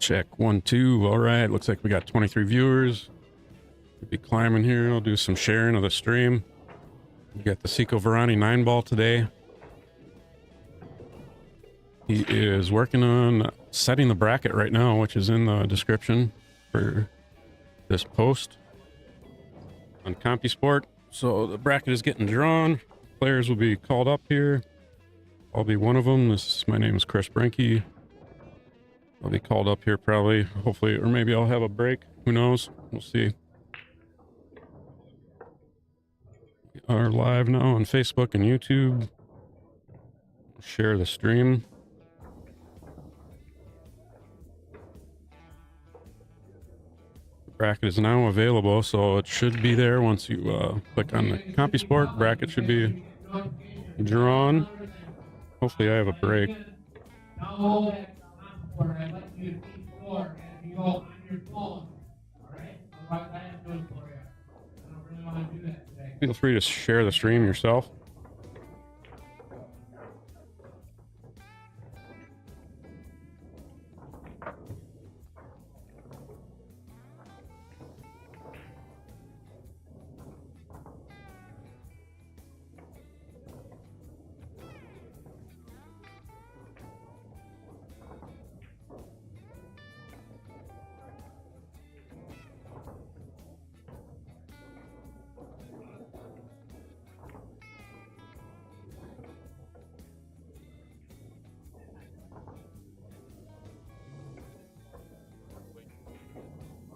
Check 1, 2. All right, looks like we got 23 viewers. We'll be climbing here. I'll do some sharing of the stream. We got the Seco Varani 9-ball today. He is working on setting the bracket right now, which is in the description for this post on CompuSport. So the bracket is getting drawn. Players will be called up here. I'll be one of them. My name is Kris Brenke. I'll be called up here probably, hopefully, or maybe I'll have a break. Who knows? We'll see. We are live now on Facebook and YouTube. Share the stream. The bracket is now available, so it should be there once you click on the CompuSport. Bracket should be drawn. Hopefully I have a break. Feel free to share the stream yourself.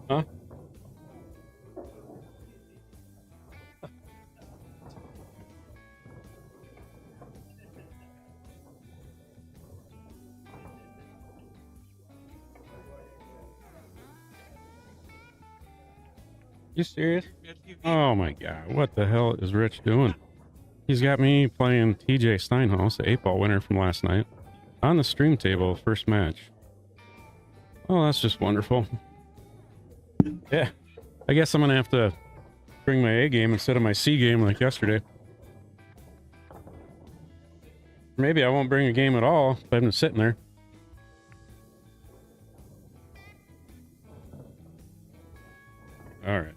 Huh? You serious? Oh my god, what the hell is Rich doing? He's got me playing TJ Steinhaus, the 8-ball winner from last night, on the stream table, first match. Oh, that's just wonderful. Yeah, I guess I'm gonna have to bring my A game instead of my C game like yesterday. Maybe I won't bring a game at all if I've been sitting there. All right.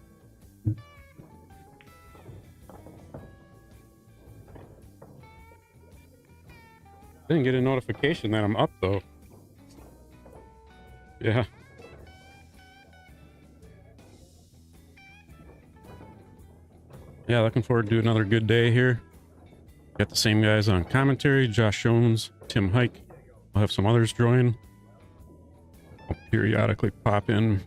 Didn't get a notification that I'm up though. Yeah. Yeah, looking forward to another good day here. Got the same guys on commentary, Josh Jones, Tim Hike. I'll have some others join. I'll periodically pop in.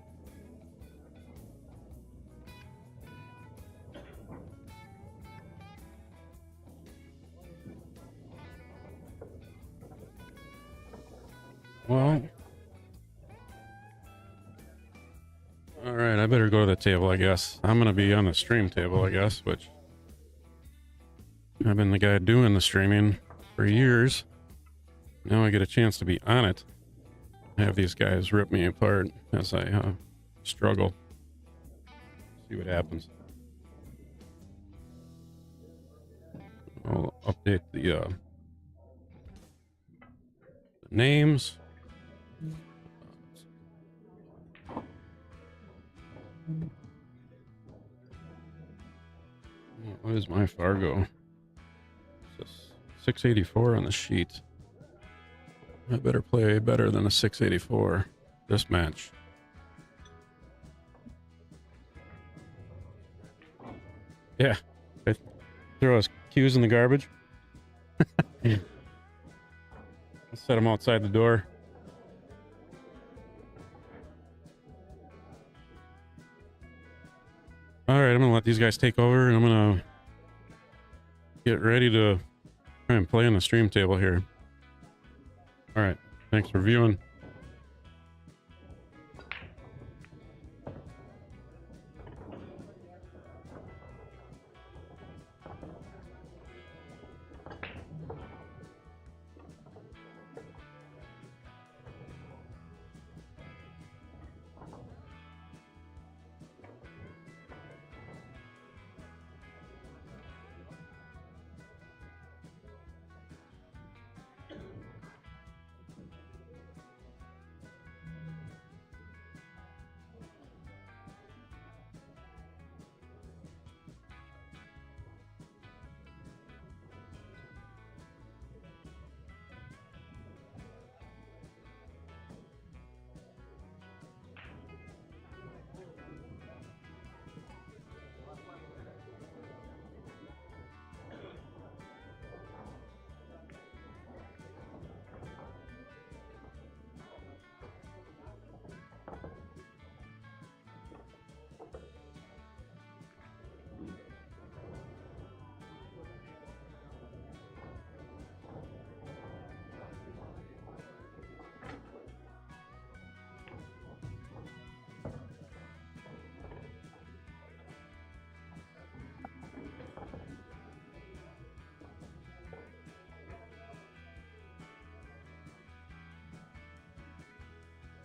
Well, all right, I better go to the table, I guess. I'm going to be on the stream table, I guess, which I've been the guy doing the streaming for years. Now I get a chance to be on it. I have these guys rip me apart as I struggle. See what happens. I'll update the names. What is my Fargo? It's a 684 on the sheet. I better play better than a 684 this match. Yeah. I throw his cues in the garbage. I'll set him outside the door. All right, I'm going to let these guys take over, and I'm going to get ready to try and play on the stream table here. All right, thanks for viewing.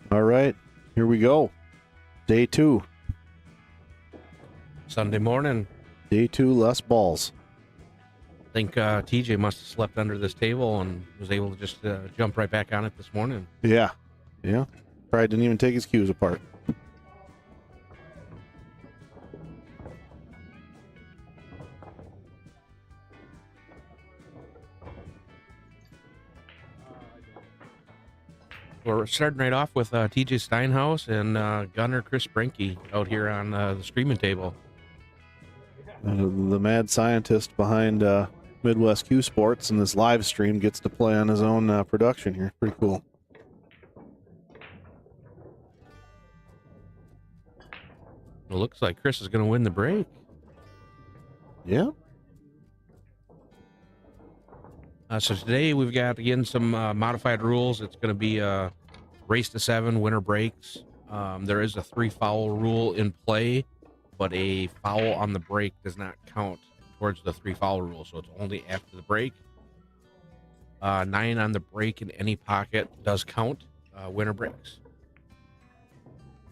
All right, here we go. Day 2. Sunday morning. Day 2, less balls. I think TJ must have slept under this table and was able to just jump right back on it this morning. Yeah. Probably didn't even take his cues apart. We're starting right off with TJ Steinhaus and gunner Kris Brenke out here on the screaming table. The mad scientist behind Midwest Q Sports and this live stream gets to play on his own production here. Pretty cool. It looks like Kris is going to win the break. Yeah. So today we've got, again, some modified rules. It's going to be a race to 7, winner breaks. There is a 3 foul rule in play, but a foul on the break does not count towards the 3 foul rule, so it's only after the break. 9 on the break in any pocket does count. Winner breaks.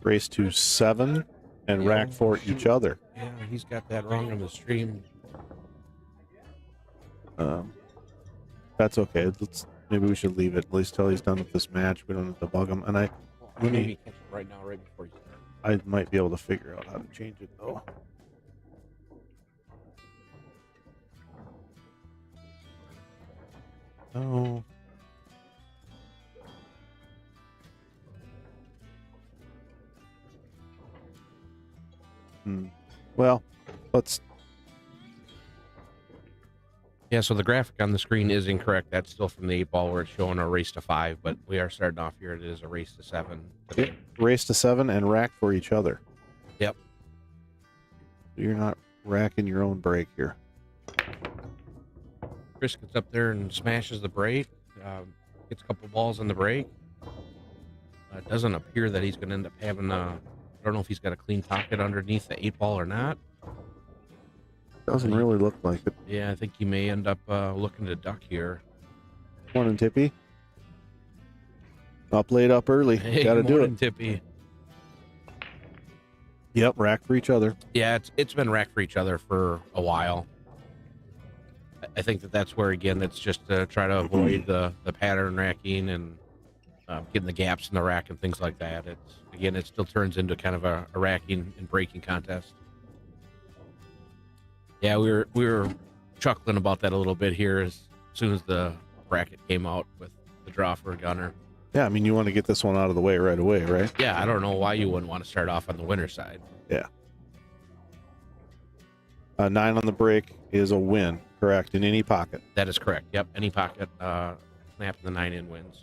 Race to 7 and rack for each other. Yeah, he's got that wrong on the stream. That's okay. Maybe we should leave it at least till he's done with this match. We don't have to bug him. And Maybe catch it right now, right before you start. I might be able to figure out how to change it though. Oh. Well, let's. Yeah, so the graphic on the screen is incorrect. That's still from the 8 ball where it's showing a race to 5, but we are starting off here. It is a race to 7. Race to 7 and rack for each other. Yep. You're not racking your own break here. Kris gets up there and smashes the break. Gets a couple balls on the break. It doesn't appear that he's going to end up having I don't know if he's got a clean pocket underneath the 8 ball or not. Doesn't really look like it. Yeah, I think he may end up looking to duck here. Morning, Tippy. Up late, up early. Hey, Got to do it. Tippy. Yep, rack for each other. Yeah, it's been racked for each other for a while. I think that's where, again, it's just to try to avoid the pattern racking and getting the gaps in the rack and things like that. It still turns into kind of a racking and breaking contest. Yeah, we were chuckling about that a little bit here as soon as the bracket came out with the draw for a gunner. Yeah, I mean, you want to get this one out of the way right away, right? Yeah, I don't know why you wouldn't want to start off on the winner's side. Yeah. 9 on the break is a win, correct, in any pocket. That is correct. Yep, any pocket, snapping the 9 in wins.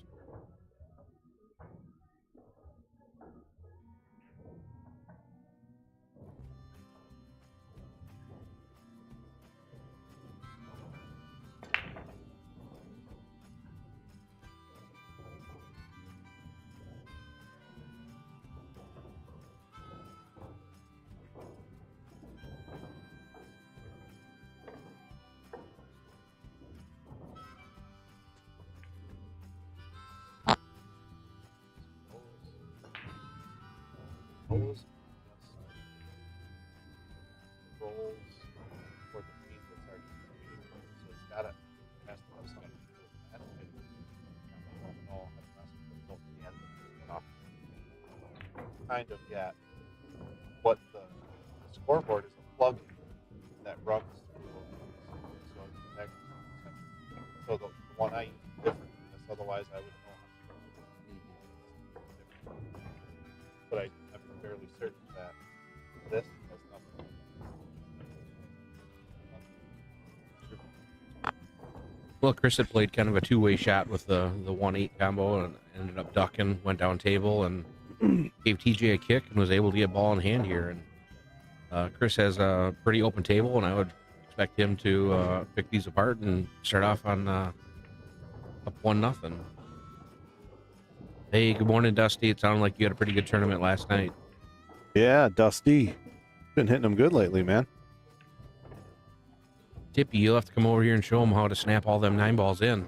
Rolls for the feed that's already created. So it's got to mess with something. I don't know how to mess with the end off. Kind of get what the scoreboard is a plug-in that runs through. So it's connected. So the one I use is different than this. Otherwise, I would know how to. But I'm fairly certain that this has nothing. Well, Kris had played kind of a two-way shot with the 1-8 combo and ended up ducking, went down table, and gave TJ a kick and was able to get ball in hand here. And Kris has a pretty open table, and I would expect him to pick these apart and start off on up 1-0. Hey, good morning, Dusty. It sounded like you had a pretty good tournament last night. Yeah, Dusty. Been hitting them good lately, man. Tippy, you'll have to come over here and show him how to snap all them 9 balls in.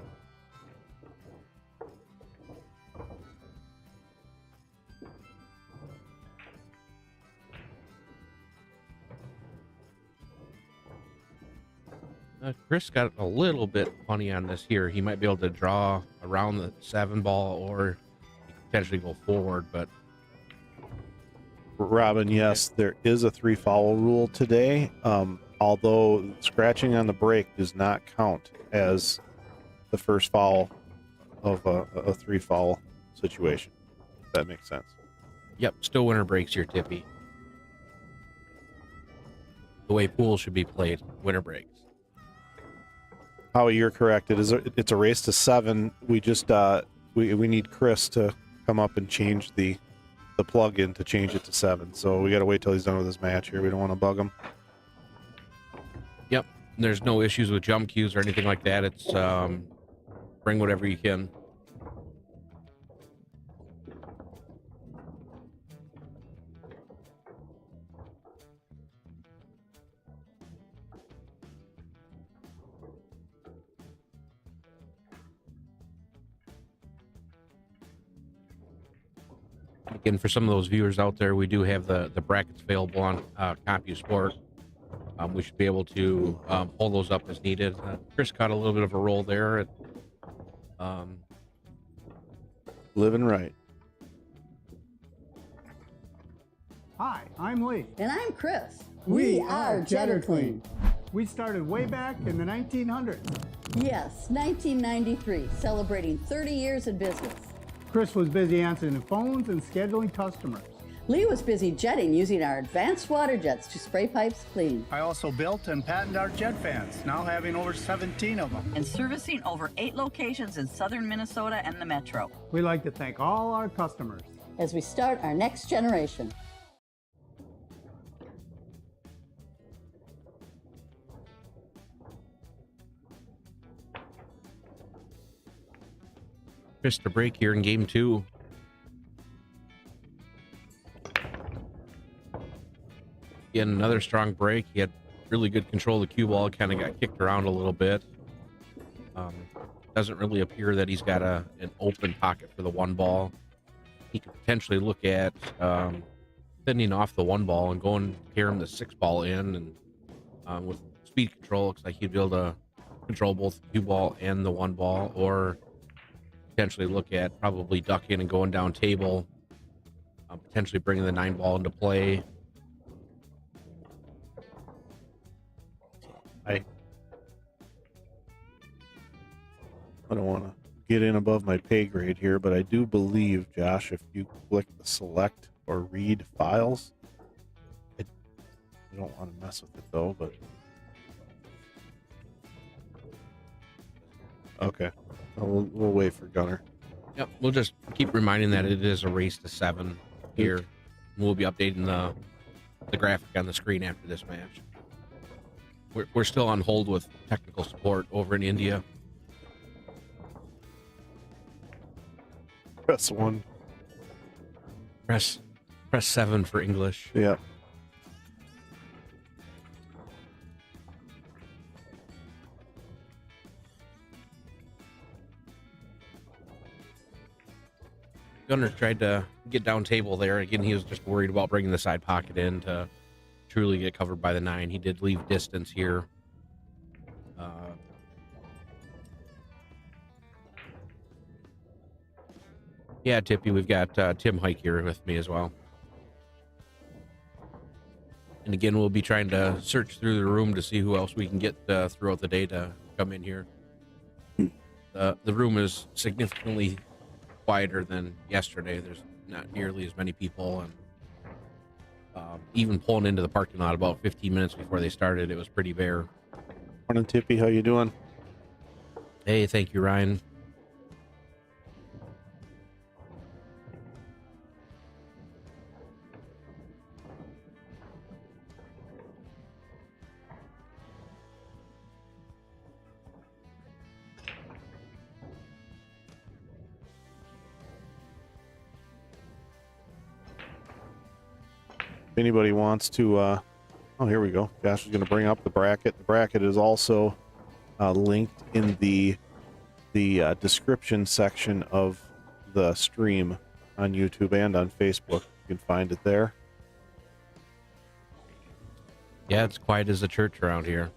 Kris got a little bit funny on this here. He might be able to draw around the 7 ball or potentially go forward, but Robin, yes, there is a 3 foul rule today. Although scratching on the break does not count as the first foul of a 3 foul situation. If that makes sense. yep, still winner breaks here, Tippy. The way pool should be played, winner breaks. Howie, you're correct. It's a race to 7. We just we need Kris to come up and change the plug-in to change it to 7. So we got to wait till he's done with his match here. We don't want to bug him. Yep, there's no issues with jump cues or anything like that. It's bring whatever you can. Again, for some of those viewers out there, we do have the brackets available on CompuSport. We should be able to pull those up as needed. Kris caught a little bit of a roll there. Living right. Hi, I'm Lee. And I'm Kris. We are Jetter Clean. We started way back in the 1900s. Yes, 1993, celebrating 30 years in business. Kris was busy answering the phones and scheduling customers. Lee was busy jetting using our advanced water jets to spray pipes clean. I also built and patented our jet fans, now having over 17 of them. And servicing over 8 locations in southern Minnesota and the metro. We'd like to thank all our customers. As we start our next generation. Kris to break here in game 2. Again, another strong break. He had really good control of the cue ball. Kind of got kicked around a little bit. Doesn't really appear that he's got an open pocket for the 1 ball. He could potentially look at sending off the 1 ball and going carry him the 6 ball in. And with speed control, looks like he'd be able to control both the cue ball and the 1 ball, or potentially look at probably ducking and going down table, potentially bringing the 9 ball into play. I don't want to get in above my pay grade here, but I do believe, Josh, if you click the select or read files, I don't want to mess with it though, but okay. We'll wait for Gunner. Yep, we'll just keep reminding that it is a race to 7 here. We'll be updating the graphic on the screen after this match. We're still on hold with technical support over in India. Press 1. Press 7 for English. Yeah. Gunner tried to get down table there. Again, he was just worried about bringing the side pocket in to truly get covered by the 9. He did leave distance here. Yeah, Tippy, we've got Tim Hike here with me as well. And again, we'll be trying to search through the room to see who else we can get throughout the day to come in here. The room is significantly quieter than yesterday. There's not nearly as many people, and even pulling into the parking lot about 15 minutes before they started, it was pretty bare. Morning, Tippy. How you doing? Hey, thank you, Ryan. If anybody wants to, oh, here we go. Josh is going to bring up the bracket. The bracket is also linked in the description section of the stream on YouTube and on Facebook. You can find it there. Yeah, it's quiet as a church around here.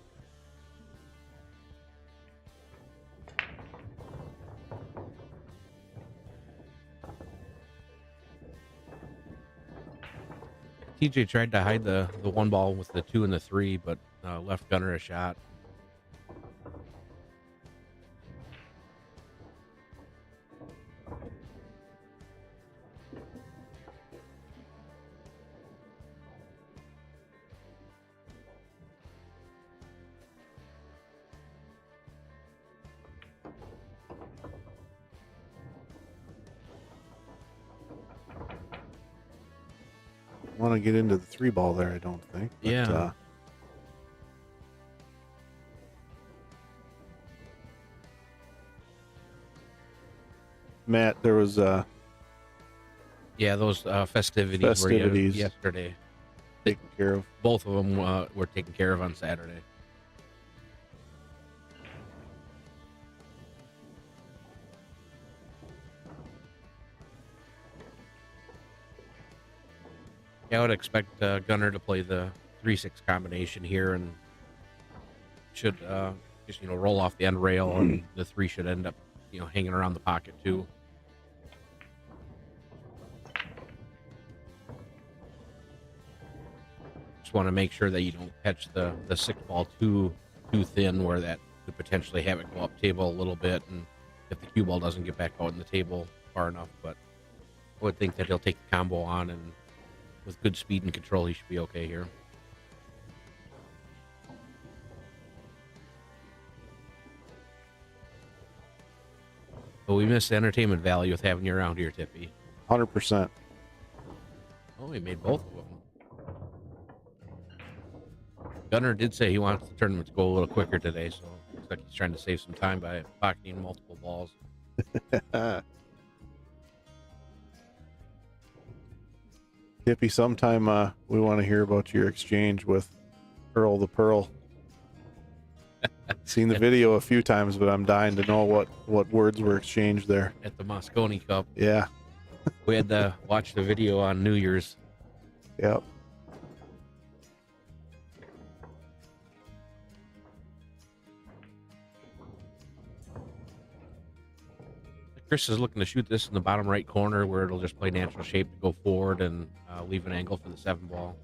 TJ tried to hide the one ball with the 2 and the 3, but left Gunner a shot. Want to get into the 3 ball there, I don't think. But, Yeah. Matt, there was Yeah, those festivities were Festivities. yesterday. taken care of. Both of them were taken care of on Saturday. Yeah, I would expect Gunner to play the 3-6 combination here, and should just roll off the end rail, and the 3 should end up hanging around the pocket too. Just want to make sure that you don't catch the 6 ball too thin, where that could potentially have it go up table a little bit, and if the cue ball doesn't get back out in the table far enough. But I would think that he'll take the combo on, and with good speed and control, he should be okay here. But we missed the entertainment value with having you around here, Tippy. 100%. Oh, he made both of them. Gunner did say he wants the tournament to go a little quicker today, so looks like he's trying to save some time by pocketing multiple balls. Tippy, sometime we want to hear about your exchange with Earl the Pearl. Seen the video a few times, but I'm dying to know what words were exchanged there. At the Moscone Cup. Yeah. We had to watch the video on New Year's. Yep. Kris is looking to shoot this in the bottom right corner, where it'll just play natural shape to go forward and leave an angle for the 7 ball.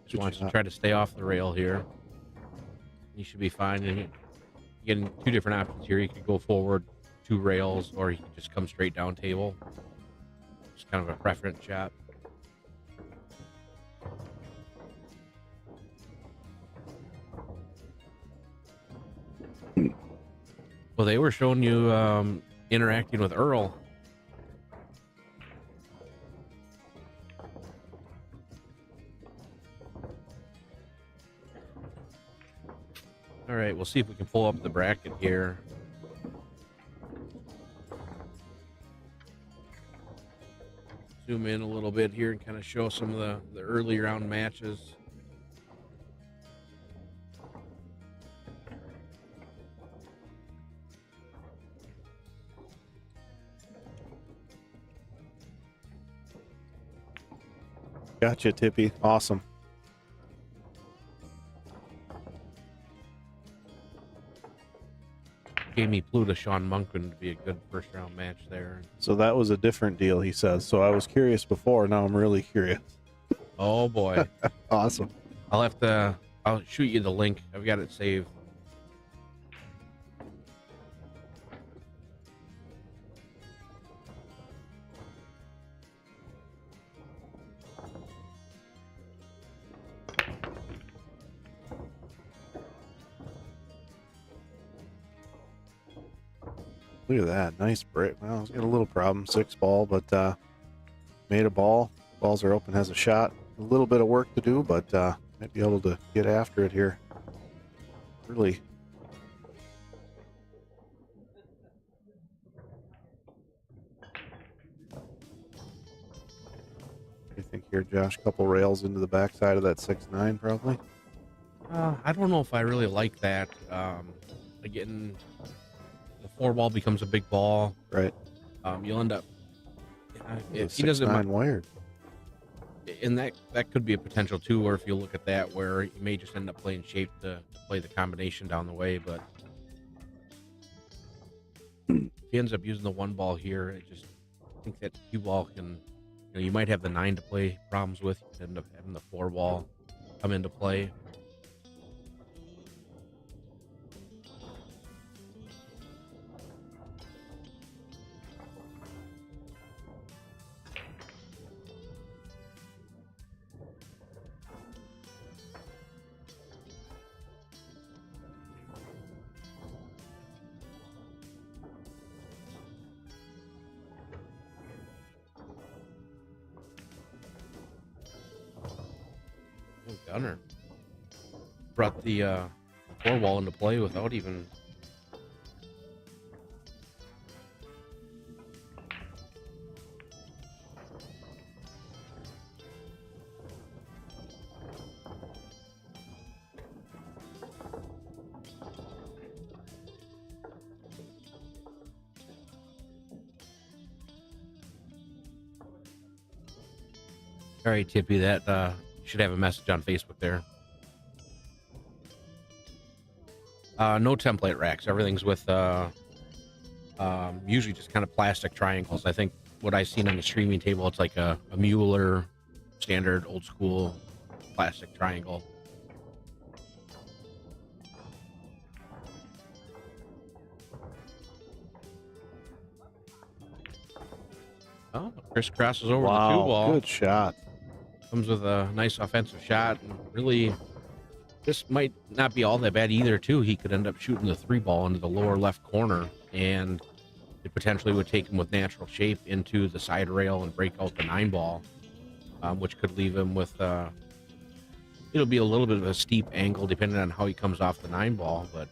Just wants to try to stay off the rail here. He should be fine. And getting 2 different options here. He could go forward 2 rails, or he could just come straight down table. Just kind of a preference shot. Well, they were showing you interacting with Earl. All right, we'll see if we can pull up the bracket here. Zoom in a little bit here and kind of show some of the early round matches. Gotcha, Tippy. Awesome. Gave me Pluta Sean Monkman to be a good first round match there. So that was a different deal, he says. So I was curious before. Now I'm really curious. Oh boy. Awesome. I'll shoot you the link. I've got it saved. Look at that. Nice break. Well, it's got a little problem. 6 ball, but made a ball. Balls are open, has a shot. A little bit of work to do, but might be able to get after it here. Really. What do you think here, Josh? Couple rails into the backside of that 6-9, probably? I don't know if I really like that. Again, the 4 ball becomes a big ball. Right. You'll end up. If he 6-9 doesn't, wired. and that could be a potential too. Or if you look at that, where you may just end up playing shape to play the combination down the way. But if he ends up using the 1 ball here, it just I think that cue ball can, you might have the 9 to play problems with. You could end up having the 4 ball come into play. Gunner brought the 4 ball into play without even. All right, Tippy, that should have a message on Facebook there. No template racks. Everything's with usually just kind of plastic triangles. I think what I've seen on the streaming table, it's like a Mueller standard old school plastic triangle. Oh, Kris crosses over the 2 ball. Good shot. Comes with a nice offensive shot, and really, this might not be all that bad either, too. He could end up shooting the 3 ball into the lower left corner, and it potentially would take him with natural shape into the side rail and break out the 9 ball, which could leave him with, it'll be a little bit of a steep angle depending on how he comes off the 9 ball, but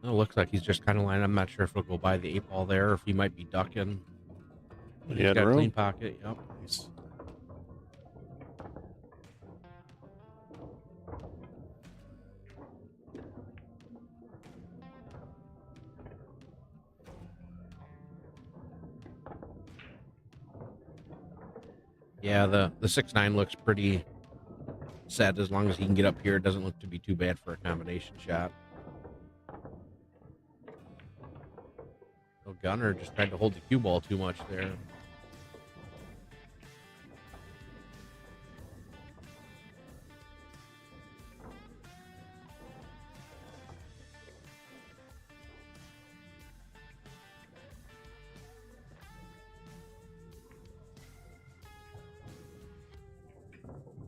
it looks like he's just kind of lying. I'm not sure if he'll go by the 8 ball there or if he might be ducking. He's got a clean pocket. Yep. Nice. Yeah, the 6-9 looks pretty set as long as he can get up here. It doesn't look to be too bad for a combination shot. Gunner just tried to hold the cue ball too much there.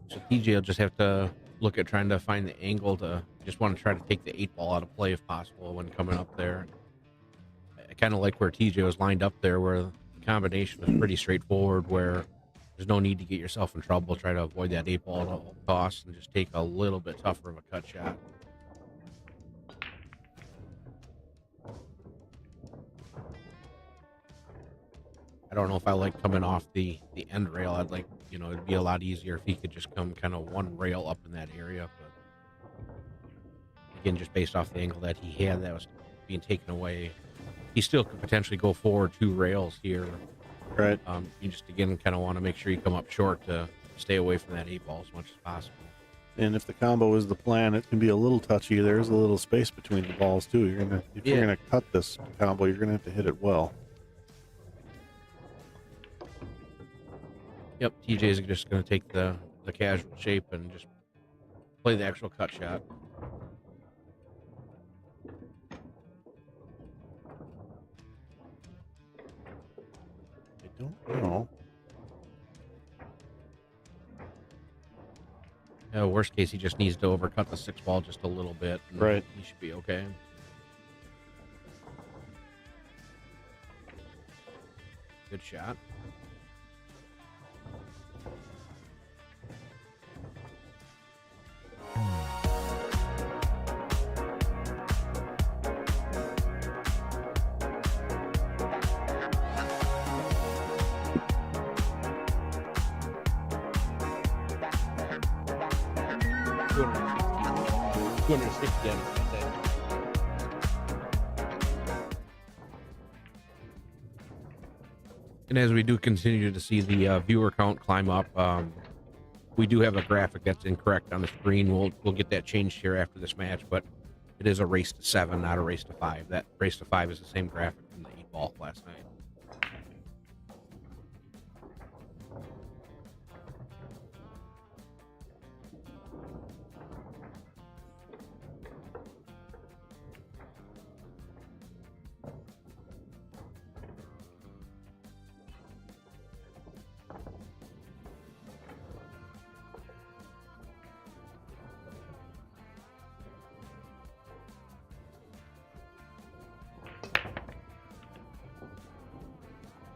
So TJ will just have to look at trying to find the angle to just want to try to take the 8 ball out of play if possible when coming up there. I kind of like where TJ was lined up there, where the combination was pretty straightforward, where there's no need to get yourself in trouble. Try to avoid that 8 ball at all costs and just take a little bit tougher of a cut shot. I don't know if I like coming off the end rail. I'd like, it'd be a lot easier if he could just come kind of 1 rail up in that area. But again, just based off the angle that he had, that was being taken away. He still could potentially go forward 2 rails here. Right. You just, again, kind of want to make sure you come up short to stay away from that 8 ball as much as possible. And if the combo is the plan, it can be a little touchy. There's a little space between the balls too. If you're gonna cut this combo, you're gonna have to hit it well. Yep, TJ's just gonna take the casual shape and just play the actual cut shot. Don't know. Worst case, he just needs to overcut the 6 ball just a little bit. And right. He should be okay. Good shot. And as we do continue to see the viewer count climb up, we do have a graphic that's incorrect on the screen. We'll get that changed here after this match, but it is a race to 7, not a race to 5. That race to 5 is the same graphic from the 8-ball last night.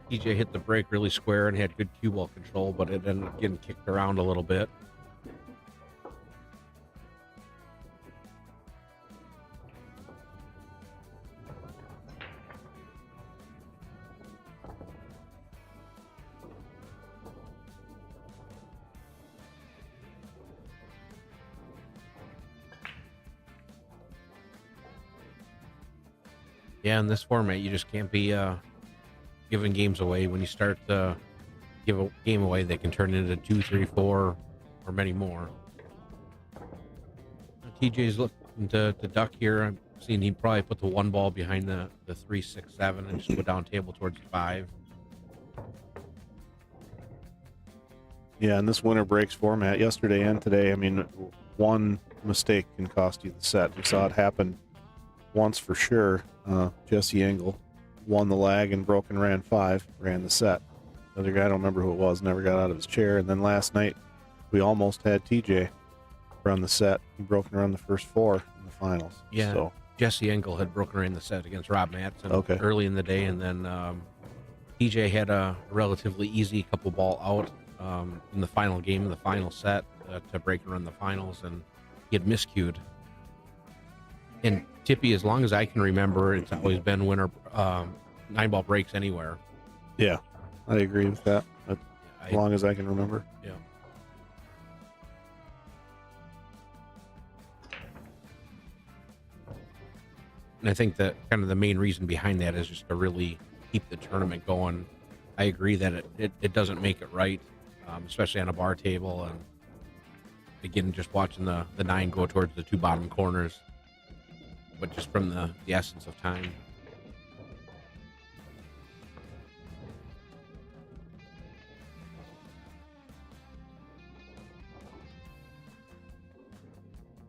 TJ hit the brake really square and had good cue ball control, but it ended up getting kicked around a little bit. Yeah, in this format, you just can't be giving games away. When you start to give a game away, they can turn into 2, 3, 4, or many more. TJ's looking to duck here. I'm seeing he probably put the 1 ball behind the 3, 6, 7 and just go down table towards the 5. Yeah, in this winter breaks format, yesterday and today, I mean, one mistake can cost you the set. We saw it happen once for sure. Jesse Engel won the lag and broke and ran 5, ran the set. The other guy, I don't remember who it was, never got out of his chair. And then last night, we almost had TJ run the set. He broke and ran the first 4 in the finals. Yeah, so Jesse Engel had broken in the set against Rob Matson early in the day, and then TJ had a relatively easy couple ball out in the final game of the final set to break and run the finals, and he had miscued. And Tippy, as long as I can remember, it's always been winner 9-ball breaks anywhere. Yeah, I agree with that. As long as I can remember. Yeah. And I think that kind of the main reason behind that is just to really keep the tournament going. I agree that it doesn't make it right, especially on a bar table. And again, just watching the 9 go towards the 2 bottom corners, but just from the essence of time.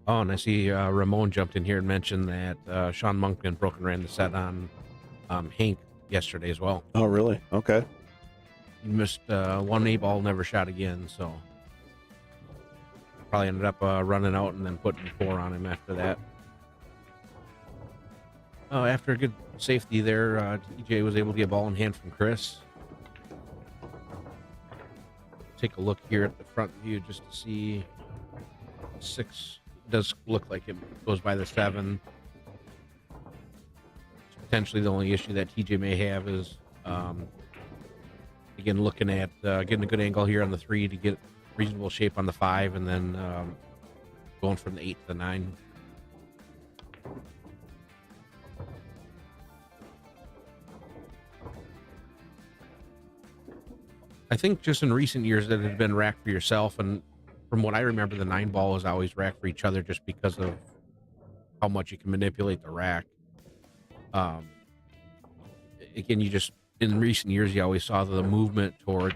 Oh, and I see Ramon jumped in here and mentioned that Sean Monkman broke and ran the set on Hank yesterday as well. Oh, really? Okay. He missed 1 8-ball, never shot again, so probably ended up running out and then putting 4 on him after that. Oh, after a good safety there, TJ was able to get a ball in hand from Kris. Take a look here at the front view just to see 6 does look like it goes by the 7. Potentially the only issue that TJ may have is, again, looking at getting a good angle here on the 3 to get reasonable shape on the 5, and then going from the 8 to the 9. I think just in recent years that it had been rack for yourself, and from what I remember, the 9-ball is always rack for each other just because of how much you can manipulate the rack. Again, you just, in recent years, you always saw the movement toward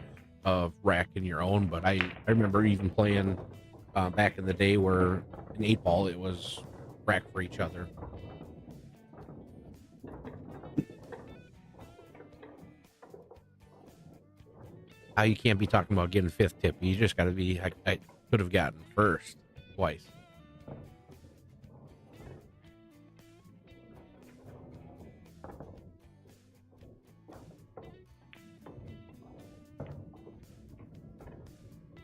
racking your own, but I remember even playing back in the day where an 8-ball, it was rack for each other. How you can't be talking about getting 5th tip. You just got to be, I could have gotten 1st twice.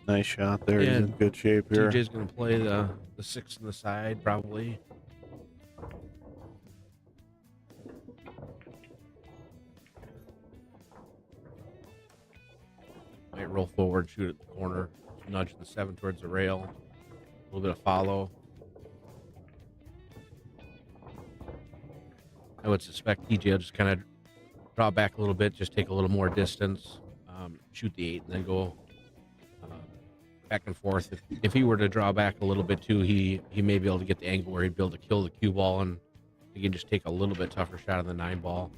Nice shot there. He's in good shape here. TJ's going to play the 6 on the side, probably. Might roll forward, shoot at the corner, nudge the 7 towards the rail. A little bit of follow. I would suspect TJ will just kind of draw back a little bit, just take a little more distance, shoot the 8, and then go back and forth. If he were to draw back a little bit too, he may be able to get the angle where he'd be able to kill the cue ball, and he can just take a little bit tougher shot of the 9 ball.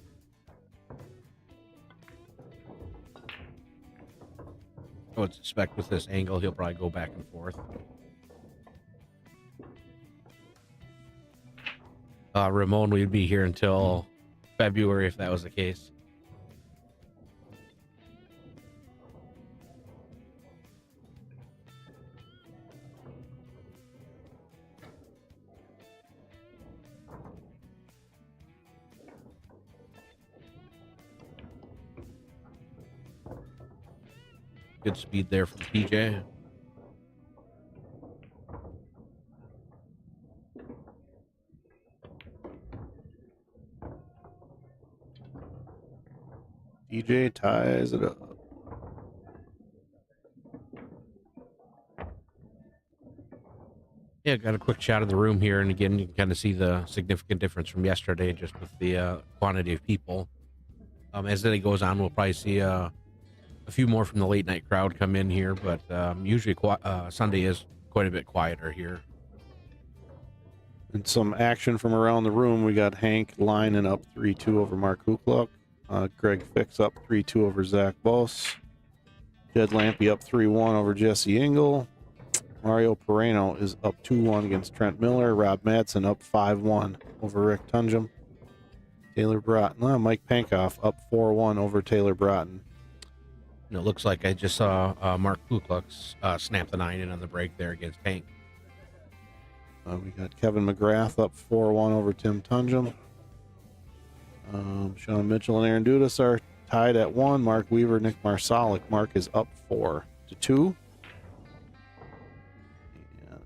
I would suspect with this angle, he'll probably go back and forth. Ramon would be here until February if that was the case. Good speed there from TJ. DJ ties it up. Yeah, got a quick shot of the room here, and again, you can kind of see the significant difference from yesterday, just with the quantity of people. As the day goes on, we'll probably see a few more from the late night crowd come in here, but usually Sunday is quite a bit quieter here. And some action from around the room. We got Hank Leinen up 3-2 over Mark Hukluk. Greg Fix up 3-2 over Zach Bose. Jed Lampy up 3-1 over Jesse Engel. Mario Pereno is up 2-1 against Trent Miller. Rob Madsen up 5-1 over Rick Tonjum. Taylor Broughton. Mike Pankoff up 4-1 over Taylor Broughton. And it looks like I just saw Mark Hukluk snap the 9 in on the break there against Hank. We got Kevin McGrath up 4-1 over Tim Tonjum. Sean Mitchell and Aaron Dudas are tied at 1. Mark Weaver, Nick Marsolek. Mark is up 4-2. And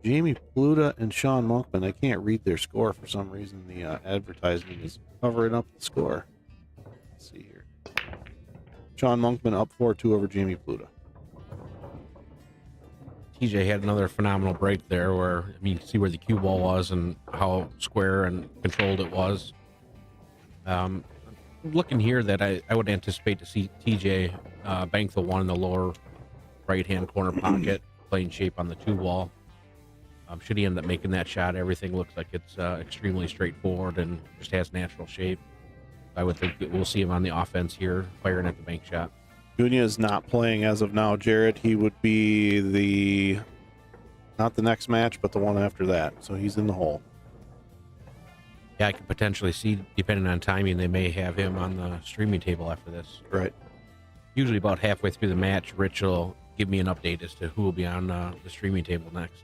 Jamie Pluta and Sean Monkman. I can't read their score for some reason. The advertisement is covering up the score. Let's see here. Sean Monkman up 4-2 over Jamie Pluta. TJ had another phenomenal break there where, I mean, you can see where the cue ball was and how square and controlled it was. Looking here that I would anticipate to see TJ bank the 1 in the lower right-hand corner pocket, playing shape on the 2 ball. Should he end up making that shot, everything looks like it's extremely straightforward and just has natural shape. I would think that we'll see him on the offense here, firing at the bank shot. Gunia is not playing as of now, Jared. He would be not the next match, but the one after that. So he's in the hole. Yeah, I could potentially see, depending on timing, they may have him on the streaming table after this. Right. Usually about halfway through the match, Rich will give me an update as to who will be on the streaming table next.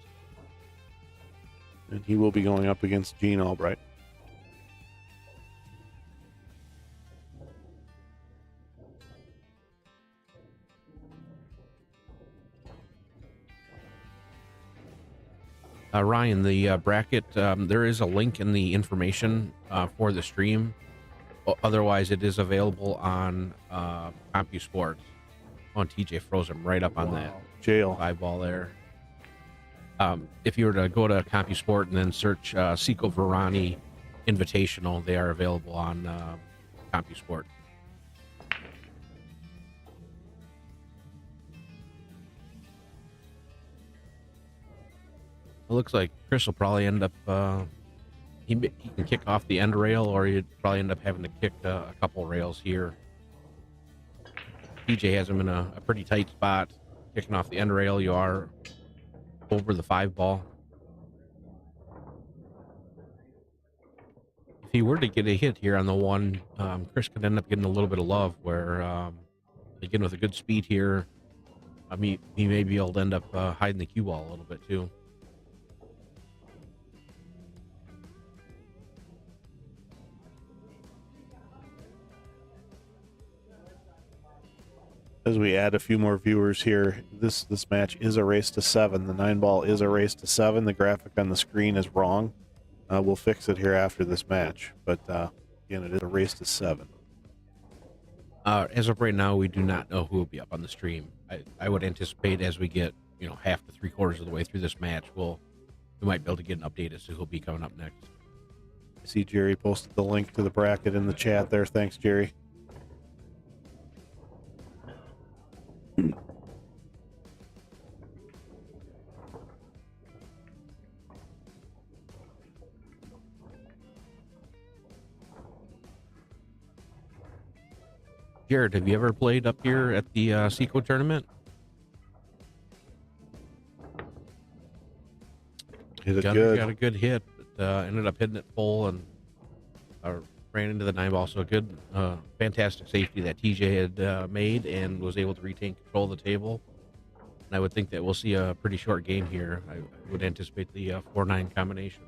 And he will be going up against Gene Albright. Ryan, the bracket, there is a link in the information for the stream. Otherwise, it is available on CompuSports. Oh, TJ froze him right up on that Jail. 5 ball there. If you were to go to CompuSport and then search Seco Varani Invitational, they are available on CompuSport. It looks like Kris will probably end up, he can kick off the end rail, or he'd probably end up having to kick a couple rails here. TJ has him in a pretty tight spot. Kicking off the end rail, you are over the 5 ball. If he were to get a hit here on the 1, Kris could end up getting a little bit of love where, again, with a good speed here, I mean, he may be able to end up hiding the cue ball a little bit too. As we add a few more viewers here, this match is a race to 7. The 9 ball is a race to 7. The graphic on the screen is wrong. We'll fix it here after this match, but again, it is a race to 7. As of right now, we do not know who will be up on the stream. I would anticipate as we get, half to 3/4 of the way through this match, we might be able to get an update as to who'll be coming up next. See, Jerry posted the link to the bracket in the chat there. Thanks, Jerry. Jared, have you ever played up here at the Seco tournament? Hit it Got good. a good hit, but ended up hitting it full and ran into the 9-ball. So a good, fantastic safety that TJ had made and was able to retain control of the table. And I would think that we'll see a pretty short game here. I would anticipate the 4-9 combination.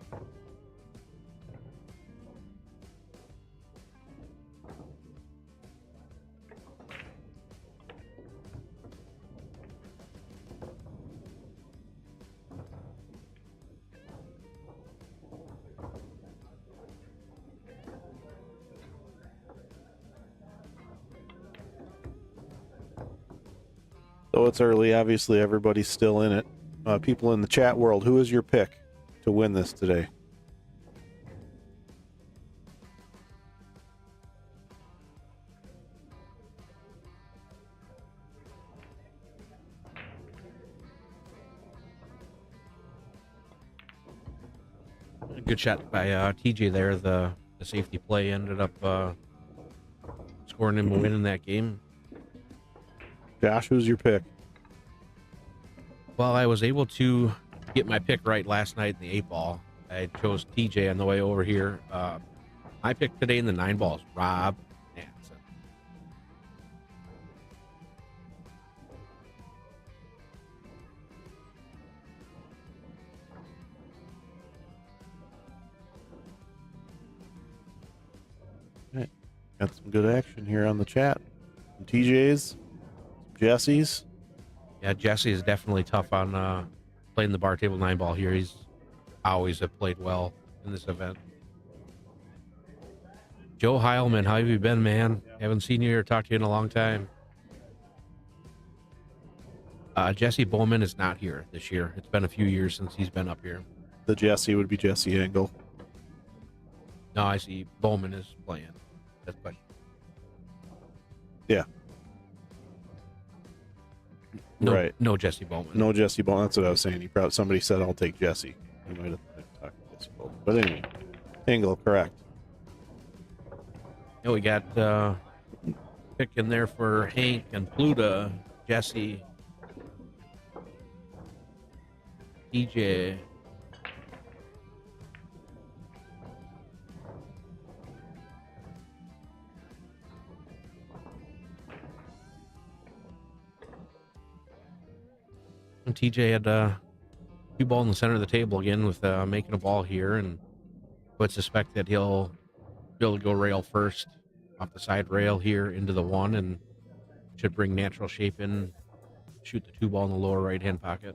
So it's early. Obviously, everybody's still in it. People in the chat world, who is your pick to win this today? Good shot by TJ there. The safety play ended up scoring him a win in that game. Josh, who's your pick? Well, I was able to get my pick right last night in the 8-ball. I chose TJ on the way over here. My pick today in the 9-ball is Rob Nansen. Right. Got some good action here on the chat. Some TJ's, Jesse's. Yeah, Jesse is definitely tough on playing the bar table 9-ball here. He's always have played well in this event. Joe Heilman, how have you been, man? Haven't seen you or talked to you in a long time. Jesse Bowman is not here this year. It's been a few years since he's been up here. The Jesse would be Jesse Engel. No, I see Bowman is playing. That's question. Yeah. No, Right. No Jesse Bowman. No Jesse Bowman. That's what I was saying. He probably somebody said I'll take Jesse. He might have talked to Jesse Bowman. But anyway, Engel, correct. Yeah, we got pick in there for Hank and Pluta, Jesse, DJ. And TJ had two ball in the center of the table again with making a ball here, and would suspect that he'll be able to go rail first off the side rail here into the 1 and should bring natural shape in, shoot the 2 ball in the lower right hand pocket.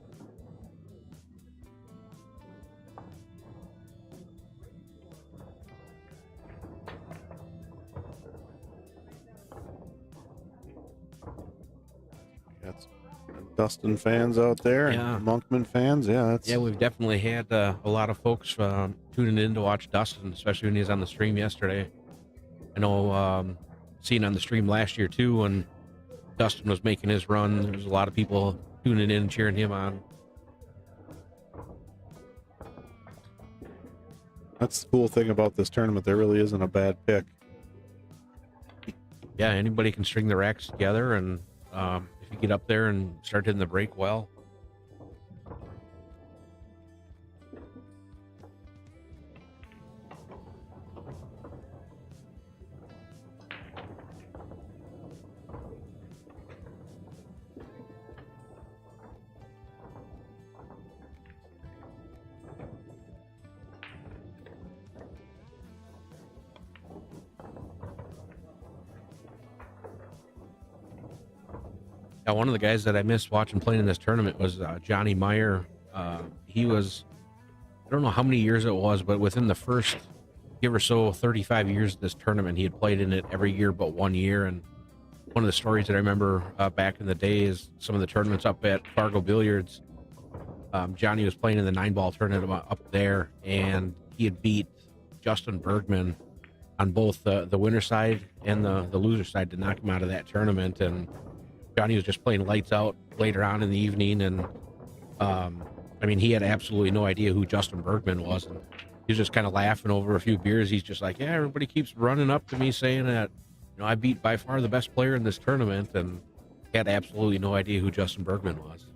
Got some Dustin fans out there and Yeah. Monkman fans. Yeah, that's We've definitely had a lot of folks tuning in to watch Dustin, especially when he was on the stream yesterday. I know seeing on the stream last year too, when Dustin was making his run, there was a lot of people tuning in and cheering him on. that's the cool thing about this tournament. There really isn't a bad pick. Yeah, anybody can string the racks together, and if you get up there and start hitting the break well. Yeah, one of the guys that I missed watching playing in this tournament was Johnny Meyer. He was, I don't know how many years it was, but within the first, give or so, 35 years of this tournament, he had played in it every year but 1 year. And one of the stories that I remember back in the day is some of the tournaments up at Fargo Billiards. Johnny was playing in the 9-ball tournament up there, and he had beat Justin Bergman on both the winner side and the loser side to knock him out of that tournament. And Johnny was just playing lights out later on in the evening. And I mean, he had absolutely no idea who Justin Bergman was. And he was just kind of laughing over a few beers. He's just like, yeah, everybody keeps running up to me saying that, you know, I beat by far the best player in this tournament. And he had absolutely no idea who Justin Bergman was.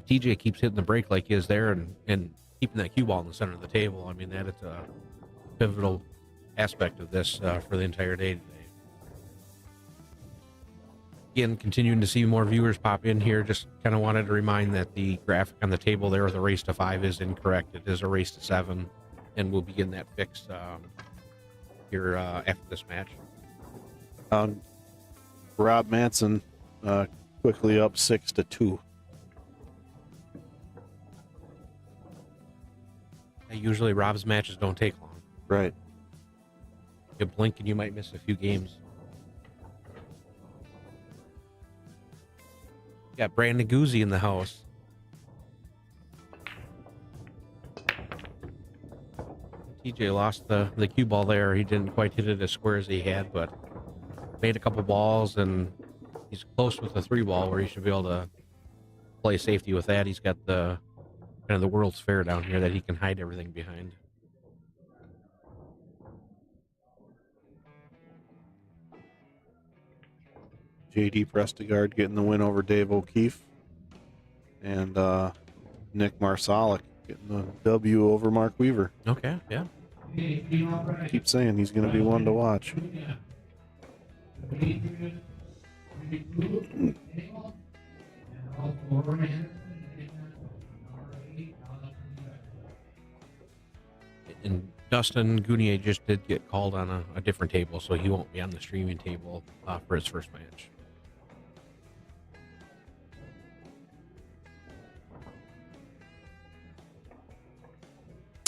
TJ keeps hitting the brake like he is there and keeping that cue ball in the center of the table. I mean, that is a pivotal aspect of this for the entire day today. Again, continuing to see more viewers pop in here. Just kind of wanted to remind that the graphic on the table there with a race to 5 is incorrect. It is a race to 7, and we'll be getting that fixed here after this match. Rob Manson quickly up 6-2. Usually Rob's matches don't take long. Right. You blink and you might miss a few games. Got Brandon Guzzi in the house. TJ lost the cue ball there. He didn't quite hit it as square as he had, but made a couple balls, and he's close with the 3 ball where he should be able to play safety with that. He's got the kind of the World's Fair down here that he can hide everything behind. JD Prestegard getting the win over Dave O'Keefe. And Nick Marsolek getting the W over Mark Weaver. Okay, yeah. I keep saying he's going to be one to watch. And Dustin Gunia just did get called on a different table, so he won't be on the streaming table for his first match.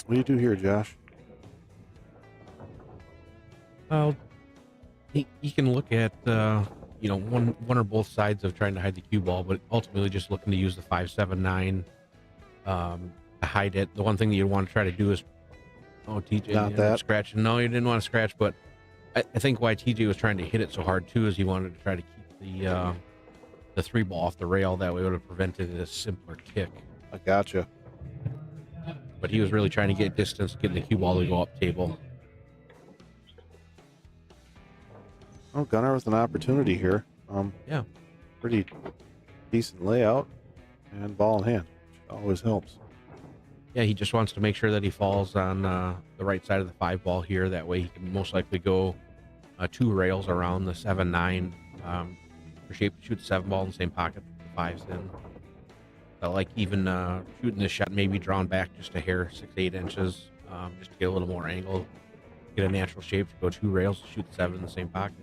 What do you do here, Josh? Well, he can look at you know, one or both sides of trying to hide the cue ball, but ultimately just looking to use the 5-7-9 to hide it. The one thing that you want to try to do is, oh, TJ, Not that. Scratch. No, you didn't want to scratch, but I think why TJ was trying to hit it so hard too is he wanted to try to keep the 3 ball off the rail. That way it would have prevented a simpler kick. I gotcha. But he was really trying to get distance, getting the cue ball to go up table. Oh, Gunnar with an opportunity here. Yeah. Pretty decent layout and ball in hand, which always helps. Yeah, he just wants to make sure that he falls on the right side of the 5 ball here. That way he can most likely go 2 rails around the 7-9 for shape to shoot the 7 ball in the same pocket the 5's in. Like even shooting this shot maybe drawn back just a hair, 6-8 inches, just to get a little more angle, get a natural shape to go 2 rails to shoot the 7 in the same pocket.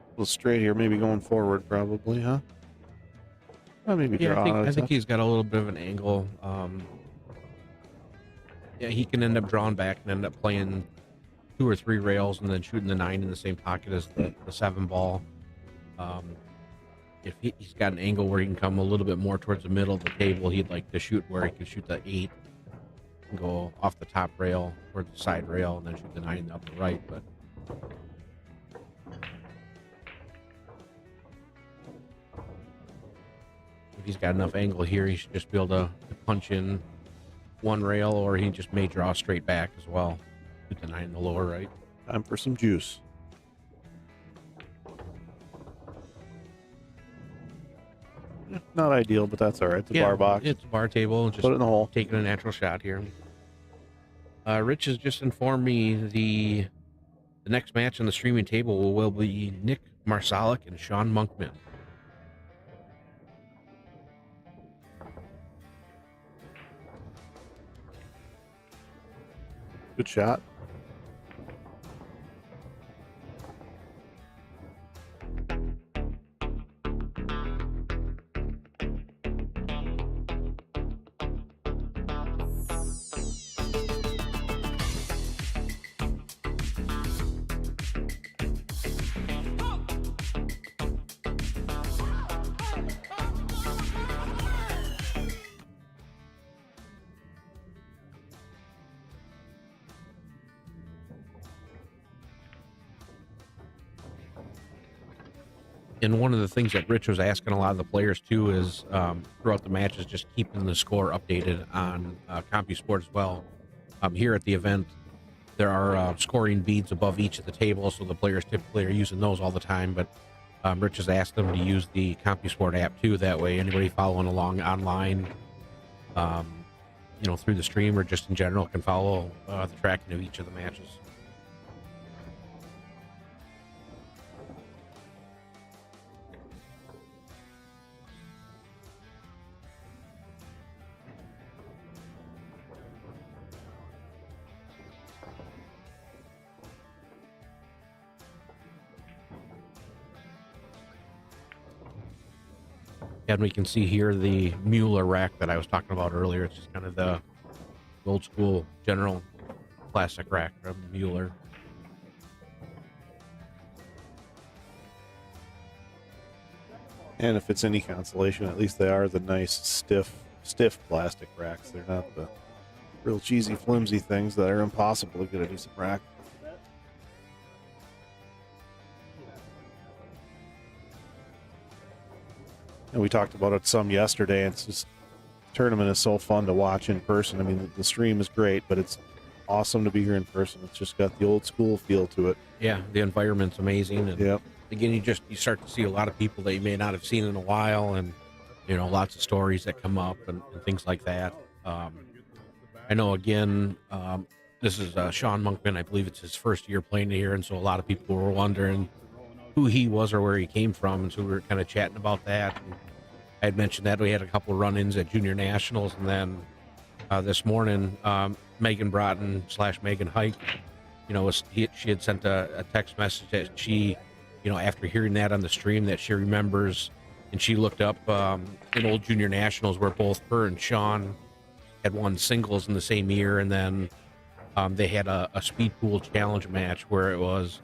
A little straight here, maybe going forward, probably, huh? Well, maybe Yeah, draw. I think he's got a little bit of an angle. Yeah, he can end up drawing back and end up playing 2 or 3 rails and then shooting the 9 in the same pocket as the 7 ball. If he's got an angle where he can come a little bit more towards the middle of the table, he'd like to shoot where he can shoot the 8 and go off the top rail or the side rail and then shoot the 9 in the upper right. But if he's got enough angle here, he should just be able to punch in 1 rail, or he just may draw straight back as well. Shoot the 9 in the lower right. Time for some juice. Not ideal, but that's all right. It's a bar box. It's a bar table. Just Put it in the hole. taking a natural shot here. Rich has just informed me the next match on the streaming table will be Nick Marsolek and Sean Monkman. Good shot. And one of the things that Rich was asking a lot of the players too is throughout the matches, just keeping the score updated on CompuSport as well. Here at the event, there are scoring beads above each of the tables, so the players typically are using those all the time. But Rich has asked them to use the CompuSport app too. That way, anybody following along online, through the stream or just in general, can follow the tracking of each of the matches. And we can see here the Mueller rack that I was talking about earlier. It's just kind of the old school general plastic rack from Mueller. And if it's any consolation, at least they are the nice stiff plastic racks. They're not the real cheesy, flimsy things that are impossible to get a decent rack. And we talked about it some yesterday. And it's just, tournament is so fun to watch in person. I mean, the stream is great, but it's awesome to be here in person. It's just got the old school feel to it. Yeah, the environment's amazing. And yep. Again, you start to see a lot of people that you may not have seen in a while, and lots of stories that come up and things like that. I know again, this is Sean Monkman. I believe it's his first year playing here, and so a lot of people were wondering who he was or where he came from, and so we were kind of chatting about that. And I had mentioned that we had a couple of run-ins at junior nationals, and then this morning, Megan Broughton / Megan Hike, she had sent a text message that she, after hearing that on the stream, that she remembers, and she looked up in old junior nationals where both her and Sean had won singles in the same year, and then they had a speed pool challenge match where it was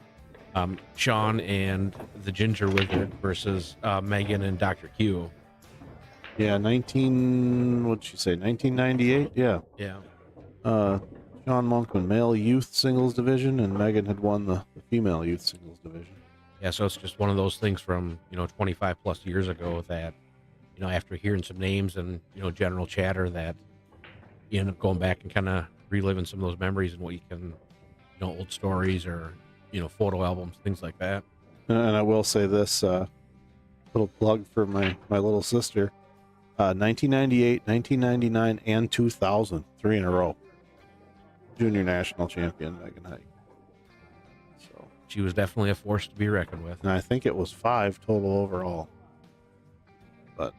Sean and the Ginger Wizard versus Megan and Dr. Q. Yeah, what'd she say, 1998? Yeah. Yeah. Sean Monkman, male youth singles division, and Megan had won the female youth singles division. Yeah, so it's just one of those things from, 25 plus years ago that, after hearing some names and, general chatter, that you end up going back and kind of reliving some of those memories and what you can, old stories or, photo albums, things like that. And I will say this, little plug for my little sister, 1998, 1999, and 2000, 3 in a row. Junior national champion, Megan Hike. So she was definitely a force to be reckoned with. And I think it was 5 total overall. But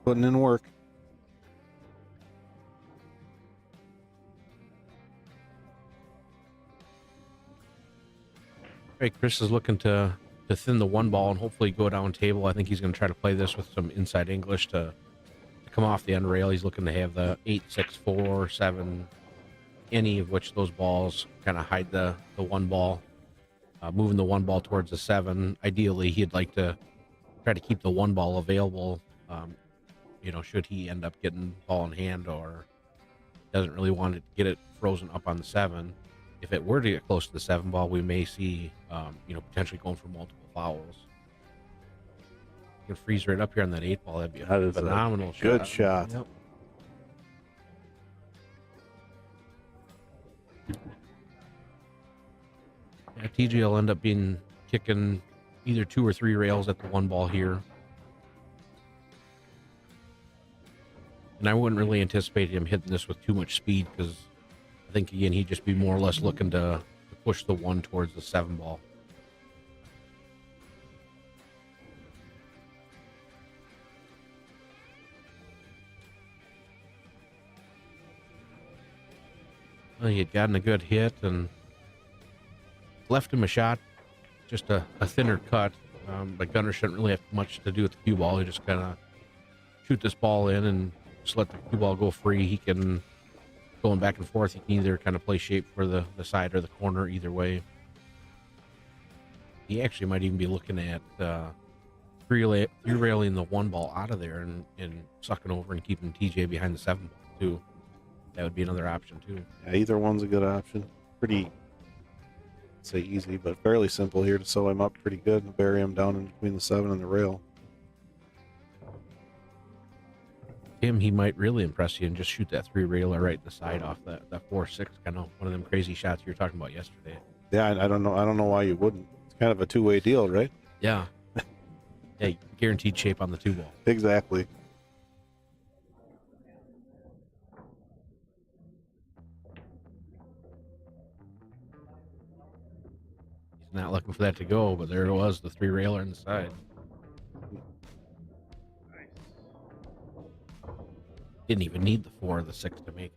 putting in work. Right, Kris is looking to thin the one ball and hopefully go down table. I think he's going to try to play this with some inside English to come off the end rail. He's looking to have the 8, 6, 4, 7, any of which those balls kind of hide the one ball. Moving the one ball towards the 7. Ideally, he'd like to try to keep the one ball available, should he end up getting ball in hand or doesn't really want to get it frozen up on the 7. If it were to get close to the 7 ball, we may see, potentially going for multiple fouls. You can freeze right up here on that 8 ball. That'd be a phenomenal shot. Good shot. Yep. Yeah, TJ will end up kicking either 2 or 3 rails at the one ball here. And I wouldn't really anticipate him hitting this with too much speed because I think again he'd just be more or less looking to push the 1 towards the 7 ball. Well, he had gotten a good hit and left him a shot, just a thinner cut. But Gunner shouldn't really have much to do with the cue ball. He just kind of shoot this ball in and just let the cue ball go free. He can, going back and forth, he can either kind of play shape for the side or the corner, either way. He actually might even be looking at three-railing the 1 ball out of there and sucking over and keeping TJ behind the 7 ball, too. That would be another option, too. Yeah, either one's a good option. Pretty, I'd say easy, but fairly simple here to sew him up pretty good and bury him down in between the 7 and the rail. Him, he might really impress you and just shoot that 3-railer right in the side off that 4-6, kind of one of them crazy shots you were talking about yesterday. Yeah, I don't know why you wouldn't. It's kind of a two-way deal, right? Yeah. Yeah, guaranteed shape on the 2 ball. Exactly. He's not looking for that to go, but there it was, the 3-railer in the side. Didn't even need the 4 or the 6 to make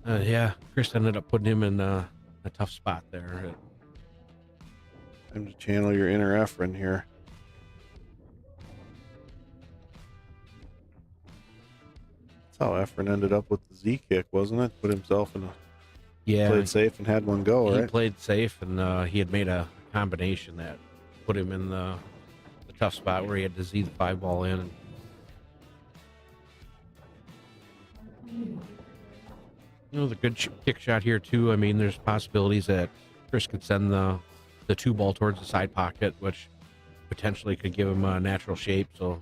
it. Yeah, Kris ended up putting him in a tough spot there. Time to channel your inner Efren here. That's how Efren ended up with the Z kick, wasn't it? Put himself in a played safe and had one go, he right? played safe, and he had made a combination that put him in the tough spot where he had to Z the 5 ball in. You know, the good kick shot here too. I mean, there's possibilities that Kris could send the 2 ball towards the side pocket, which potentially could give him a natural shape. So,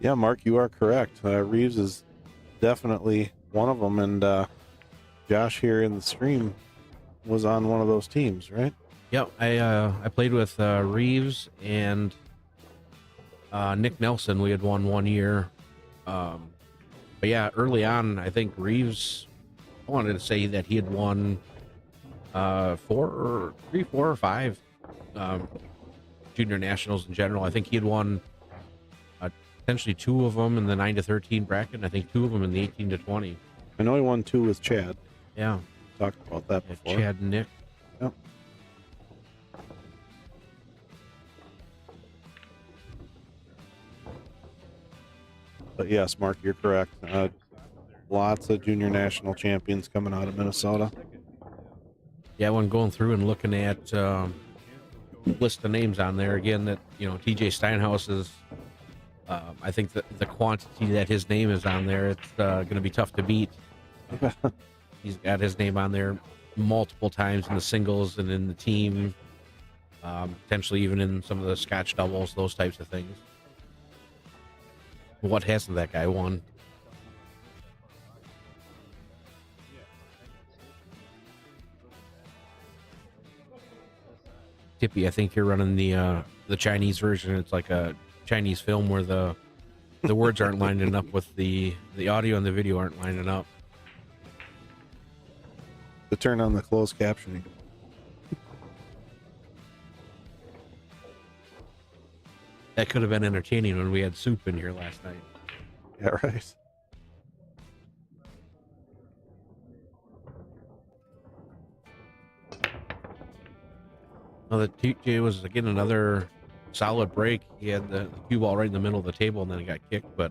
Yeah, Mark, you are correct. Reeves is definitely one of them, and Josh here in the stream was on one of those teams, right? yeah, I played with Reeves and Nick Nelson. We had won 1 year. But yeah, early on, I think Reeves, I wanted to say that he had won 4 or 5 junior nationals in general. I think he had won potentially 2 of them in the 9 to 13 bracket, and I think 2 of them in the 18 to 20. I know he won 2 with Chad. Yeah, Talked about that before. Chad and Nick. Yep. But yes, Mark, you're correct. Lots of junior national champions coming out of Minnesota. Yeah, when going through and looking at list of names on there again, that TJ Steinhaus is. I think that the quantity that his name is on there, it's going to be tough to beat. He's got his name on there multiple times in the singles and in the team, potentially even in some of the Scotch doubles, those types of things. What hasn't that guy won? Tippy, I think you're running the Chinese version. It's like a Chinese film where the words aren't lining up with the audio and the video aren't lining up. To turn on the closed captioning. That could have been entertaining when we had soup in here last night. Yeah, right. Well, the TJ was again another solid break. He had the cue ball right in the middle of the table, and then it got kicked, but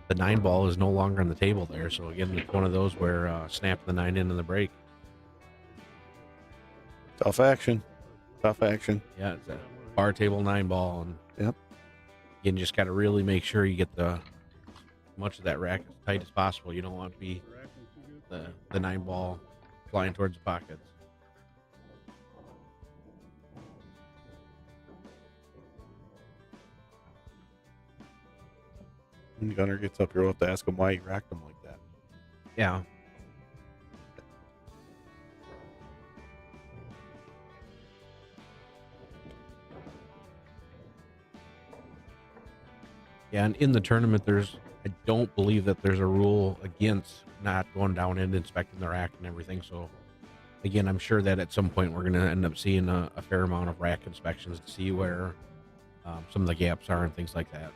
the 9 ball is no longer on the table there. So again, it's one of those where snap the 9 in the break. Tough action. Tough action. Yeah, it's a bar table 9 ball, and Yep. again, just got to really make sure you get the much of that rack as tight as possible. You don't want to be the 9 ball flying towards the pockets. When Gunner gets up here, we'll have to ask him why he racked him like that. Yeah. Yeah, and in the tournament, there's I don't believe that there's a rule against not going down and inspecting the rack and everything. So again, I'm sure that at some point we're going to end up seeing a fair amount of rack inspections to see where some of the gaps are and things like that.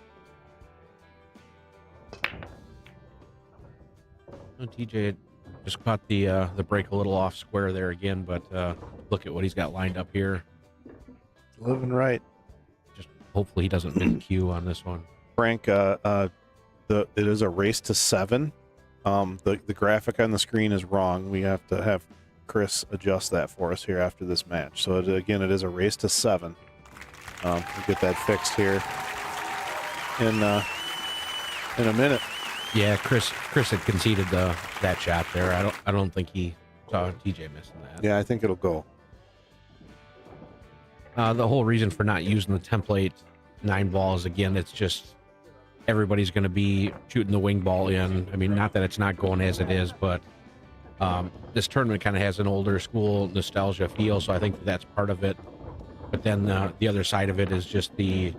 Oh, TJ just caught the break a little off square there again, but look at what he's got lined up here. Living right. Just hopefully he doesn't miss cue on this one. Frank, it is a race to 7. The graphic on the screen is wrong. We have to have Kris adjust that for us here after this match. So again, it is a race to 7. We'll get that fixed here in a minute. Yeah, Kris had conceded that shot there. I don't think he saw TJ missing that. Yeah, I think it'll go. The whole reason for not using the template 9 balls, again, it's just everybody's going to be shooting the wing ball in. I mean, not that it's not going as it is, but this tournament kind of has an older school nostalgia feel, so I think that's part of it. But then the other side of it is just the,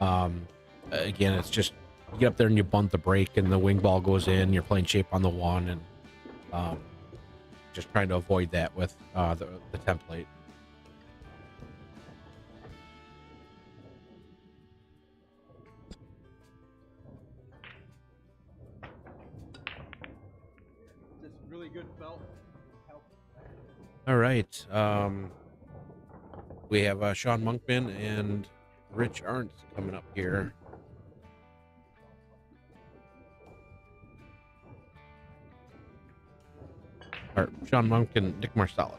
again, it's just you get up there and you bunt the break and the wing ball goes in, you're playing shape on the 1, and just trying to avoid that with the template. All right. We have Sean Monkman and Rich Arndt coming up here. Or Sean Monk and Nick Marsolek.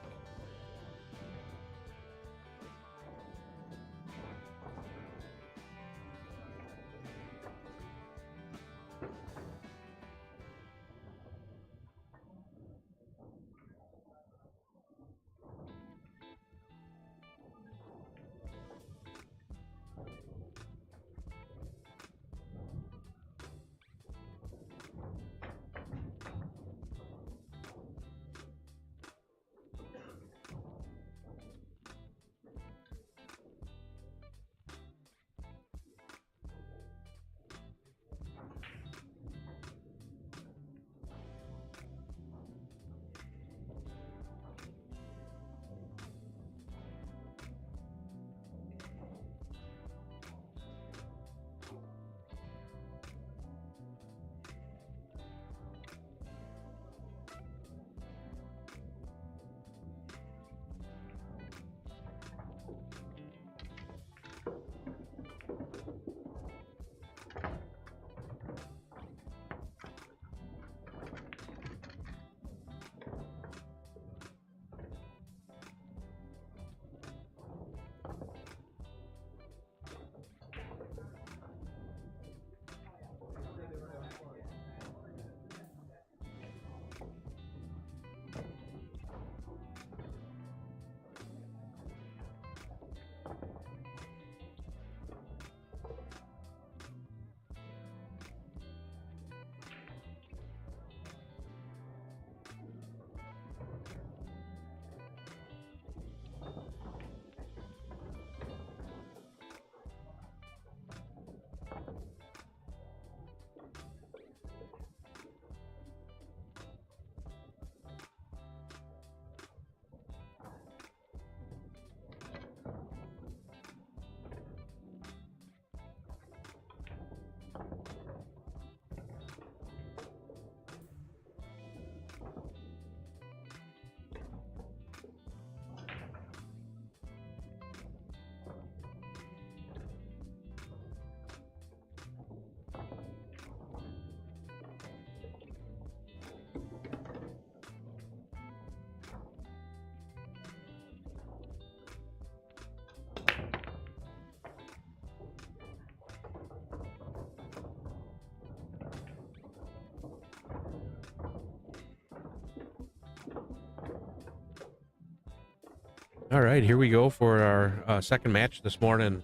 All right, here we go for our second match this morning.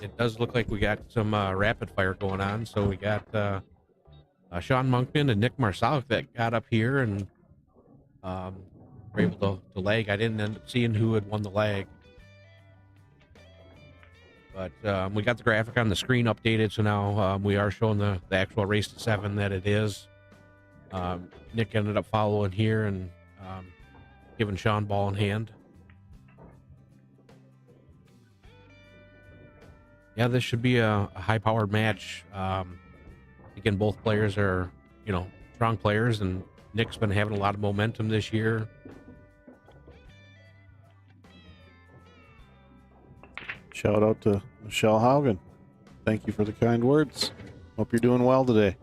It does look like we got some rapid fire going on. So we got Sean Monkman and Nick Marsolek that got up here and were able to lag. I didn't end up seeing who had won the lag. But we got the graphic on the screen updated, so now we are showing the actual race to 7 that it is. Nick ended up following here and giving Sean ball in hand. Yeah, this should be a high-powered match. Again, both players are, strong players, and Nick's been having a lot of momentum this year. Shout out to Michelle Haugen. Thank you for the kind words. Hope you're doing well today.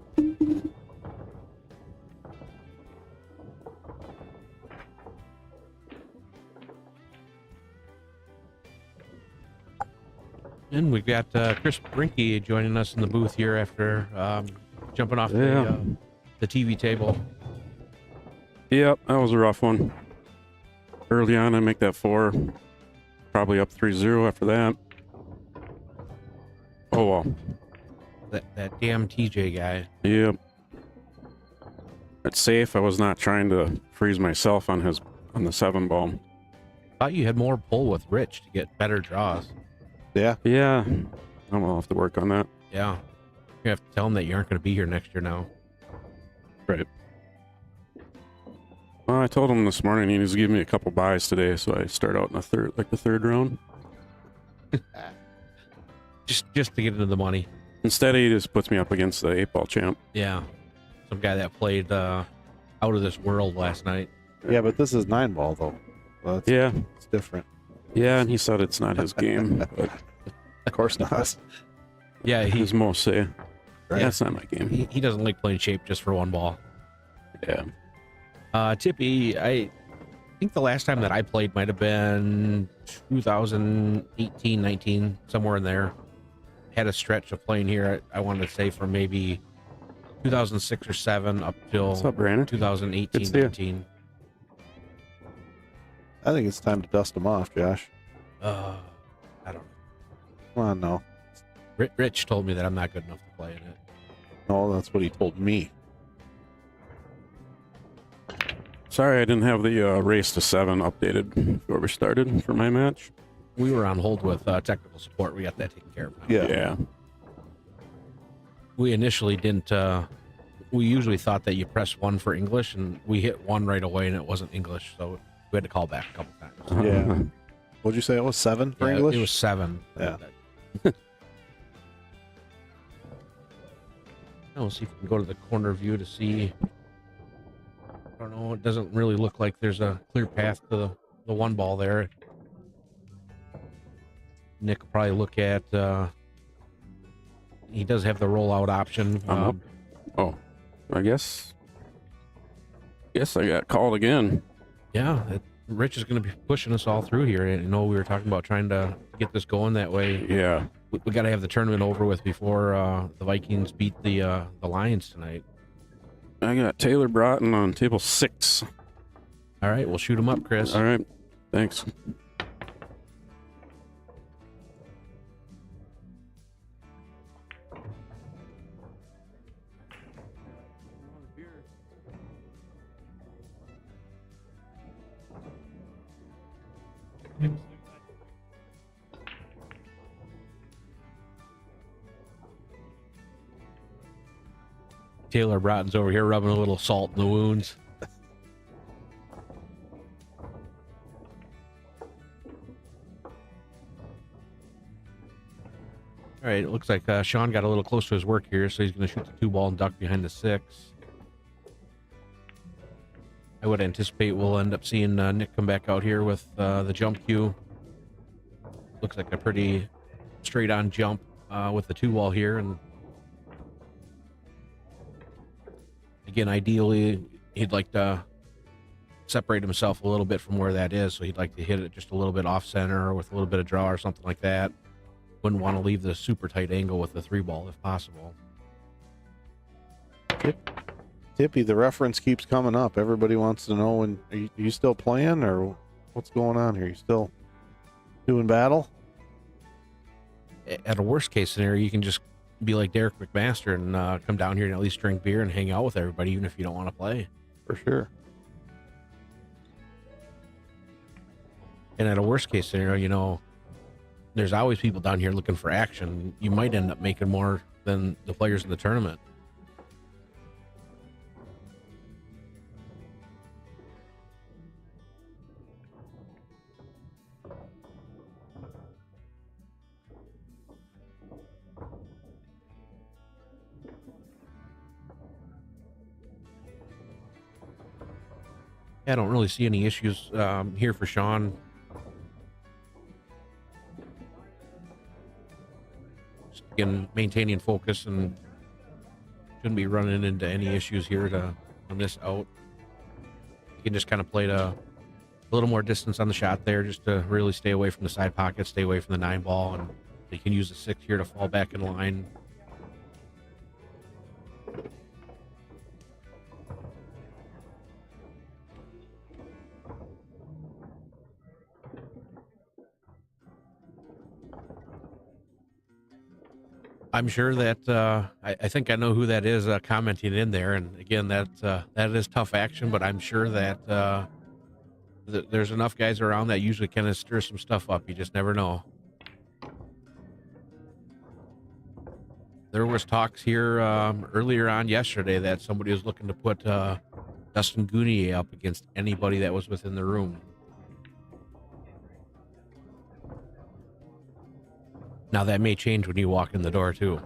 And we've got Chris Brenke joining us in the booth here after jumping off Yeah. the TV table. Yep, that was a rough one. Early on, I make that 4. Probably up 3-0 after that. Oh, well. That damn TJ guy. Yep. It's safe. I was not trying to freeze myself on the 7 ball. Thought you had more pull with Rich to get better draws. Yeah. Yeah. I'll have to work on that. Yeah. You have to tell him that you aren't going to be here next year now. Right. Well, I told him this morning he needs to give me a couple buys today, so I start out in the third round. Just to get into the money. Instead, he just puts me up against the 8-ball champ. Yeah. Some guy that played out of this world last night. Yeah, but this is 9-ball though. Well, it's different. Yeah, and he said it's not his game, but Of course not. Yeah, his most say. Right. That's not my game. he doesn't like playing shape just for one ball. Yeah. Tippy, I think the last time that I played might have been 2018, 19, somewhere in there. Had a stretch of playing here, I wanted to say, from maybe 2006 or 7 up till What's up, Brandon? 2018, Good to see you. 19. I think it's time to dust them off, Josh. I don't know. Come on, no. Rich told me that I'm not good enough to play in it. No, that's what he told me. Sorry, I didn't have the race to 7 updated before we started for my match. We were on hold with technical support. We got that taken care of now. Yeah. We initially didn't. We usually thought that you press 1 for English, and we hit 1 right away, and it wasn't English, so we had to call back a couple times. Yeah. What'd you say? It was 7 for Yeah, English? It was 7. Yeah. We'll see if we can go to the corner view to see. I don't know. It doesn't really look like there's a clear path to the 1 ball there. Nick will probably look at. He does have the rollout option. Oh, I guess I got called again. Yeah, Rich is going to be pushing us all through here. We were talking about trying to get this going that way. Yeah. We got to have the tournament over with before the Vikings beat the Lions tonight. I got Taylor Broughton on table 6. All right, we'll shoot him up, Chris. All right. Thanks. Taylor Broughton's over here rubbing a little salt in the wounds. All right, it looks like Sean got a little close to his work here, so he's going to shoot the 2 ball and duck behind the 6. I would anticipate we'll end up seeing Nick come back out here with the jump cue. Looks like a pretty straight-on jump with the 2 ball here, and again, ideally, he'd like to separate himself a little bit from where that is, so he'd like to hit it just a little bit off center or with a little bit of draw or something like that. Wouldn't want to leave the super tight angle with the 3 ball if possible. Tippy, the reference keeps coming up. Everybody wants to know, when are you still playing, or what's going on here? You still doing battle? At a worst case scenario, you can just be like Derek McMaster and come down here and at least drink beer and hang out with everybody, even if you don't want to play. For sure. And at a worst case scenario, There's always people down here looking for action. You might end up making more than the players in the tournament. I don't really see any issues here for Sean. Just again, maintaining focus and shouldn't be running into any issues here on this out. You can just kind of play a little more distance on the shot there, just to really stay away from the side pocket, stay away from the 9 ball, and you can use the 6 here to fall back in line. I'm sure that I think I know who that is commenting in there, and again, that is tough action. But I'm sure that there's enough guys around that usually kind of stir some stuff up. You just never know. There was talks here earlier on yesterday that somebody was looking to put Dustin Gunia up against anybody that was within the room. Now that may change when you walk in the door too.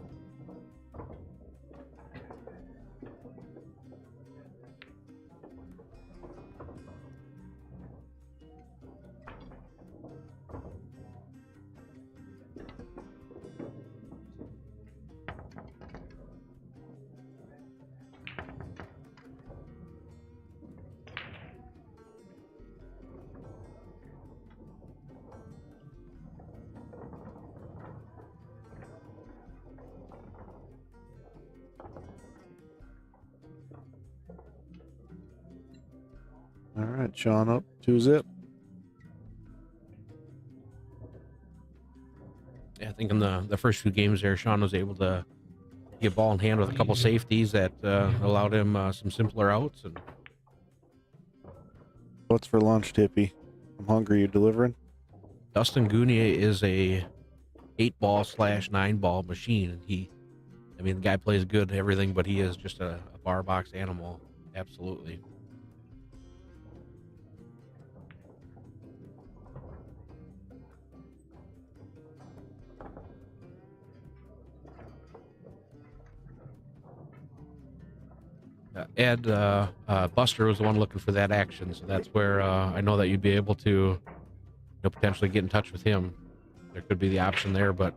All right, Sean up 2-zip. Yeah, I think in the first few games there, Sean was able to get ball in hand with a couple safeties that allowed him some simpler outs. And What's for lunch, Tippy? I'm hungry. You delivering? Dustin Gunia is a 8-ball/9-ball machine. The guy plays good everything, but he is just a bar box animal. Absolutely. Ed Buster was the one looking for that action, so that's where I know that you'd be able to potentially get in touch with him. There could be the option there, but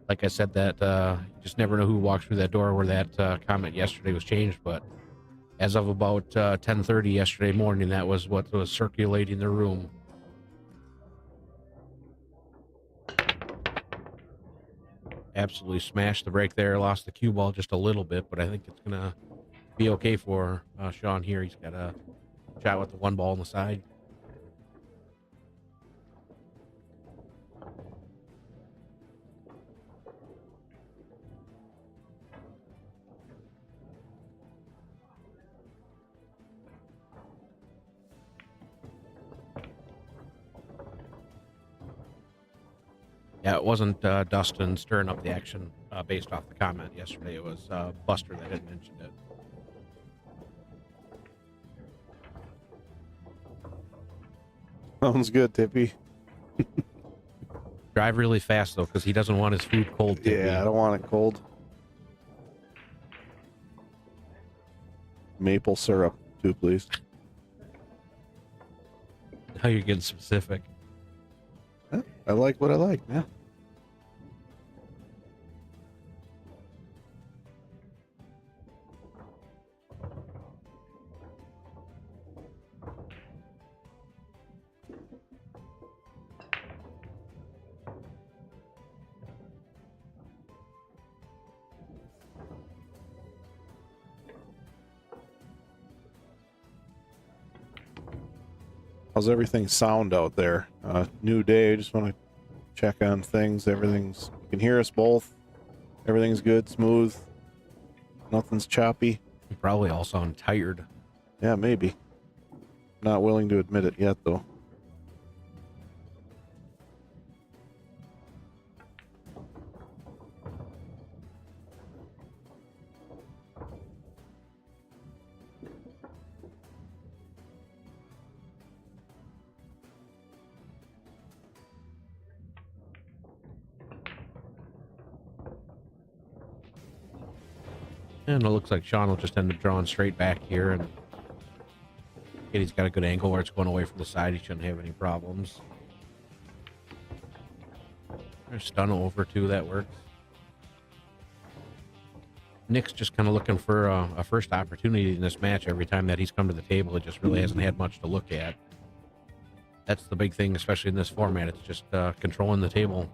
like I said, that you just never know who walks through that door where that comment yesterday was changed. But as of about 10:30 yesterday morning, that was what was circulating the room. Absolutely smashed the break there, lost the cue ball just a little bit, but I think it's gonna be okay for Sean here. He's got a shot with the 1 ball on the side. Yeah, it wasn't Dustin stirring up the action based off the comment yesterday. It was Buster that had mentioned it. Sounds good, Tippy. Drive really fast, though, because he doesn't want his food cold. Tippy. Yeah, I don't want it cold. Maple syrup, too, please. Now you're getting specific. Yeah, I like what I like, yeah. How's everything sound out there? New day. Just want to check on things. You can hear us both. Everything's good, smooth. Nothing's choppy. You probably all sound tired. Yeah, maybe. Not willing to admit it yet, though. And it looks like Sean will just end up drawing straight back here. And again, he's got a good angle where it's going away from the side. He shouldn't have any problems. There's stun over too. That works. Nick's just kind of looking for a first opportunity in this match. Every time that he's come to the table, it just really hasn't had much to look at. That's the big thing, especially in this format. It's just controlling the table.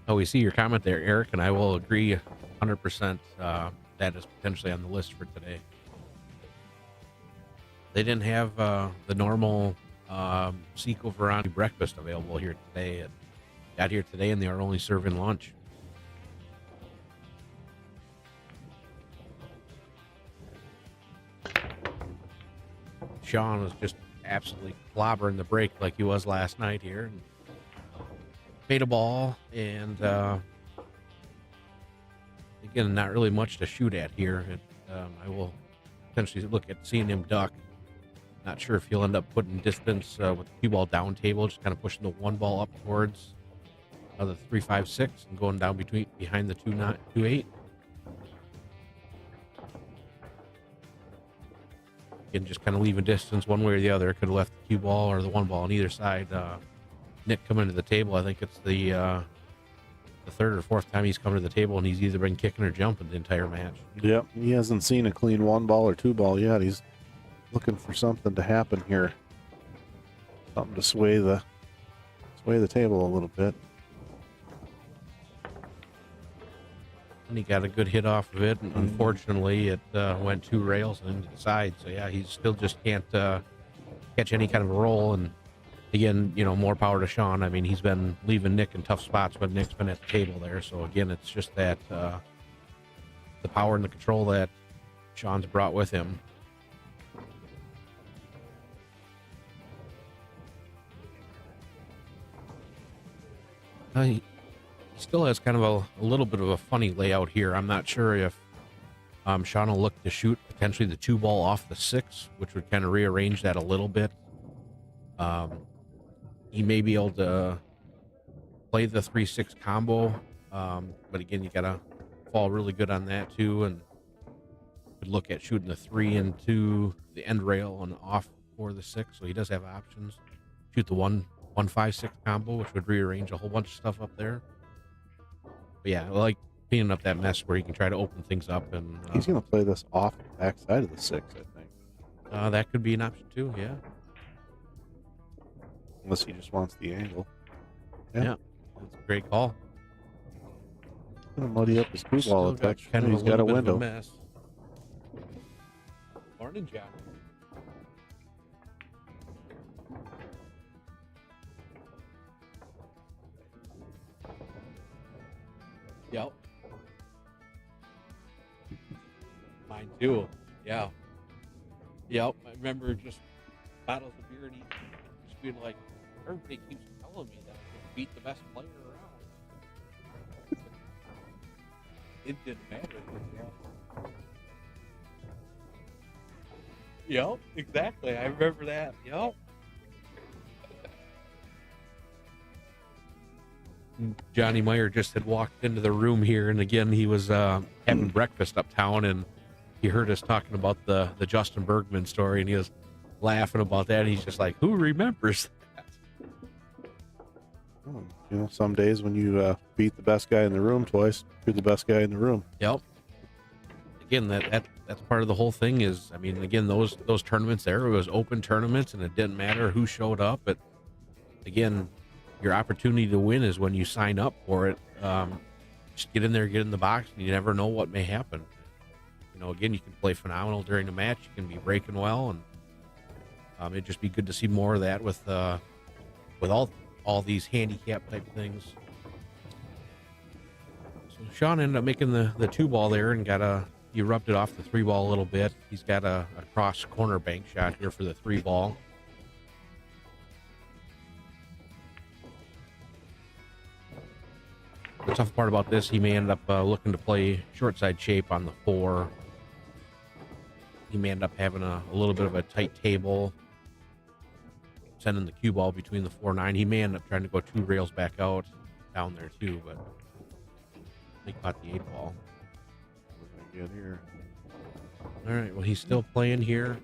Oh, we see your comment there, Eric, and I will agree 100% that is potentially on the list for today. They didn't have the normal Seco Varani breakfast available here today. It got here today, and they are only serving lunch. Sean was just absolutely clobbering the break like he was last night here. And made a ball, and again, not really much to shoot at here. I will potentially look at seeing him duck. Not sure if he'll end up putting distance with the 2-ball down table, just kind of pushing the 1 ball up towards the 3-5-6 and going down behind the 2-8. Again, just kind of leaving distance one way or the other. Could have left the 2-ball or the 1 ball on either side. Nick coming to the table, I think it's the third or fourth time he's come to the table, and he's either been kicking or jumping the entire match. Yep, he hasn't seen a clean 1-ball or 2-ball yet. He's looking for something to happen here, something to sway the table a little bit. And he got a good hit off of it, and unfortunately, it went 2 rails and into the side. So yeah, he still just can't catch any kind of a roll. And again, you know, more power to Sean. I mean, he's been leaving Nick in tough spots, but Nick's been at the table there. So again, it's just that the power and the control that Sean's brought with him. He still has kind of a little bit of a funny layout here. I'm not sure if Sean will look to shoot potentially the 2-ball off the 6, which would kind of rearrange that a little bit. He may be able to play the 3-6 combo, but again, you gotta fall really good on that too, and could look at shooting the 3 into the end rail and off for the 6. So he does have options. Shoot the 1-5-6 combo, which would rearrange a whole bunch of stuff up there. But yeah, I like cleaning up that mess where he can try to open things up. And he's gonna play this off the back side of the 6, I think. That could be an option too. Yeah. Unless he just wants the angle. Yeah, that's a great call. Gonna muddy up his 2-ball attack. Kind of he's got a window. Mess. Morning, John. Yep. Mine too. Yeah. Yep. I remember just bottles of beer and eating. Being like, everybody keeps telling me that I can beat the best player around. It didn't matter. Yep, exactly. I remember that. Yep. Johnny Meyer just had walked into the room here, and again, he was having breakfast uptown, and he heard us talking about the Justin Bergman story, and he was laughing about that. And he's just like, who remembers that? Oh, you know, some days when you beat the best guy in the room twice, you're the best guy in the room. Yep. Again, that's part of the whole thing is, I mean, again, those tournaments there, it was open tournaments, and it didn't matter who showed up. But again, your opportunity to win is when you sign up for it. Just get in there, get in the box, and you never know what may happen. You know, again, you can play phenomenal during the match. You can be breaking well, and it'd just be good to see more of that with all these handicap type things. So Sean ended up making the 2-ball there and got a he rubbed it off the 3-ball a little bit. He's got a cross corner bank shot here for the 3-ball. The tough part about this, he may end up looking to play short side shape on the 4. He may end up having a little bit of a tight table, sending the cue ball between the 4-9. He may end up trying to go 2 rails back out down there too, but he caught the 8-ball. What do I get here? All right, well, he's still playing here.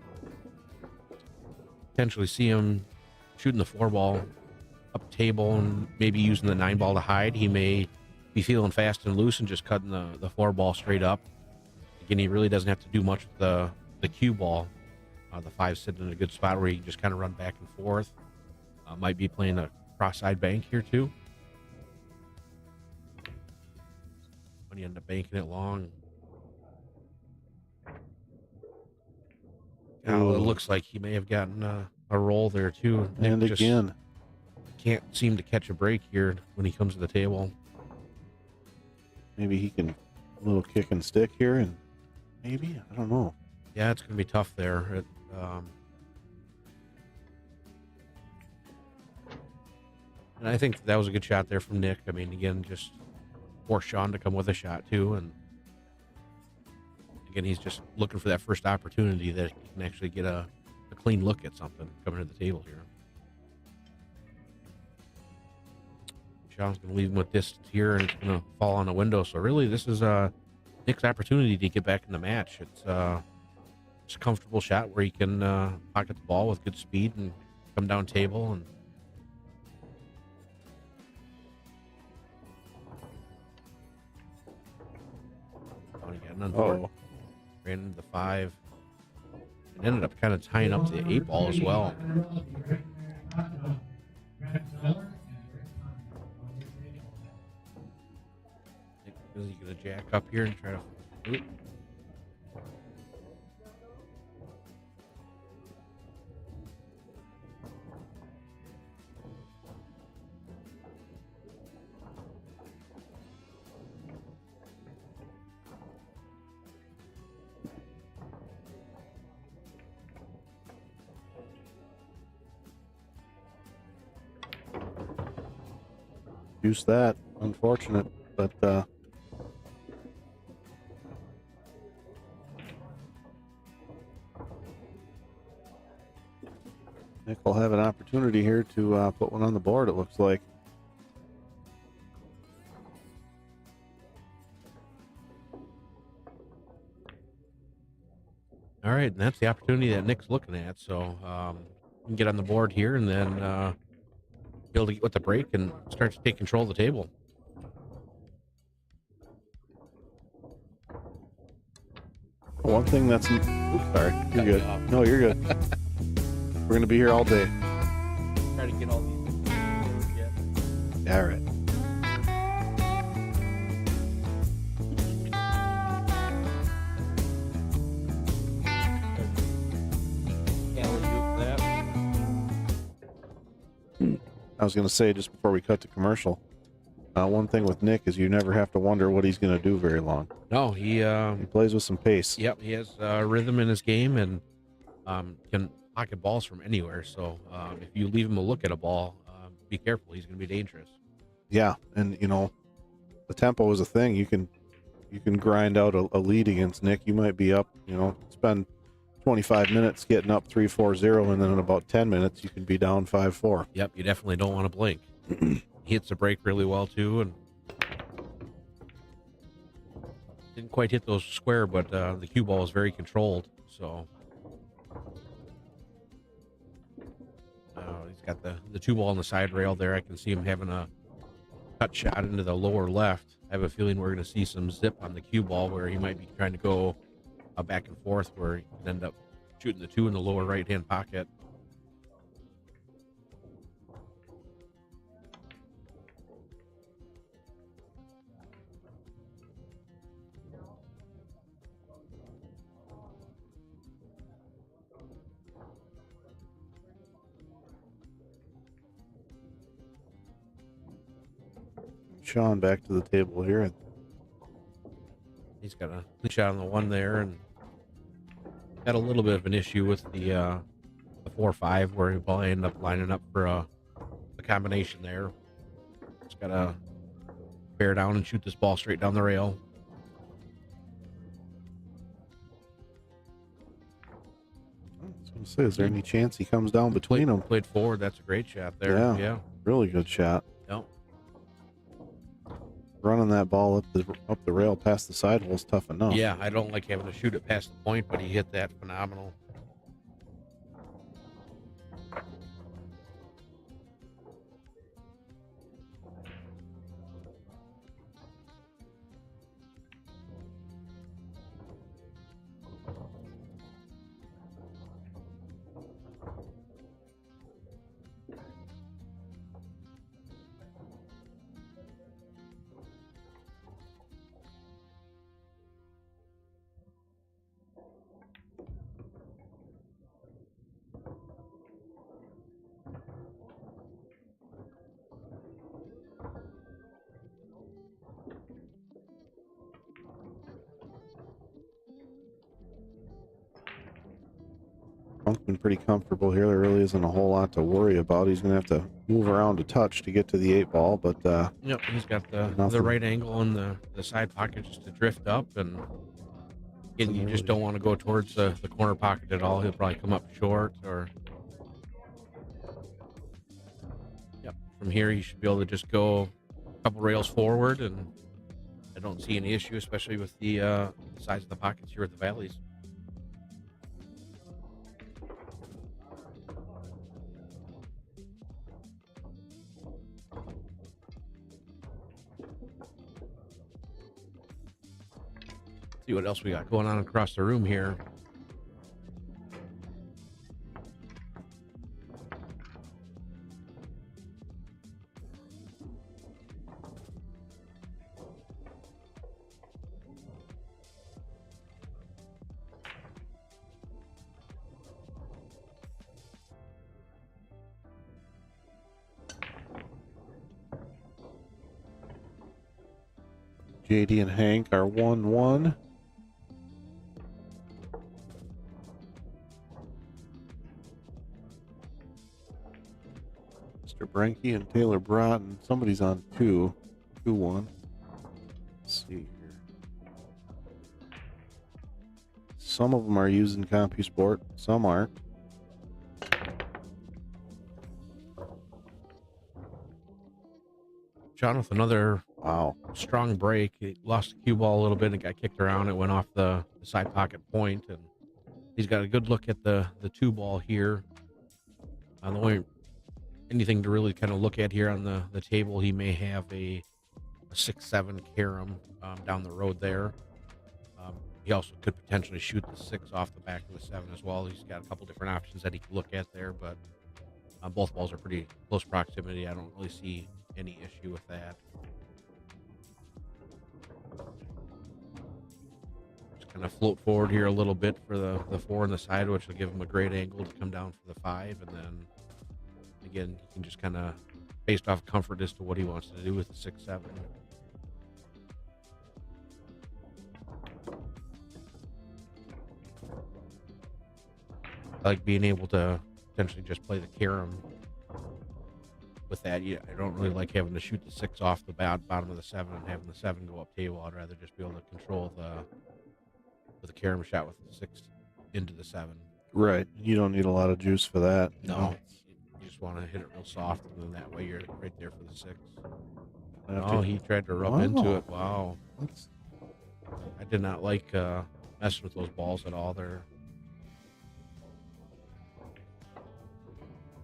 Potentially see him shooting the 4-ball up table and maybe using the 9-ball to hide. He may be feeling fast and loose and just cutting the 4-ball straight up. Again, he really doesn't have to do much with the cue ball. The 5 sitting in a good spot where he can just kind of run back and forth. Might be playing a cross-side bank here too. When you end up banking it long. Now it looks like he may have gotten a roll there too. And Nick just again, can't seem to catch a break here when he comes to the table. maybe he can a little kick and stick here, and maybe, I don't know. Yeah, it's going to be tough there. And I think that was a good shot there from Nick. I mean, again, just force Sean to come with a shot too. And again, he's just looking for that first opportunity that he can actually get a clean look at something coming to the table here. Sean's going to leave him with distance here, and it's going to fall on the window. So really, this is Nick's opportunity to get back in the match. It's just a comfortable shot where he can pocket the ball with good speed and come down table. And down again on board. Ran into the 5. And ended up kind of tying up the 8-ball as well. Is he going to jack up here and try to... Oop. Use that. Unfortunate, but Nick will have an opportunity here to put one on the board, it looks like. All right, and that's the opportunity that Nick's looking at. So we can get on the board here and then be able to get with the break and start to take control of the table. One thing that's... Oops, sorry. You're good. No, you're good. We're going to be here all day. Try to get all these. All right. I was going to say, just before we cut to commercial, one thing with Nick is you never have to wonder what he's going to do very long. No, he plays with some pace. Yep, he has rhythm in his game and can pocket balls from anywhere. So if you leave him a look at a ball, be careful. He's going to be dangerous. Yeah, and you know, the tempo is a thing. You can grind out a lead against Nick. You might be up, you know, spend 25 minutes getting up 3-4-0, and then in about 10 minutes you can be down 5-4. Yep, you definitely don't want to blink. He hits the break really well too, and didn't quite hit those square, but the cue ball is very controlled. So he's got the 2-ball on the side rail there. I can see him having a cut shot into the lower left. I have a feeling we're going to see some zip on the cue ball where he might be trying to go back and forth, where he can end up shooting the 2 in the lower right hand pocket. Sean back to the table here. He's got a clean shot on the one there, and got a little bit of an issue with the 4-5 where he probably ended up lining up for a combination there. Just gotta bear down and shoot this ball straight down the rail. I was going to say, is there any chance he comes down between them? Played forward. That's a great shot there. Yeah. Really good shot. Yep. Running that ball up the rail past the sidewall is tough enough. Yeah, I don't like having to shoot it past the point, but he hit that phenomenal. Monk's been pretty comfortable here. There really isn't a whole lot to worry about. He's going to have to move around a touch to get to the 8-ball, but Yep, he's got the nothing. right angle on the side pocket just to drift up, and again, you just don't want to go towards the corner pocket at all. He'll probably come up short, or yep. From here, you should be able to just go a couple rails forward, and I don't see any issue, especially with the size of the pockets here at the valleys. See what else we got going on across the room here. JD and Hank are 1-1. Mr. Brenke and Taylor Broughton. Somebody's on 2-1. Let's see here. Some of them are using CompuSport, some aren't. John with another Wow. strong break. He lost the cue ball a little bit and got kicked around. It went off the side pocket point, and he's got a good look at the 2-ball here. The only anything to really kind of look at here on the table, he may have a 6-7 carom down the road there. He also could potentially shoot the 6 off the back of the 7 as well. He's got a couple different options that he could look at there, but both balls are pretty close proximity. I don't really see any issue with that. Just kind of float forward here a little bit for the 4 on the side, which will give him a great angle to come down for the 5, and then again, he can just kind of, based off comfort as to what he wants to do with the 6-7. I like being able to potentially just play the carom with that. Yeah, I don't really like having to shoot the 6 off the bottom of the 7 and having the 7 go up table. I'd rather just be able to control the carom shot with the 6 into the 7. Right. You don't need a lot of juice for that. No. You just want to hit it real soft, and then that way you're right there for the 6. After- Oh, he tried to rub into it. Wow. That's- I did not like messing with those balls at all. They're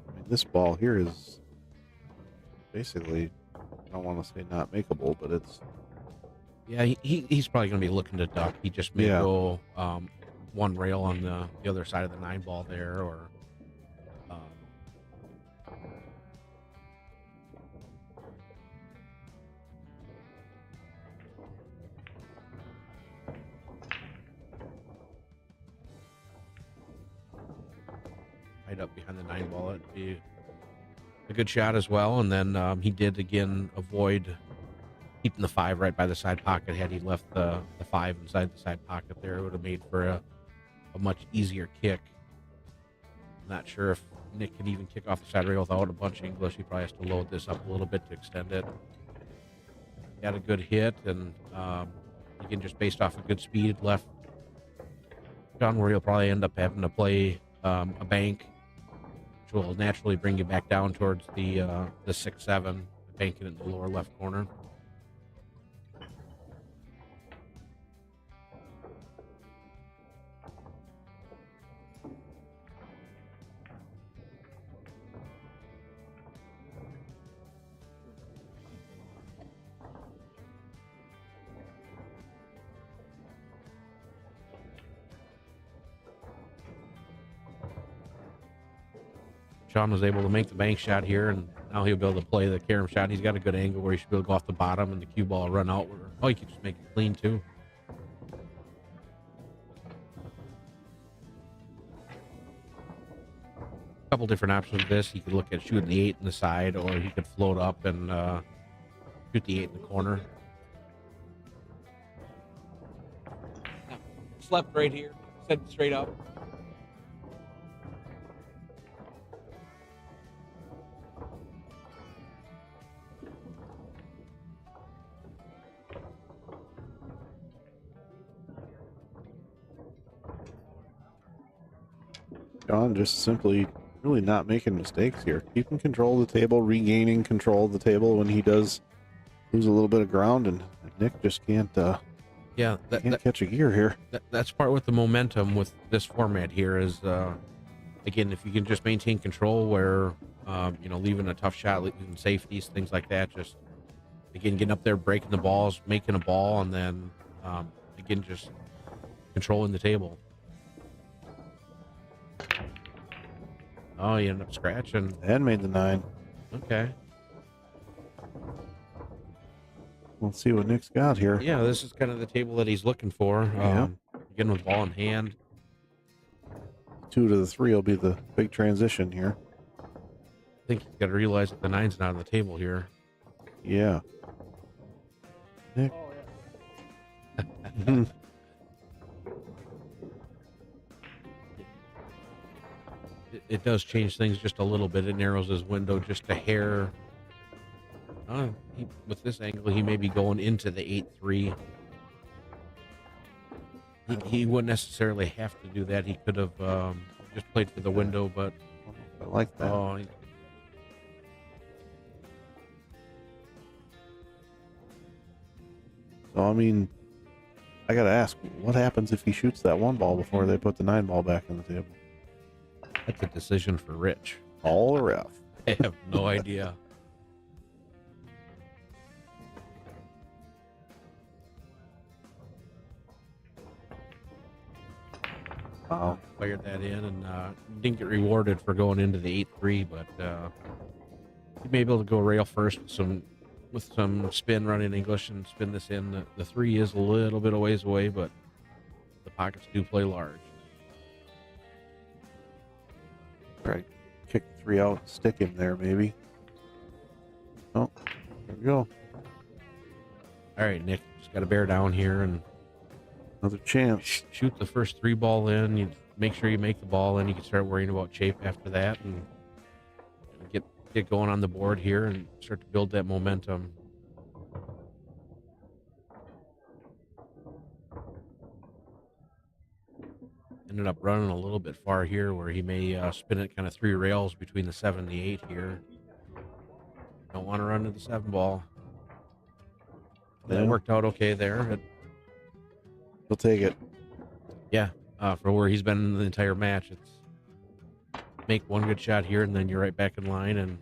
I mean, this ball here is basically, I don't want to say not makeable, but it's yeah. He's probably going to be looking to duck. He just may go one rail on the other side of the 9 ball there, or hide up behind the 9 ball. It'd be a good shot as well. And then he did again avoid keeping the 5 right by the side pocket. Had he left the 5 inside the side pocket there, it would have made for a much easier kick. I'm not sure if Nick can even kick off the side rail without a bunch of English. He probably has to load this up a little bit to extend it. Got a good hit, and again, just based off of good speed, left John where he'll probably end up having to play a bank, which will naturally bring you back down towards the 6-7, banking it in the lower left corner. Sean was able to make the bank shot here, and now he'll be able to play the carom shot. He's got a good angle where he should be able to go off the bottom, and the cue ball will run out. Oh, he could just make it clean, too. A couple different options with this. He could look at shooting the 8 in the side, or he could float up and shoot the 8 in the corner. Slept right here. Set straight up. John just simply really not making mistakes here. Keeping control of the table, regaining control of the table when he does lose a little bit of ground, and Nick just can't can't catch a gear here. That's part with the momentum with this format here is, again, if you can just maintain control where, leaving a tough shot, leaving safeties, things like that, just, again, getting up there, breaking the balls, making a ball, and then, again, just controlling the table. Oh, you end up scratching. And made the 9. Okay. We'll see what Nick's got here. Yeah, this is kind of the table that he's looking for. Yeah. Again, with ball in hand. 2 to the 3 will be the big transition here. I think you got to realize that the 9's not on the table here. Yeah. Nick. It does change things just a little bit. It narrows his window just a hair. With this angle, he may be going into the 8-3. He wouldn't necessarily have to do that. He could have just played for the window, but I like that. So, I mean, I got to ask, what happens if he shoots that 1 ball before they put the 9 ball back on the table? That's a decision for Rich. All or F? I have no idea. Wow. Fired that in and didn't get rewarded for going into the 8-3, but he may be able to go rail first with some spin running English and spin this in. The 3 is a little bit a ways away, but the pockets do play large. Right. Kick the 3 out, stick him there, maybe. Oh, there we go. All right, Nick, just got to bear down here and another chance. Shoot the first 3 ball in. You make sure you make the ball in. You can start worrying about shape after that and get going on the board here and start to build that momentum. Ended up running a little bit far here where he may spin it kind of 3 rails between the 7 and the 8 here. Don't want to run to the 7 ball. That worked out okay there. He'll take it. Yeah, for where he's been in the entire match, it's make one good shot here and then you're right back in line, and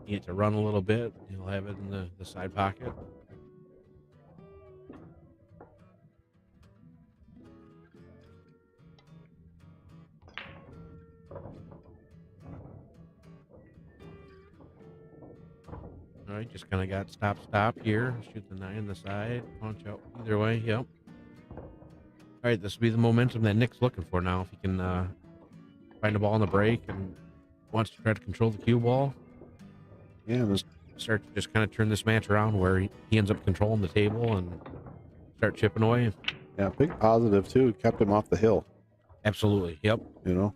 you need to run a little bit. He'll have it in the side pocket. All right, just kind of got stop here. Shoot the 9 in the side, punch out either way. Yep. All right, this will be the momentum that Nick's looking for now. If he can find a ball on the break and wants to try to control the cue ball. Yeah, start to just kind of turn this match around where he ends up controlling the table and start chipping away. Yeah, big positive too. Kept him off the hill. Absolutely. Yep. You know.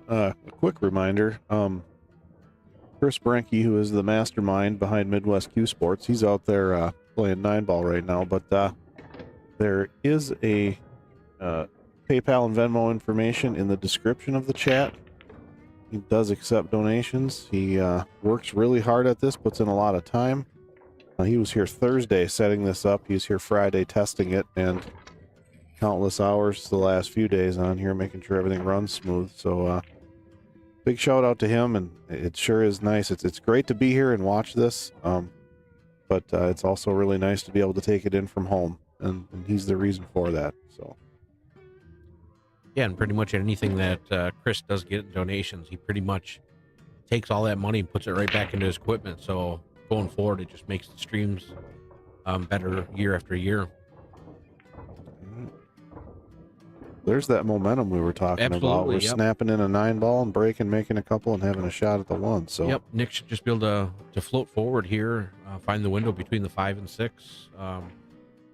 A quick reminder, Chris Brenke, who is the mastermind behind Midwest Q Sports, he's out there playing 9-ball right now, but there is a PayPal and Venmo information in the description of the chat. He does accept donations. He works really hard at this, puts in a lot of time. He was here Thursday setting this up. He was here Friday testing it, and countless hours the last few days on here making sure everything runs smooth. So big shout out to him, and it sure is nice. It's great to be here and watch this, but it's also really nice to be able to take it in from home, and he's the reason for that. So yeah, and pretty much anything that Chris does get in donations, he pretty much takes all that money and puts it right back into his equipment. So going forward, it just makes the streams better year after year. There's that momentum we were talking about. We're snapping in a 9-ball and breaking, making a couple, and having a shot at the 1. So yep, Nick should just be able to float forward here, find the window between the 5 and 6, and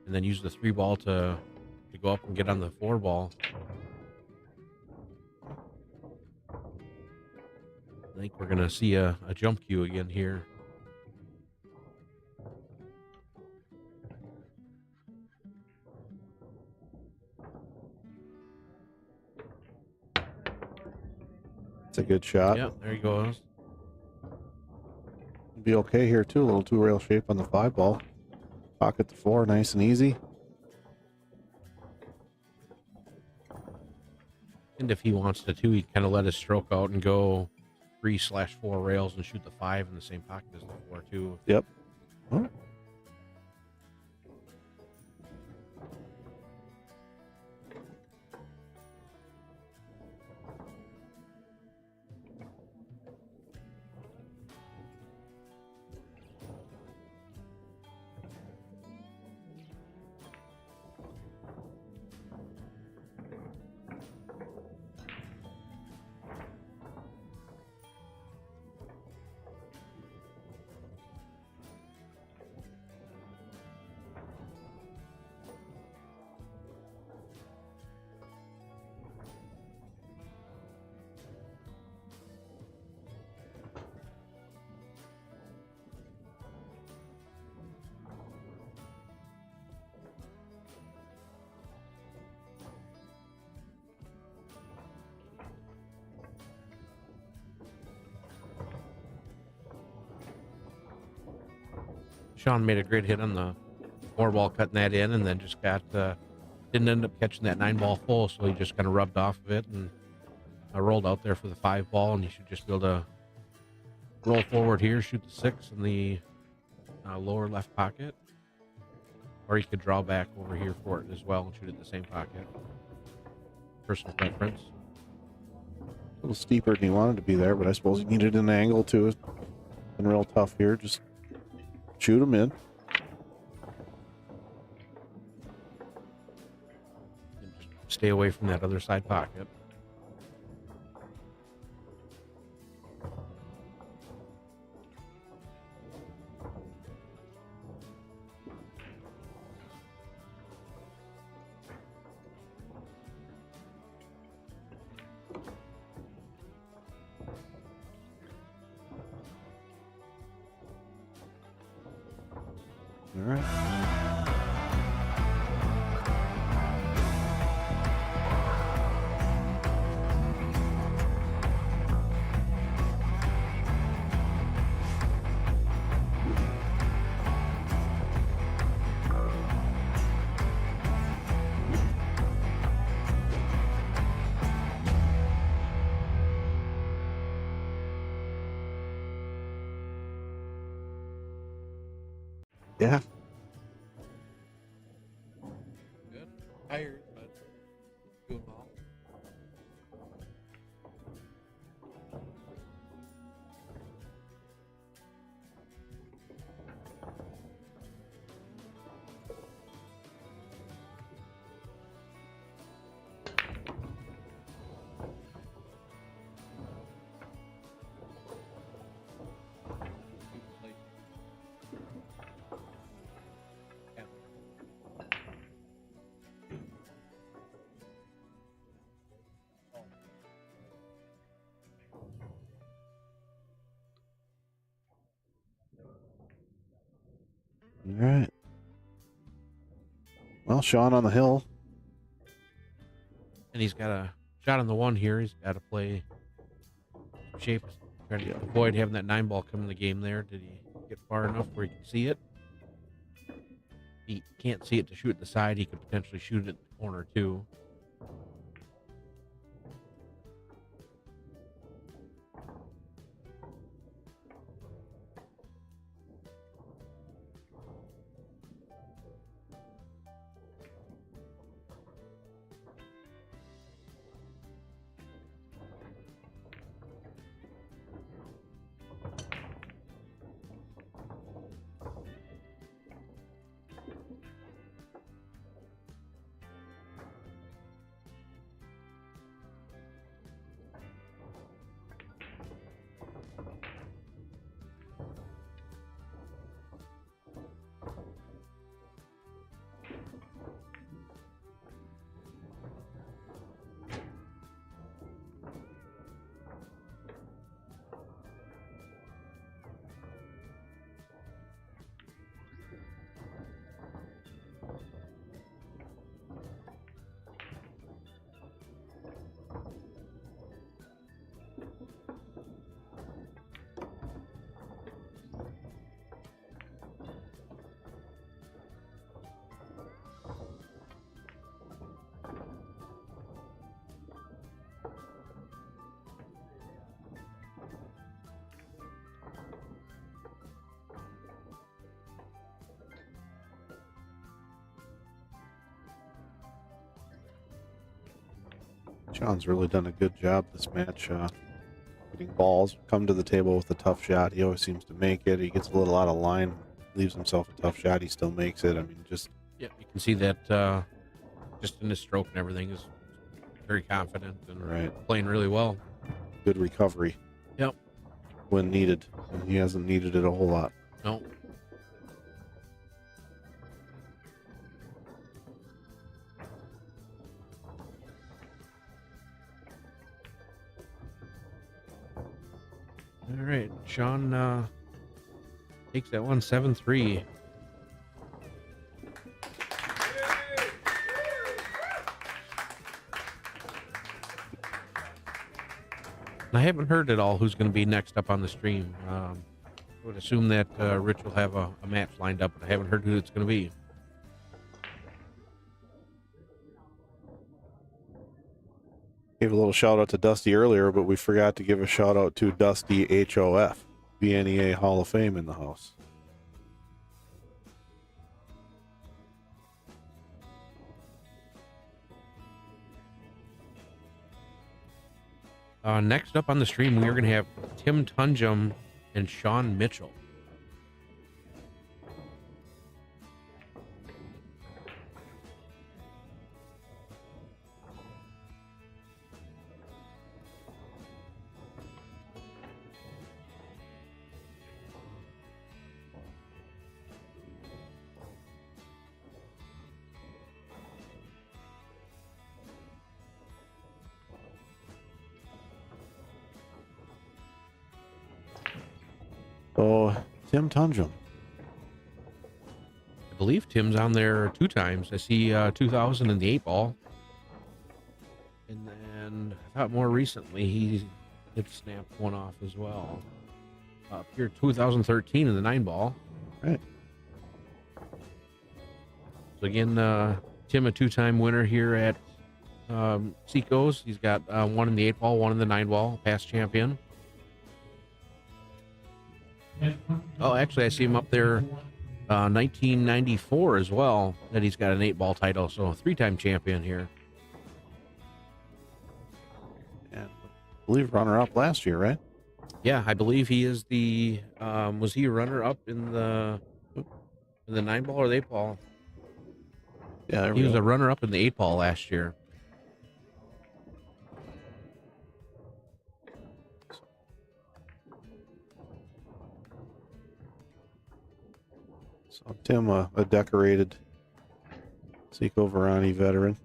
then use the 3-ball to go up and get on the 4-ball. I think we're gonna see a jump cue again here. a good shot. Yeah, there he goes. Be okay here too. A little 2-rail shape on the 5-ball. Pocket the 4, nice and easy. And if he wants to too, he kind of let his stroke out and go 3/4 rails and shoot the 5 in the same pocket as the 4 too. Yep. All right. Sean made a great hit on the 4-ball, cutting that in, and then just got didn't end up catching that 9-ball full, so he just kind of rubbed off of it and rolled out there for the 5-ball, and he should just be able to roll forward here, shoot the 6 in the lower left pocket, or he could draw back over here for it as well and shoot it in the same pocket. Personal preference. A little steeper than he wanted to be there, but I suppose he needed an angle too. It's been real tough here. Just shoot him in. And just stay away from that other side pocket. All right. Yeah. Tired, but doing well. All right. Well, Sean on the hill. And he's got a shot on the one here. He's got to play shape, trying to avoid having that 9 ball come in the game there. Did he get far enough where he can see it? He can't see it to shoot at the side. He could potentially shoot it at the corner too. Sean's really done a good job this match. Getting balls, come to the table with a tough shot. He always seems to make it. He gets a little out of line, leaves himself a tough shot. He still makes it. I mean, just Yeah, you can see that just in his stroke and everything is very confident and right. playing really well. Good recovery. Yep. When needed, and he hasn't needed it a whole lot. No. All right, Sean takes that one 7-3. I haven't heard at all who's going to be next up on the stream. I would assume that Rich will have a match lined up, but I haven't heard who it's going to be. Gave a little shout out to Dusty earlier, but we forgot to give a shout out to Dusty HOF, VNEA Hall of Fame in the house. Next up on the stream, we are going to have Tim Tonjum and Sean Mitchell. So, Tim Tonjum. I believe Tim's on there 2 times. I see 2000 in the 8 ball. And then I thought more recently he did snap one off as well. Up here 2013 in the 9 ball. Right. So again, Tim, a 2-time winner here at Seco's. He's got 1 in the 8 ball, 1 in the 9 ball, past champion. Oh, actually, I see him up there 1994 as well, that he's got an 8-ball title. So 3-time champion here. And I believe runner-up last year, right? Yeah, I believe he is the, was he a runner-up in the 9-ball or the 8-ball? Yeah, there He we was go. a runner-up in the 8-ball last year. So Tim, a decorated Seco Varani veteran.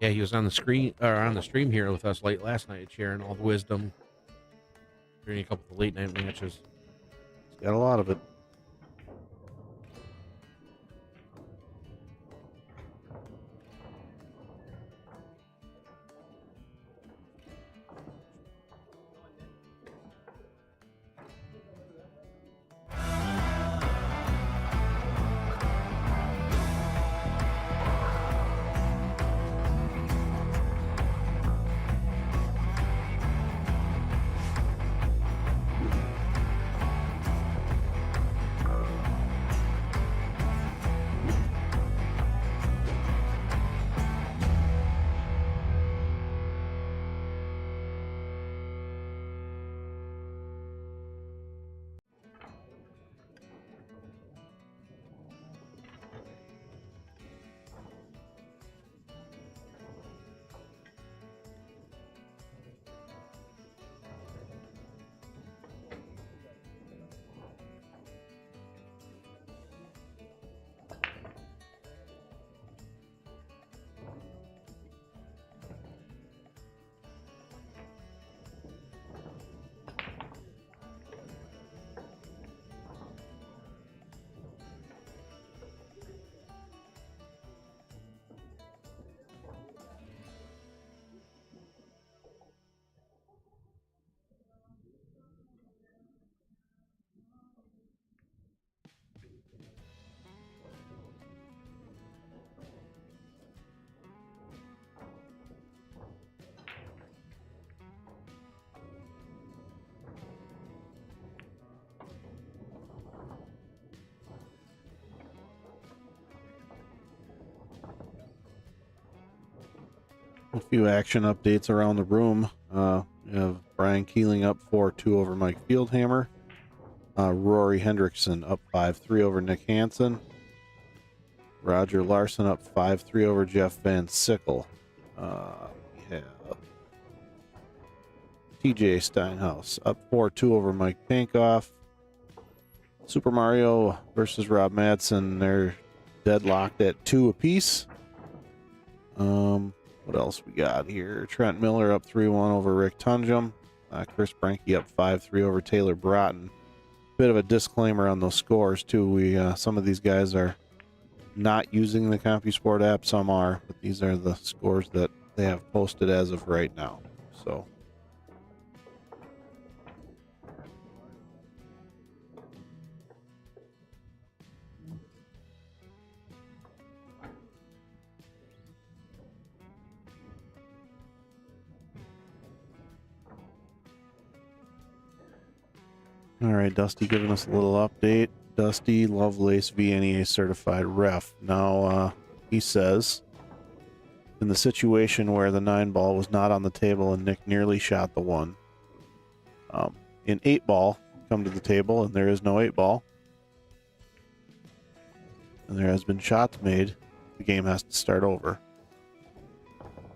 Yeah, he was on the screen or on the stream here with us late last night, sharing all the wisdom during a couple of late night matches. He's got a lot of it. A few action updates around the room. We have Brian Keeling up 4-2 over Mike Fieldhammer. Rory Hendrickson up 5-3 over Nick Hansen. Roger Larson up 5-3 over Jeff Van Sickle. We have TJ Steinhaus up 4-2 over Mike Pankoff. Super Mario versus Rob Madsen. They're deadlocked at 2 apiece. What else we got here? Trent Miller up 3-1 over Rick Tonjum. Chris Brenke up 5-3 over Taylor Broughton. Bit of a disclaimer on those scores too. Some of these guys are not using the CompuSport app. Some are, but these are the scores that they have posted as of right now. So. All right, Dusty giving us a little update. Dusty Lovelace, VNEA certified ref. Now, he says, in the situation where the 9-ball was not on the table and Nick nearly shot the 1, in 8-ball, come to the table and there is no 8-ball, and there has been shots made, the game has to start over.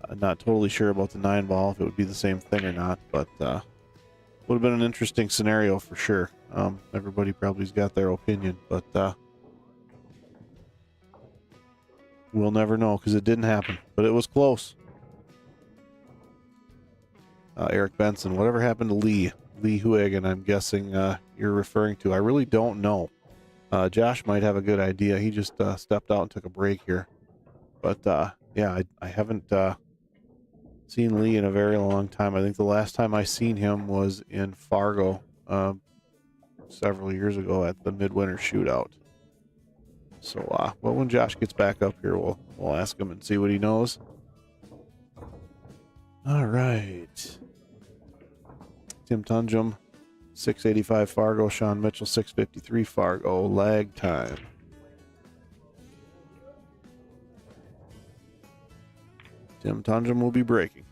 I'm not totally sure about the 9-ball, if it would be the same thing or not, but would have been an interesting scenario for sure. Everybody probably's got their opinion, but we'll never know because it didn't happen, but it was close. Eric Benson, whatever happened to Lee Huigan, I'm guessing you're referring to. I really don't know. Josh might have a good idea. He just stepped out and took a break here. But yeah, I haven't seen Lee in a very long time. I think the last time I seen him was in Fargo several years ago at the midwinter shootout. So well, when Josh gets back up here, we'll ask him and see what he knows. All right. Tim Tonjum, 685 Fargo. Sean Mitchell, 653 Fargo. Lag time. Tim Tonjum will be breaking.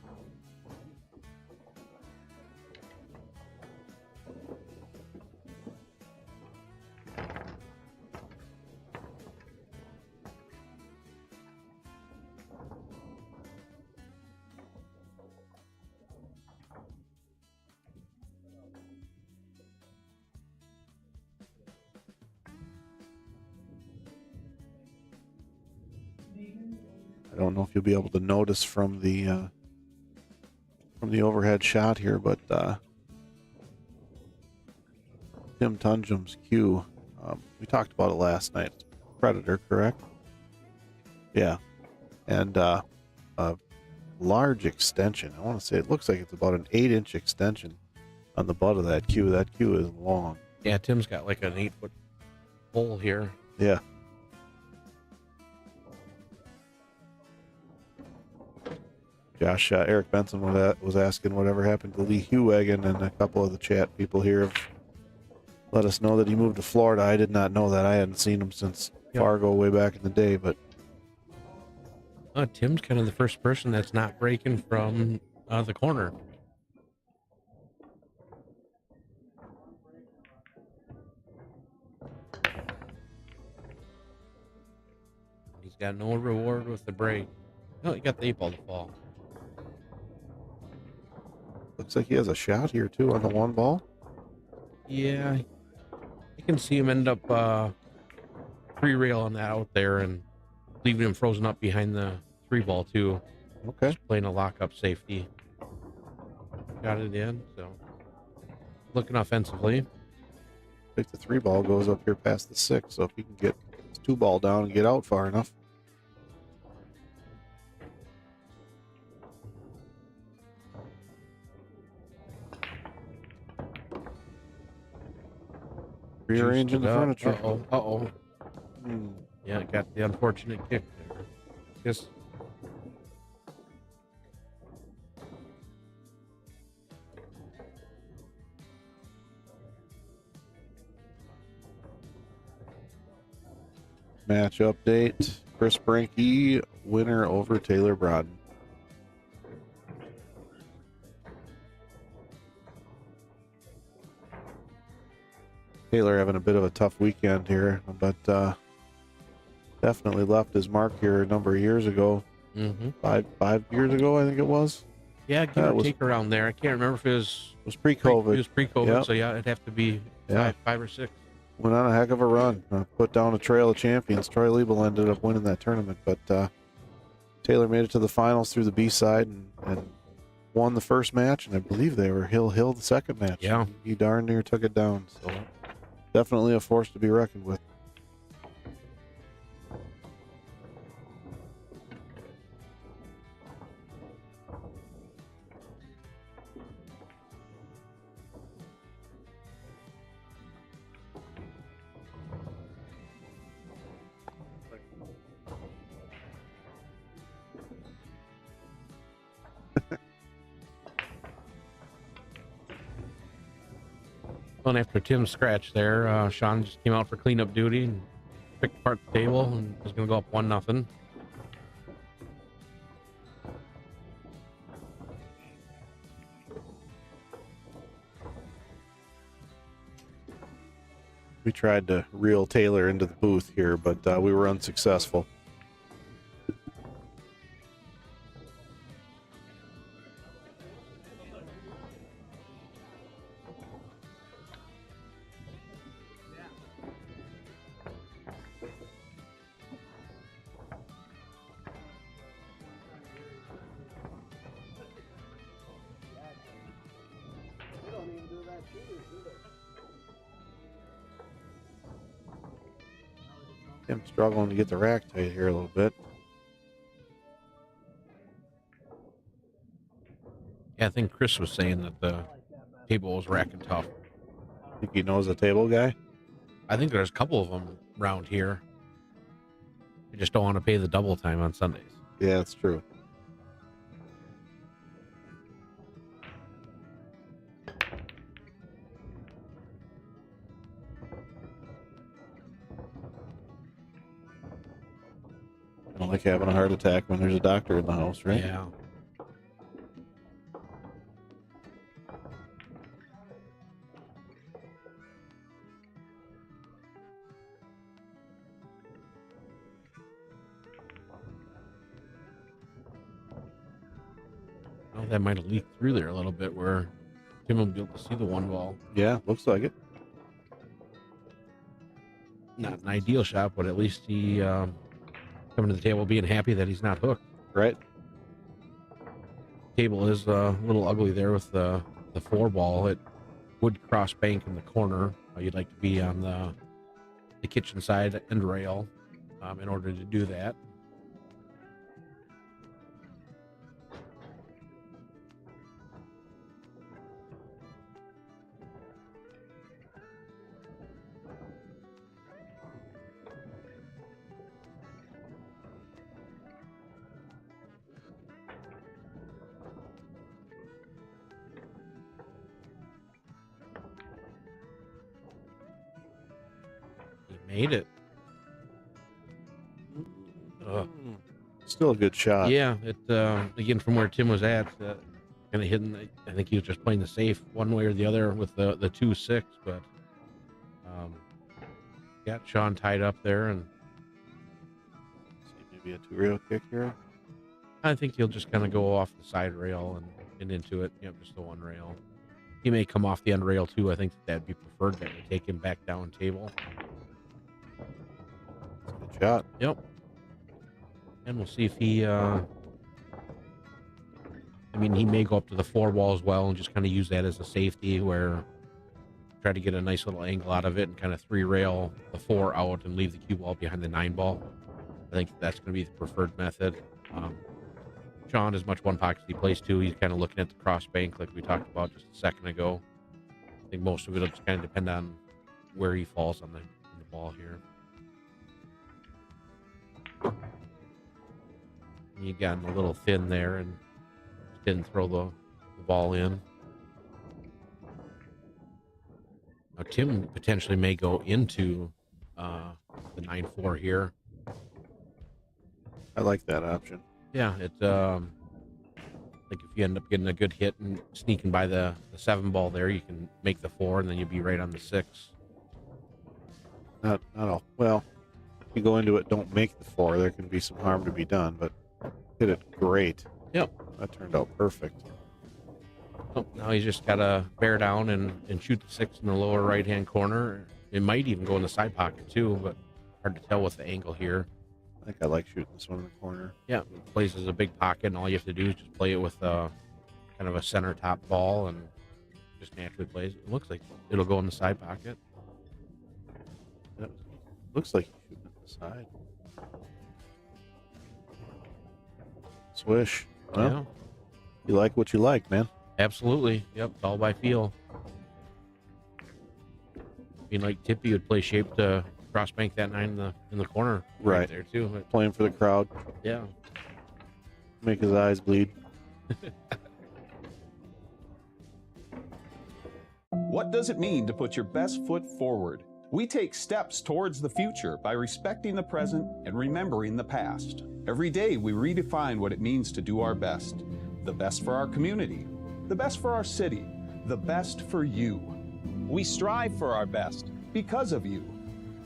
I don't know if you'll be able to notice from the overhead shot here, but Tim Tonjum's cue, we talked about it last night. Predator, correct? Yeah, and a large extension. I want to say it looks like it's about an 8-inch extension on the butt of that cue. That cue is long. Yeah, Tim's got like an 8-foot hole here. Yeah. Josh, Eric Benson was asking whatever happened to Lee Huwagen, and a couple of the chat people here have let us know that he moved to Florida. I did not know that. I hadn't seen him since Fargo way back in the day, but Tim's kind of the first person that's not breaking from the corner. He's got no reward with the break. No, he got the 8-ball to fall. looks like he has a shot here too on the 1 ball. Yeah, you can see him end up free-rail on that out there and leaving him frozen up behind the 3-ball too. Okay. Just playing a lock-up safety. Got it in, so looking offensively. I think the 3-ball goes up here past the 6, so if he can get his 2-ball down and get out far enough. Rearranging the furniture. Uh-oh. Yeah, got the unfortunate kick there. Just match update. Chris Brenke, winner over Taylor Brodden. Taylor having a bit of a tough weekend here, but definitely left his mark here a number of years ago. Mm-hmm. Five years ago, I think it was. Yeah, give or take around there. I can't remember if it was pre-COVID. It was pre-COVID, Yep. so yeah, it'd have to be five or six. Went on a heck of a run. Put down a trail of champions. Troy Liebel ended up winning that tournament, but Taylor made it to the finals through the B side and won the first match, and I believe they were Hill the second match. Yeah. He darn near took it down. So definitely a force to be reckoned with. Well, after Tim's scratch there, Sean just came out for cleanup duty and picked apart the table and was going to go up 1-0. We tried to reel Taylor into the booth here, but we were unsuccessful. I'm struggling to get the rack tight here a little bit. Yeah, I think Kris was saying that the table was racking tough. Think he knows the table guy? I think there's a couple of them around here. They just don't want to pay the double time on Sundays. Yeah, that's true. Not like having a heart attack when there's a doctor in the house, right? Yeah. Well, that might have leaked through there a little bit where Tim will be able to see the one ball. Yeah, looks like it. Not an ideal shot, but at least he coming to the table being happy that he's not hooked. Right. Table is a little ugly there with the 4 ball. It would cross bank in the corner. You'd like to be on the kitchen side end rail in order to do that. Made it. Still a good shot. Yeah, it again from where Tim was at, kind of hidden. I think he was just playing the safe one way or the other with the 2-6, but got Sean tied up there, and See, maybe a 2-rail kick here. I think he'll just kind of go off the side rail and into it. Yep, just the 1 rail. He may come off the end rail too. I think that'd be preferred. That would take him back down table. Good shot. Yep. And we'll see if he, I mean, he may go up to the 4 ball as well and just kind of use that as a safety where try to get a nice little angle out of it and kind of 3-rail the 4 out and leave the cue ball behind the 9 ball. I think that's going to be the preferred method. Sean, as much one pocket he plays too, he's kind of looking at the cross bank like we talked about just a second ago. I think most of it will just kind of depend on where he falls on the ball here. You got him a little thin there and didn't throw the ball in. Now Tim potentially may go into the 9-4 here. I like that option. Yeah, it's like if you end up getting a good hit and sneaking by the 7 ball there, you can make the 4 and then you'd be right on the 6. Not all. Well, if you go into it, don't make the 4. There can be some harm to be done, but hit it great. Yep. That turned out perfect. Oh, now he's just got to bear down and shoot the 6 in the lower right-hand corner. It might even go in the side pocket too, but hard to tell with the angle here. I think I like shooting this one in the corner. Yeah, it plays as a big pocket, and all you have to do is just play it with kind of a center top ball and just naturally plays. It looks like it'll go in the side pocket. That looks like he's shooting at the side. Swish. Well, Yeah, you like what you like, man. absolutely. Yep, it's all by feel. Being like Tippy would play shape to cross bank that 9 in the corner Right. there too. But, Playing for the crowd. yeah. Make his eyes bleed. What does it mean to put your best foot forward? We take steps towards the future by respecting the present and remembering the past. Every day we redefine what it means to do our best. The best for our community, the best for our city, the best for you. We strive for our best. Because of you.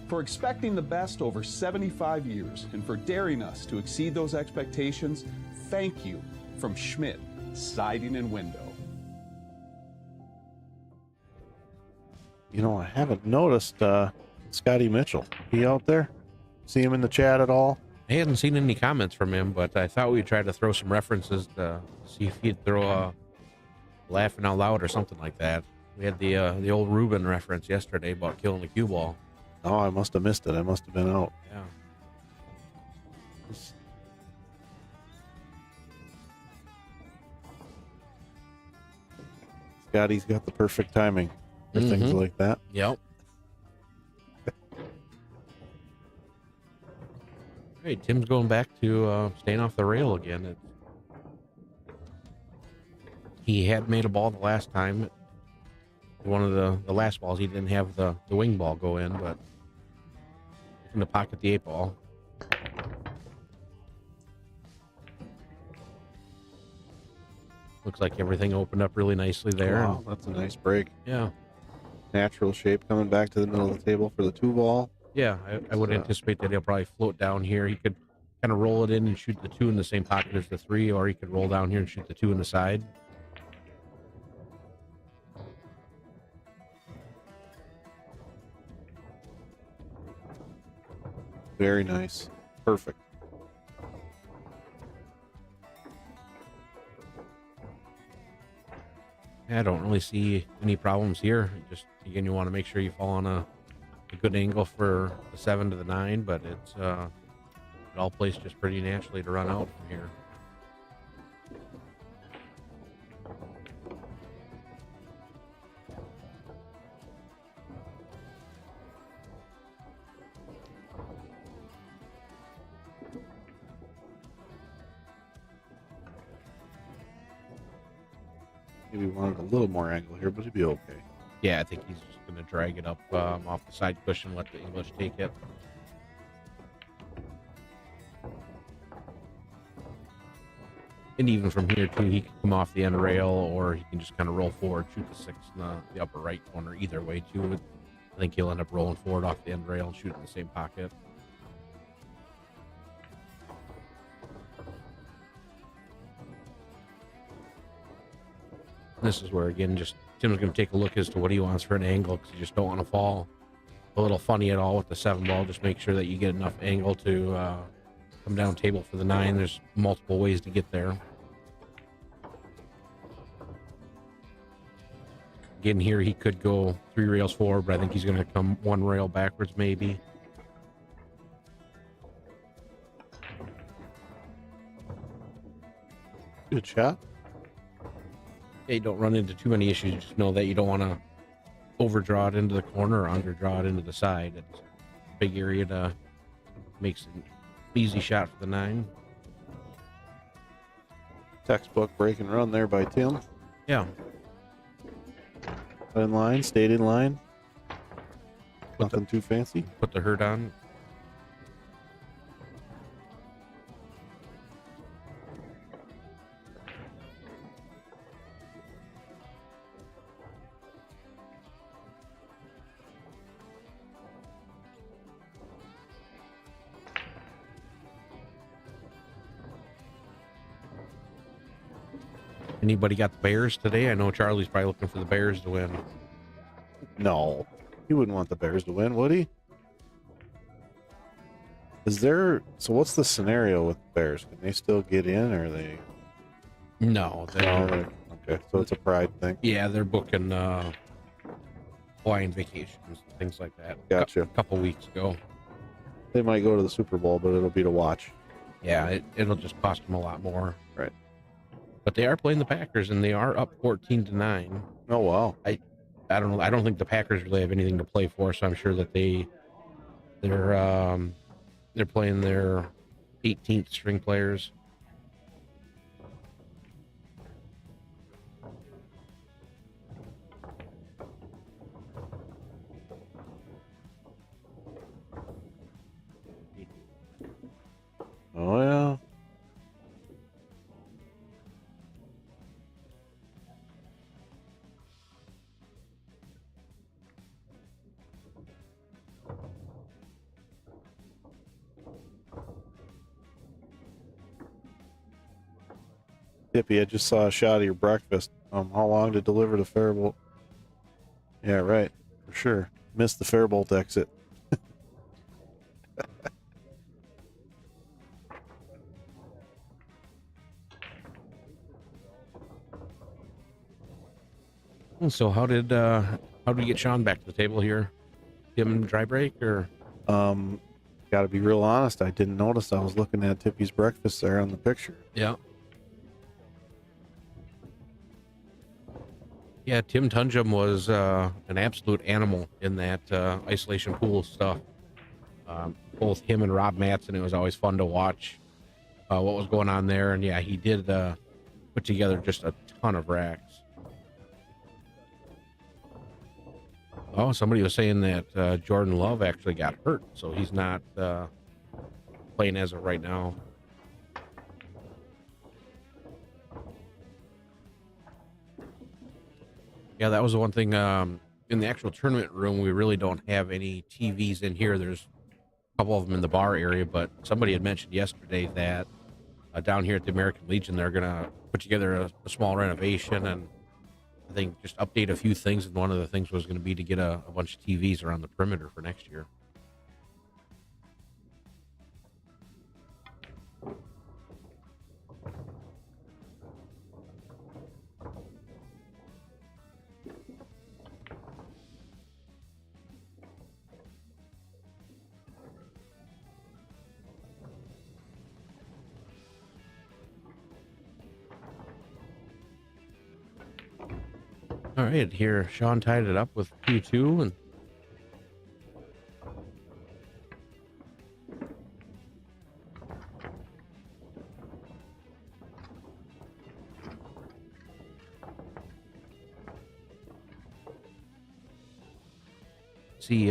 For expecting the best over 75 years and for daring us to exceed those expectations, thank you from Schmidt Siding and Window. You know, I haven't noticed Scotty Mitchell. He out there? See him in the chat at all? I hadn't seen any comments from him, but I thought we'd try to throw some references to see if he'd throw a laughing out loud or something like that. We had the old Ruben reference yesterday about killing the cue ball. Oh, I must have missed it. I must have been out. Yeah. Scotty's got the perfect timing for things like that. Yep. All right, Tim's going back to staying off the rail again. He had made a ball the last time. One of the last balls, he didn't have the wing ball go in, but in the pocket the 8 ball. Looks like everything opened up really nicely there. Wow, that's a nice break. Yeah. Natural shape coming back to the middle of the table for the 2-ball. Yeah, I would anticipate that he'll probably float down here. He could kind of roll it in and shoot the 2 in the same pocket as the 3, or he could roll down here and shoot the 2 in the side. Very nice. Perfect. I don't really see any problems here. Just, again, you want to make sure you fall on a good angle for the 7 to the 9, but it's it all plays just pretty naturally to run out from here. Maybe wanted a little more angle here, but it'd be okay. Yeah, I think he's just going to drag it up off the side cushion, let the English take it. And even from here, too, he can come off the end rail, or he can just kind of roll forward, shoot the 6 in the upper right corner. Either way, too. I think he'll end up rolling forward off the end rail and shoot in the same pocket. This is where, again, just Tim's going to take a look as to what he wants for an angle, because you just don't want to fall a little funny at all with the 7 ball. Just make sure that you get enough angle to come down table for the 9. There's multiple ways to get there. Again, here he could go 3 rails forward, but I think he's going to come 1 rail backwards maybe. Good shot. You don't run into too many issues. Just know that you don't want to overdraw it into the corner or underdraw it into the side. It's a big area to make an easy shot for the 9. Textbook break and run there by Tim. Yeah. In line, stayed in line. Nothing too fancy. Put the hurt on. Anybody got the Bears today? I know Charlie's probably looking for the Bears to win. No, he wouldn't want the Bears to win, would he? Is there? So what's the scenario with the Bears? Can they still get in, or are they? No, Okay, so it's a pride thing. Yeah, they're booking Hawaiian vacations, things like that. Gotcha. A couple weeks ago. They might go to the Super Bowl, but it'll be to watch. Yeah, it'll just cost them a lot more. Right. But they are playing the Packers, and they are up 14-9. Oh wow! I don't know. I don't think the Packers really have anything to play for, so I'm sure that they're playing their 18th string players. Oh yeah. Tippy, I just saw a shot of your breakfast. How long to deliver to Faribault? Yeah, right. For sure. Missed the Faribault exit. So how did we get Sean back to the table here? Give him dry break or? Got to be real honest. I didn't notice. I was looking at Tippy's breakfast there on the picture. Yeah. Yeah, Tim Tonjum was an absolute animal in that isolation pool stuff. Both him and Rob Matson, it was always fun to watch what was going on there. And yeah, he did put together just a ton of racks. Oh, somebody was saying that Jordan Love actually got hurt, so he's not playing as of right now. Yeah, that was the one thing. In the actual tournament room, we really don't have any TVs in here. There's a couple of them in the bar area, but somebody had mentioned yesterday that down here at the American Legion, they're going to put together a small renovation and I think just update a few things. And one of the things was going to be to get a bunch of TVs around the perimeter for next year. All right, here Sean tied it up with Q2 and see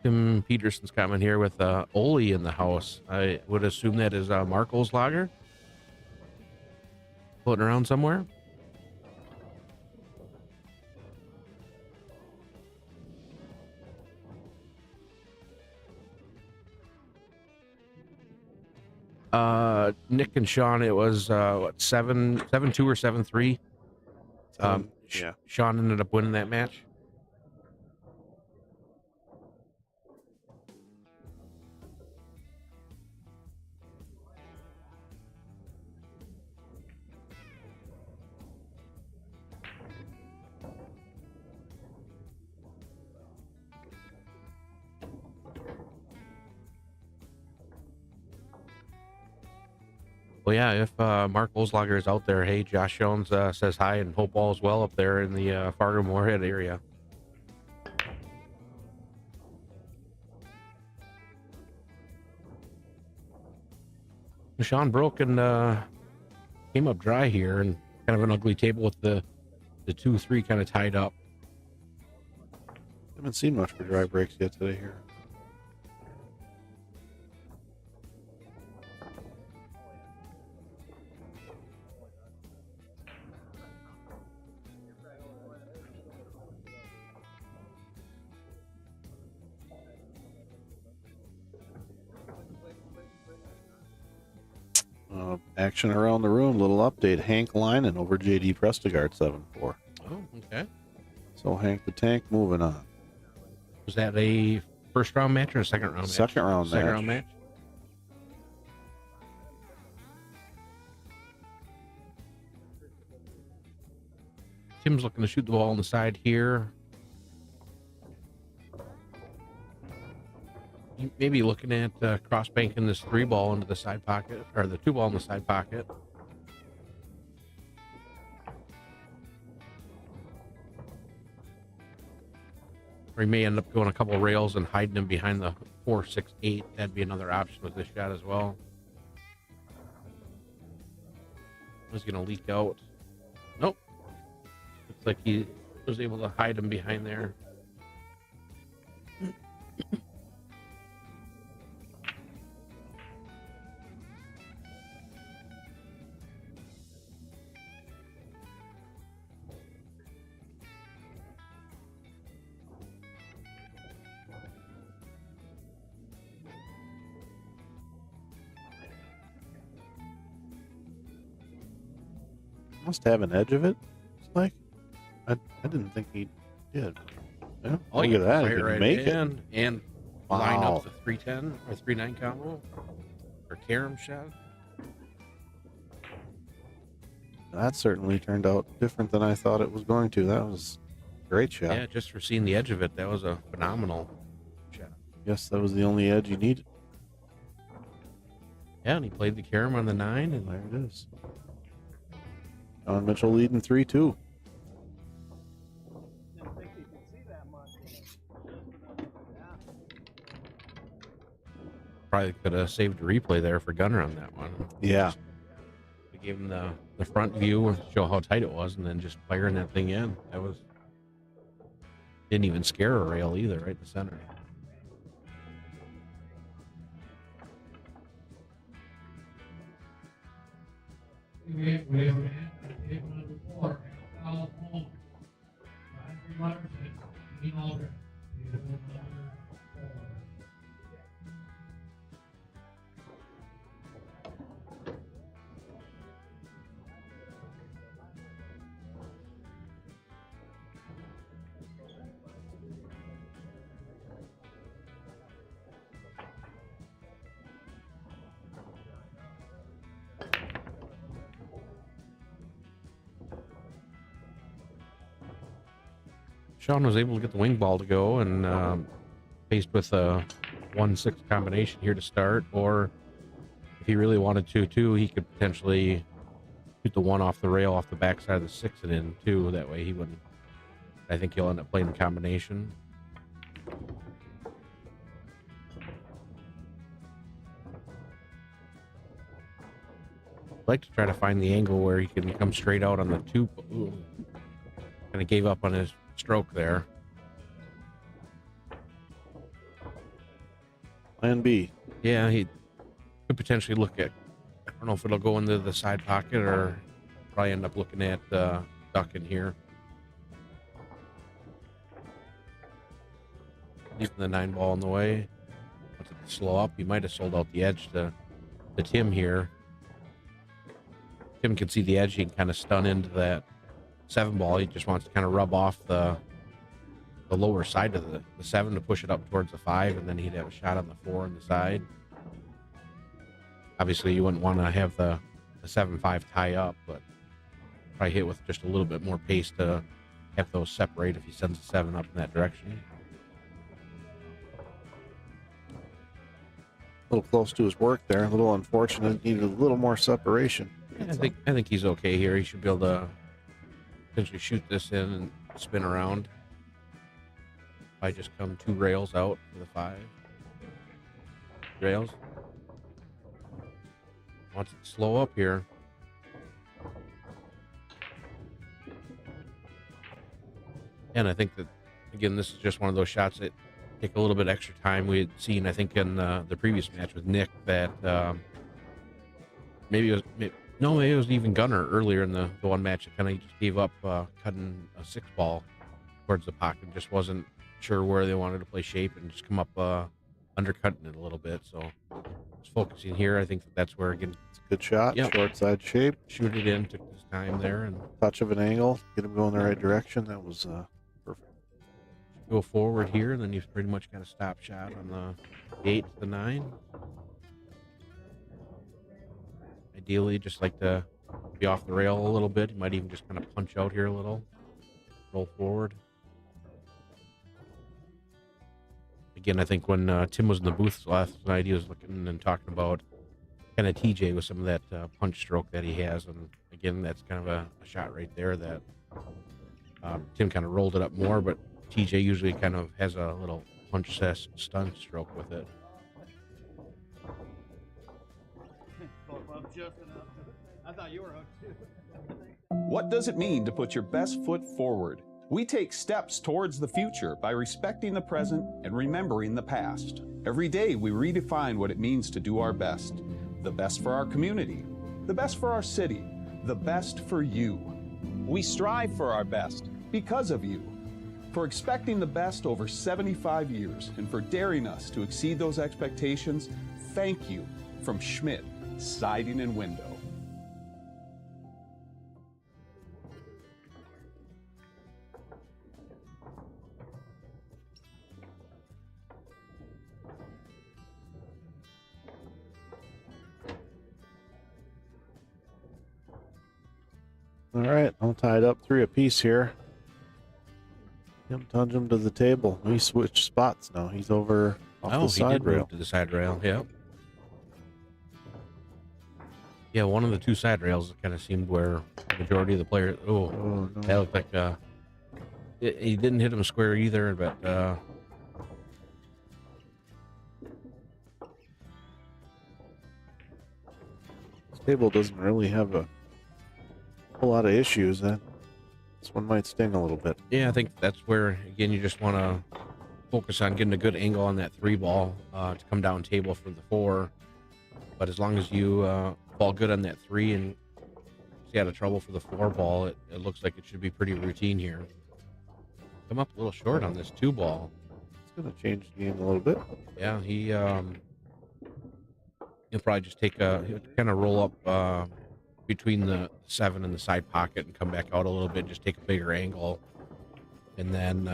Tim Peterson's comment here with Oli in the house. I would assume that is Mark Olslager floating around somewhere. Nick and Sean, it was what 7-2 or 7-3. Yeah. Sean ended up winning that match. Well, yeah, if Mark Olslager is out there, hey, Josh Jones says hi and hope all is well up there in the Fargo Moorhead area. Sean broke and came up dry here and kind of an ugly table with the 2-3 kind of tied up. Haven't seen much for dry breaks yet today here. Action around the room. Little update. Hank Leinen over JD Prestegard 7-4. Oh, okay. So Hank the Tank moving on. Was that a first round match or a second round match? Second round match. Tim's looking to shoot the ball on the side here. Maybe looking at cross banking this 3-ball into the side pocket, or the 2-ball in the side pocket. Or he may end up going a couple rails and hiding him behind the 4-6-8. That'd be another option with this shot as well. He's going to leak out. Nope. Looks like he was able to hide him behind there. Must have an edge of it. It's like I didn't think he did. Yeah, Oh, look at that. He right, can make it. And Wow. line up the 310 or 3-9 combo or carom shot. That certainly turned out different than I thought it was going to. That was a great shot. Yeah, just for seeing the edge of it, that was a phenomenal shot. Guess that was the only edge you needed. Yeah, and he played the carom on the 9, and There it is. John Mitchell leading 3-2. Didn't think you could see that much. probably could have saved a replay there for Gunner on that one. Yeah. They gave him the front view and show how tight it was, and then just firing that thing in. That was didn't even scare a rail either, right in the center. Sean was able to get the wing ball to go, and faced with a 1-6 combination here to start, or if he really wanted to too, he could potentially shoot the one off the rail off the backside of the 6 and in too. That way he wouldn't. I think he'll end up playing the combination. I'd like to try to find the angle where he can come straight out on the 2. Kind of gave up on his stroke there. Plan B. Yeah, he could potentially look at, I don't know if it'll go into the side pocket or probably end up looking at ducking here. Leaving the 9 ball in the way. Wants it to slow up. He might have sold out the edge to Tim here. Tim can see the edge. He can kind of stun into that 7 ball. He just wants to kind of rub off the lower side of the 7 to push it up towards the 5, and then he'd have a shot on the 4 on the side. Obviously, you wouldn't want to have the 7-5 tie up, but probably hit with just a little bit more pace to have those separate if he sends the 7 up in that direction. A little close to his work there. A little unfortunate. Needed a little more separation. I think he's okay here. He should be able to potentially shoot this in and spin around. I just come 2 rails out for the 5. Rails. Wants it to slow up here. And I think that, again, this is just one of those shots that take a little bit extra time. We had seen, I think, in the previous match with Nick that maybe it was even Gunner earlier in the one match that kind of just gave up cutting a 6 ball towards the pocket. Just wasn't sure where they wanted to play shape and just come up undercutting it a little bit. So just focusing here. I think that's where, again, It's a good shot. Yep. Short side shape. Shoot it in, took his time there, and Touch of an angle. Get him going the right direction. That was perfect. go forward here, and then you've pretty much got a stop shot on the 8 to the 9. Ideally, just like to be off the rail a little bit. You might even just kind of punch out here a little, roll forward. Again, I think when Tim was in the booth last night, he was looking and talking about kind of TJ with some of that punch stroke that he has. And again, that's kind of a shot right there that Tim kind of rolled it up more, but TJ usually kind of has a little punch stun stroke with it. I thought you were hooked too. What does it mean to put your best foot forward? We take steps towards the future by respecting the present and remembering the past. Every day we redefine what it means to do our best. The best for our community, the best for our city, the best for you. We strive for our best. Because of you. For expecting the best over 75 years and for daring us to exceed those expectations, thank you from Schmidt Siding and Window. All right, I'll tie it up 3 apiece here. Tonjum to the table. We switched spots now. He's over off the side he did rail. move to the side rail. Yeah. Yeah, one of the 2 side rails kind of seemed where the majority of the players. Oh, no. That looked like he didn't hit him square either, but This table doesn't really have a whole lot of issues. This one might sting a little bit. yeah, I think that's where, again, you just want to focus on getting a good angle on that 3 ball to come down table for the 4. But as long as you fall good on that 3 and stay out of trouble for the 4 ball, it looks like it should be pretty routine here. come up a little short on this 2-ball. It's going to change the game a little bit. Yeah, he'll probably just he'll kind of roll up between the 7 and the side pocket and come back out a little bit, just take a bigger angle, and then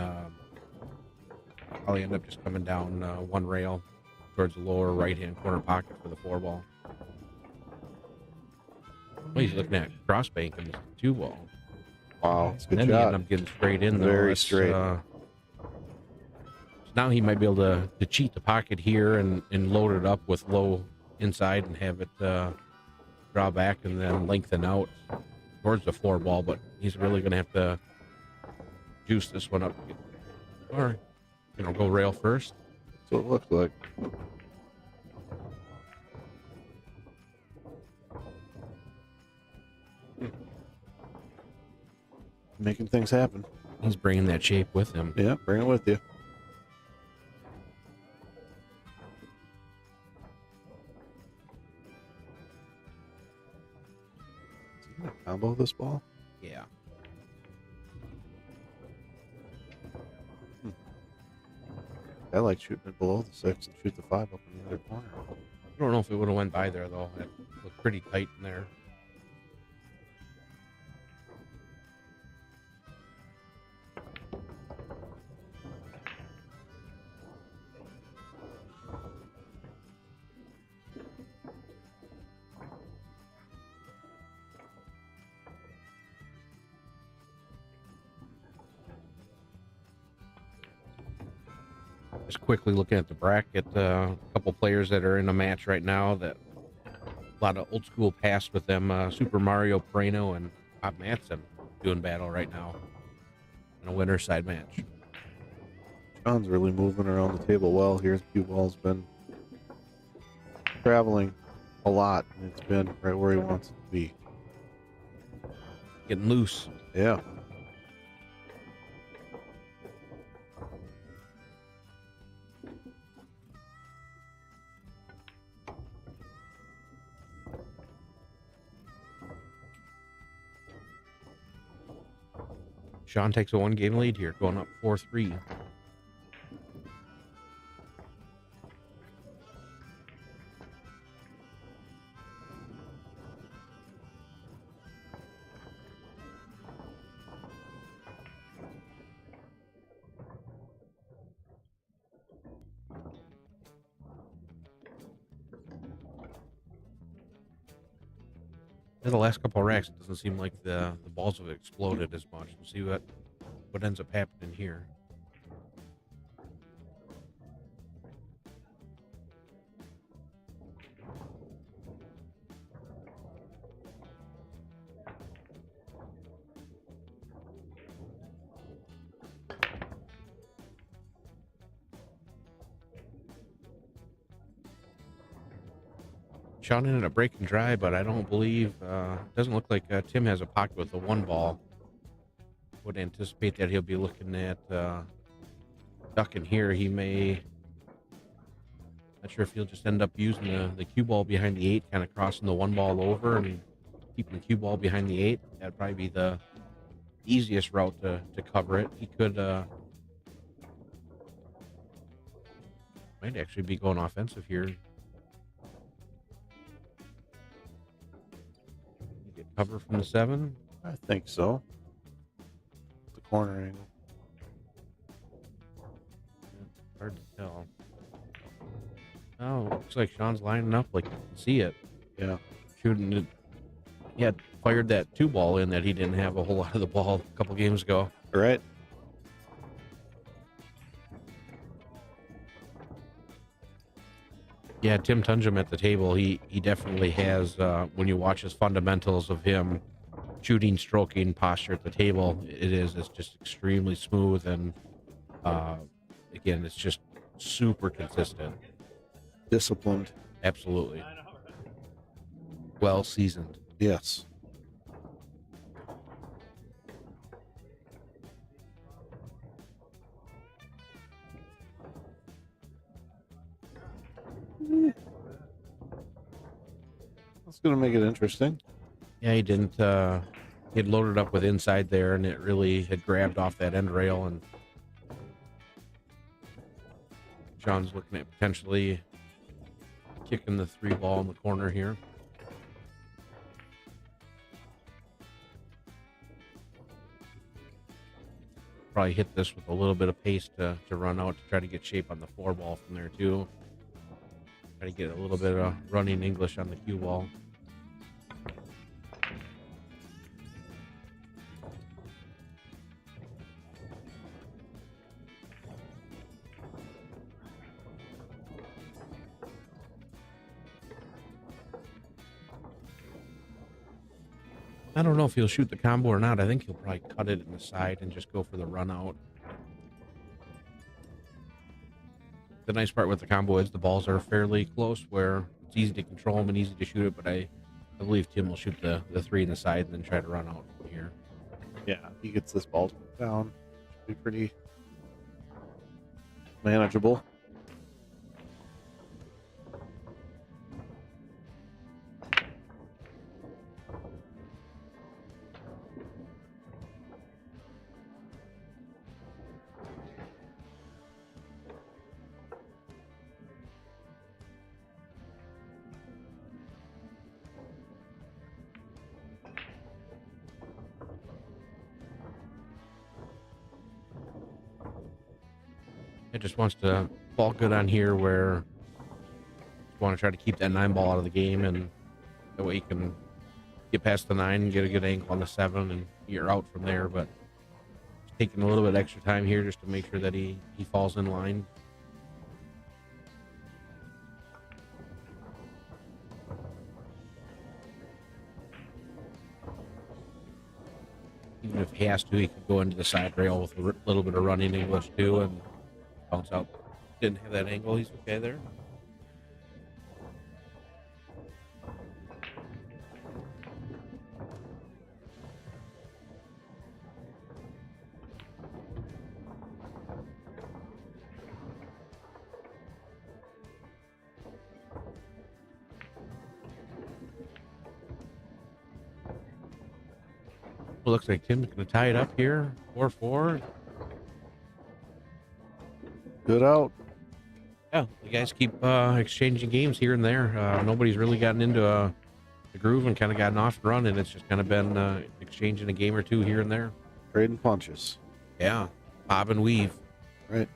probably end up just coming down one rail towards the lower right-hand corner pocket for the 4-ball. Well, he's looking at cross-bank in the 2-ball. Wow, it's a good And then he shot. ended up getting straight in, though. Very That's, straight. So now he might be able to cheat the pocket here and load it up with low inside and have it draw back and then lengthen out towards the 4-ball, but he's really going to have to juice this one up. Or, go rail first. That's what it looks like. Making things happen. He's bringing that shape with him. Yeah, bring it with you. Is he gonna combo this ball? Yeah. I like shooting it below the 6 and shoot the 5 up in the other corner. I don't know if it would have went by there, though. It looked pretty tight in there. Just quickly looking at the bracket, a couple players that are in a match right now that a lot of old school past with them. Super Mario Prano and Bob Matson doing battle right now in a winner's side match. John's really moving around the table well here. The cue ball's been traveling a lot, and it's been right where he wants it to be. Getting loose. Yeah. Sean takes a 1-game lead here, going up 4-3. In the last couple of racks, it doesn't seem like the balls have exploded as much. We'll see what ends up happening here. Sean ended up breaking dry, but I don't believe, doesn't look like Tim has a pocket with the 1-ball. Would anticipate that he'll be looking at ducking here. He may, not sure if he'll just end up using the cue ball behind the 8, kind of crossing the 1-ball over and keeping the cue ball behind the 8. That'd probably be the easiest route to cover it. He could, might actually be going offensive here. Cover from the 7? I think so. The corner angle. Hard to tell. Oh, looks like Sean's lining up like you can see it. Yeah. Shooting it. He had fired that 2-ball in that he didn't have a whole lot of the ball a couple games ago. Right. Yeah, Tim Tonjum at the table, he definitely has, when you watch his fundamentals of him shooting, stroking, posture at the table, it's just extremely smooth, and again, it's just super consistent. Disciplined. Absolutely. Well seasoned. Yes. That's going to make it interesting. Yeah, he had loaded up with inside there, and it really had grabbed off that end rail and Sean's looking at potentially kicking the 3 ball in the corner here. Probably hit this with a little bit of pace to run out to try to get shape on the 4 ball from there too. Try to get a little bit of running English on the cue ball. I don't know if he'll shoot the combo or not. I think he'll probably cut it in the side and just go for the run out. The nice part with the combo is the balls are fairly close where it's easy to control them and easy to shoot it, but I believe Tim will shoot the 3 in the side and then try to run out from here. Yeah, if he gets this ball down, should be pretty manageable. It just wants to ball good on here where you want to try to keep that 9 ball out of the game, and that way you can get past the 9 and get a good angle on the 7 and you're out from there. But just taking a little bit extra time here just to make sure that he falls in line. Even if he has to, he could go into the side rail with a little bit of running English too and bounce out. Didn't have that angle. He's okay there. Well, looks like Tim's going to tie it up here. 4-4. Good out. Yeah, you guys keep exchanging games here and there. Nobody's really gotten into the groove and kind of gotten off and running. It's just kind of been exchanging a game or two here and there. Trading punches. Yeah, bob and weave. Right.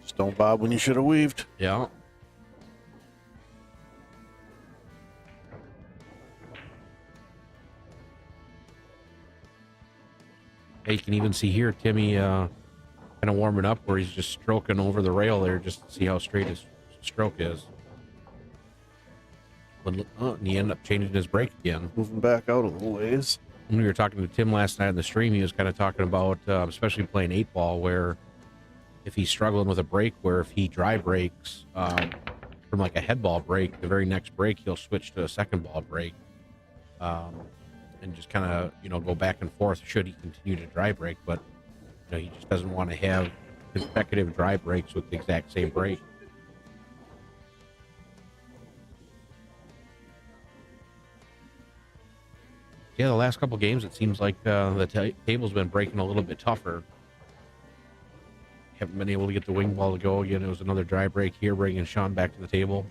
Just don't bob when you should have weaved. Yeah. You can even see here Timmy kind of warming up where he's just stroking over the rail there just to see how straight his stroke is. And he ended up changing his break again. Moving back out a little ways. When we were talking to Tim last night on the stream, he was kind of talking about, especially playing 8-ball, where if he's struggling with a break, where if he dry breaks from like a head ball break, the very next break, he'll switch to a second ball break. And just kind of, go back and forth should he continue to dry break. But, he just doesn't want to have consecutive dry breaks with the exact same break. Yeah, the last couple games, it seems like the table's been breaking a little bit tougher. Haven't been able to get the wing ball to go again. It was another dry break here, bringing Sean back to the table.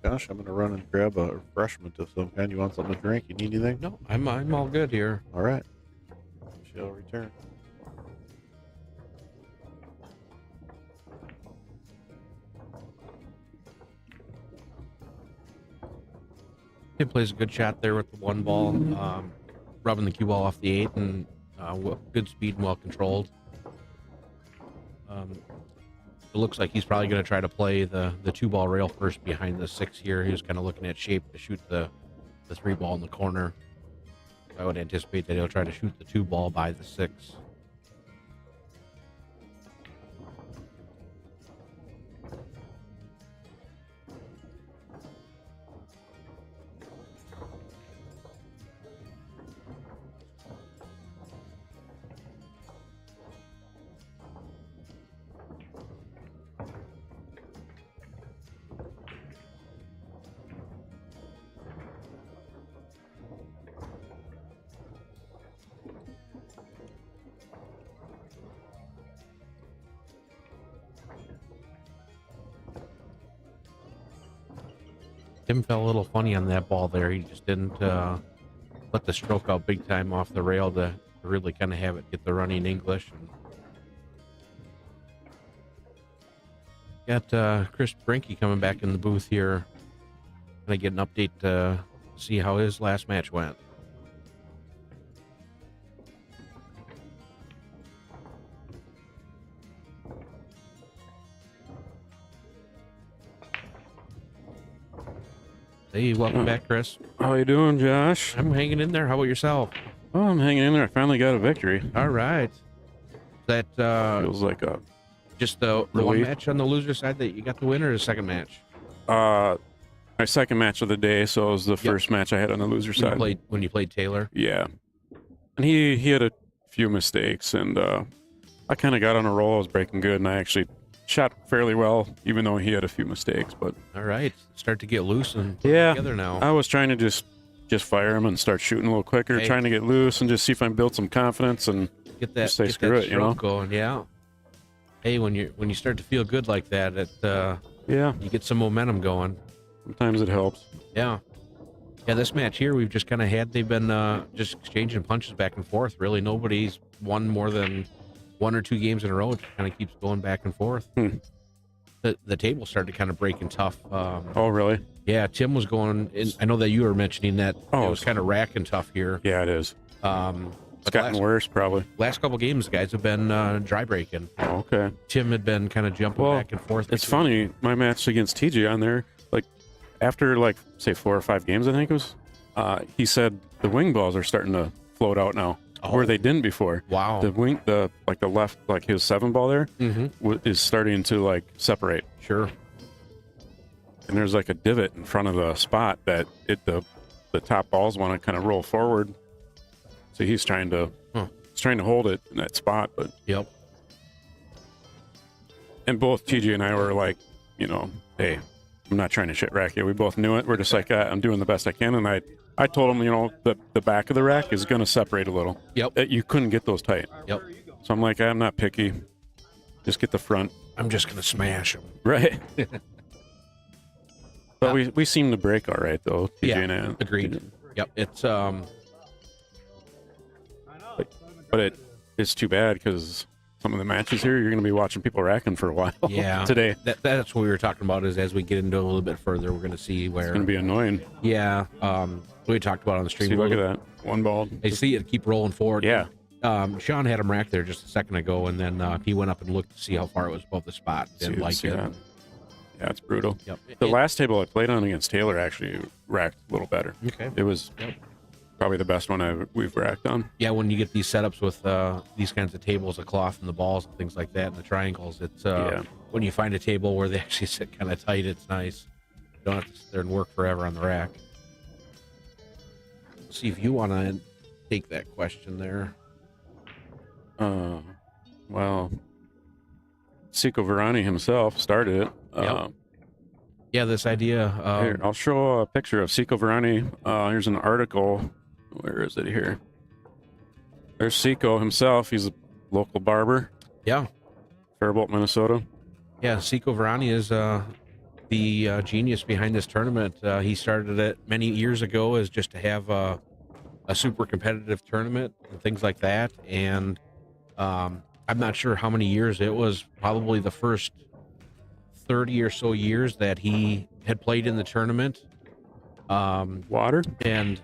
Gosh, I'm gonna run and grab a refreshment of some kind. You want something to drink? You need anything? No, I'm all good here. All right. Shall return. He plays a good shot there with the 1 ball, rubbing the cue ball off the 8, and good speed and well controlled. It looks like he's probably going to try to play the 2 ball rail first behind the 6 here. He was kind of looking at shape to shoot the the 3 ball in the corner. I would anticipate that he'll try to shoot the 2 ball by the 6. Tim fell a little funny on that ball there. He just didn't let the stroke out big time off the rail to really kind of have it get the running English. And got Chris Brenke coming back in the booth here. Gonna get an update to see how his last match went. Hey, welcome back, Chris. How you doing, Josh? I'm hanging in there. How about yourself? Oh, I'm hanging in there. I finally got a victory. All right. That Feels like a just the one relief. match on the loser side that you got the win, or the second match? my second match of the day, so it was the first match I had on the loser side. When you played Taylor? Yeah. And he had a few mistakes, and I kind of got on a roll. I was breaking good, and I actually shot fairly well, even though he had a few mistakes. But all right, start to get loose and yeah, together now. I was trying to just fire him and start shooting a little quicker, trying to get loose and just see if I can build some confidence and get that, just say screw it, you know. Going, yeah. Hey, when you start to feel good like that, yeah, you get some momentum going. Sometimes it helps. Yeah. Yeah, this match here we've just kind of had, they've been just exchanging punches back and forth. Really, nobody's won more than 1 or 2 games in a row. It kind of keeps going back and forth. The table started kind of breaking tough. Oh, really? Yeah, Tim was going, and I know that you were mentioning that it was kind of racking tough here. Yeah, it is. It's gotten worse, probably. Last couple games, guys have been dry breaking. Oh, okay. Tim had been kind of jumping back and forth. It's funny, my match against TJ on there, like, after, like, say 4 or 5 games, I think it was, he said the wing balls are starting to float out now, where they didn't before. Wow. The left, like his 7 ball there, is starting to, like, separate. Sure. And there's, like, a divot in front of the spot that the top balls want to kind of roll forward. So he's trying to hold it in that spot, but and both TJ and I were like, you know, hey, I'm not trying to shit rack you. We both knew it. We're just like, I'm doing the best I can, and I told him, you know, the back of the rack is going to separate a little. You couldn't get those tight. So I'm like, I'm not picky. Just get the front. I'm just going to smash them. Right. But we seem to break all right though. TJ and I. Agreed. Yep. It's But it's too bad because some of the matches here, you're going to be watching people racking for a while. Yeah. Today. That's what we were talking about, is as we get into it a little bit further, we're going to see where... It's going to be annoying. Yeah. We talked about on the stream. See, look at that. One ball. I see it keep rolling forward. Yeah. Sean had him rack there just a second ago, and then he went up and looked to see how far it was above the spot. Didn't like it. That. Yeah, it's brutal. Yep. The last table I played on against Taylor actually racked a little better. Okay. It was... probably the best one we've racked on. Yeah, when you get these setups with these kinds of tables, the cloth and the balls and things like that, and the triangles, it's when you find a table where they actually sit kind of tight, it's nice. You don't have to sit there and work forever on the rack. Let's see if you want to take that question there. Well, Seco Varani himself started it. Yeah, this idea. Here, I'll show a picture of Seco Varani. Here's an article. Where is it here? There's Seco himself. He's a local barber. Yeah. Faribault, Minnesota. Yeah, Seco Varani is the genius behind this tournament. He started it many years ago as just to have a super competitive tournament and things like that. And I'm not sure how many years it was. Probably the first 30 or so years that he had played in the tournament. Water? And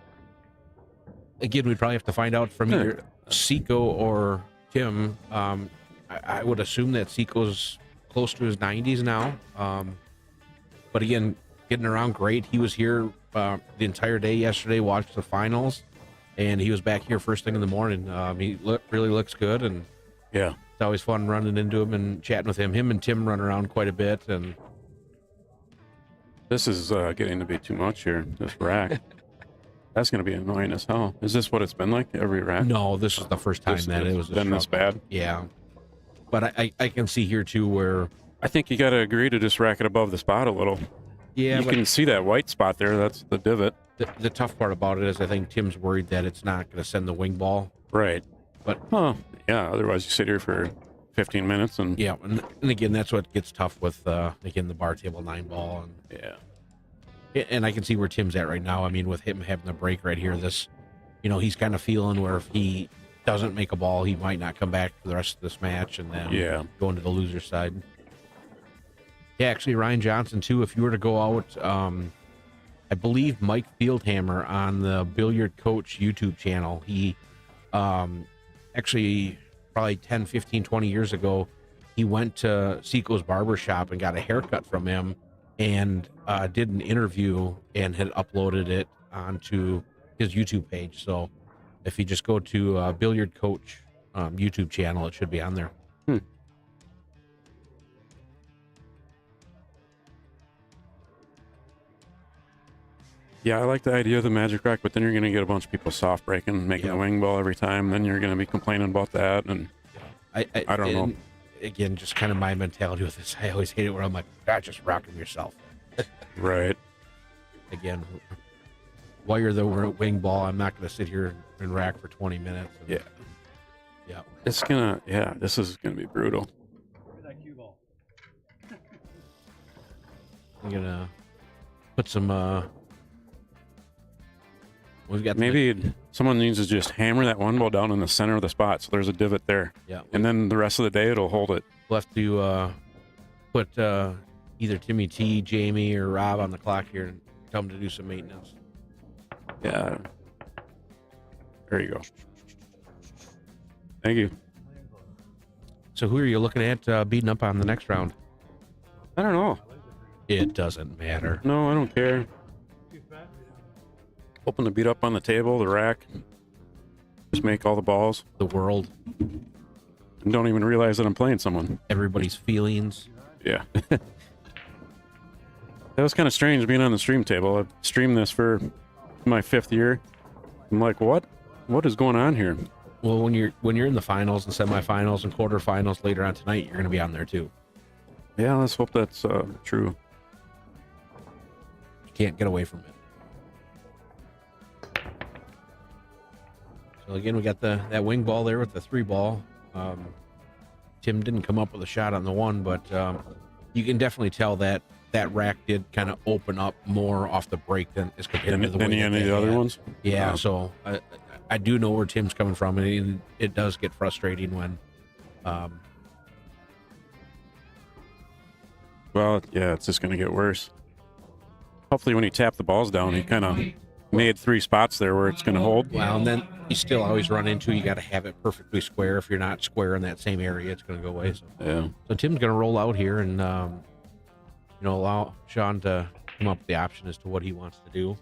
again, we'd probably have to find out from either Seco or Tim. I would assume that Seco's close to his 90s now. But again, getting around great. He was here the entire day yesterday, watched the finals, and he was back here first thing in the morning. He really looks good, and Yeah. it's always fun running into him and chatting with him. Him and Tim run around quite a bit, and This is getting to be too much here. This rack. That's going to be annoying as hell. Is this what it's been like every rack? no, this is the first time that it was been this bad. Yeah, but I can see here too where I think you got to agree to just rack it above the spot a little. yeah, You but can see that white spot there. That's the divot. the tough part about it is I think Tim's worried that it's not going to send the wing ball. Right. But yeah, otherwise you sit here for 15 minutes and yeah, and again that's what gets tough with again the bar table 9 ball and I can see where Tim's at right now. I mean, with him having the break right here, this, he's kind of feeling where if he doesn't make a ball, he might not come back for the rest of this match and then go into the loser side. Yeah, actually, Ryan Johnson, too, if you were to go out, I believe Mike Fieldhammer on the Billiard Coach YouTube channel, he actually probably 10, 15, 20 years ago, he went to Seco's barbershop and got a haircut from him and did an interview and had uploaded it onto his YouTube page. So if you just go to Billiard Coach YouTube channel, it should be on there. Yeah, I like the idea of the magic rack, but then you're going to get a bunch of people soft breaking, making the wing ball every time. Then you're going to be complaining about that, and I don't know. Again, just kind of my mentality with this. I always hate it where I'm like, just rock them yourself. Right. Again, while you're the wing ball, I'm not going to sit here and rack for 20 minutes. Yeah. It's gonna. Yeah, this is gonna be brutal. I'm gonna put some. We've got maybe someone needs to just hammer that one ball down in the center of the spot, so there's a divot there. Yeah. And then the rest of the day it'll hold it. We'll have to put either Timmy T, Jamie, or Rob on the clock here and tell them to do some maintenance. Yeah. There you go. Thank you. So who are you looking at beating up on the next round? I don't know. It doesn't matter. No, I don't care. Hoping to beat up on the table, the rack. Just make all the balls. The world. And don't even realize that I'm playing someone. Everybody's feelings. Yeah. That was kind of strange being on the stream table. I've streamed this for my 5th year. I'm like, what? What is going on here? Well, when you're in the finals and semifinals and quarterfinals later on tonight, you're going to be on there too. Yeah, let's hope that's true. You can't get away from it. So again, we got that wing ball there with the 3 ball. Tim didn't come up with a shot on the 1, but you can definitely tell that rack did kind of open up more off the break than as compared to the any of the other ones. Yeah, so I do know where Tim's coming from, and it does get frustrating when. Well, yeah, it's just going to get worse. Hopefully, when you tap the balls down, he kind of made 3 spots there where it's going to hold. Well, and then you still always run into you got to have it perfectly square. If you're not square in that same area, it's going to go away. So, yeah. So Tim's going to roll out here and allow Sean to come up with the option as to what he wants to do.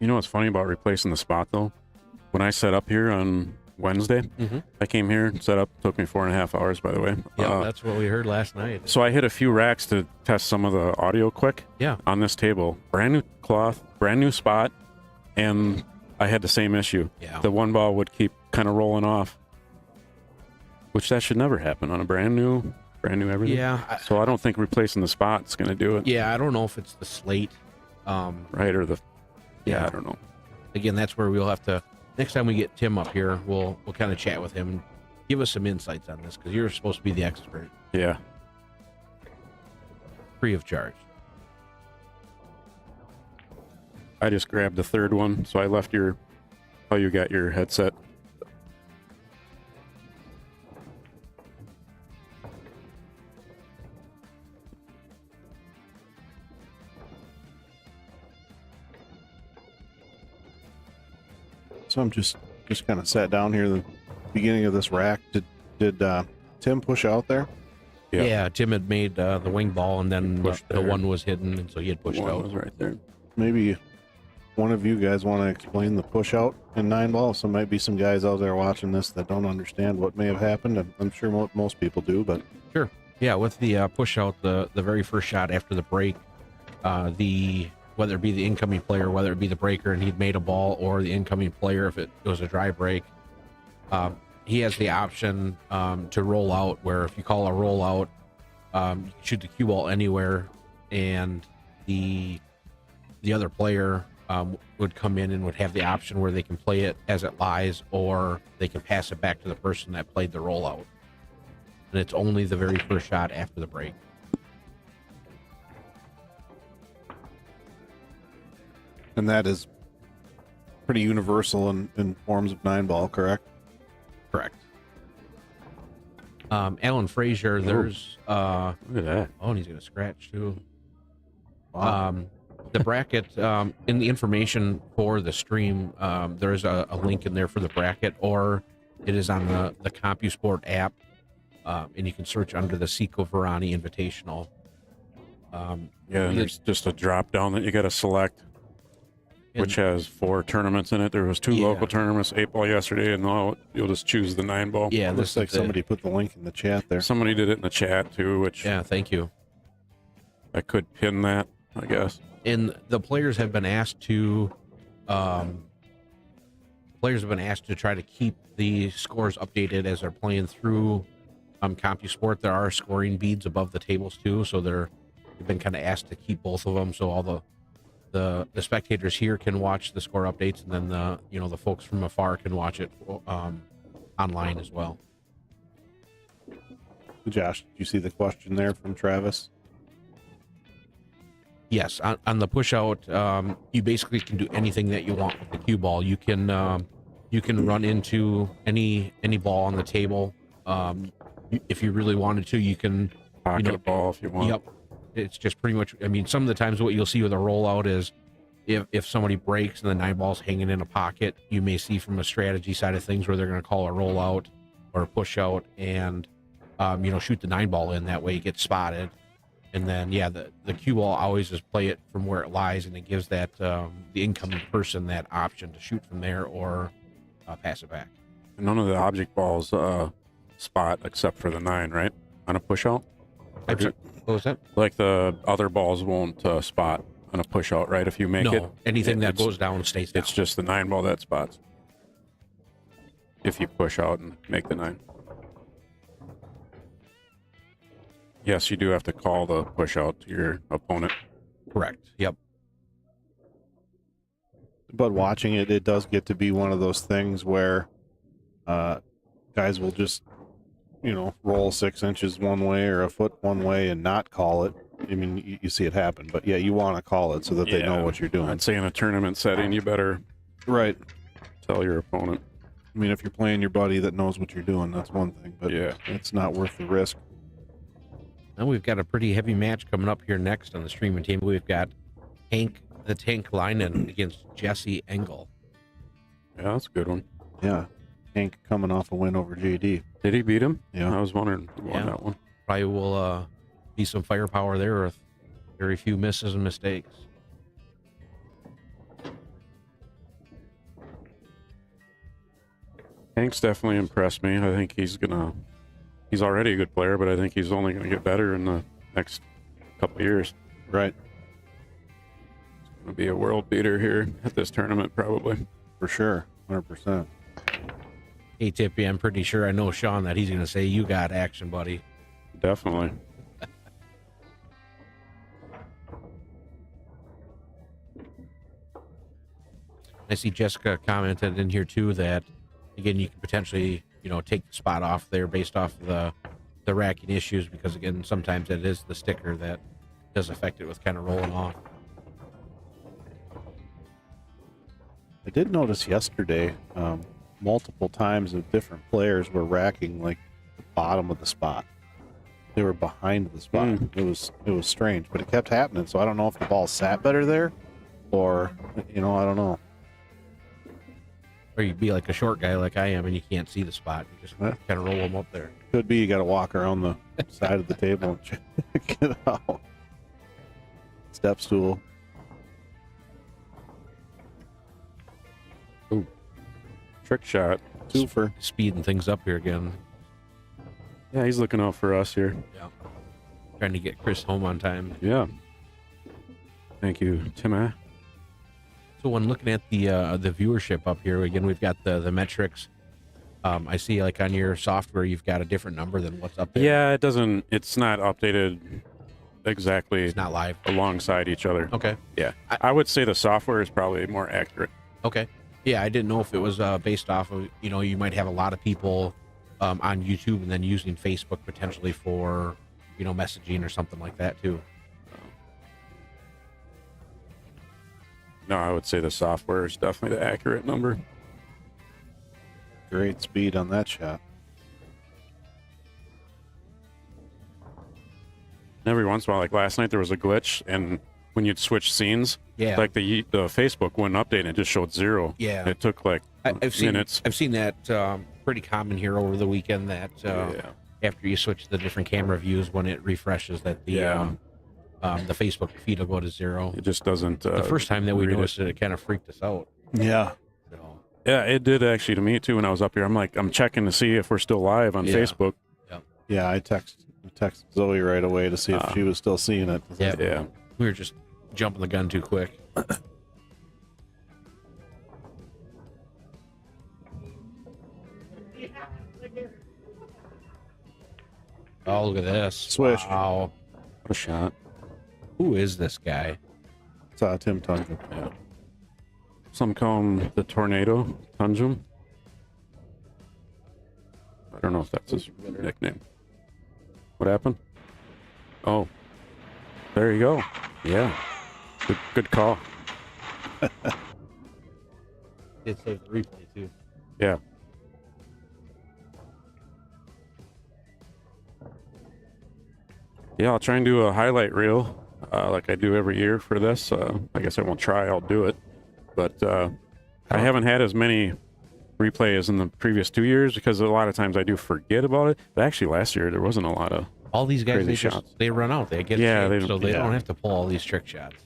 You know what's funny about replacing the spot though? When I set up here on Wednesday, I came here and set up. Took me 4.5 hours, by the way. Yeah, that's what we heard last night. So I hit a few racks to test some of the audio quick. Yeah. On this table, brand new cloth, brand new spot, and I had the same issue. Yeah. The one ball would keep kind of rolling off, which that should never happen on a brand new everything. Yeah. So I don't think replacing the spot's going to do it. Yeah, I don't know if it's the slate. Right, or the. Yeah, I don't know. Again, that's where we'll have to. Next time we get Tim up here, we'll kind of chat with him and give us some insights on this because you're supposed to be the expert. Yeah. Free of charge. I just grabbed the 3rd one, so I left how you got your headset. So I'm just kind of sat down here. The beginning of this rack. Did Tim push out there? Yeah, Tim had made the wing ball, and then the there. one was hidden, and so he had pushed One out. was right there. maybe one of you guys want to explain the push out in 9-ball. So might be some guys out there watching this that don't understand what may have happened. I'm sure most people do, but Sure. Yeah, with the push out, the very first shot after the break, whether it be the incoming player, whether it be the breaker and he'd made a ball, or the incoming player if it was a dry break, he has the option to roll out, where if you call a rollout, you can shoot the cue ball anywhere, and the other player would come in and would have the option where they can play it as it lies, or they can pass it back to the person that played the rollout. And it's only the very first shot after the break. and that is pretty universal in forms of 9-ball, correct? Correct. Alan Frazier, there's Look at that. oh, and he's gonna scratch too. Wow. The bracket, in the information for the stream, there is a link in there for the bracket, or it is on the CompuSport app, and you can search under the Seco Varani Invitational. Yeah, and there's just a drop down that you got to select, which has 4 tournaments in it. There was 2 local tournaments, 8-ball yesterday, and now you'll just choose the 9-ball. Yeah, It looks like somebody put the link in the chat there. Somebody did it in the chat too, which Yeah, thank you. I could pin that, I guess. And the players have been asked to try to keep the scores updated as they're playing through CompuSport. There are scoring beads above the tables too, so they've been kind of asked to keep both of them, so all the spectators here can watch the score updates, and then the folks from afar can watch it online as well. Josh, did you see the question there from Travis? Yes, on the push out, you basically can do anything that you want with the cue ball. You can run into any ball on the table. If you really wanted to, you can Pocket a ball if you want. Yep. It's just pretty much, I mean, some of the times what you'll see with a rollout is if somebody breaks and the 9-ball's hanging in a pocket, you may see from a strategy side of things where they're going to call a rollout or a push out and, shoot the 9-ball in. That way it gets spotted. And then, the cue ball always is play it from where it lies, and it gives that the incoming person that option to shoot from there or pass it back. None of the object balls spot except for the 9, right? On a push out? What was that? Like the other balls won't spot on a push out, right? If you make it. No, anything that goes down stays down. It's just the 9-ball that spots. If you push out and make the 9. Yes, you do have to call the push out to your opponent. Correct. Yep. But watching it, it does get to be one of those things where guys will just, roll 6 inches one way or a foot one way and not call it. I mean, you see it happen, but yeah, you want to call it so that they know what you're doing. I'd say in a tournament setting, you better tell your opponent. I mean, if you're playing your buddy that knows what you're doing, that's one thing, but it's not worth the risk. Now we've got a pretty heavy match coming up here next on the streaming team. We've got Hank the Tank Leinen against Jesse Engel. Yeah, that's a good one. Yeah. Hank coming off a win over JD. Did he beat him? Yeah. I was wondering who won that one. Probably will be some firepower there with very few misses and mistakes. Hank's definitely impressed me. I think he's already a good player, but I think he's only going to get better in the next couple of years. Right. He's going to be a world beater here at this tournament, probably. For sure. 100%. Hey, Tippy, I'm pretty sure I know Sean that he's going to say, "You got action, buddy." Definitely. I see Jessica commented in here too that, again, you can potentially, take the spot off there based off the racking issues, because again, sometimes it is the sticker that does affect it with kind of rolling off. I did notice yesterday, multiple times that different players were racking like the bottom of the spot. They were behind the spot. It was strange, but it kept happening. So I don't know if the ball sat better there, or I don't know. Or you'd be like a short guy like I am, and you can't see the spot. You just kind of roll them up there. Could be you got to walk around the side of the table and check it out. Step stool. Ooh. Trick shot. Twofer. Speeding things up here again. Yeah, he's looking out for us here. Yeah. Trying to get Kris home on time. Yeah. Thank you, Tim. So when looking at the viewership up here, again, we've got the metrics. I see like on your software, you've got a different number than what's up there. Yeah, it's not updated exactly. It's not live. Alongside each other. Okay. Yeah. I would say the software is probably more accurate. Okay. Yeah, I didn't know if it was based off of, you might have a lot of people on YouTube and then using Facebook potentially for, messaging or something like that too. No, I would say the software is definitely the accurate number. Great speed on that shot. Every once in a while, like last night, there was a glitch, and when you'd switch scenes, Yeah. like the Facebook wouldn't update, and it just showed 0. Yeah. It took like minutes. I've seen that pretty common here over the weekend that after you switch the different camera views, when it refreshes, that the Facebook feed will go to 0. It just doesn't. The first time that we read noticed it kind of freaked us out. Yeah. So, Yeah, it did actually to me too. When I was up here, I'm checking to see if we're still live on Yeah. Facebook. Yeah, I texted Zoe right away to see if she was still seeing it. Yeah. we were just jumping the gun too quick. Oh, look at this. Swish. Wow. What a shot. Who is this guy? It's Tim Tonjum. Yeah. Some call him the Tornado, Tonjum. I don't know if that's his nickname. What happened? Oh, there you go. Yeah, good call. Did save the replay too. Yeah. Yeah, I'll try and do a highlight reel like I do every year for this. I guess I won't try, I'll do it. But I haven't had as many replays in the previous 2 years because a lot of times I do forget about it. But actually last year there wasn't a lot of all these guys, crazy shots. They run out. They get so they don't have to pull all these trick shots.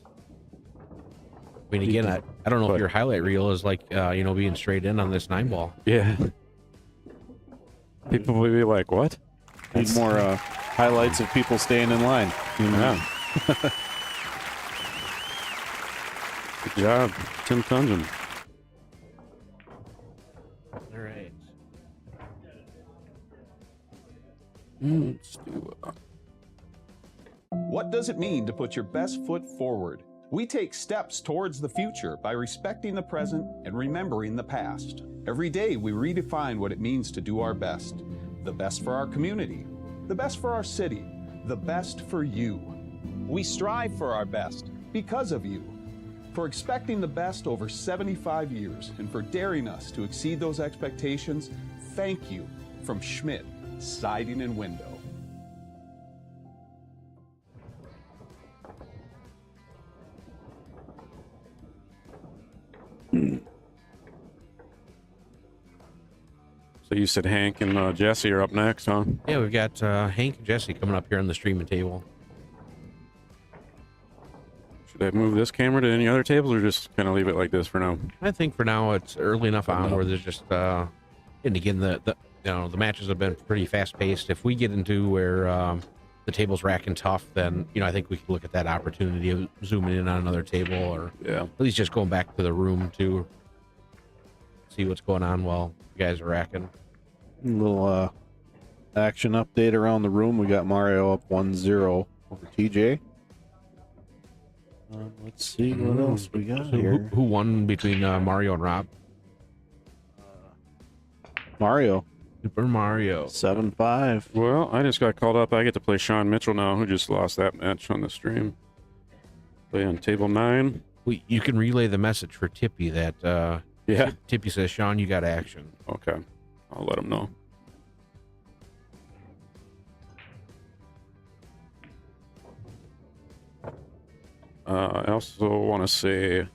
I mean, again, I don't know if your highlight reel is like, being straight in on this 9-ball. Yeah. People will be like, what? Need more highlights of people staying in line. Yeah. Good job, Tim Tonjum. All right. Let's do What does it mean to put your best foot forward? We take steps towards the future by respecting the present and remembering the past. Every day we redefine what it means to do our best. The best for our community, the best for our city, the best for you. We strive for our best. Because of you. For expecting the best over 75 years and for daring us to exceed those expectations, thank you from Schmidt Siding and Window. So you said Hank and Jesse are up next, huh? Yeah, we've got Hank and Jesse coming up here on the streaming table. Should I move this camera to any other tables or just kind of leave it like this for now? I think for now it's early enough on where there's just and again the matches have been pretty fast paced. If we get into where the table's racking tough, then I think we can look at that opportunity of zooming in on another table or at least just going back to the room to see what's going on while you guys are racking. A little action update around the room. We got Mario up 1-0 over TJ. Let's see what else we got here. Who won between Mario and Rob? Mario. Super Mario. 7-5. Well, I just got called up. I get to play Sean Mitchell now, who just lost that match on the stream. Play on table 9. You can relay the message for Tippy that Tippy says, Sean, you got action. Okay. I'll let him know. I also want to say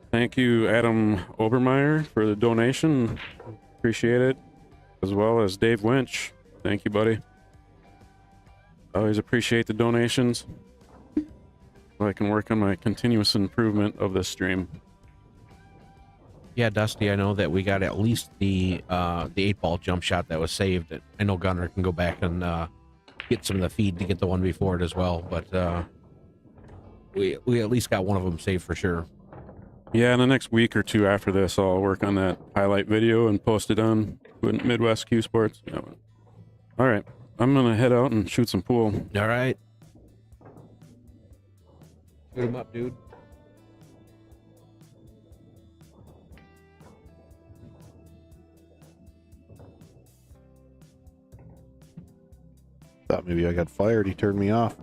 thank you, Adam Obermeyer, for the donation. Appreciate it. As well as Dave Winch. Thank you, buddy. Always appreciate the donations. So I can work on my continuous improvement of this stream. Yeah, Dusty, I know that we got at least the 8-ball jump shot that was saved. I know Gunner can go back and get some of the feed to get the one before it as well, but we at least got one of them saved for sure. Yeah, in the next week or two after this, I'll work on that highlight video and post it on Midwest Q Sports. Yeah. All right, I'm gonna head out and shoot some pool. All right. Shoot him up, dude. Thought maybe I got fired. He turned me off.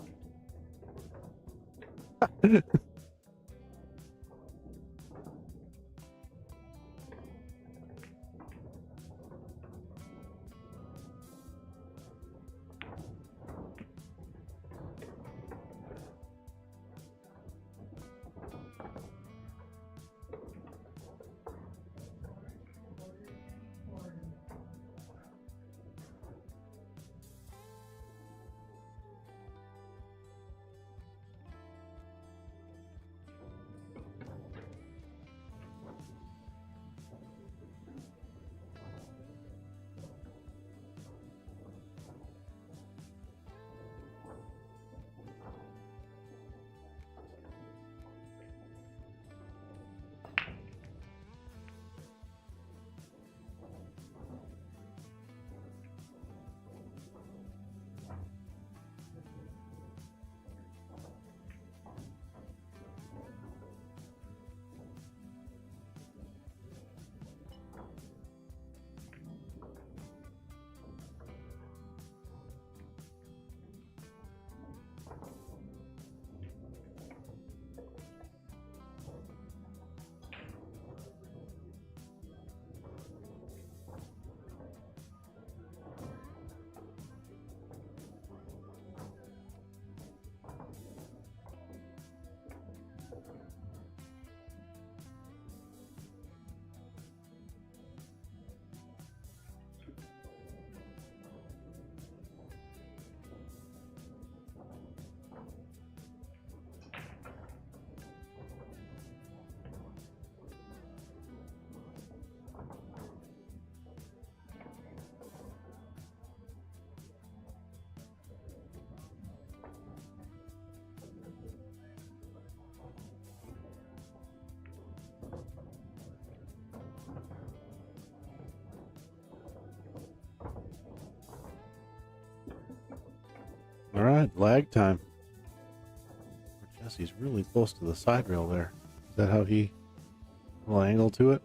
All right, lag time. Jesse's really close to the side rail there. Is that how he will angle to it?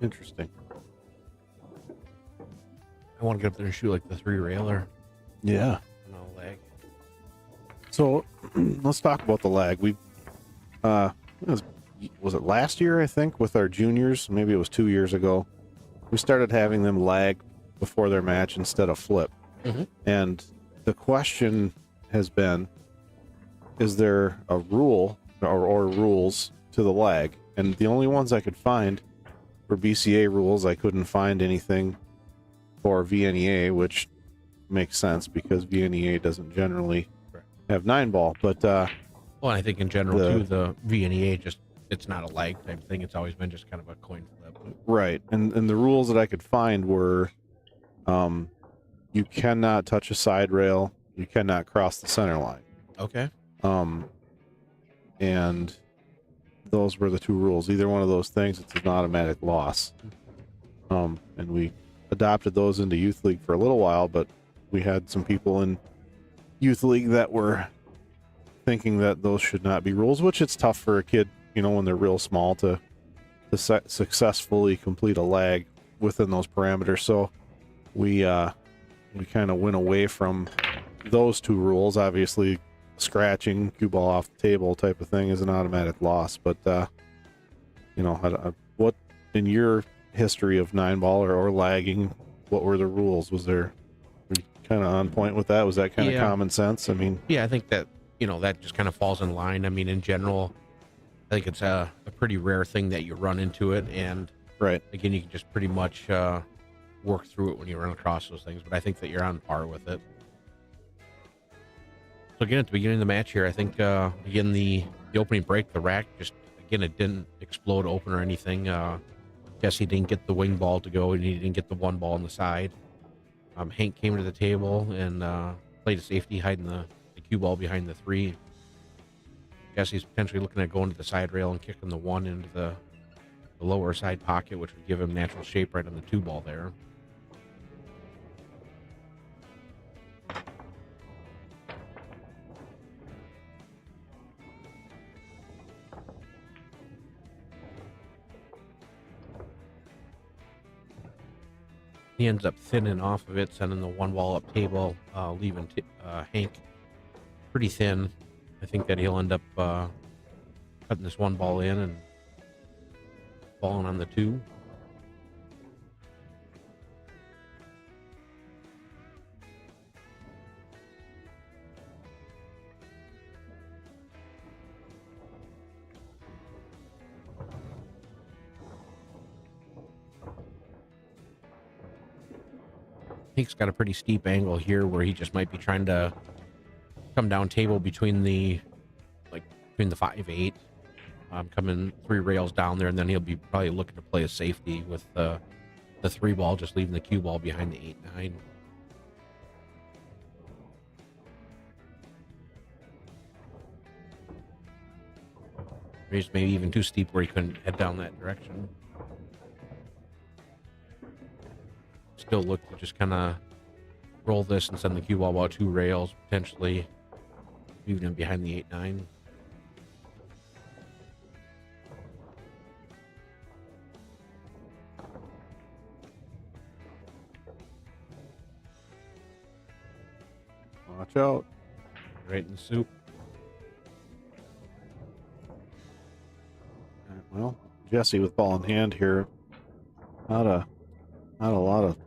Interesting. I want to get up there and shoot like the 3-railer. Yeah. No lag. So let's talk about the lag. We was it last year, I think, with our juniors? Maybe it was 2 years ago. We started having them lag before their match instead of flip. Mm-hmm. And the question has been, is there a rule or rules to the lag? And the only ones I could find were BCA rules. I couldn't find anything for VNEA, which makes sense because VNEA doesn't generally have 9-ball. But well, I think in general too, the VNEA it's not a lag type thing. It's always been just kind of a coin flip. Right. And the rules that I could find were you cannot touch a side rail, you cannot cross the center line. Okay. And those were the 2 rules. Either one of those things, it's an automatic loss. And we adopted those into youth league for a little while, but we had some people in youth league that were thinking that those should not be rules, which it's tough for a kid, when they're real small to successfully complete a lag within those parameters. So we kind of went away from those 2 rules. Obviously, scratching, cue ball off the table type of thing is an automatic loss. But, what in your history of 9-ball or lagging, what were the rules? Were you kind of on point with that? Was that kind of common sense? I mean, yeah, I think that, that just kind of falls in line. I mean, in general, I think it's a pretty rare thing that you run into it. And right. Again, you can just pretty much work through it when you run across those things, but I think that you're on par with it. So again, at the beginning of the match here, I think again the opening break, the rack just Again, it didn't explode open or anything. Jesse didn't get the wing ball to go, and he didn't get the one ball on the side. Hank came to the table and played a safety, hiding the cue ball behind the 3. Jesse's potentially looking at going to the side rail and kicking the 1 into the lower side pocket, which would give him natural shape right on the 2 ball there. He ends up thinning off of it, sending the 1 ball up table, leaving Hank pretty thin. I think that he'll end up cutting this 1 ball in and falling on the 2. Hank's got a pretty steep angle here where he just might be trying to come down table between the 5-8, coming 3 rails down there, and then he'll be probably looking to play a safety with the 3 ball, just leaving the cue ball behind the 8-9. He's maybe even too steep where he couldn't head down that direction. Still look to just kind of roll this and send the cue ball about 2 rails, potentially leaving him behind the 8-9. Watch out. Right in the soup. Well, Jesse with ball in hand here. Not a lot of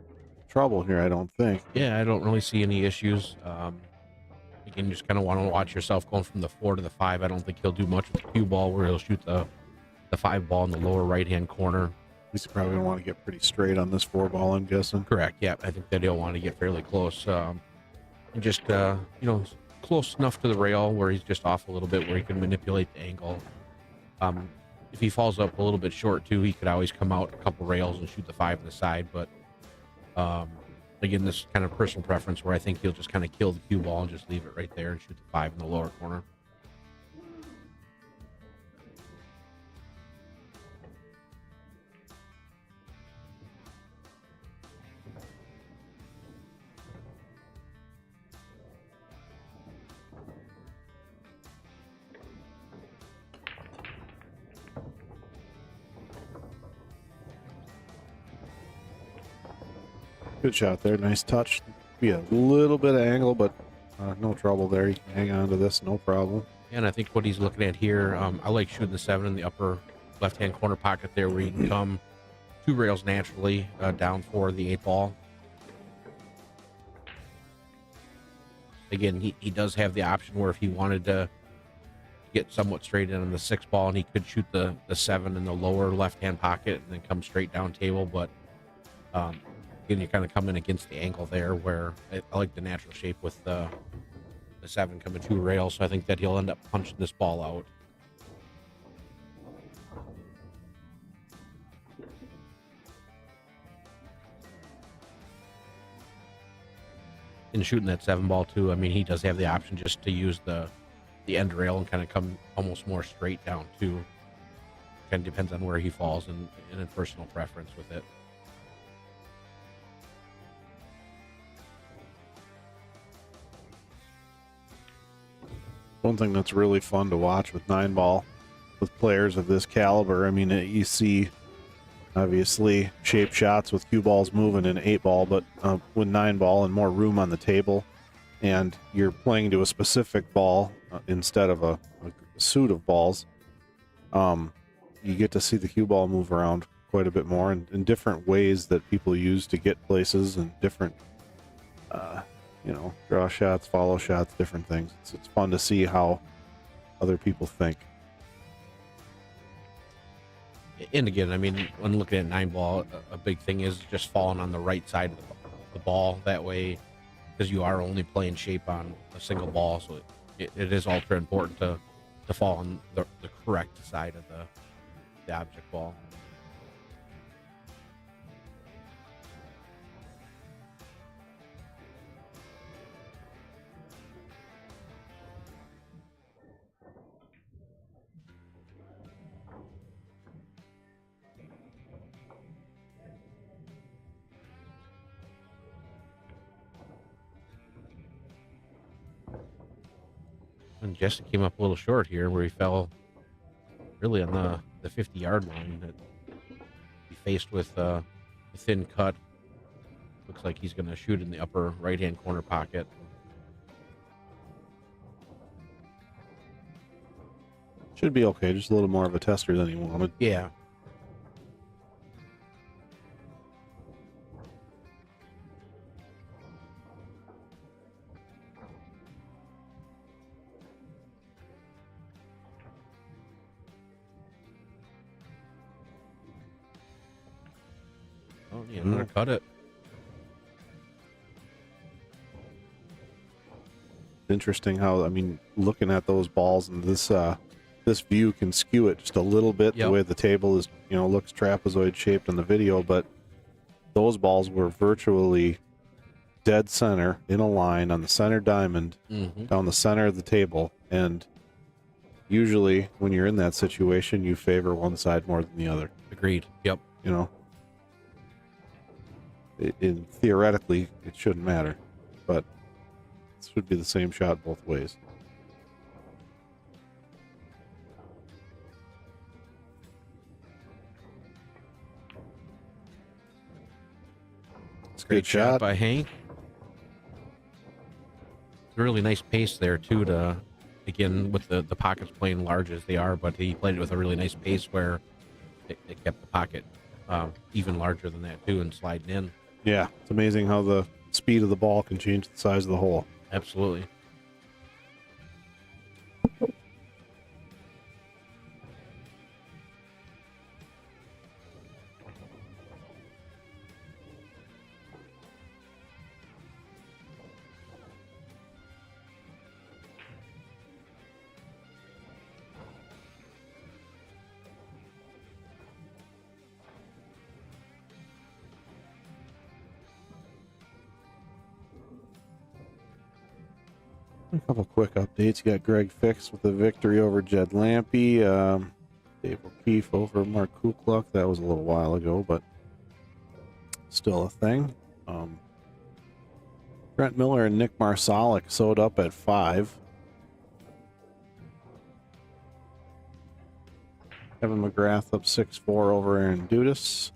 trouble here, I don't think. Yeah, I don't really see any issues. Again, you just kind of want to watch yourself going from the 4 to the 5. I don't think he'll do much with the cue ball where he'll shoot the 5 ball in the lower right-hand corner. He's probably going to want to get pretty straight on this 4 ball, I'm guessing. Correct, yeah. I think that he'll want to get fairly close. And just, close enough to the rail where he's just off a little bit where he can manipulate the angle. If he falls up a little bit short, too, he could always come out a couple rails and shoot the 5 on the side. But, again, this is kind of personal preference where I think he'll just kind of kill the cue ball and just leave it right there and shoot the 5 in the lower corner. Good shot there. Nice touch. Be a little bit of angle, but no trouble there. You can hang on to this, no problem. And I think what he's looking at here, I like shooting the 7 in the upper left-hand corner pocket there where you can come 2 rails naturally down for the 8 ball. Again, he does have the option where if he wanted to get somewhat straight in on the 6 ball, and he could shoot the 7 in the lower left-hand pocket and then come straight down table, but again, you kind of come in against the angle there where I like the natural shape with the 7 coming 2 rails, so I think that he'll end up punching this ball out. In shooting that 7 ball too, I mean, he does have the option just to use the end rail and kind of come almost more straight down too. Kind of depends on where he falls and in personal preference with it. One thing that's really fun to watch with 9 ball with players of this caliber, I mean, you see obviously shape shots with cue balls moving in 8 ball, but with 9 ball and more room on the table, and you're playing to a specific ball instead of a suit of balls, you get to see the cue ball move around quite a bit more in different ways that people use to get places and different draw shots, follow shots, different things. It's fun to see how other people think. And again, I mean, when looking at 9 ball, a big thing is just falling on the right side of the ball. That way, because you are only playing shape on a single ball, so it is ultra important to fall on the correct side of the object ball. And Jesse came up a little short here where he fell really on the 50-yard line. That he faced with a thin cut. Looks like he's going to shoot in the upper right-hand corner pocket. Should be okay. Just a little more of a tester than he wanted. Yeah. Oh, yeah, I'm going to cut it. Interesting how, I mean, looking at those balls and this view can skew it just a little bit. Yep. The way the table is, looks trapezoid shaped in the video, but those balls were virtually dead center in a line on the center diamond down the center of the table. And usually when you're in that situation, you favor one side more than the other. Agreed. Yep. Theoretically, it shouldn't matter, but it should be the same shot both ways. It's a Great good shot by Hank. Really nice pace there too. To again with the pockets playing large as they are, but he played it with a really nice pace where it kept the pocket even larger than that too and sliding in. Yeah, it's amazing how the speed of the ball can change the size of the hole. Absolutely. A couple quick updates. You got Greg Fix with the victory over Jed Lampy. Dave O'Keefe over Mark Kukluk. That was a little while ago, but still a thing. Trent Miller and Nick Marsolek sewed up at 5. Kevin McGrath up 6-4 over Aaron Dudas.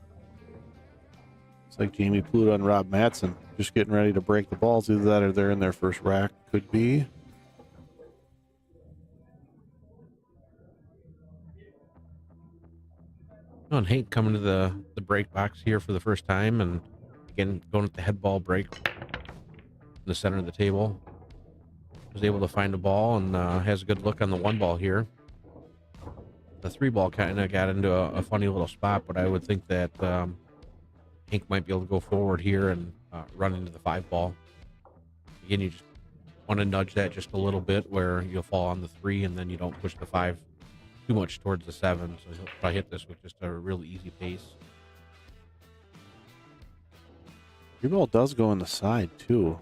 It's like Jamie Pluta and Rob Madsen just getting ready to break the balls. Either that or they're in their first rack. Could be. Oh, and Hank coming to the break box here for the first time, and again going with the head ball break in the center of the table. Was able to find a ball and has a good look on the 1 ball here. The 3 ball kind of got into a funny little spot, but I would think that Hank might be able to go forward here and run into the 5 ball. Again, you just want to nudge that just a little bit where you'll fall on the 3 and then you don't push the 5 too much towards the 7. So he'll probably hit this with just a really easy pace. Your ball does go on the side too.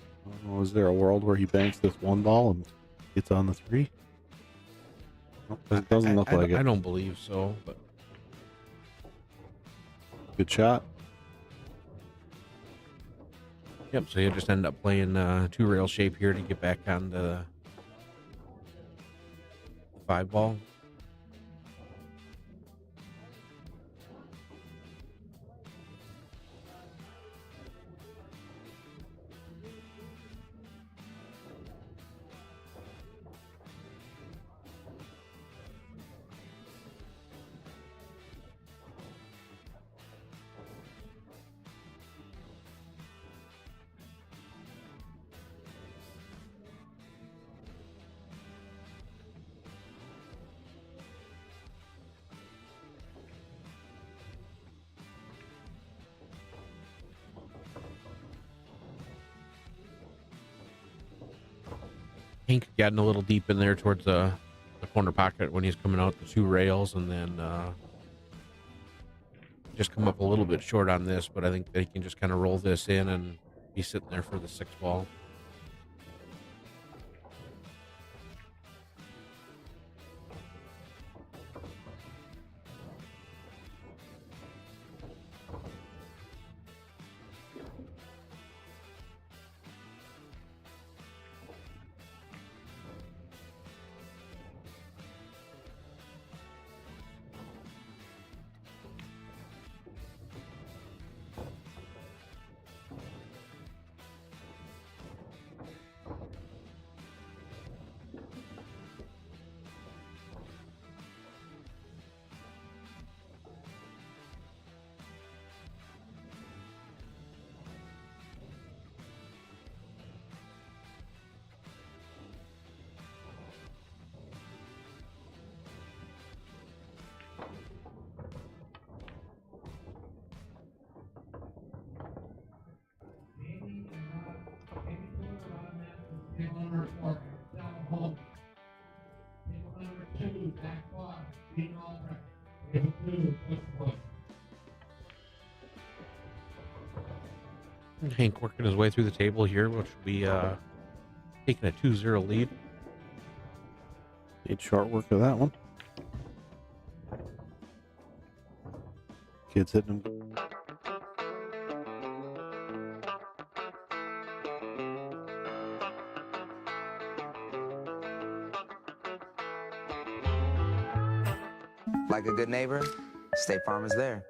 Is there a world where he banks this 1 ball and gets on the 3? It doesn't look like it. I don't believe so, but good shot. Yep, so you'll just end up playing 2-rail shape here to get back on the 5 ball. Hank gotten a little deep in there towards the corner pocket when he's coming out the 2 rails, and then just come up a little bit short on this, but I think that he can just kind of roll this in and be sitting there for the 6 ball. Hank working his way through the table here, which will be taking a 2-0 lead. Need short work of that one. Kids hitting him. Like a good neighbor, State Farm is there.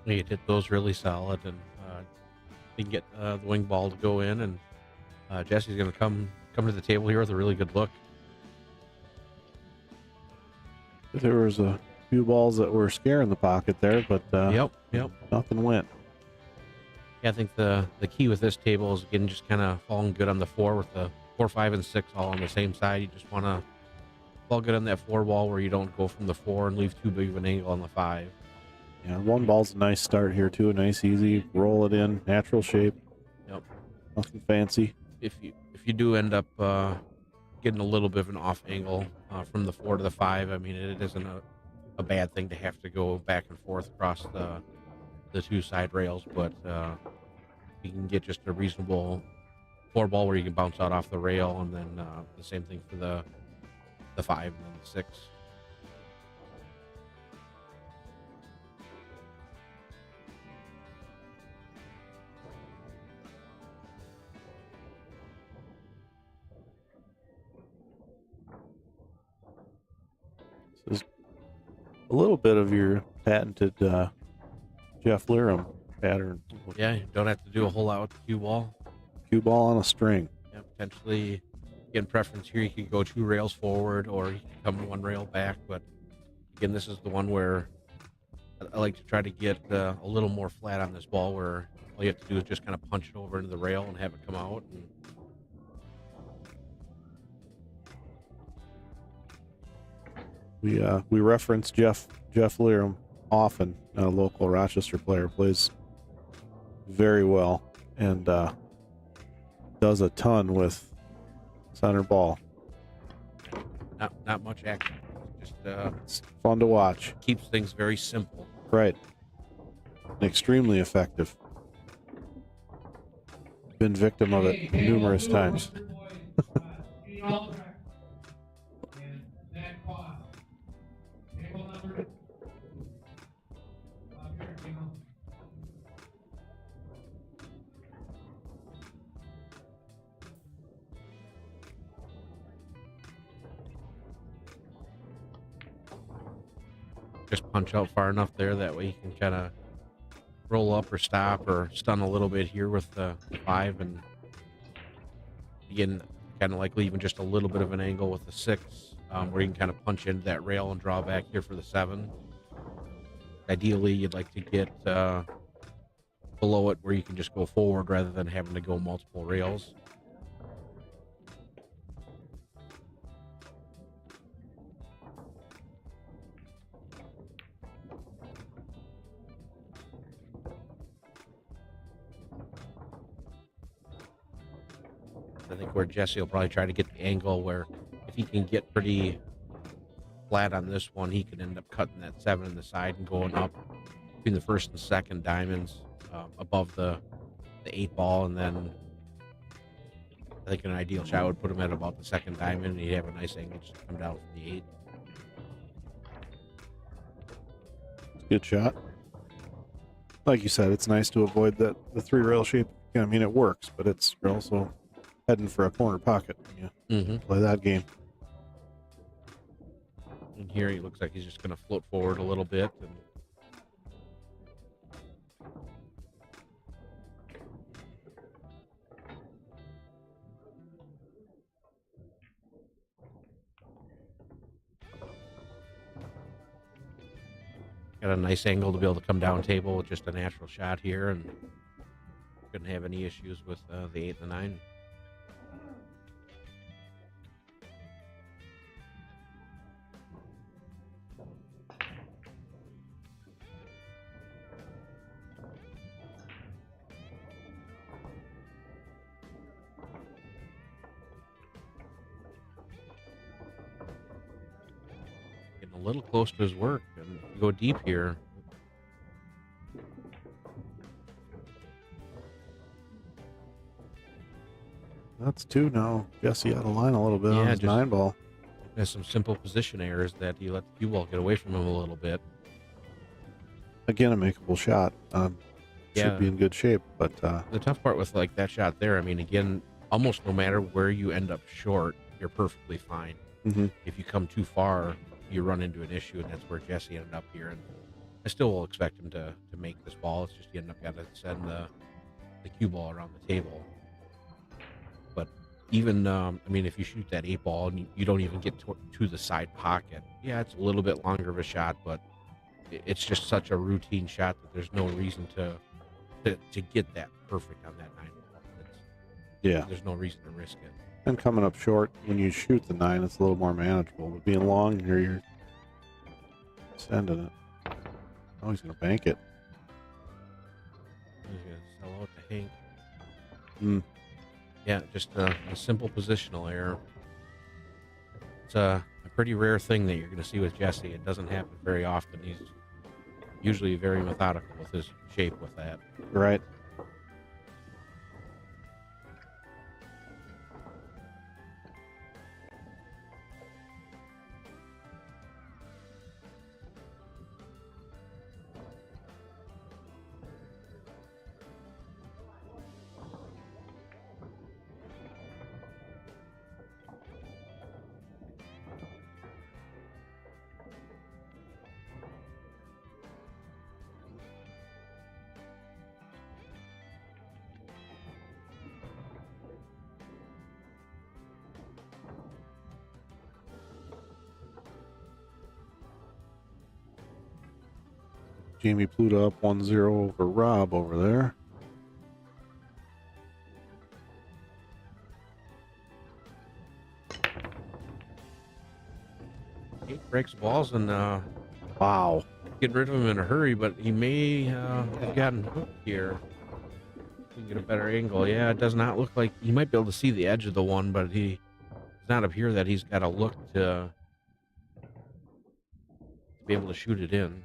He hit those really solid, and he can get the wing ball to go in, and Jesse's going to come to the table here with a really good look. There was a few balls that were scaring the pocket there, but Yep. nothing went. Yeah, I think the key with this table is, again, just kind of falling good on the 4 with the 4, 5, and 6 all on the same side. You just want to fall good on that 4 ball where you don't go from the 4 and leave too big of an angle on the 5. Yeah, 1 ball's a nice start here too. A nice, easy roll it in, natural shape. Yep. Nothing fancy. If you do end up getting a little bit of an off angle from the 4 to the 5, I mean, it isn't a bad thing to have to go back and forth across the 2 side rails, but you can get just a reasonable 4 ball where you can bounce out off the rail, and then the same thing for the 5 and then the 6. This is a little bit of your patented Jeff Lerum pattern. Yeah, you don't have to do a whole lot with the cue ball. Cue ball on a string. Yeah, potentially, again, preference here, you could go 2 rails forward, or you can come 1 rail back. But again, this is the one where I like to try to get a little more flat on this ball, where all you have to do is just kind of punch it over into the rail and have it come out. And we reference Jeff Lerum often. A local Rochester player, plays very well and does a ton with center ball. not much action. Just It's fun to watch. keeps things very simple. Right. and extremely effective. Been victim of it numerous times. Just punch out far enough there, that way you can kind of roll up or stop or stun a little bit here with the 5, and again, kind of like leaving just a little bit of an angle with the 6, where you can kind of punch into that rail and draw back here for the 7. Ideally, you'd like to get below it where you can just go forward rather than having to go multiple rails. I think where Jesse will probably try to get the angle where if he can get pretty flat on this one, he can end up cutting that 7 in the side and going up between the first and second diamonds above the 8 ball, and then I think an ideal shot would put him at about the second diamond, and he'd have a nice angle just to come down from the 8. Good shot. Like you said, it's nice to avoid the 3 rail shape. I mean, it works, but it's also heading for a corner pocket when you play that game. And here he looks like he's just going to float forward a little bit. And got a nice angle to be able to come down table with just a natural shot here, and couldn't have any issues with the 8 and the 9. Getting a little close to his work, and go deep here. That's 2 now. Jesse out of line a little bit on his just 9 ball. There's some simple position errors that you let the cue ball get away from him a little bit. Again, a makeable shot. Should be in good shape, but the tough part with like that shot there, I mean, again, almost no matter where you end up short, you're perfectly fine. If you come too far, you run into an issue, and that's where Jesse ended up here. And I still will expect him to make this ball. It's just you end up got to send the cue ball around the table. But even, I mean, if you shoot that 8 ball and you don't even get to the side pocket, yeah, it's a little bit longer of a shot, but it's just such a routine shot that there's no reason to get that perfect on that 9 ball. There's no reason to risk it. And coming up short, when you shoot the 9, it's a little more manageable. But being long here, you're sending it. Oh, he's going to bank it. He's going to sell out to Hank. Yeah, just a simple positional error. It's a pretty rare thing that you're going to see with Jesse. It doesn't happen very often. He's usually very methodical with his shape with that. Right. Jamie Pluta up 1-0 over Rob over there. He breaks balls and wow, getting rid of him in a hurry, but he may have gotten hooked here. You can get a better angle. Yeah, it does not look like he might be able to see the edge of the one, but it's not up here that he's got to look to be able to shoot it in.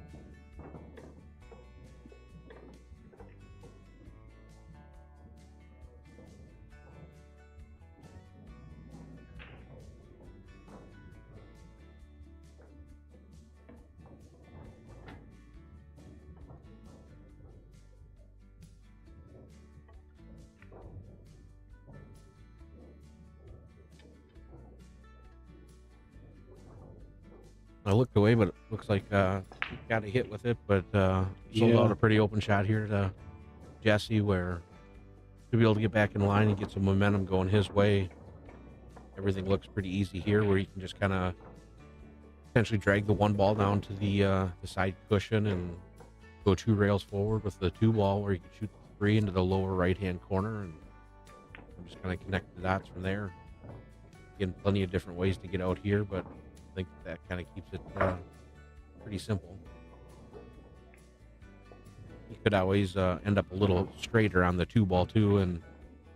I looked away, but it looks like he got a hit with it, but sold out a pretty open shot here to Jesse, where to be able to get back in line and get some momentum going his way. Everything looks pretty easy here, where you can just kind of potentially drag the one ball down to the side cushion and go 2 rails forward with the 2 ball, where you can shoot the 3 into the lower right-hand corner, and I'm just going to connect the dots from there. Again, plenty of different ways to get out here, but I think that kind of keeps it pretty simple. You could always end up a little straighter on the 2 ball too, and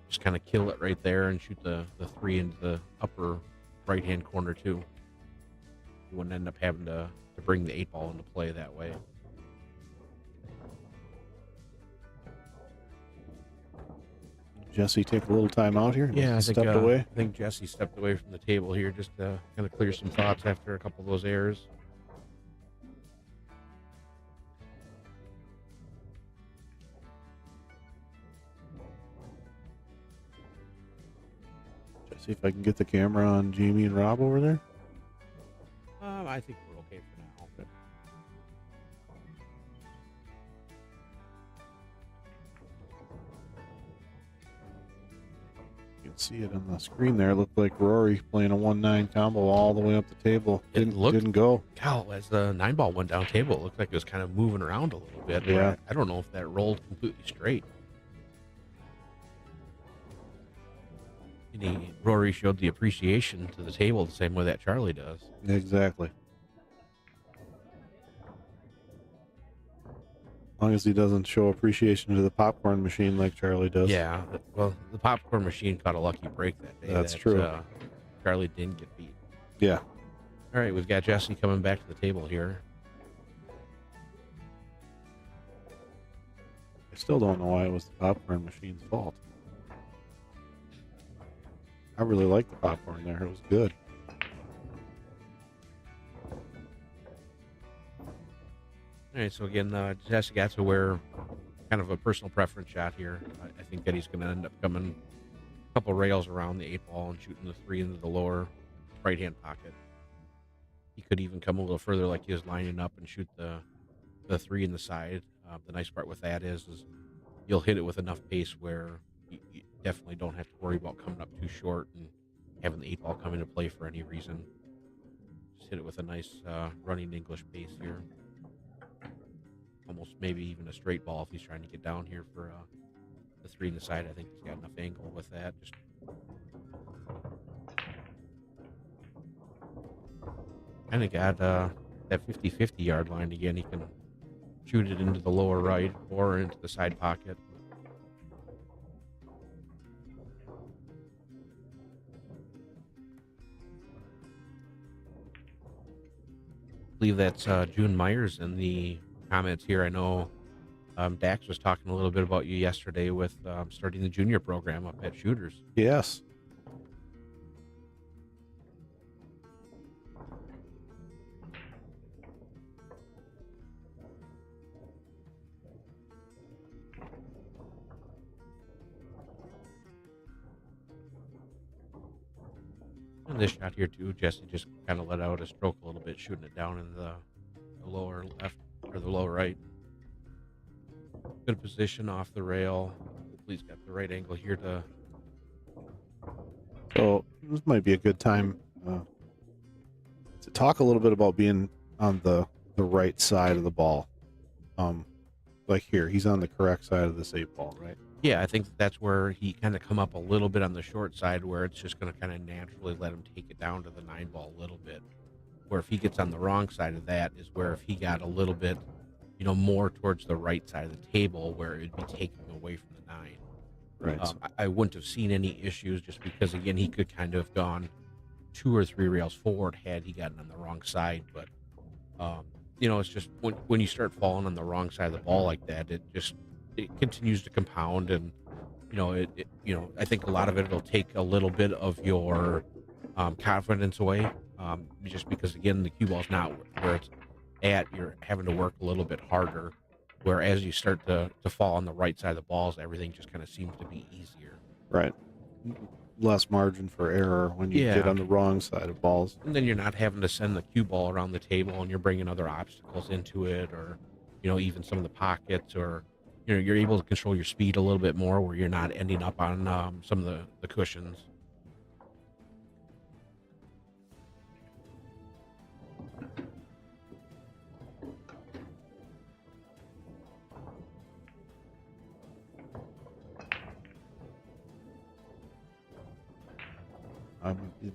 just kind of kill it right there and shoot the 3 into the upper right-hand corner too. You wouldn't end up having to bring the 8 ball into play that way. Jesse take a little time out here? Yeah, I stepped away. I think Jesse stepped away from the table here just to kind of clear some thoughts after a couple of those errors. See if I can get the camera on Jamie and Rob over there. I think we're okay for now. Okay. You can see it on the screen there. It looked like Rory playing a 1-9 combo all the way up the table. Didn't go. Cal, as the 9 ball went down table, it looked like it was kind of moving around a little bit. Yeah. I don't know if that rolled completely straight. Rory showed the appreciation to the table the same way that Charlie does. Exactly. As long as he doesn't show appreciation to the popcorn machine like Charlie does. Yeah, well, the popcorn machine caught a lucky break that day. That's true. Charlie didn't get beat. Yeah. All right, we've got Jesse coming back to the table here. I still don't know why it was the popcorn machine's fault. I really liked the popcorn there. It was good. All right, so again, Jesse got to wear kind of a personal preference shot here. I think that he's going to end up coming a couple rails around the 8 ball and shooting the 3 into the lower right-hand pocket. He could even come a little further like he was lining up and shoot the 3 in the side. The nice part with that is you'll hit it with enough pace where you definitely don't have to worry about coming up too short and having the 8 ball come into play for any reason. Just hit it with a nice running English pace here. Almost maybe even a straight ball if he's trying to get down here for the 3 in the side. I think he's got enough angle with that. Just kind of got that 50-50 yard line again. He can shoot it into the lower right or into the side pocket. I believe that's June Myers in the comments here. I know Dax was talking a little bit about you yesterday with starting the junior program up at Shooters. Yes. And this shot here too, Jesse just kind of let out a stroke a little bit, shooting it down in the lower left or the lower right. Good position off the rail. Hopefully he's got the right angle here to. So this might be a good time to talk a little bit about being on the right side of the ball. Like here, he's on the correct side of this 8 ball, right? Yeah, I think that's where he kind of come up a little bit on the short side, where it's just going to kind of naturally let him take it down to the 9 ball a little bit. Where if he gets on the wrong side of that is where if he got a little bit, more towards the right side of the table, where it'd be taking away from the 9. Right. I wouldn't have seen any issues just because, again, he could kind of have gone 2 or 3 rails forward had he gotten on the wrong side. But, it's just when you start falling on the wrong side of the ball like that, it continues to compound, and I think a lot of it'll take a little bit of your confidence away, just because again the cue ball's not where it's at. You're having to work a little bit harder, whereas you start to fall on the right side of the balls, everything just kind of seems to be easier. Right. less margin for error when you get on the wrong side of balls. And then you're not having to send the cue ball around the table and you're bringing other obstacles into it, or, even some of the pockets, or, you're able to control your speed a little bit more where you're not ending up on some of the cushions.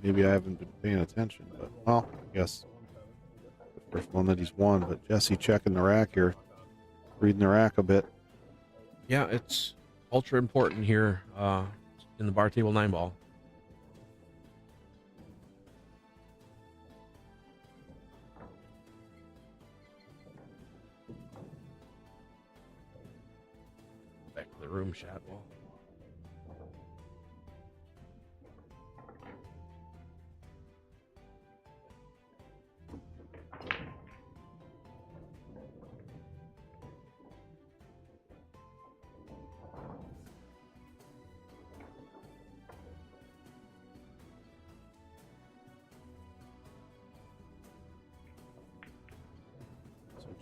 Maybe I haven't been paying attention, but well, I guess the first one that he's won. But Jesse checking the rack here, reading the rack a bit. Yeah, it's ultra important here in the bar table 9 ball. Back to the room shot wall.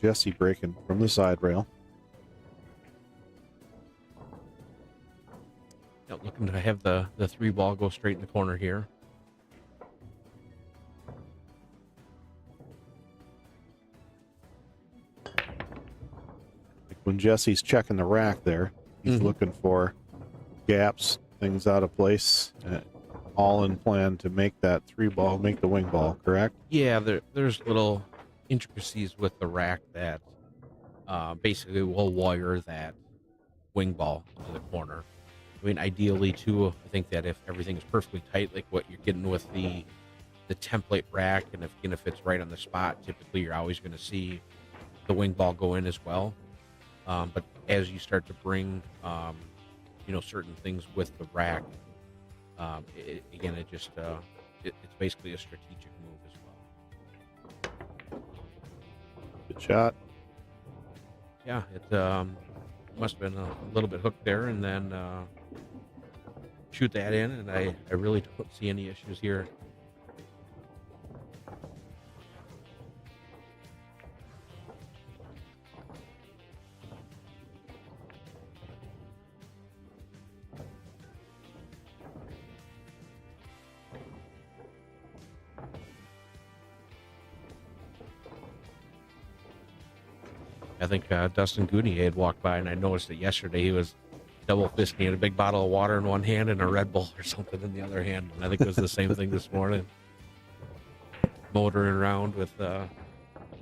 Jesse breaking from the side rail. Looking to have the 3 ball go straight in the corner here. Like when Jesse's checking the rack there, he's looking for gaps, things out of place, all in plan to make that 3 ball, make the wing ball, correct? Yeah, there's little intricacies with the rack that basically will wire that wing ball into the corner. I mean, ideally too, I think that if everything is perfectly tight, like what you're getting with the template rack, and if it's right on the spot, typically you're always going to see the wing ball go in as well. But as you start to bring certain things with the rack, it's basically a strategic move as well. Good shot. Yeah, it must have been a little bit hooked there, and then shoot that in, and I really don't see any issues here. I think Dustin Gunia had walked by, and I noticed that yesterday he was double fisting. He had a big bottle of water in one hand and a Red Bull or something in the other hand. And I think it was the same thing this morning. Motoring around with a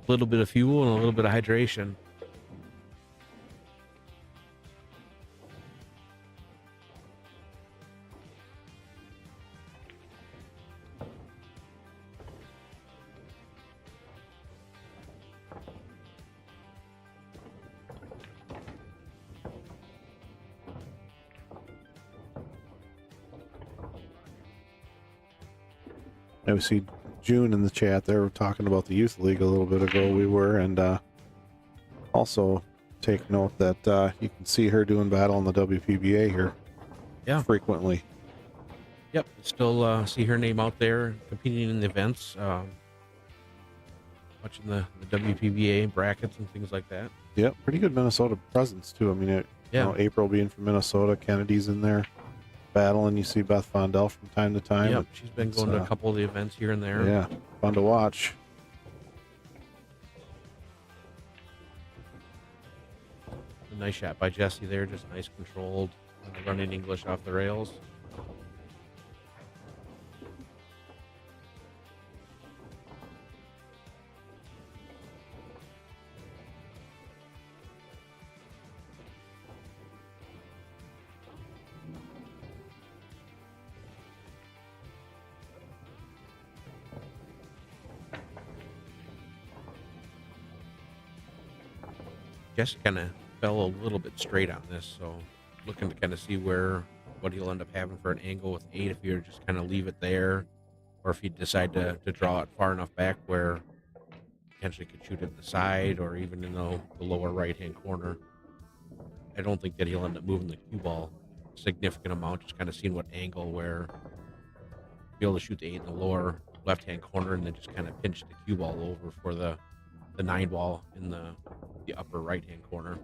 little bit of fuel and a little bit of hydration. I see June in the chat there talking about the youth league a little bit ago. We were, and also take note that you can see her doing battle in the WPBA here. Yeah, frequently. Yep, still see her name out there competing in the events, watching the WPBA brackets and things like that. Yep, pretty good Minnesota presence too. I mean, April being from Minnesota, Kennedy's in there battling. You see Beth Fondell from time to time. Yep, she's been going to a couple of the events here and there. Yeah, fun to watch. A nice shot by Jesse there, just nice controlled running English off the rails. Jesse kind of fell a little bit straight on this, so looking to kind of see what he'll end up having for an angle with 8, if you just kind of leave it there, or if you decide to draw it far enough back where potentially could shoot at the side or even in the lower right-hand corner. I don't think that he'll end up moving the cue ball a significant amount, just kind of seeing what angle where be able to shoot the 8 in the lower left-hand corner and then just kind of pinch the cue ball over for the 9 ball in the upper right-hand corner.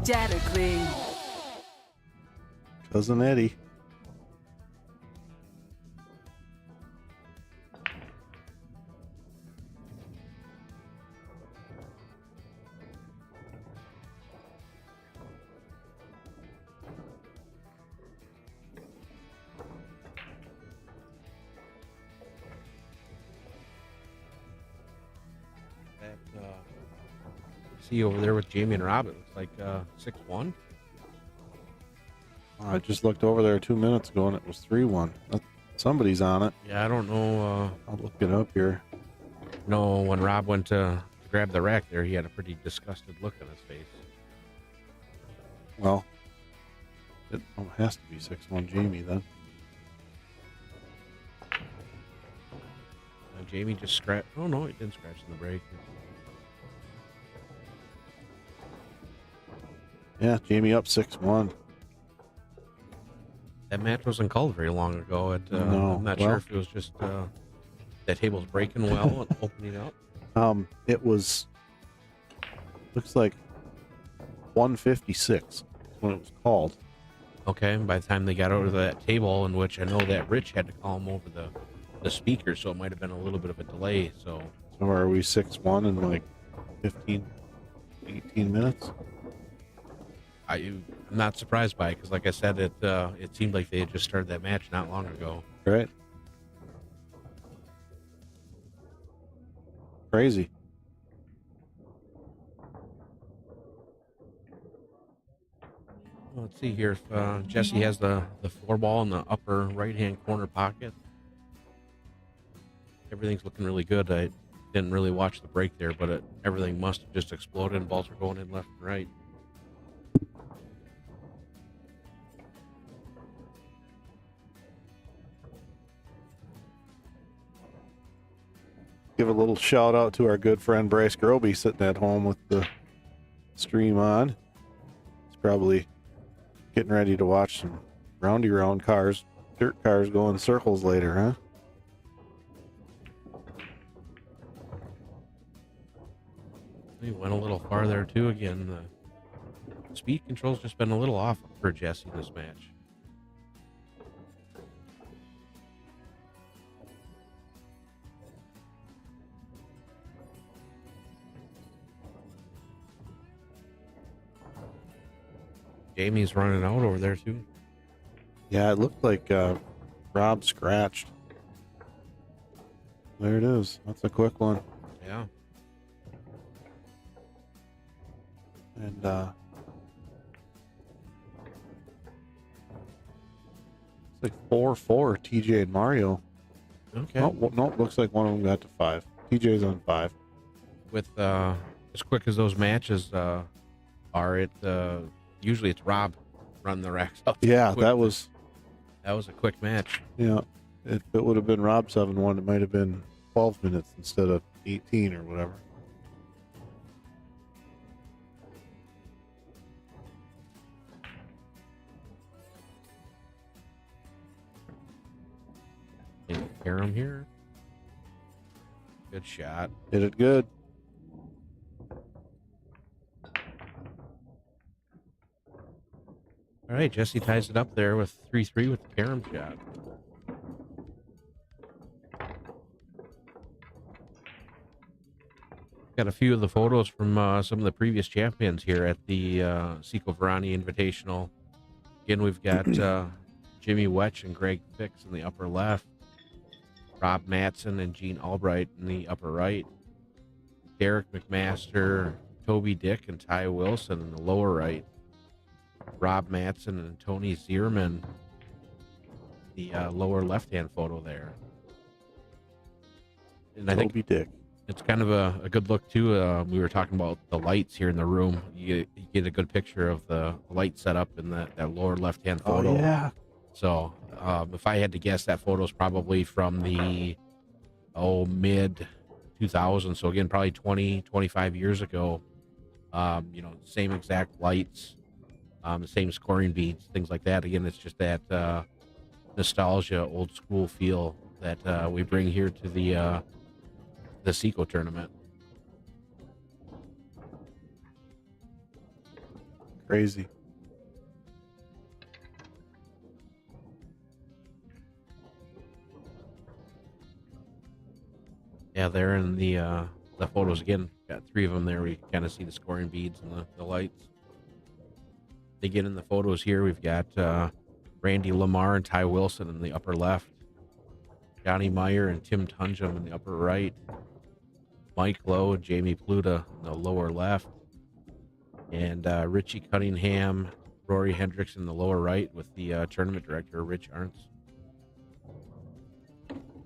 Jetterclean. Cousin Eddie. See over there with Jamie and Rob, it looks like 6-1. I just looked over there 2 minutes ago and it was 3-1. Somebody's on it. Yeah, I don't know. I'll look it up here. No, when Rob went to grab the rack there, he had a pretty disgusted look on his face. Well, it has to be 6-1 Jamie then. Jamie just scratched. Oh, no, he didn't scratch in the break. Yeah, Jamie up 6-1. That match wasn't called very long ago. No, I'm not sure if it was just that table's breaking well and opening up. It was, looks like 156 when it was called. Okay, and by the time they got over to that table, in which I know that Rich had to call him over the speaker, so it might have been a little bit of a delay. So are we 6-1 in like 15, 18 minutes? I'm not surprised by it because, like I said, it seemed like they had just started that match not long ago. Right. Crazy. Let's see here if Jesse has the 4-ball in the upper right-hand corner pocket. Everything's looking really good. I didn't really watch the break there, but everything must have just exploded and balls are going in left and right. Give a little shout out to our good friend Bryce Groby sitting at home with the stream on. He's probably getting ready to watch some roundy round cars, dirt cars going circles later, huh? He went a little farther too again. The speed control's just been a little off for Jesse in this match. Jamie's running out over there too. Yeah, it looked like Rob scratched. There it is. That's a quick one. Yeah. And it's like 4-4 TJ and Mario. Okay. No, looks like one of them got to 5. TJ's on 5. With as quick as those matches are, usually it's Rob running the racks up. Yeah, quick. that was a quick match. Yeah, if it would have been Rob 7-1, it might have been 12 minutes instead of 18 or whatever. Hear him here. Good shot. Hit it good. All All right, Jesse ties it up there with 3-3 with the carom shot. Got a few of the photos from some of the previous champions here at the Seco Varani Invitational. Again, we've got Jimmy Wetch and Greg Fix in the upper left, Rob Matson and Gene Albrecht in the upper right, Derek McMaster, Toby Dick, and Ty Wilson in the lower right, Rob Matson and Tony Zierman, the lower left-hand photo there. And I think Dick. It's kind of a good look, too. We were talking about the lights here in the room. You get a good picture of the light setup in that lower left-hand photo. Oh, yeah. So if I had to guess, that photo is probably from the, mid-2000s. So, again, probably 20, 25 years ago. Same exact lights, the same scoring beads, things like that. Again, it's just that nostalgia, old-school feel that we bring here to the Seco tournament. Crazy. Yeah, there in the photos again. Got 3 of them there. We kind of see the scoring beads and the lights. Again, in the photos here, we've got Randy Lamar and Ty Wilson in the upper left, Johnny Meyer and Tim Tonjum in the upper right, Mike Lowe and Jamie Pluta in the lower left, and Richie Cunningham, Rory Hendrickson in the lower right with the tournament director, Rich Arntz.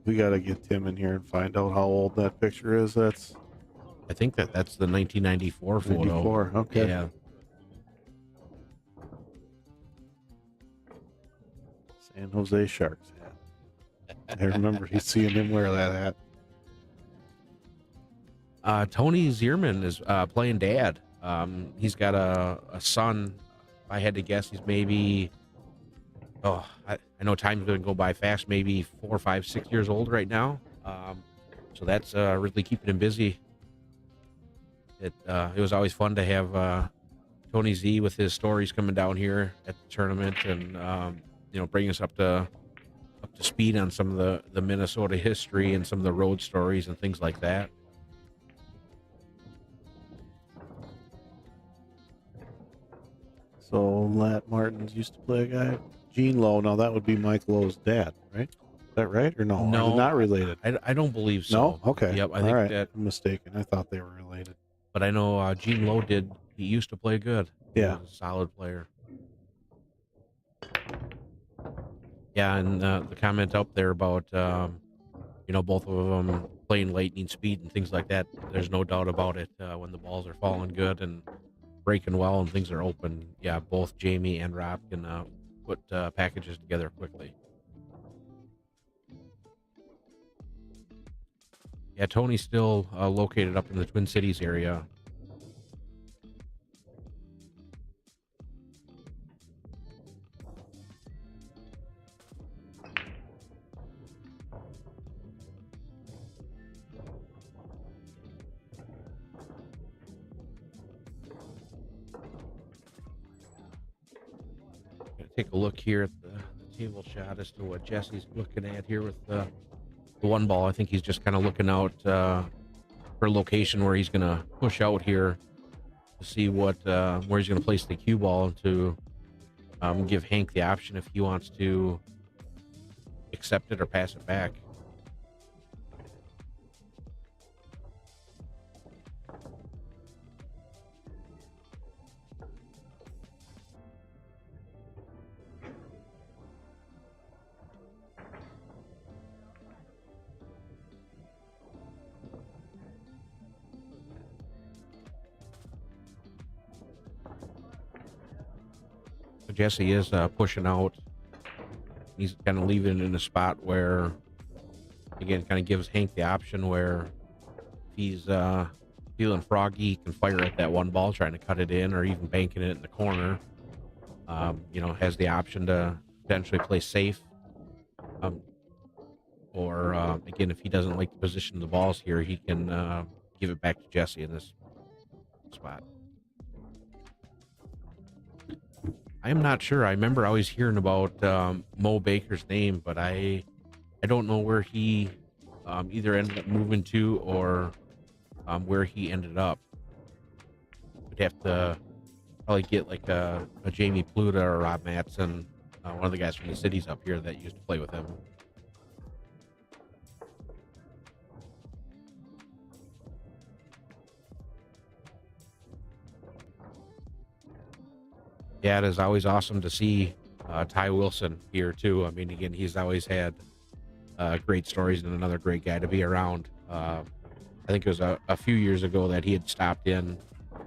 We got to get Tim in here and find out how old that picture is. I think that's the 1994 photo. 94, okay. Yeah. San Jose Sharks hat. I remember seeing him wear that hat. Tony Zierman is playing dad. He's got a son. If I had to guess, he's maybe, I know time's going to go by fast, maybe 4, 5, 6 years old right now. So that's really keeping him busy. It was always fun to have Tony Z with his stories coming down here at the tournament and, bring us up to speed on some of the Minnesota history and some of the road stories and things like that. So Lat Martins used to play a guy, Gene Lowe. Now that would be Mike Lowe's dad, right? Is that right or no? No, Are they not related. I don't believe so. No, okay. Yep, I think that I'm mistaken. I thought they were related. But I know Gene Lowe did. He used to play good. Yeah, he was a solid player. Yeah, and the comment up there about both of them playing lightning speed and things like that. There's no doubt about it. When the balls are falling good and breaking well and things are open, yeah, both Jamie and Rob can put packages together quickly. Yeah, Tony's still located up in the Twin Cities area. Take a look here at the table shot as to what Jesse's looking at here with the one ball. I think he's just kind of looking out for a location where he's going to push out here to see where he's going to place the cue ball to give Hank the option if he wants to accept it or pass it back. Jesse is pushing out. He's kind of leaving it in a spot where, again, kind of gives Hank the option where if he's feeling froggy, he can fire at that one ball, trying to cut it in or even banking it in the corner. Has the option to potentially play safe. Or, again, if he doesn't like the position of the balls here, he can give it back to Jesse in this spot. I'm not sure. I remember always hearing about Mo Baker's name, but I don't know where he either ended up moving to or where he ended up. We'd have to probably get like a Jamie Pluta or Rob Matson, one of the guys from the cities up here that used to play with him. Yeah, it is always awesome to see Ty Wilson here too. I mean, again, he's always had great stories and another great guy to be around. I think it was a few years ago that he had stopped in.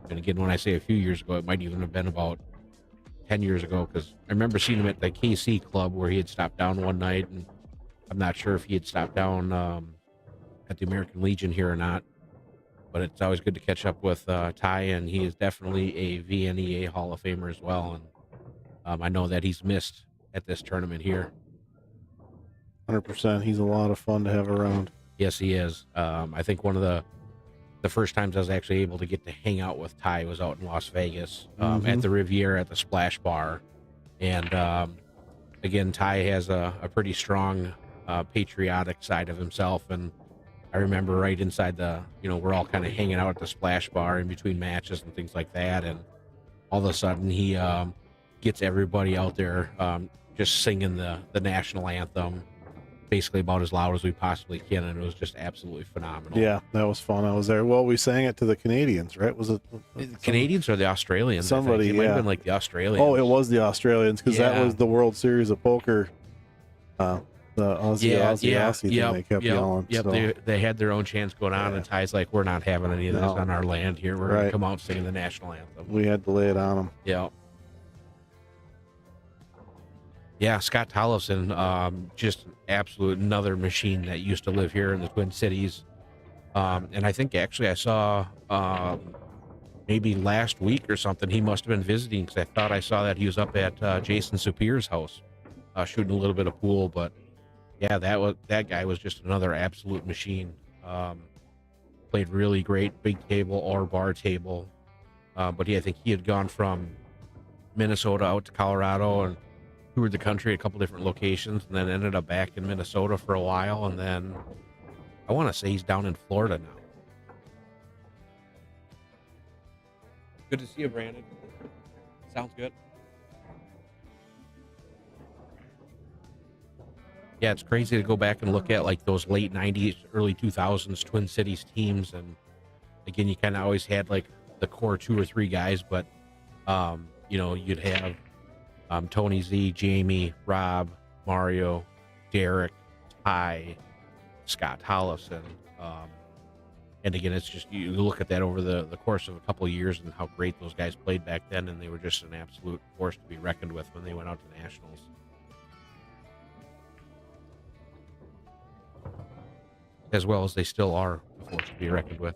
And again, when I say a few years ago, it might even have been about 10 years ago, because I remember seeing him at the KC club where he had stopped down one night, and I'm not sure if he had stopped down at the American Legion here or not. But it's always good to catch up with Ty, and he is definitely a VNEA Hall of Famer as well. And I know that he's missed at this tournament here. 100%. He's a lot of fun to have around. Yes, he is. I think one of the first times I was actually able to get to hang out with Ty was out in Las Vegas at the Riviera at the Splash Bar. And again, Ty has a pretty strong patriotic side of himself. And I remember right inside we're all kind of hanging out at the Splash Bar in between matches and things like that. And all of a sudden he gets everybody out there just singing the national anthem, basically about as loud as we possibly can, and it was just absolutely phenomenal. Yeah, that was fun. I was there. Well, we sang it to the Canadians, right? Was it the Canadians or the Australians? Somebody, it might have been like the Australians. Oh, it was the Australians, because that was the World Series of Poker. The Aussie thing they kept yelling. Yep, so. they had their own chants going on, and Ty's like, we're not having any of this on our land here. We're going to come out singing the national anthem. We had to lay it on them. Yeah. Yeah, Scott Tollefson, just absolute another machine that used to live here in the Twin Cities. And I think actually I saw maybe last week or something, he must have been visiting, because I thought I saw that he was up at Jason Supier's house shooting a little bit of pool. But yeah, that guy was just another absolute machine. Played really great big table or bar table. But I think he had gone from Minnesota out to Colorado and toured the country at a couple different locations, and then ended up back in Minnesota for a while, and then I want to say he's down in Florida now. Good to see you, Brandon. Sounds good. Yeah, it's crazy to go back and look at like those late 90s, early 2000s Twin Cities teams, and again, you kind of always had like the core 2 or 3 guys, but you'd have Tony Z, Jamie, Rob, Mario, Derek, Ty, Scott Tollefson. And again, it's just, you look at that over the course of a couple of years and how great those guys played back then, and they were just an absolute force to be reckoned with when they went out to nationals. As well as they still are a force to be reckoned with.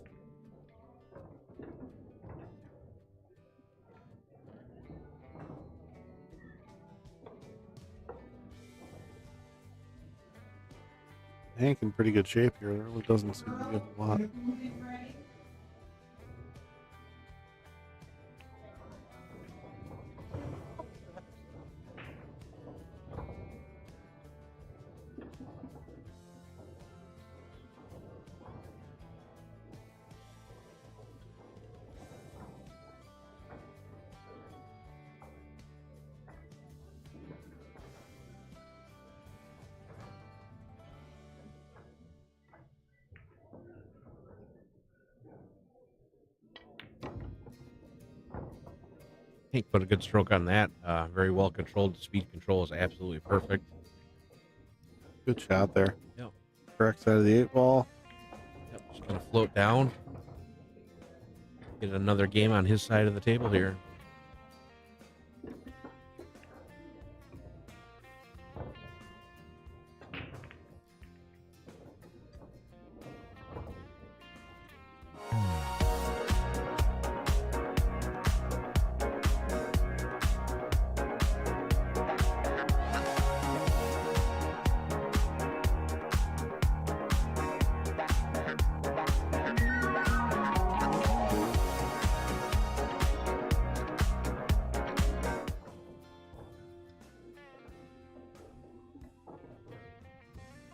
Hank in pretty good shape here. There really doesn't seem to be a lot. Hank put a good stroke on that. Very well controlled. The speed control is absolutely perfect. Good shot there. Yep. Correct side of the 8 ball. Yep. Just gonna float down. Get another game on his side of the table here.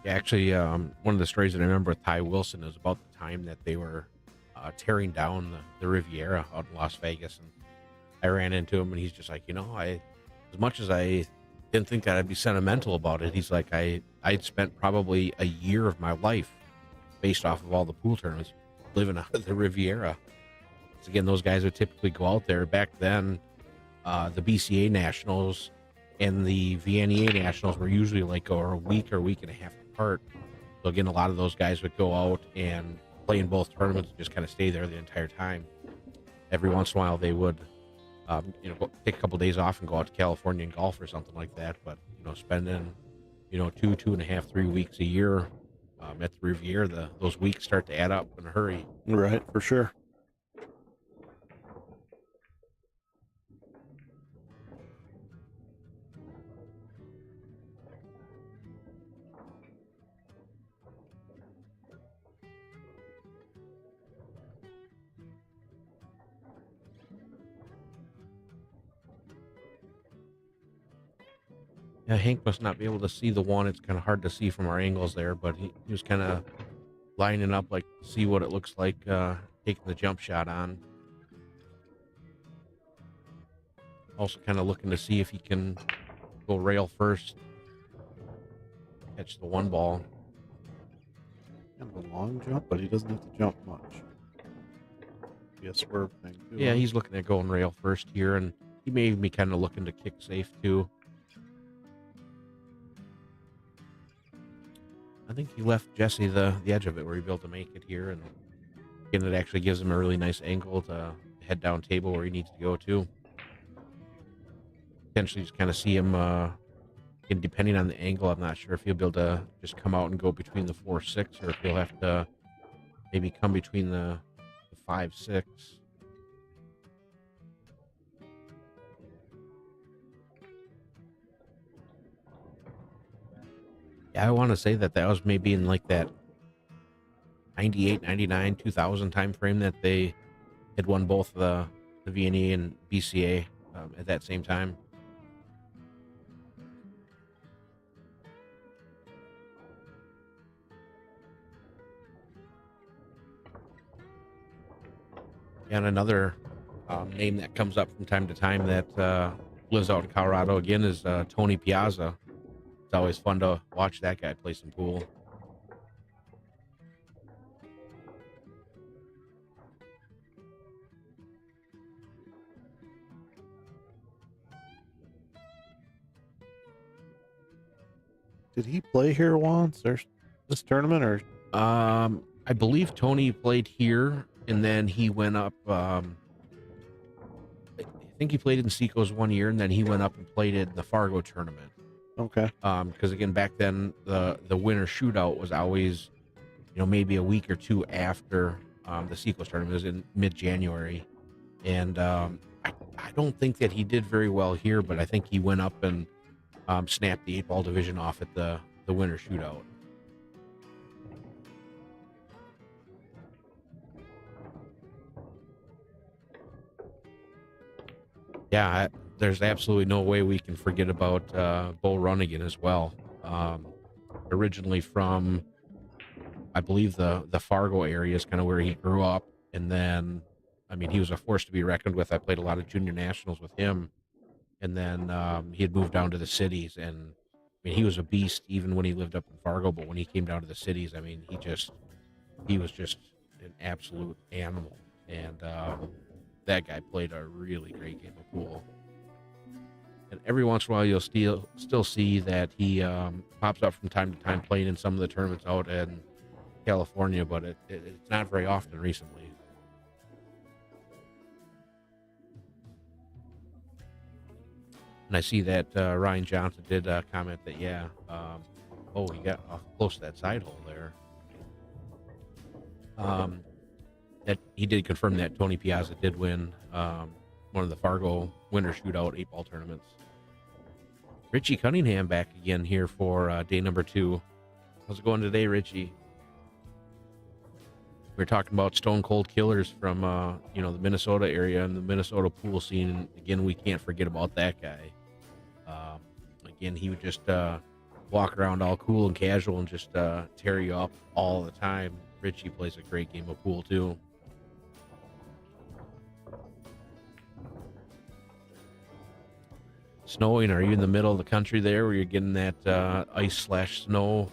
Yeah, actually, one of the stories that I remember with Ty Wilson is about the time that they were tearing down the Riviera out in Las Vegas, and I ran into him, and he's just like, as much as I didn't think that I'd be sentimental about it, he's like, I'd spent probably a year of my life based off of all the pool tournaments living out of the Riviera. So again, those guys would typically go out there. Back then, the BCA Nationals and the VNEA Nationals were usually like a week or week and a half apart. So again, a lot of those guys would go out and play in both tournaments and just kind of stay there the entire time. Every once in a while, they would, go take a couple days off and go out to California and golf or something like that. But spending, 2.5, 3 weeks a year at the Riviera, those weeks start to add up in a hurry. Right, for sure. Yeah, Hank must not be able to see the one. It's kind of hard to see from our angles there, but he was kind of lining up like to see what it looks like taking the jump shot on. Also kind of looking to see if he can go rail first, catch the one ball. Kind of a long jump, but he doesn't have to jump much. Be a swerve thing too. Yeah, he's looking at going rail first here, and he may be kind of looking to kick safe too. I think he left Jesse the edge of it where he built to make it here, and again, it actually gives him a really nice angle to head down table where he needs to go to. Potentially just kind of see him, and depending on the angle, I'm not sure if he'll be able to just come out and go between the 4-6, or if he'll have to maybe come between the 5-6. Yeah, I want to say that was maybe in like that 98, 99, 2000 time frame that they had won both the VNE and BCA at that same time. And another name that comes up from time to time that lives out in Colorado again is Tony Piazza. It's always fun to watch that guy play some pool. Did he play here once or this tournament or? I believe Tony played here, and then he went up. I think he played in Seco's one year, and then he went up and played in the Fargo tournament. Okay. Because again, back then the winter shootout was always, maybe a week or two after the Seco's tournament. It was in mid-January, and I don't think that he did very well here, but I think he went up and snapped the 8-ball division off at the winter shootout. Yeah, there's absolutely no way we can forget about Bo Runnigan as well. Originally from, I believe, the Fargo area is kind of where he grew up. And then, he was a force to be reckoned with. I played a lot of junior nationals with him. And then he had moved down to the cities. And, he was a beast even when he lived up in Fargo. But when he came down to the cities, he was just an absolute animal. And that guy played a really great game of pool. And every once in a while, you'll still see that he pops up from time to time playing in some of the tournaments out in California, but it's not very often recently. And I see that Ryan Johnson did comment that, he got off close to that side hole there. That he did confirm that Tony Piazza did win one of the Fargo winter shootout 8-ball tournaments. Richie Cunningham back again here for day number 2. How's it going today, Richie? We're talking about stone cold killers from the Minnesota area and the Minnesota pool scene. And again, we can't forget about that guy. Again, he was just walk around all cool and casual and just tear you up all the time. Richie plays a great game of pool too. Snowing, are you in the middle of the country there where you're getting that ice/snow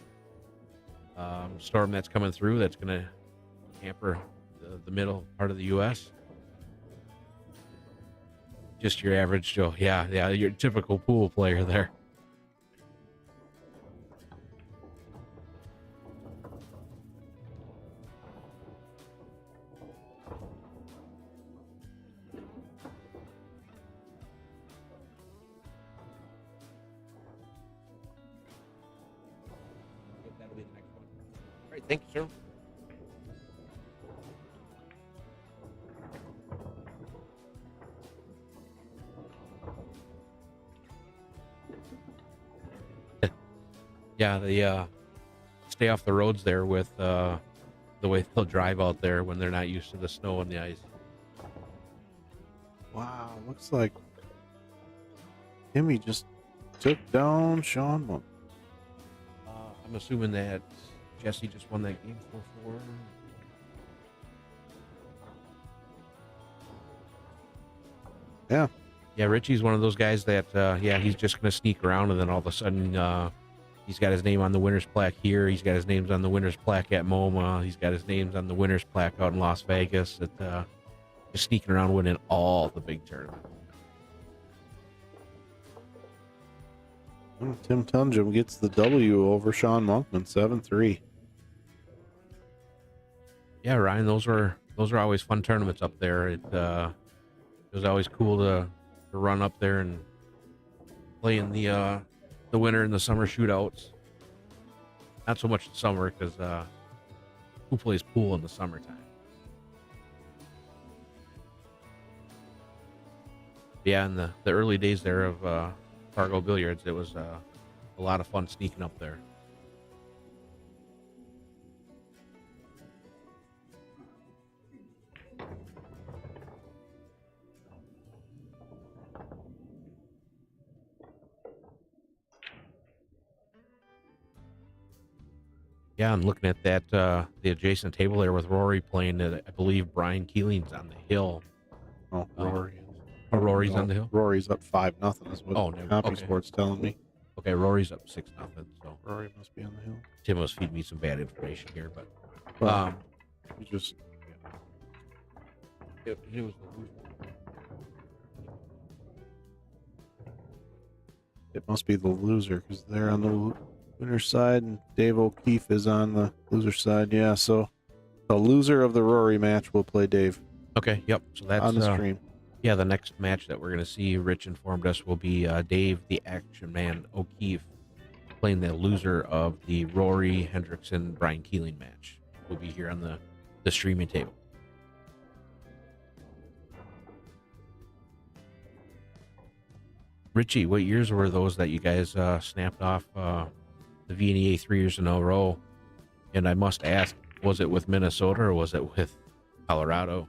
storm that's coming through that's going to hamper the middle part of the U.S.? Just your average Joe. Yeah, your typical pool player there. That'll be the next one. All right, thank you, sir. Yeah, they stay off the roads there with the way they'll drive out there when they're not used to the snow and the ice. Wow, looks like Timmy just took down Sean Monk. I'm assuming that Jesse just won that game 4-4. Yeah. Yeah, Richie's one of those guys that, he's just going to sneak around, and then all of a sudden he's got his name on the winner's plaque here. He's got his names on the winner's plaque at MoMA. He's got his names on the winner's plaque out in Las Vegas. Just sneaking around winning all the big tournaments. Tim Tonjum gets the W over Sean Monkman, 7-3. Yeah, Ryan, those are always fun tournaments up there. It was always cool to run up there and play in the winter and the summer shootouts. Not so much the summer, because who plays pool in the summertime? Yeah, in the early days there of Fargo Billiards, it was a lot of fun sneaking up there. Yeah, I'm looking at that the adjacent table there with Rory playing. I believe Brian Keeling's on the hill. Oh, Rory. Rory's on the hill. Rory's up 5-0. Is what Copy okay. Sports telling me. Okay, Rory's up 6-0. So Rory must be on the hill. Tim was feeding me some bad information here, but you just it was it must be the loser because they're on the winner side and Dave O'Keefe is on the loser side. Yeah, so the loser of the Rory match will play Dave. Okay, yep. So that's on the stream. Yeah, the next match that we're going to see, Rich informed us, will be Dave, the Action Man O'Keefe, playing the loser of the Rory Hendrickson Brian Keeling match. We'll be here on the streaming table. Richie, what years were those that you guys snapped off the VNEA 3 years in a row? And I must ask, was it with Minnesota or was it with Colorado?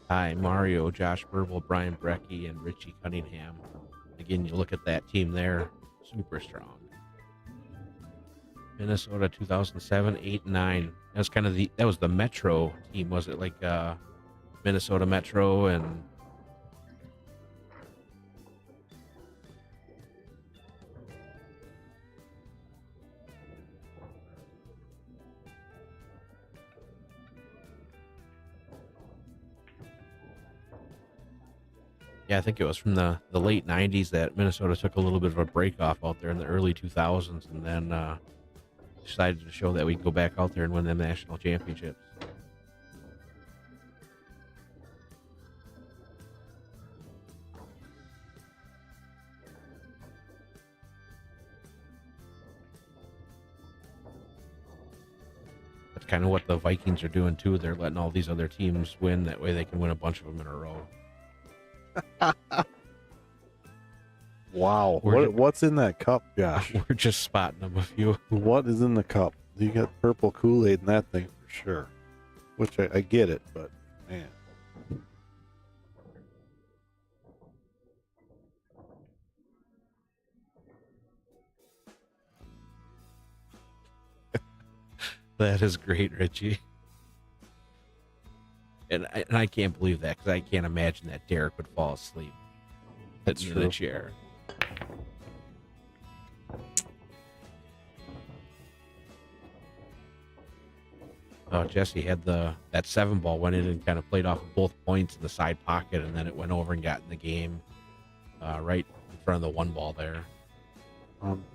Hi, Mario, Josh Burble, Brian Brenke, and Richie Cunningham. Again, you look at that team there, super strong. Minnesota 2007, 8, 9. That was kind of that was the Metro team, was it? Like Minnesota Metro and yeah, I think it was from the late 90s that Minnesota took a little bit of a break off out there in the early 2000s and then decided to show that we could go back out there and win them national championships. That's kind of what the Vikings are doing too. They're letting all these other teams win. That way they can win a bunch of them in a row. Wow. What's in that cup, Josh? We're just spotting them a few. What is in the cup? You got purple Kool-Aid in that thing for sure. Which I get it, but man. That is great, Richie. And I can't believe that, because I can't imagine that Derek would fall asleep sitting in the chair. Oh, Jesse had that 7-ball went in and kind of played off of both points in the side pocket, and then it went over and got in the game right in front of the 1-ball there.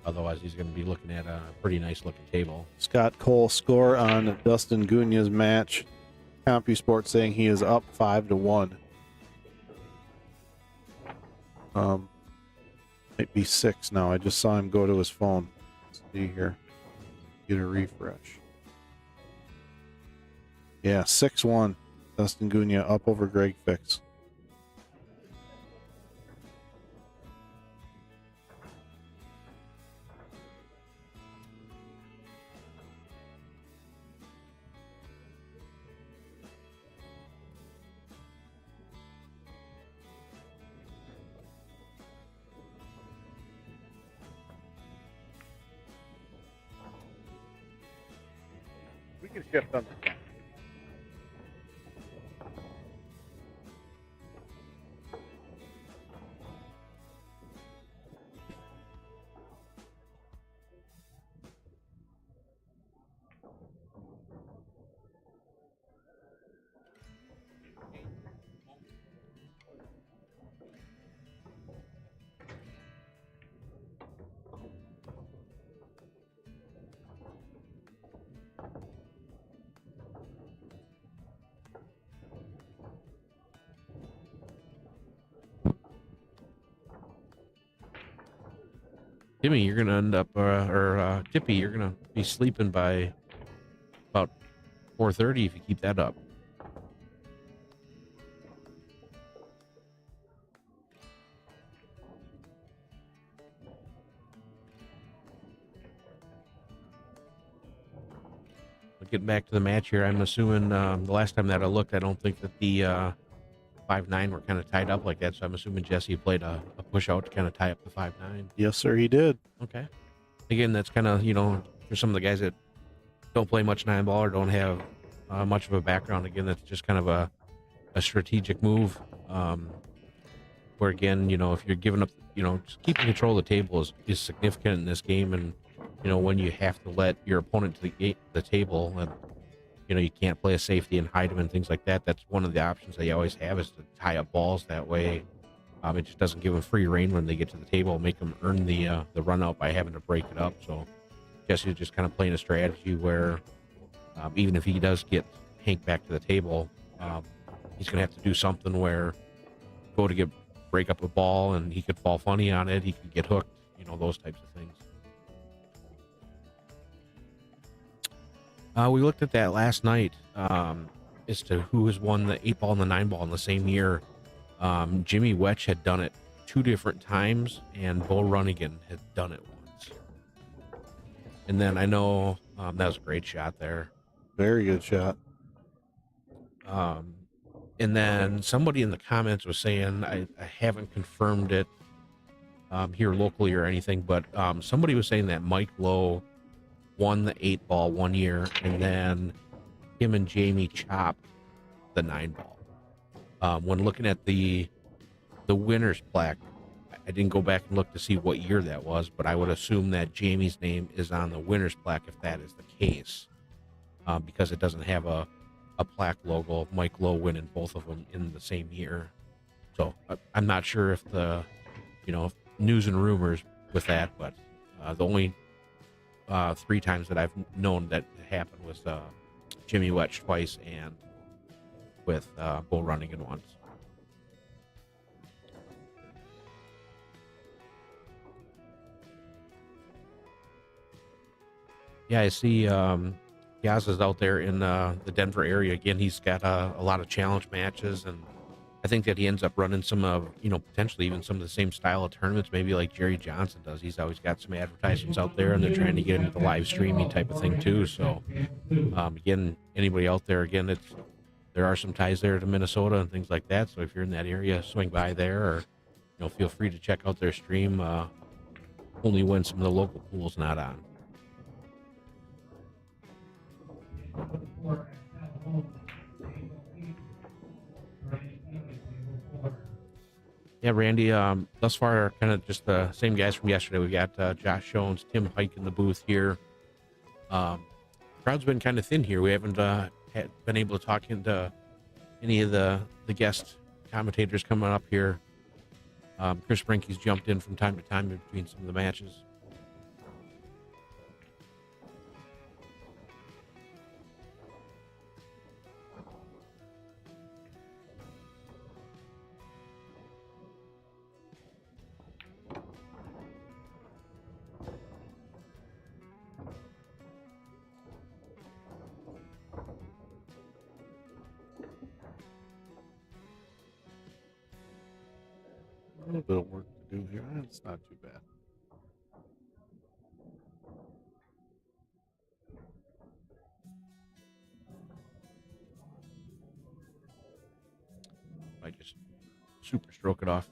Otherwise, he's going to be looking at a pretty nice looking table. Scott Cole score on Dustin Gunia's match. CompuSport saying he is up 5-1. Might be 6 now. I just saw him go to his phone. Let's see here. Get a refresh. Yeah, 6-1. Dustin Gunia up over Greg Fix. We can shift on the Timmy, you're going to end up, or Tippy, you're going to be sleeping by about 4:30 if you keep that up. Getting back to the match here, I'm assuming the last time that I looked, I don't think that the 5-9 were kind of tied up like that, so I'm assuming Jesse played a push out to kind of tie up the 5-9. Yes, sir, he did. Okay. Again, that's kind of, for some of the guys that don't play much 9-ball or don't have much of a background, again, that's just kind of a strategic move. Where, again, if you're giving up, just keeping control of the table is significant in this game. And, when you have to let your opponent to the table and, you can't play a safety and hide them and things like that. That's one of the options they always have, is to tie up balls that way. It just doesn't give them free reign when they get to the table, make them earn the run out by having to break it up. So Jesse's just kind of playing a strategy where even if he does get Hank back to the table, he's going to have to do something where break up a ball and he could fall funny on it. He could get hooked, those types of things. We looked at that last night as to who has won the 8-ball and the 9-ball in the same year. Jimmy Wetch had done it 2 different times, and Bo Runnigan had done it once. And then I know that was a great shot there. Very good shot. And then somebody in the comments was saying, I haven't confirmed it here locally or anything, but somebody was saying that Mike Lowe won the 8-ball one year, and then him and Jamie chopped the 9-ball. When looking at the winner's plaque, I didn't go back and look to see what year that was, but I would assume that Jamie's name is on the winner's plaque if that is the case, because it doesn't have a plaque logo of Mike Lowe winning both of them in the same year. So I'm not sure if the news and rumors with that, but the only 3 times that I've known that happened was Jimmy Wetch twice and with Bull Runnigan once. Yeah, I see Piazza's out there in the Denver area. Again, he's got a lot of challenge matches, and I think that he ends up running some of, potentially even some of the same style of tournaments, maybe like Jerry Johnson does. He's always got some advertisements out there, and they're trying to get into the live streaming type of thing too. So, again, anybody out there, again, there are some ties there to Minnesota and things like that. So if you're in that area, swing by there, or feel free to check out their stream. Only when some of the local pool's not on. Yeah, Randy, thus far, kind of just the same guys from yesterday. We got Josh Jones, Tim Pike in the booth here. Crowd's been kind of thin here. We haven't been able to talk into any of the guest commentators coming up here. Chris Brenke's jumped in from time to time in between some of the matches. A little bit of work to do here. It's not too bad. I just super stroke it off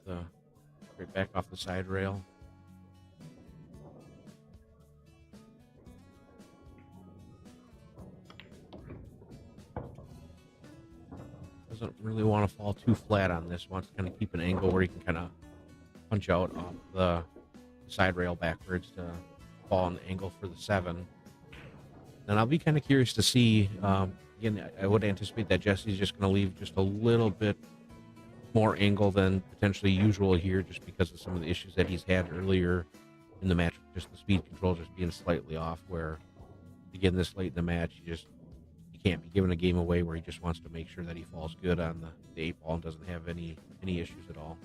right back off the side rail. Doesn't really want to fall too flat on this. Wants to kind of keep an angle where you can kind of punch out off the side rail backwards to fall on the angle for the 7. And I'll be kind of curious to see, again, I would anticipate that Jesse's just going to leave just a little bit more angle than potentially usual here, just because of some of the issues that he's had earlier in the match, just the speed control just being slightly off, where, again, this late in the match, you can't be giving a game away where he just wants to make sure that he falls good on the 8 ball and doesn't have any issues at all.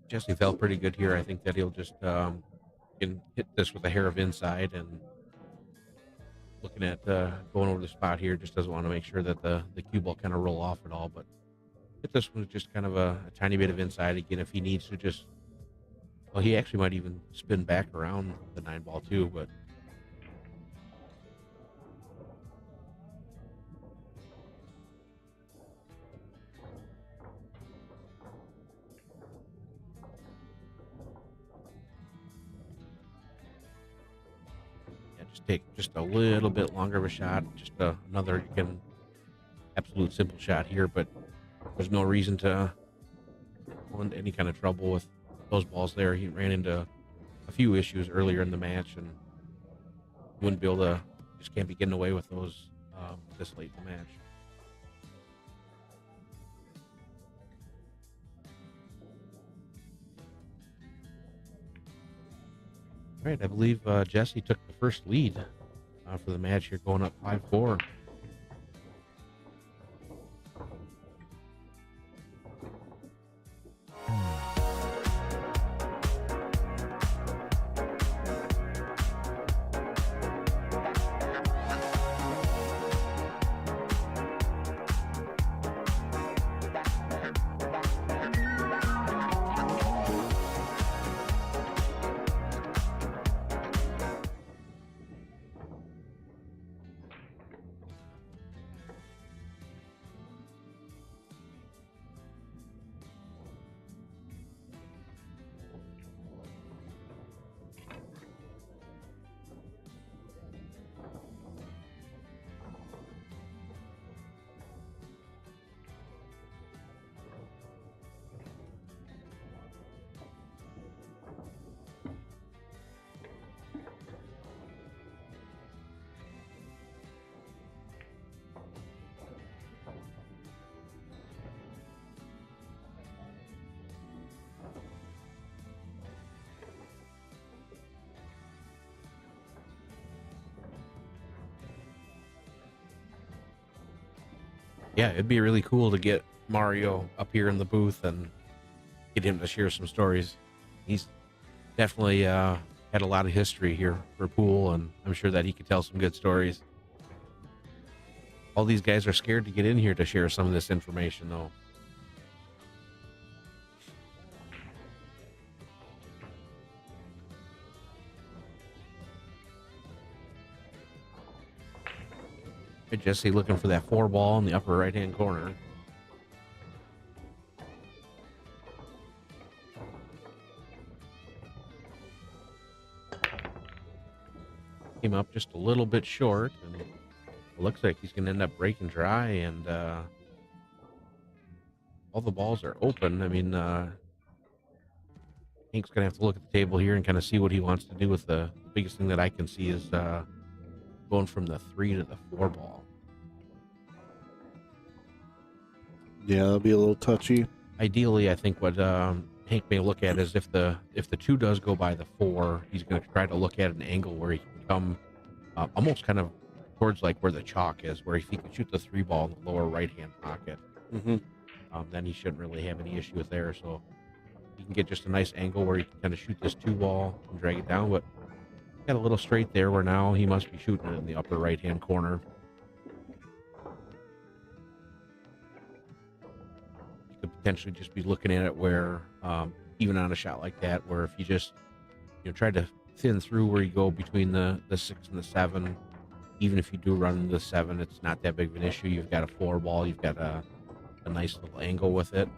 Jesse felt pretty good here. I think that he'll just can hit this with a hair of inside, and looking at going over the spot here, just doesn't want to make sure that the cue ball kind of roll off at all, but hit this one with just kind of a tiny bit of inside. Again, if he needs to just, well, he actually might even spin back around the 9 ball too, but take just a little bit longer of a shot, just another, again, absolute simple shot here, but there's no reason to go into any kind of trouble with those balls there. He ran into a few issues earlier in the match, and wouldn't be able to, just can't be getting away with those this late in the match. All right, I believe Jesse took the first lead for the match here, going up 5-4. Yeah, it'd be really cool to get Mario up here in the booth and get him to share some stories. He's definitely had a lot of history here for pool, and I'm sure that he could tell some good stories. All these guys are scared to get in here to share some of this information, though. Hey, Jesse looking for that 4-ball in the upper right-hand corner. Came up just a little bit short, and it looks like he's going to end up breaking dry, and all the balls are open. I mean, Hank's going to have to look at the table here and kind of see what he wants to do with the biggest thing that I can see is going from the 3 to the 4 ball. Yeah, that'll be a little touchy. Ideally, I think what Hank may look at is if the 2 does go by the 4, he's going to try to look at an angle where he can come almost kind of towards like where the chalk is, where if he can shoot the 3 ball in the lower right-hand pocket, then he shouldn't really have any issue with there. So he can get just a nice angle where he can kind of shoot this 2 ball and drag it down, but got a little straight there where now he must be shooting it in the upper right-hand corner. You could potentially just be looking at it where, even on a shot like that, where if you just try to thin through where you go between the 6 and the 7, even if you do run the 7, it's not that big of an issue. You've got a 4 ball, you've got a nice little angle with it.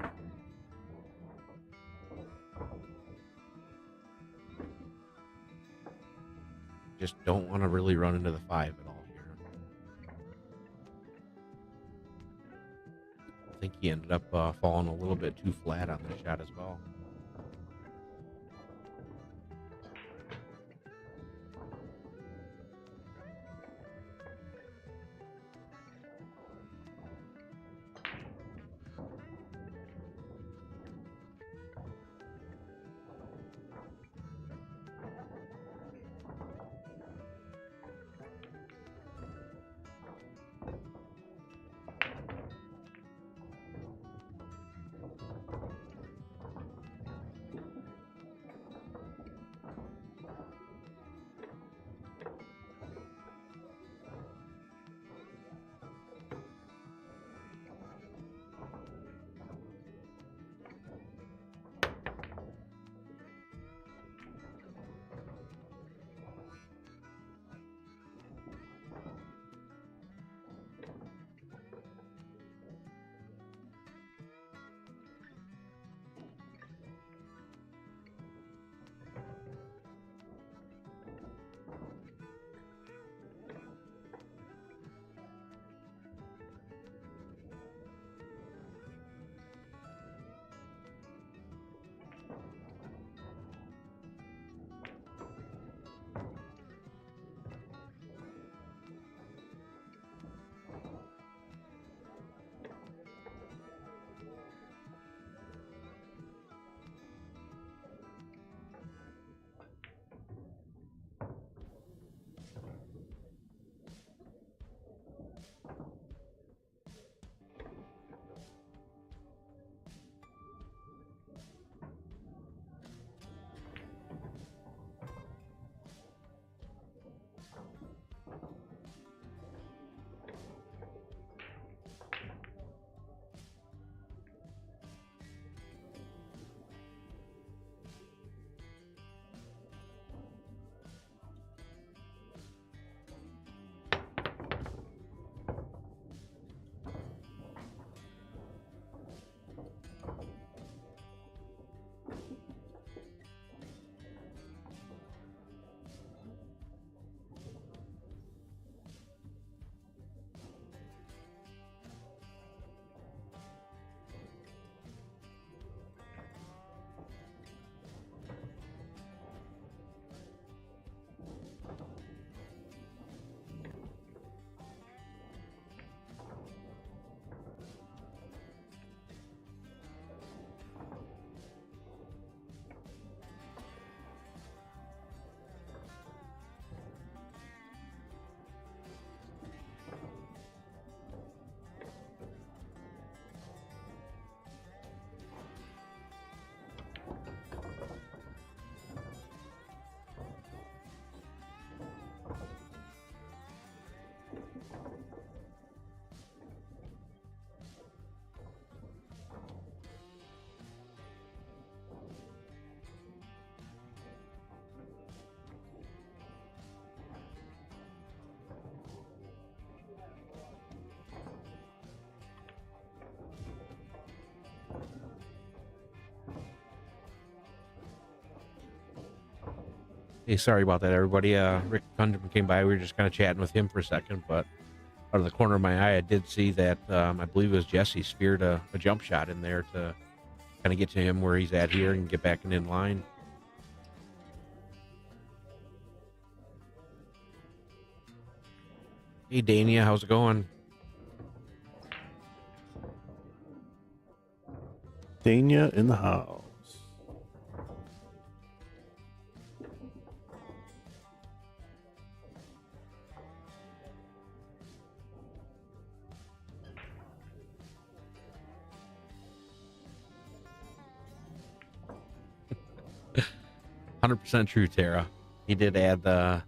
Just don't want to really run into the 5 at all here. I think he ended up falling a little bit too flat on this shot as well. Hey, sorry about that, everybody. Rick Tonjum came by. We were just kind of chatting with him for a second, but out of the corner of my eye, I did see that I believe it was Jesse speared a jump shot in there to kind of get to him where he's at here and get back in line. Hey, Dania, how's it going? Dania in the house. 100% true, Tara. He did add a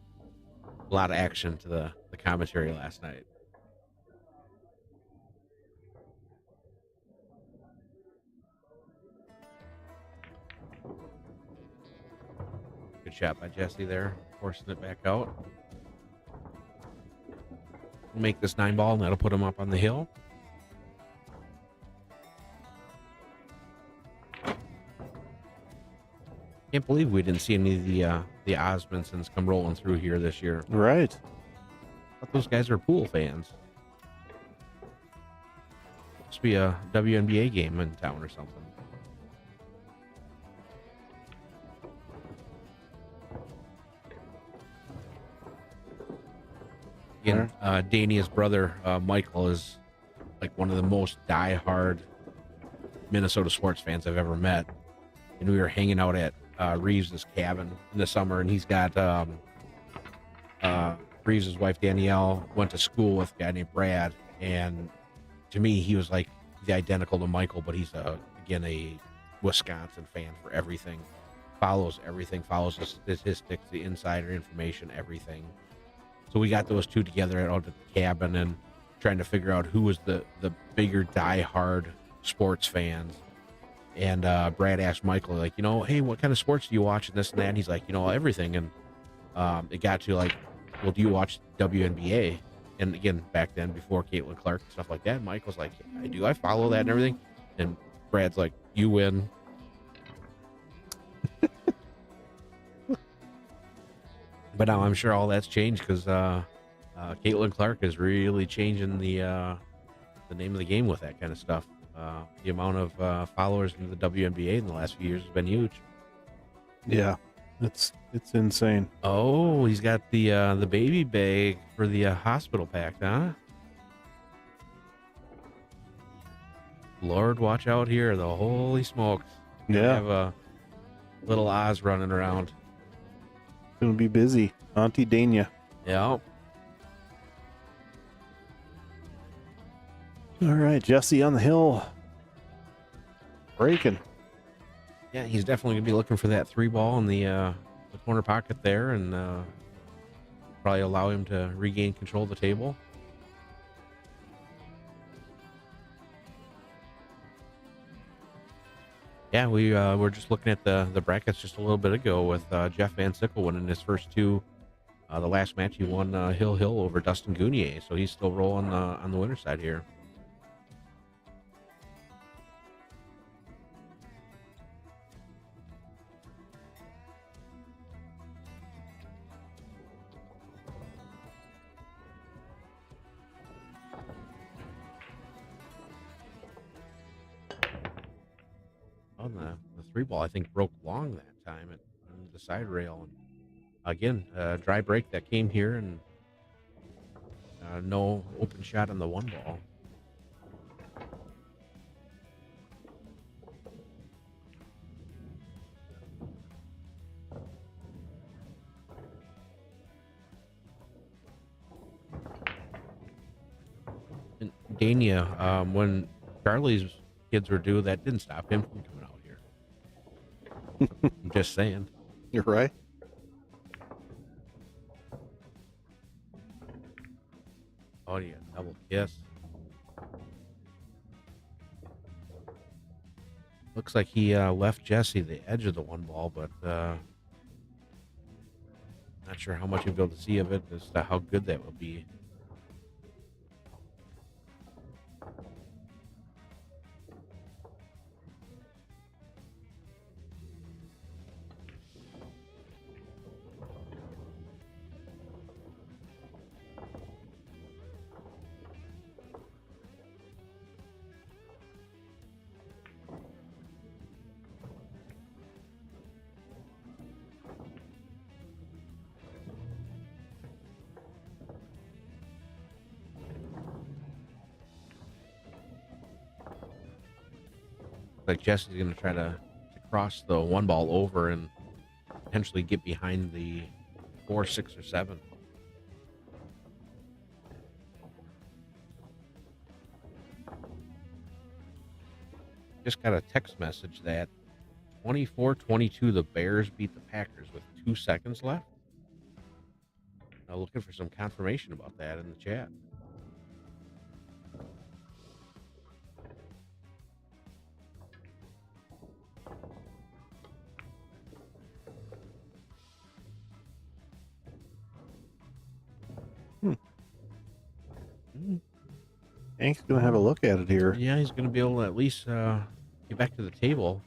lot of action to the commentary last night. Good shot by Jesse there, forcing it back out. We'll make this 9-ball, and that'll put him up on the hill. Can't believe we didn't see any of the Osmondsons come rolling through here this year. Right. I thought those guys are pool fans. Must be a WNBA game in town or something. Again, Dania's brother, Michael, is like one of the most diehard Minnesota sports fans I've ever met. And we were hanging out at Reeves' cabin in the summer, and he's got Reeves' wife Danielle went to school with a guy named Brad, and to me he was like the identical to Michael, but he's again a Wisconsin fan for everything, follows everything, follows the statistics, the insider information, everything. So we got those two together out at the cabin and trying to figure out who was the bigger diehard sports fans. And Brad asked Michael, like, hey, what kind of sports do you watch and this and that? And he's like, everything. And it got to like, well, do you watch WNBA? And again, back then, before Caitlin Clark and stuff like that, Michael's like, yeah, I do. I follow that and everything. And Brad's like, you win. But now I'm sure all that's changed because Caitlin Clark is really changing the name of the game with that kind of stuff. The amount of followers in the WNBA in the last few years has been huge. Yeah, it's insane. Oh, he's got the baby bag for the hospital pack, huh? Lord, watch out here! The holy smokes! Yeah, have a little Oz running around. Gonna be busy, Auntie Dania. Yeah. All right, Jesse on the hill, breaking. Yeah, he's definitely gonna be looking for that 3-ball in the corner pocket there, and probably allow him to regain control of the table. Yeah, we were just looking at the brackets just a little bit ago with Jeff Van Sickle winning his first two. The last match he won Hill over Dustin Gunia, so he's still rolling on the winner's side here. On the 3-ball, I think broke long that time at the side rail. And again, dry break that came here, and no open shot on the 1-ball. And Dania, when Charlie's kids were due, that didn't stop him from coming out here. I'm just saying. You're right. Oh, yeah, double kiss. Looks like he left Jesse the edge of the 1-ball, but not sure how much you'll be able to see of it as to how good that will be. like Jesse's going to try to cross the 1 ball over and potentially get behind the 4, 6, or 7. Just got a text message that 24-22, the Bears beat the Packers with 2 seconds left. Now looking for some confirmation about that in the chat. Hank's gonna have a look at it here. Yeah, he's going to be able to at least get back to the table.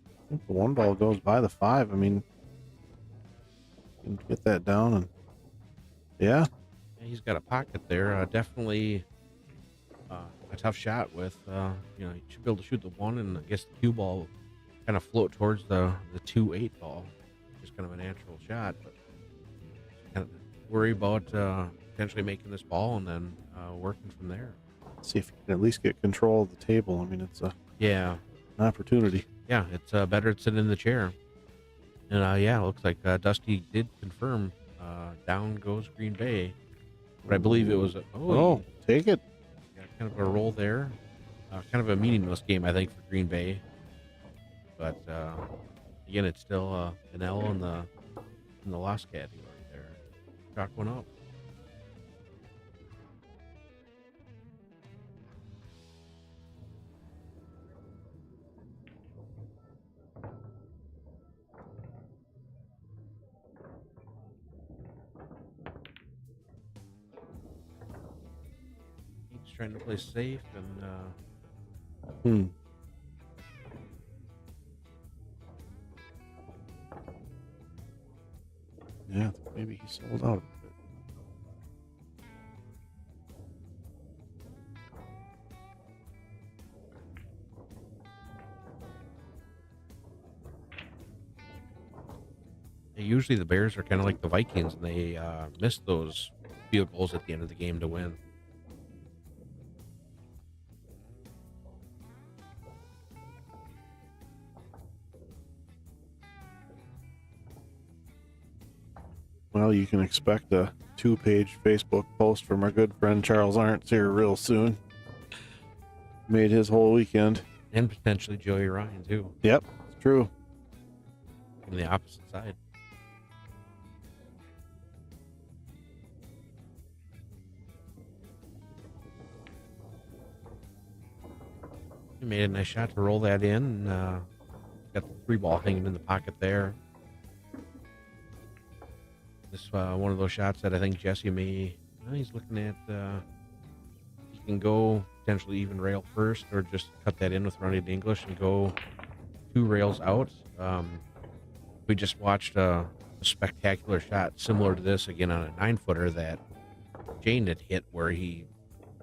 I think the 1 ball goes by the 5. I mean, you can get that down and yeah. Yeah, he's got a pocket there. Definitely a tough shot with, you know, he should be able to shoot the 1, and I guess the cue ball kind of float towards the 2-8 ball. Just kind of a natural shot, but kind of worry about potentially making this ball and then working from there. See if you can at least get control of the table. I mean, it's an opportunity. Yeah, it's better to sit in the chair. And yeah, it looks like Dusty did confirm down goes Green Bay. But I believe it was take it. Got kind of a roll there. Kind of a meaningless game, I think, for Green Bay. But again, it's still an L in the loss category there. Chalk one up. Trying to play safe and yeah, maybe he sold out a bit. usually the Bears are kind of like the Vikings, and they miss those field goals at the end of the game to win. Well, you can expect a 2-page Facebook post from our good friend Charles Arntz here real soon. Made his whole weekend. And potentially Joey Ryan, too. Yep, it's true. From the opposite side. He made a nice shot to roll that in. Got the 3 ball hanging in the pocket there. This one of those shots that I think Jesse may. He's looking at. He can go potentially even rail first, or just cut that in with running English and go 2 rails out. We just watched a spectacular shot similar to this again on a 9-footer that Jane had hit, where he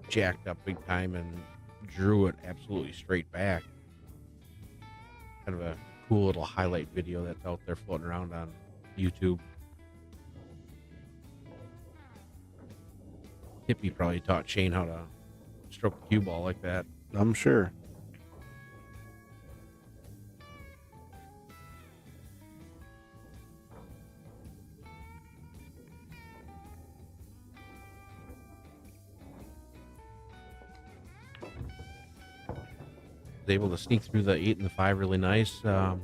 jacked up big time and drew it absolutely straight back. Kind of a cool little highlight video that's out there floating around on YouTube. Hippie probably taught Shane how to stroke a cue ball like that. I'm sure. Was able to sneak through the 8 and the 5 really nice. Going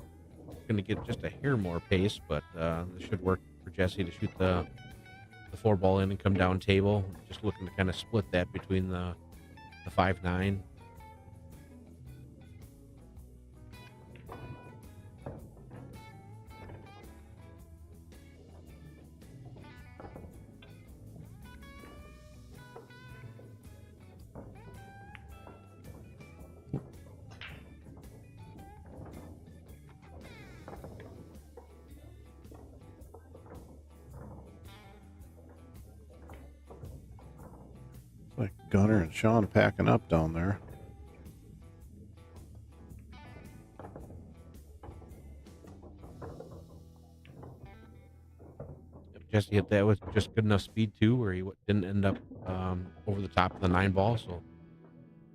to get just a hair more pace, but this should work for Jesse to shoot the 4 ball in and come down table. Just looking to kind of split that between the 5-9. Like Gunner and Sean packing up down there. Jesse hit that with just good enough speed too, where he didn't end up over the top of the 9 ball, so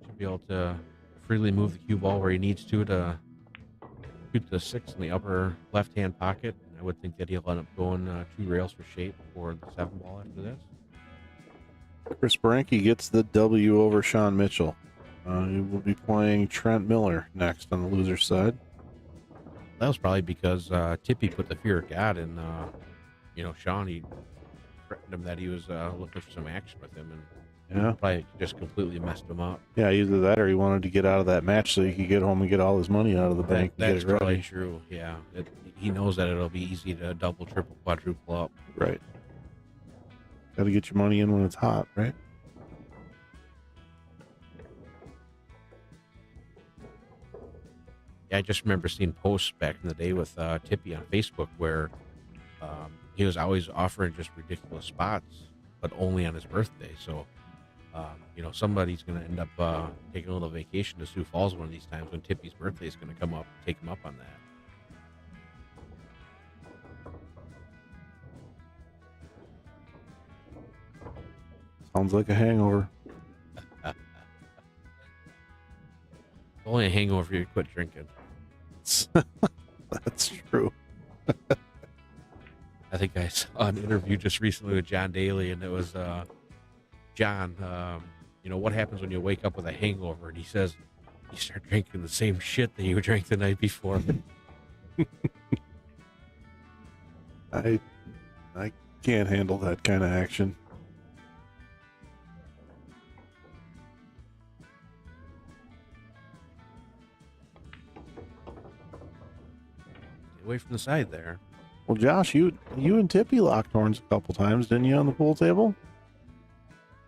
should be able to freely move the cue ball where he needs to shoot the 6 in the upper left-hand pocket. I would think that he'll end up going 2 rails for shape for the 7 ball after this. Kris Brenke gets the W over Sean Mitchell. He will be playing Trent Miller next on the loser's side. That was probably because Tippy put the fear of God in, Sean. He threatened him that he was looking for some action with him, and Yeah. probably just completely messed him up. Yeah, either that or he wanted to get out of that match so he could get home and get all his money out of the bank. And That's get it probably ready. true. Yeah, he knows that it'll be easy to double, triple, quadruple up. Right. Got to get your money in when it's hot, right? Yeah, I just remember seeing posts back in the day with Tippy on Facebook where he was always offering just ridiculous spots, but only on his birthday. So, somebody's going to end up taking a little vacation to Sioux Falls one of these times when Tippy's birthday is going to come up, take him up on that. Sounds like a hangover. Only a hangover if you quit drinking. That's true. I think I saw an interview just recently with John Daly, and it was John. What happens when you wake up with a hangover? And he says you start drinking the same shit that you drank the night before. I can't handle that kind of action. Stay away from the side there. Well, Josh, you and Tippy locked horns a couple times, didn't you, on the pool table?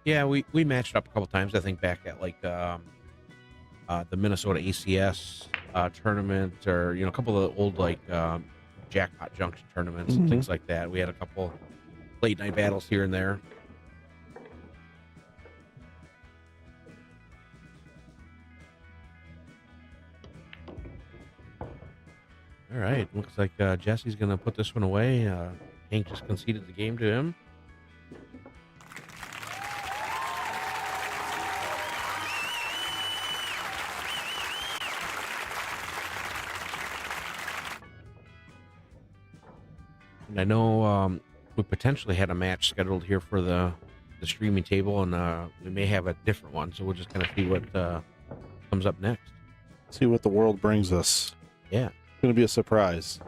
Yeah, we matched up a couple times. I think back at the Minnesota ACS tournament, or a couple of old Jackpot Junction tournaments and things like that. We had a couple late night battles here and there. All right, looks like Jesse's going to put this one away. Hank just conceded the game to him. And I know we potentially had a match scheduled here for the streaming table, and we may have a different one, so we'll just kind of see what comes up next. See what the world brings us. Yeah. It's going to be a surprise.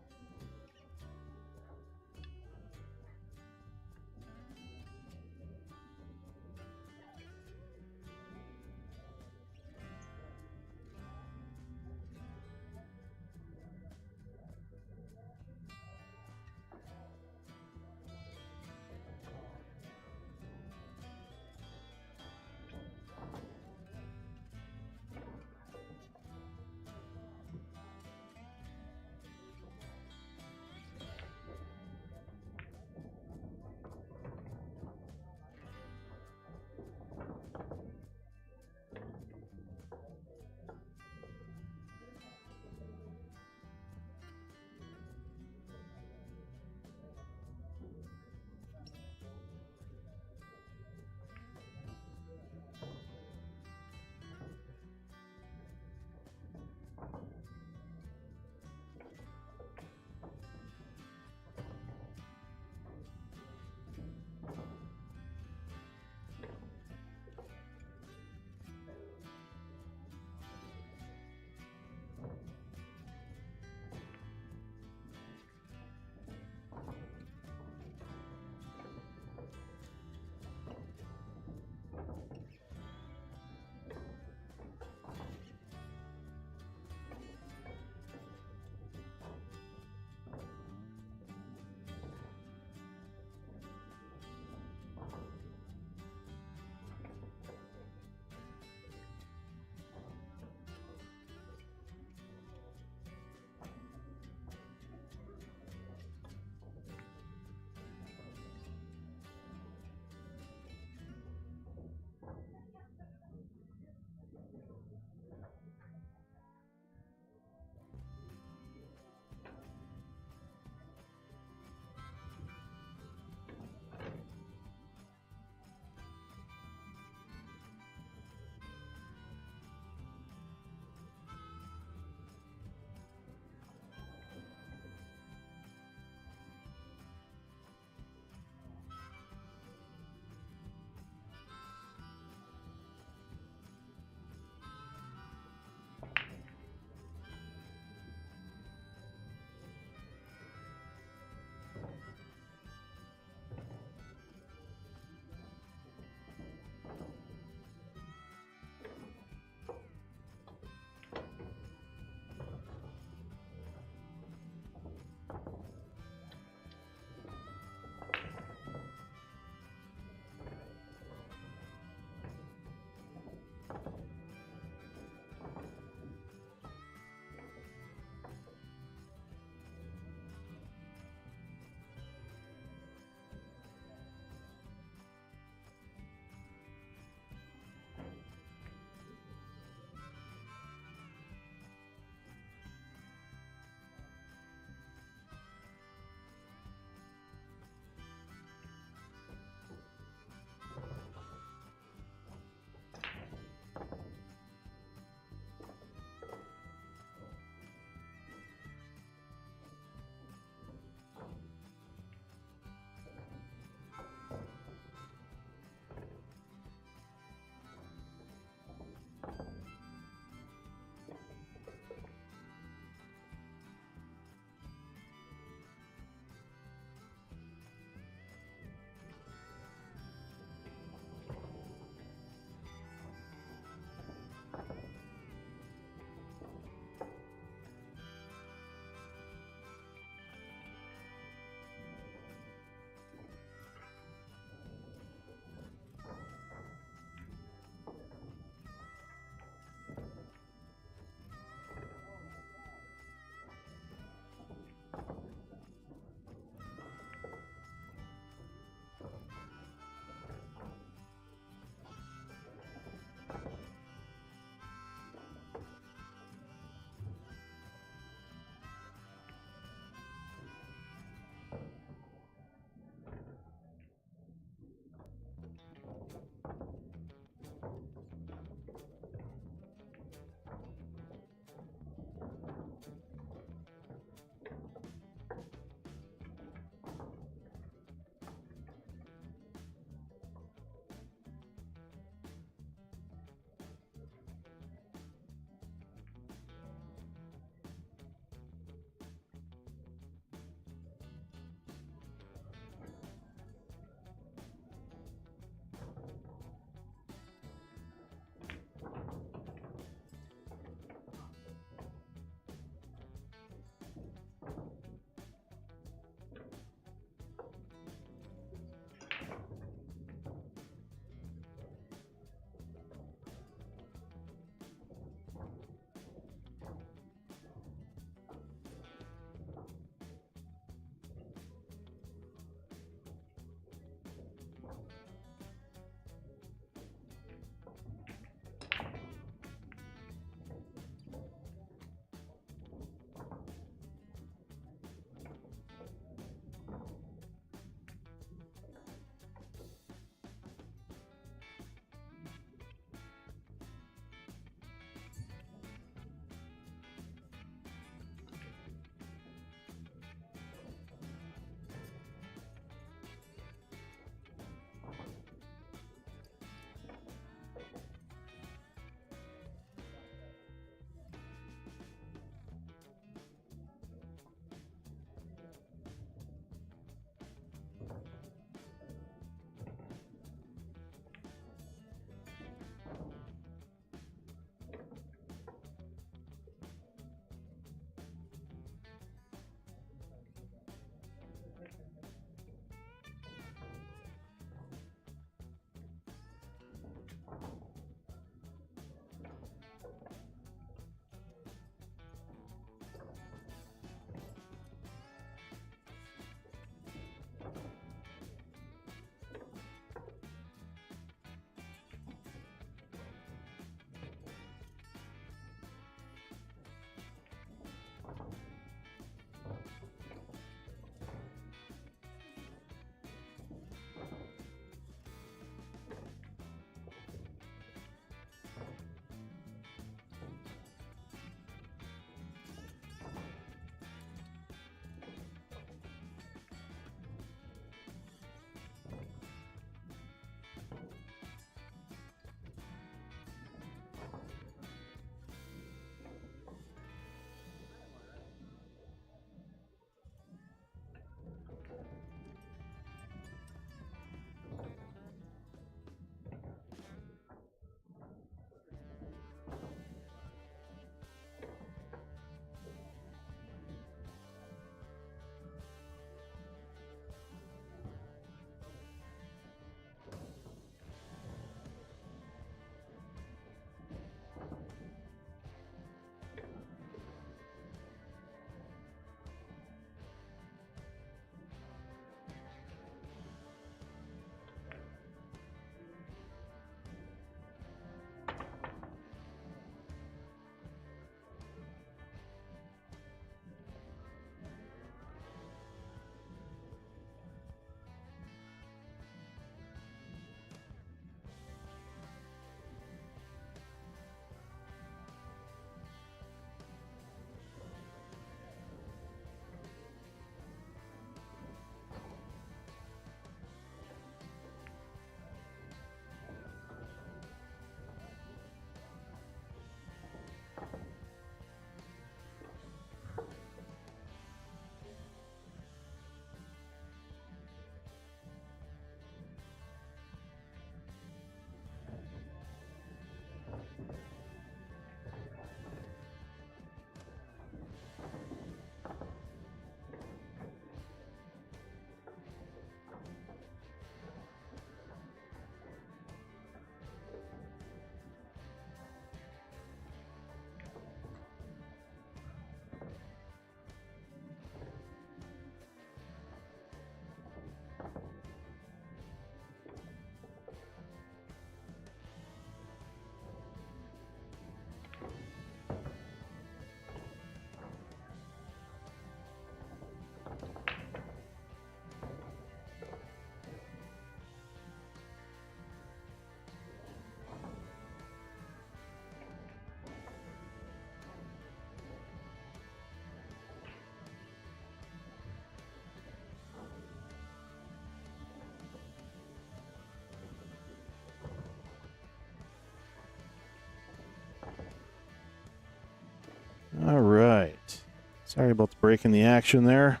Sorry about the break in the action there.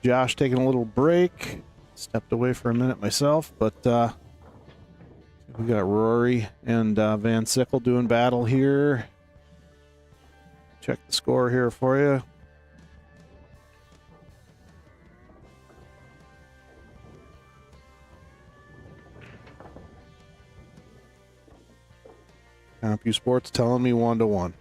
Josh taking a little break. Stepped away for a minute myself, but we got Rory and Van Sickle doing battle here. Check the score here for you. CompuSports telling me 1-1.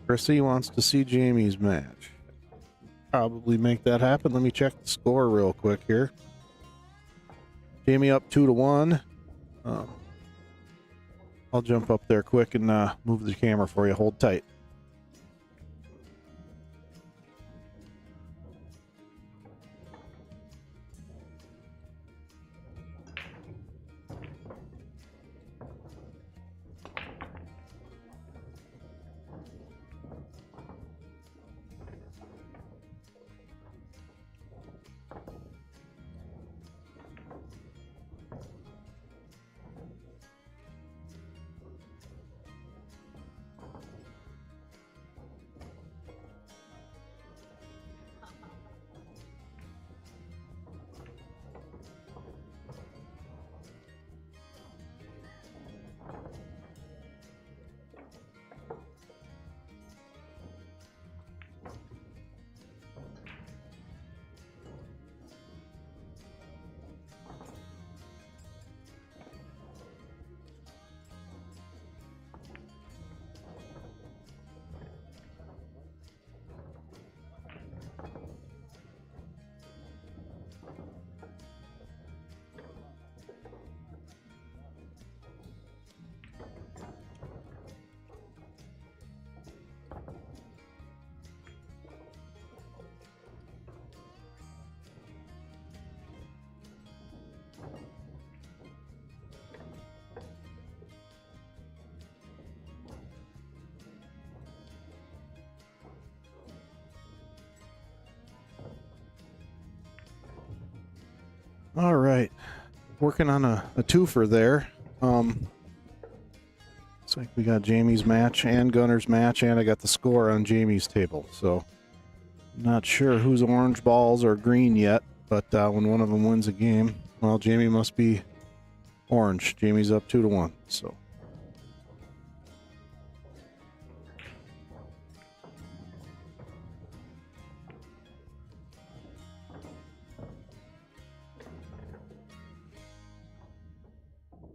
Chrissy wants to see Jamie's match. Probably make that happen. Let me check the score real quick here. Jamie up 2-1. I'll jump up there quick and move the camera for you. Hold tight. All right, working on a twofer there. Looks like we got Jamie's match and Gunner's match, and I got the score on Jamie's table. So, not sure who's orange balls or green yet, but when one of them wins a game, well, Jamie must be orange. Jamie's up 2-1. So.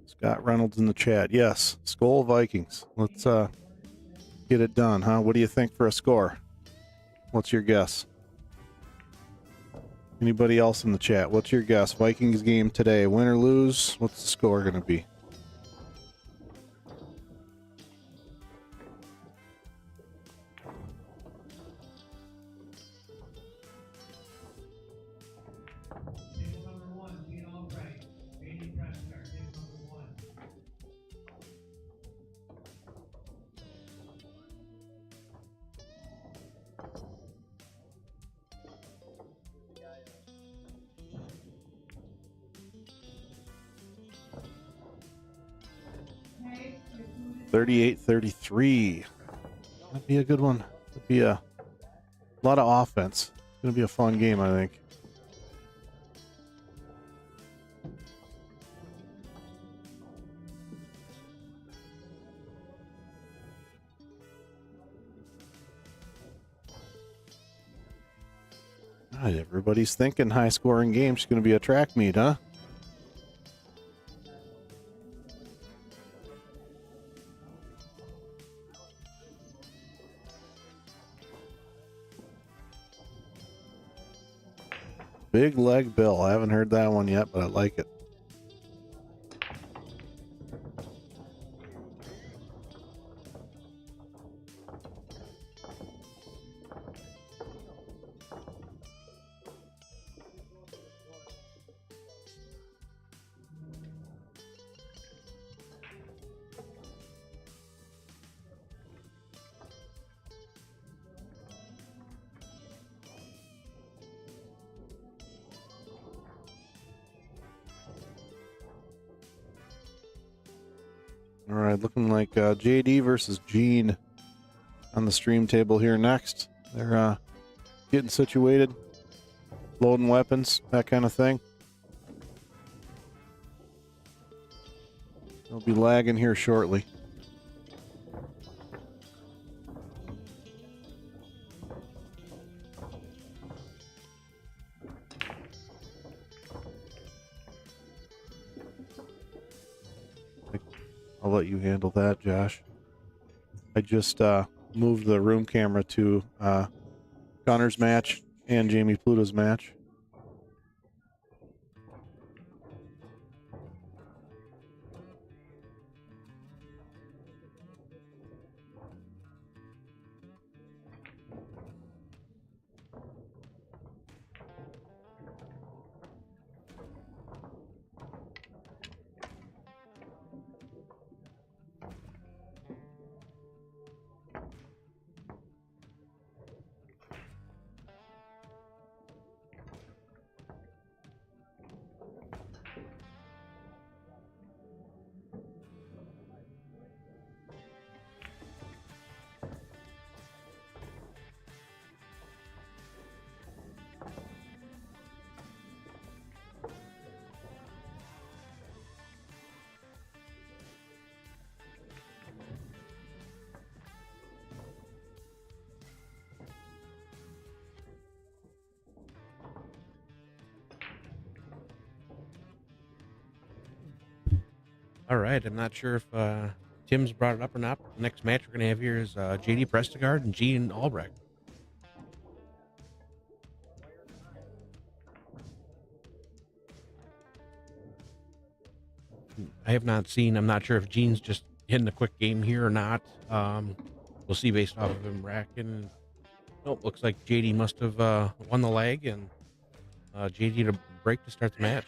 Scott Reynolds in the chat. Yes, Skull Vikings. Let's get it done, huh? What do you think for a score? What's your guess? Anybody else in the chat? What's your guess? Vikings game today, win or lose? What's the score going to be? .38-33. That'd be a good one. It'd be a lot of offense. It's going to be a fun game, I think. God, everybody's thinking high-scoring games is going to be a track meet, huh? Big Leg Bill. I haven't heard that one yet, but I like it. All right, looking like JD versus Gene on the stream table here next. They're getting situated, loading weapons, that kind of thing. They'll be lagging here shortly. I'll let you handle that, Josh. I just moved the room camera to Connor's match and Jamie Pluta's match. All right, I'm not sure if Tim's brought it up or not. The next match we're going to have here is JD Prestegard and Gene Albrecht. I have not seen. I'm not sure if Gene's just hitting a quick game here or not. We'll see based off of him racking. Nope, looks like JD must have won the leg, and JD to break to start the match.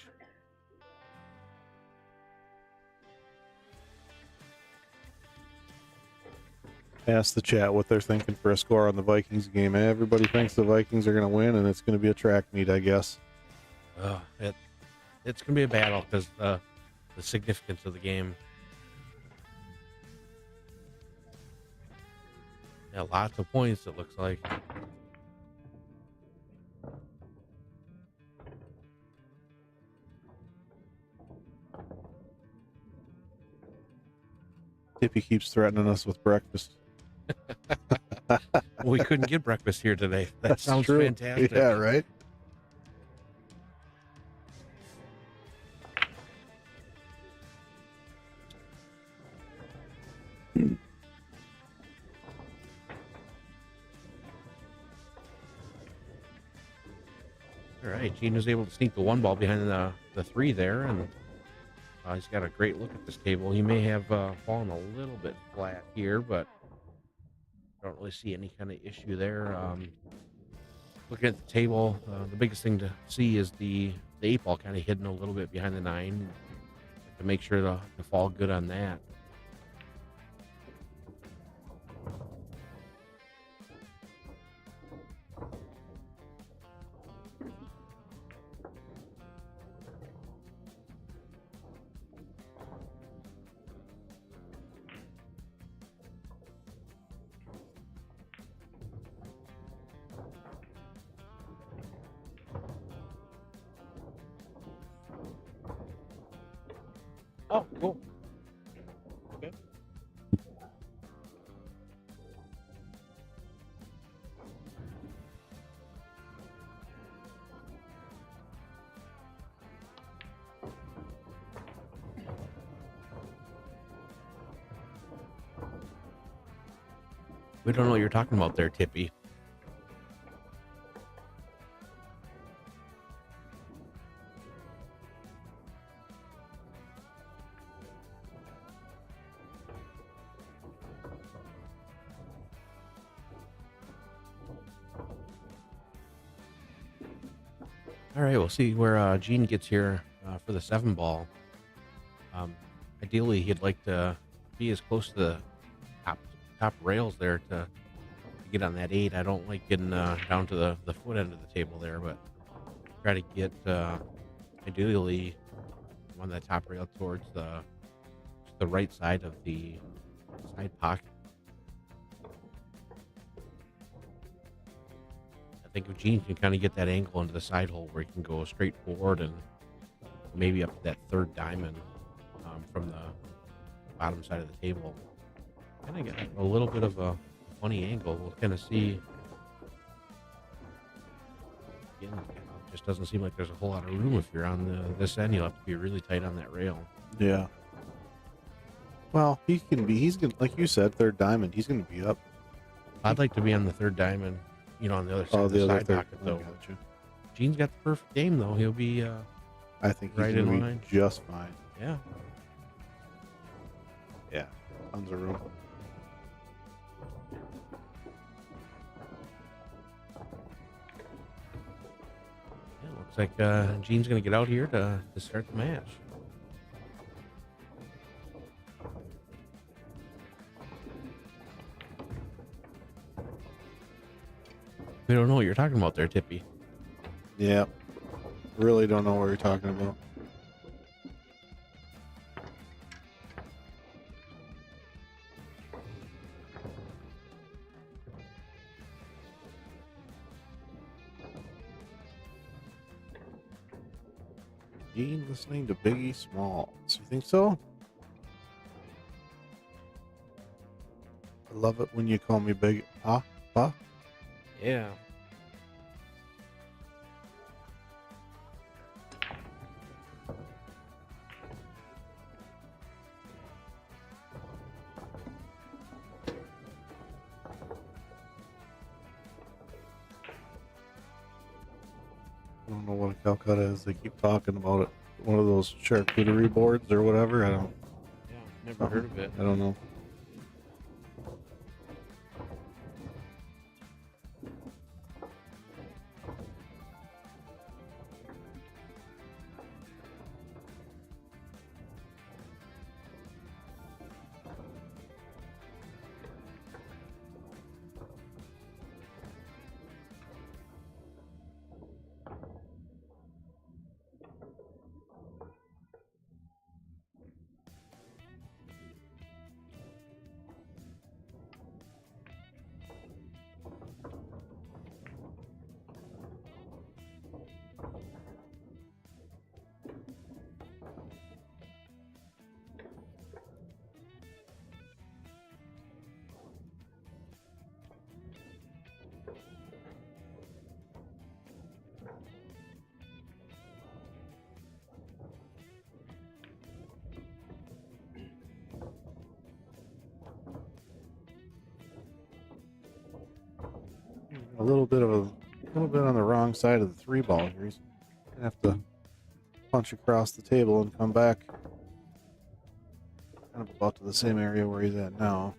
Ask the chat what they're thinking for a score on the Vikings game. Everybody thinks the Vikings are going to win, and it's going to be a track meet, I guess. It's going to be a battle because the significance of the game. Yeah, lots of points, it looks like. Tippy keeps threatening us with breakfast. We couldn't get breakfast here today. That sounds true. fantastic. Yeah, right? All right, Gene was able to sneak the one ball behind the three there, and he's got a great look at this table. He may have fallen a little bit flat here, but I don't really see any kind of issue there. Looking at the table, the biggest thing to see is the 8-ball kind of hidden a little bit behind the 9 to make sure to fall good on that. Oh, cool. Okay. We don't know what you're talking about there, Tippy. All right, we'll see where Gene gets here for the 7-ball. Ideally, he'd like to be as close to the top rails there to get on that 8. I don't like getting down to the foot end of the table there, but try to get ideally on that top rail towards the the right side of the side pocket. I think if Gene can kind of get that angle into the side hole where he can go straight forward and maybe up to that third diamond from the bottom side of the table, kind of get a little bit of a funny angle. We'll kind of see. Again, it just doesn't seem like there's a whole lot of room if you're on this end. You'll have to be really tight on that rail. Yeah. Well, he's gonna, like you said, third diamond. He's going to be up. I'd like to be on the third diamond, on the other side of the side pocket, though. Gotcha. Gene's got the perfect game, though. He'll be I think he's right going in to line. be just fine. Yeah. Yeah. Tons of room. Yeah, looks like Gene's going to get out here to start the match. We don't know what you're talking about there, Tippy. Yeah. Really don't know what you're talking about. Gene listening to Biggie Smalls. You think so? I love it when you call me Big. Huh? Yeah. I don't know what a Calcutta is. They keep talking about it. One of those charcuterie boards or whatever. I don't. Yeah, never heard of it. I don't know. A little bit on the wrong side of the 3-ball here. He's gonna have to punch across the table and come back kind of about to the same area where he's at now.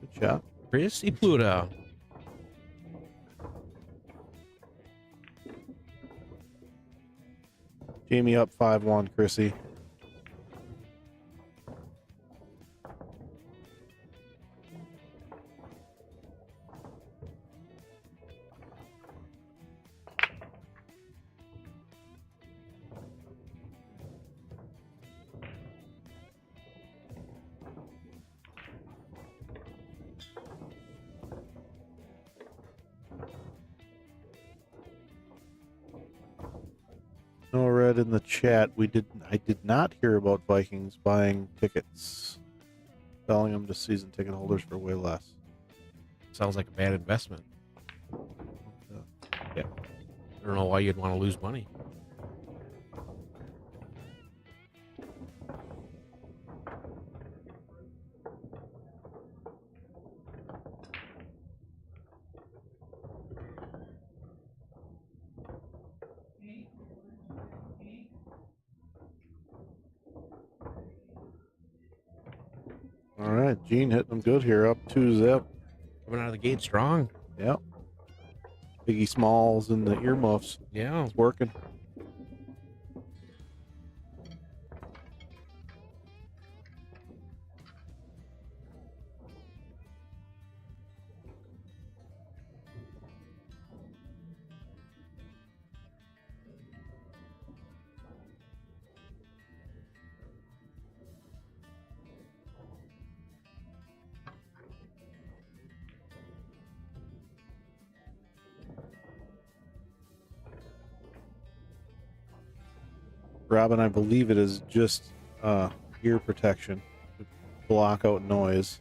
Good shot. Kris Pluta. Jamie up 5-1, Chrissy. No red in the chat. I did not hear about Vikings buying tickets, selling them to season ticket holders for way less. Sounds like a bad investment. Yeah. I don't know why you'd want to lose money. All right, Gene hitting them good here, up 2-zip. Coming out of the gate strong. Yep. Biggie Smalls and the earmuffs. Yeah. It's working. Robin, I believe it is just ear protection to block out noise.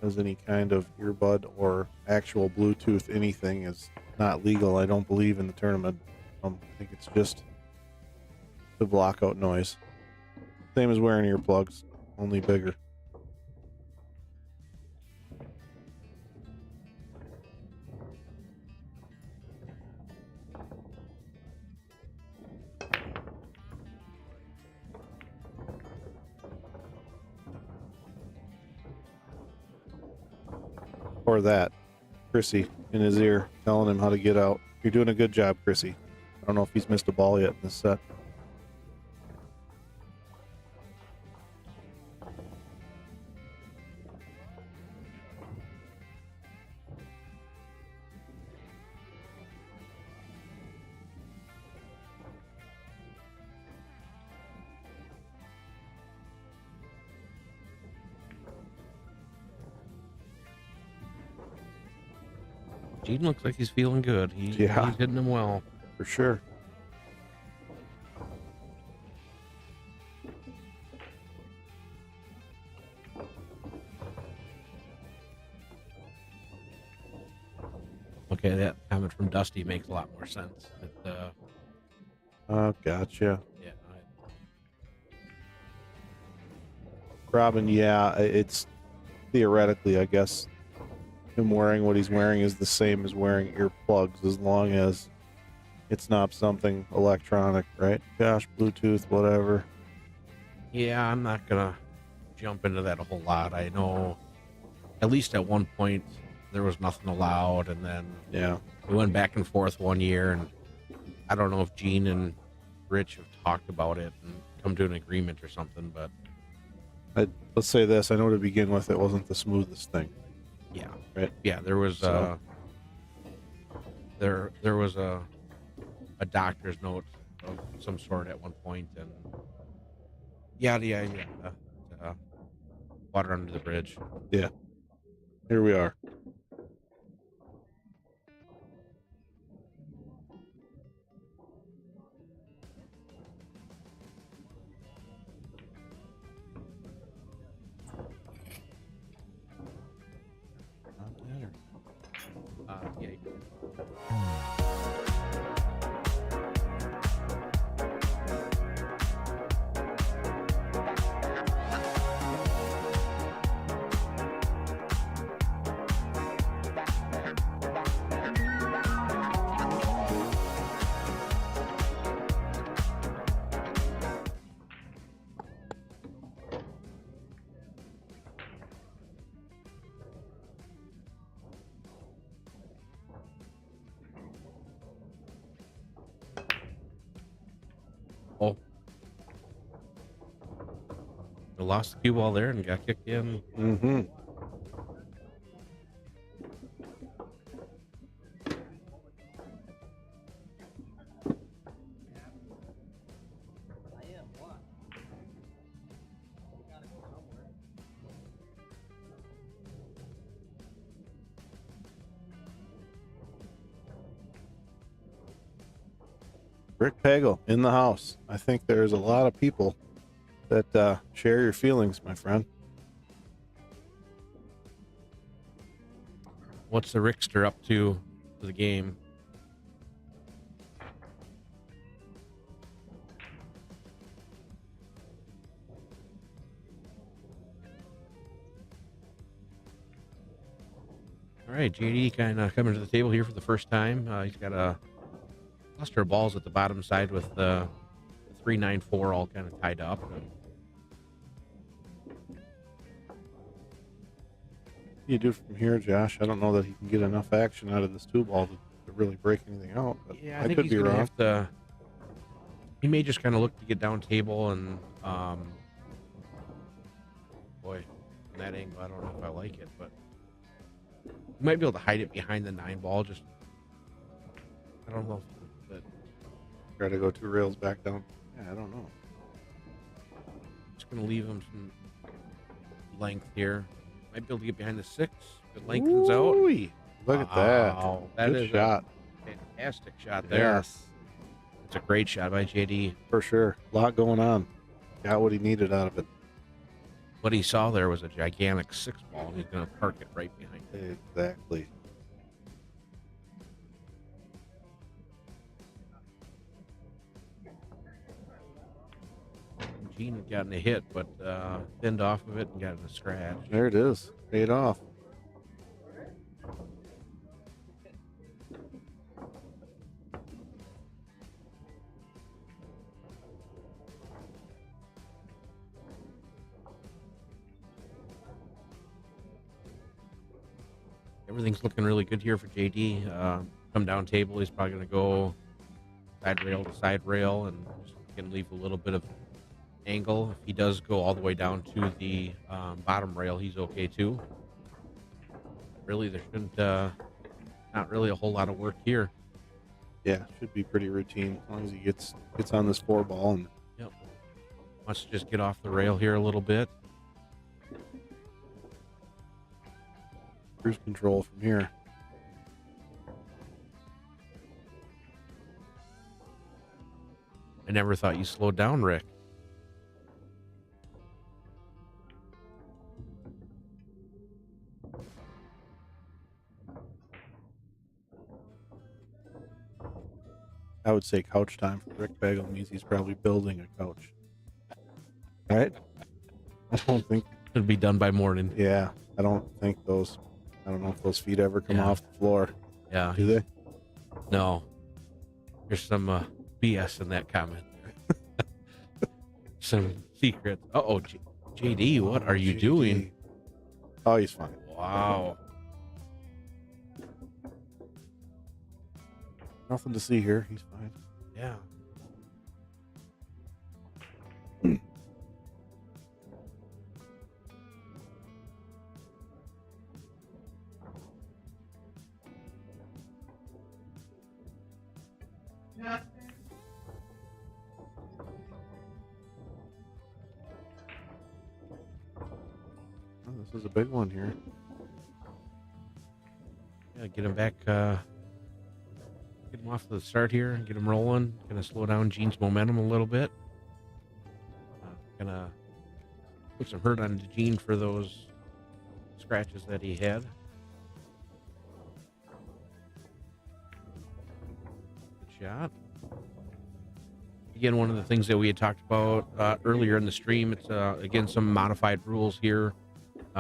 As any kind of earbud or actual Bluetooth anything is not legal, I don't believe, in the tournament. I think it's just to block out noise. Same as wearing earplugs, only bigger. Or that, Chrissy in his ear telling him how to get out. You're doing a good job, Chrissy. I don't know if he's missed a ball yet in this set. Gene looks like he's feeling good. He's hitting them well. For sure. Okay, that comment from Dusty makes a lot more sense. Gotcha. Yeah. Robin, yeah, it's theoretically, I guess, him wearing what he's wearing is the same as wearing earplugs, as long as it's not something electronic, right? Gosh, Bluetooth, whatever. Yeah, I'm not gonna jump into that a whole lot. I know at least at one point there was nothing allowed, and then we went back and forth one year, and I don't know if Gene and Rich have talked about it and come to an agreement or something, but let's say this, I know to begin with it wasn't the smoothest thing. Yeah. Right. Yeah, there was there was a doctor's note of some sort at one point, and water under the bridge. Yeah. Here we are. Lost the cue ball there and got kicked in. Mm-hmm. Rick Pagel in the house. I think there's a lot of people that share your feelings, my friend. What's the Rickster up to for the game? All right, JD kind of coming to the table here for the first time. He's got a cluster of balls at the bottom side with the 3-9-4 all kind of tied up. What do you do from here, Josh? I don't know that he can get enough action out of this 2-ball to really break anything out. But yeah, I think he's going to have to. He may just kind of look to get down table and, boy, from that angle, I don't know if I like it, but he might be able to hide it behind the 9-ball. Just, I don't know. Try to go 2 rails back down. Yeah, I don't know. Just going to leave him some length here. Might be able to get behind the 6. It lengthens out. Look at that. That Good is shot. A fantastic shot there. Yes. It's a great shot by JD. For sure. A lot going on. Got what he needed out of it. What he saw there was a gigantic 6-ball, and he's going to park it right behind it. Exactly. Gene had gotten a hit, but thinned off of it and got in a scratch. There it is. Paid off. Everything's looking really good here for JD. Come down table, he's probably going to go side rail to side rail and just going to leave a little bit of angle. If he does go all the way down to the bottom rail, he's okay too. Really, there shouldn't not really a whole lot of work here. Yeah, should be pretty routine as long as he gets on this 4-ball and Wants to just get off the rail here a little bit. cruise control from here. I never thought you slowed down, Rick. I would say couch time for Rick Bagel means he's probably building a couch. Right? I don't think it'll be done by morning. Yeah, I don't know if those feet ever come off the floor. Yeah. Do they? No. There's some BS in that comment. Some secrets. Uh-oh, JD, what are you doing? Oh, he's fine. Wow. Nothing to see here. He's fine. Yeah. Oh, this is a big one here. Yeah, get him back. Get him off to the start here. Get him rolling. Gonna slow down Gene's momentum a little bit. Gonna put some hurt on Gene for those scratches that he had. Good shot. Again, one of the things that we had talked about earlier in the stream, it's again some modified rules here.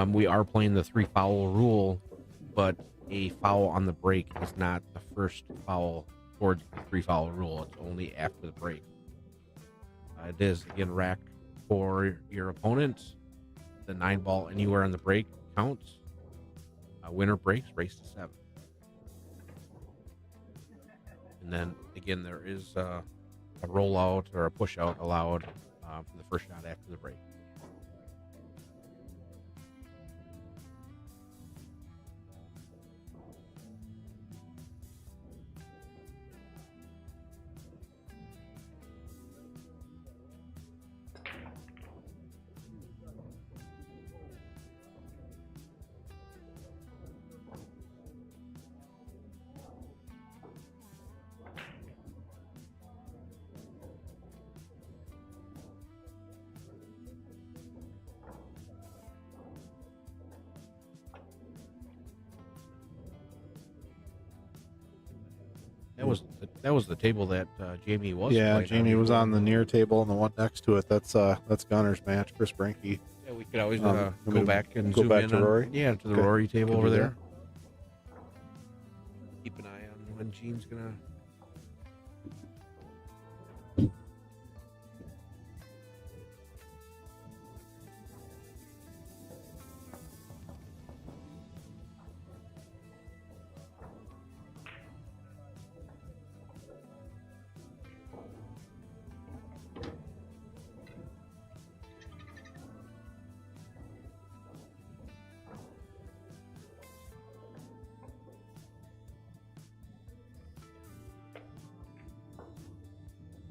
We are playing the 3-foul rule, but a foul on the break is not the first foul towards the 3-foul rule. It's only after the break. It is, again, rack for your opponent. The 9-ball anywhere on the break counts. Winner breaks, race to 7. And then, again, there is a rollout or a push out allowed for the first shot after the break. That was the table that Jamie was. Yeah, playing Jamie was on the near table, and the one next to it, that's Gunner's match, Chris Brenke. Yeah, we could always go back and go zoom back in to Rory. Yeah, to the Okay. Rory table Can over do there. that. Keep an eye on when Gene's gonna.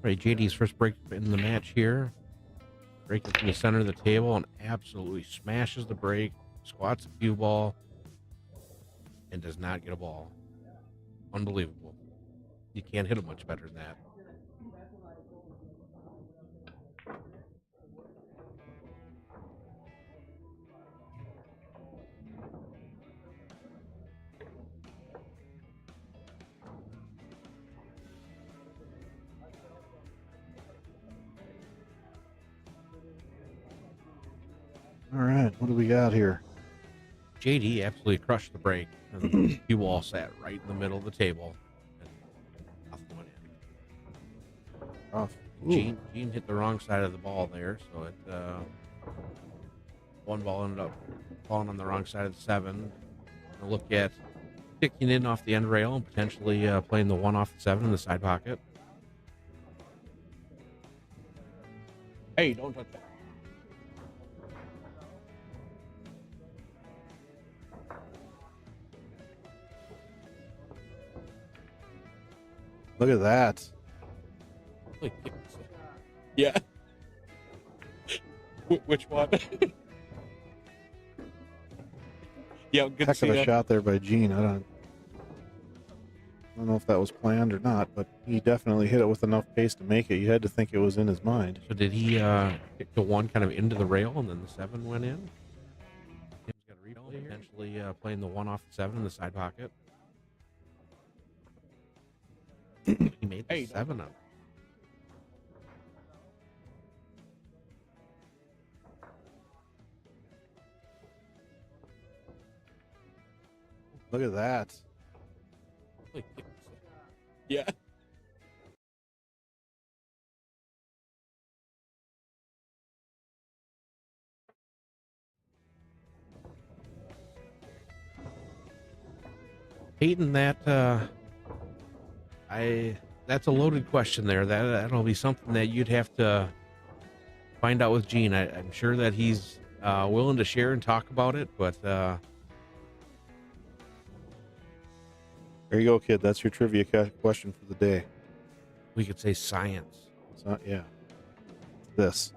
Right, JD's first break in the match here. Breaking from the center of the table and absolutely smashes the break, squats a cue ball, and does not get a ball. Unbelievable. You can't hit it much better than that. All right, what do we got here? JD absolutely crushed the break, and he wall sat right in the middle of the table. And nothing went in. Rough. Gene hit the wrong side of the ball there, so it one ball ended up falling on the wrong side of the 7. We'll look at kicking in off the end rail and potentially playing the 1 off the 7 in the side pocket. Hey, don't touch that. Look at that. Yeah. Which one? Yeah, good to Heck see of a that. shot there by Gene. I don't know if that was planned or not, but he definitely hit it with enough pace to make it. You had to think it was in his mind. So did he kick the 1 kind of into the rail and then the 7 went in? Tim's got a replay here. Potentially playing the 1 off the 7 in the side pocket. He made the 7 up. Look at that. Yeah. Peyton, that's a loaded question there. That'll be something that you'd have to find out with Gene. I'm sure that he's willing to share and talk about it, but There you go, kid. That's your trivia question for the day. we could say science. It's not, yeah. This.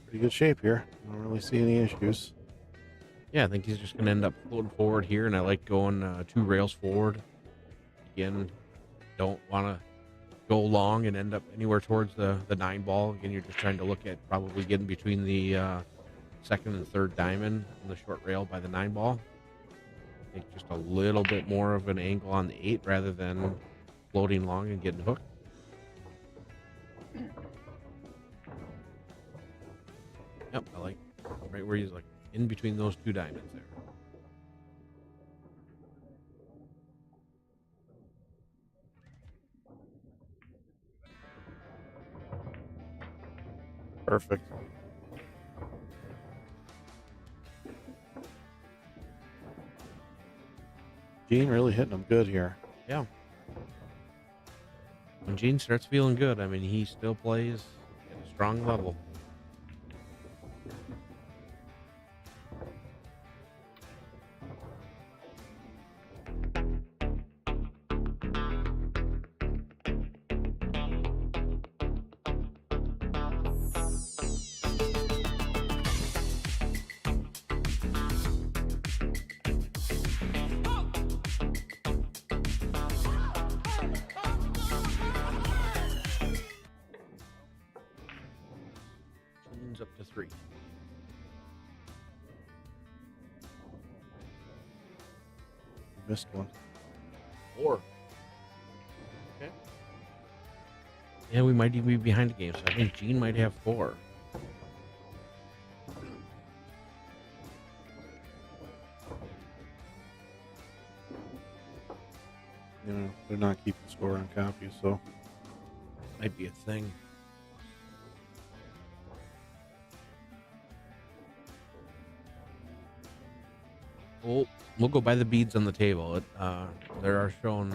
Pretty good shape here. I don't really see any issues. Yeah, I think he's just going to end up floating forward here, and I like going 2 rails forward. Again, don't want to go long and end up anywhere towards the 9 ball. Again, you're just trying to look at probably getting between the 2nd and 3rd diamond on the short rail by the 9 ball. Take just a little bit more of an angle on the 8 rather than floating long and getting hooked. Yep, I like right where he's like in between those 2 diamonds there. Perfect. Gene really hitting them good here. Yeah. When Gene starts feeling good, I mean, he still plays at a strong level. Gene's up to 3. Missed one. 4. Okay. Yeah, we might even be behind the game, so I think Gene might have 4. You know, they're not keeping score on copy, so Might be a thing. We'll go by the beads on the table. There are shown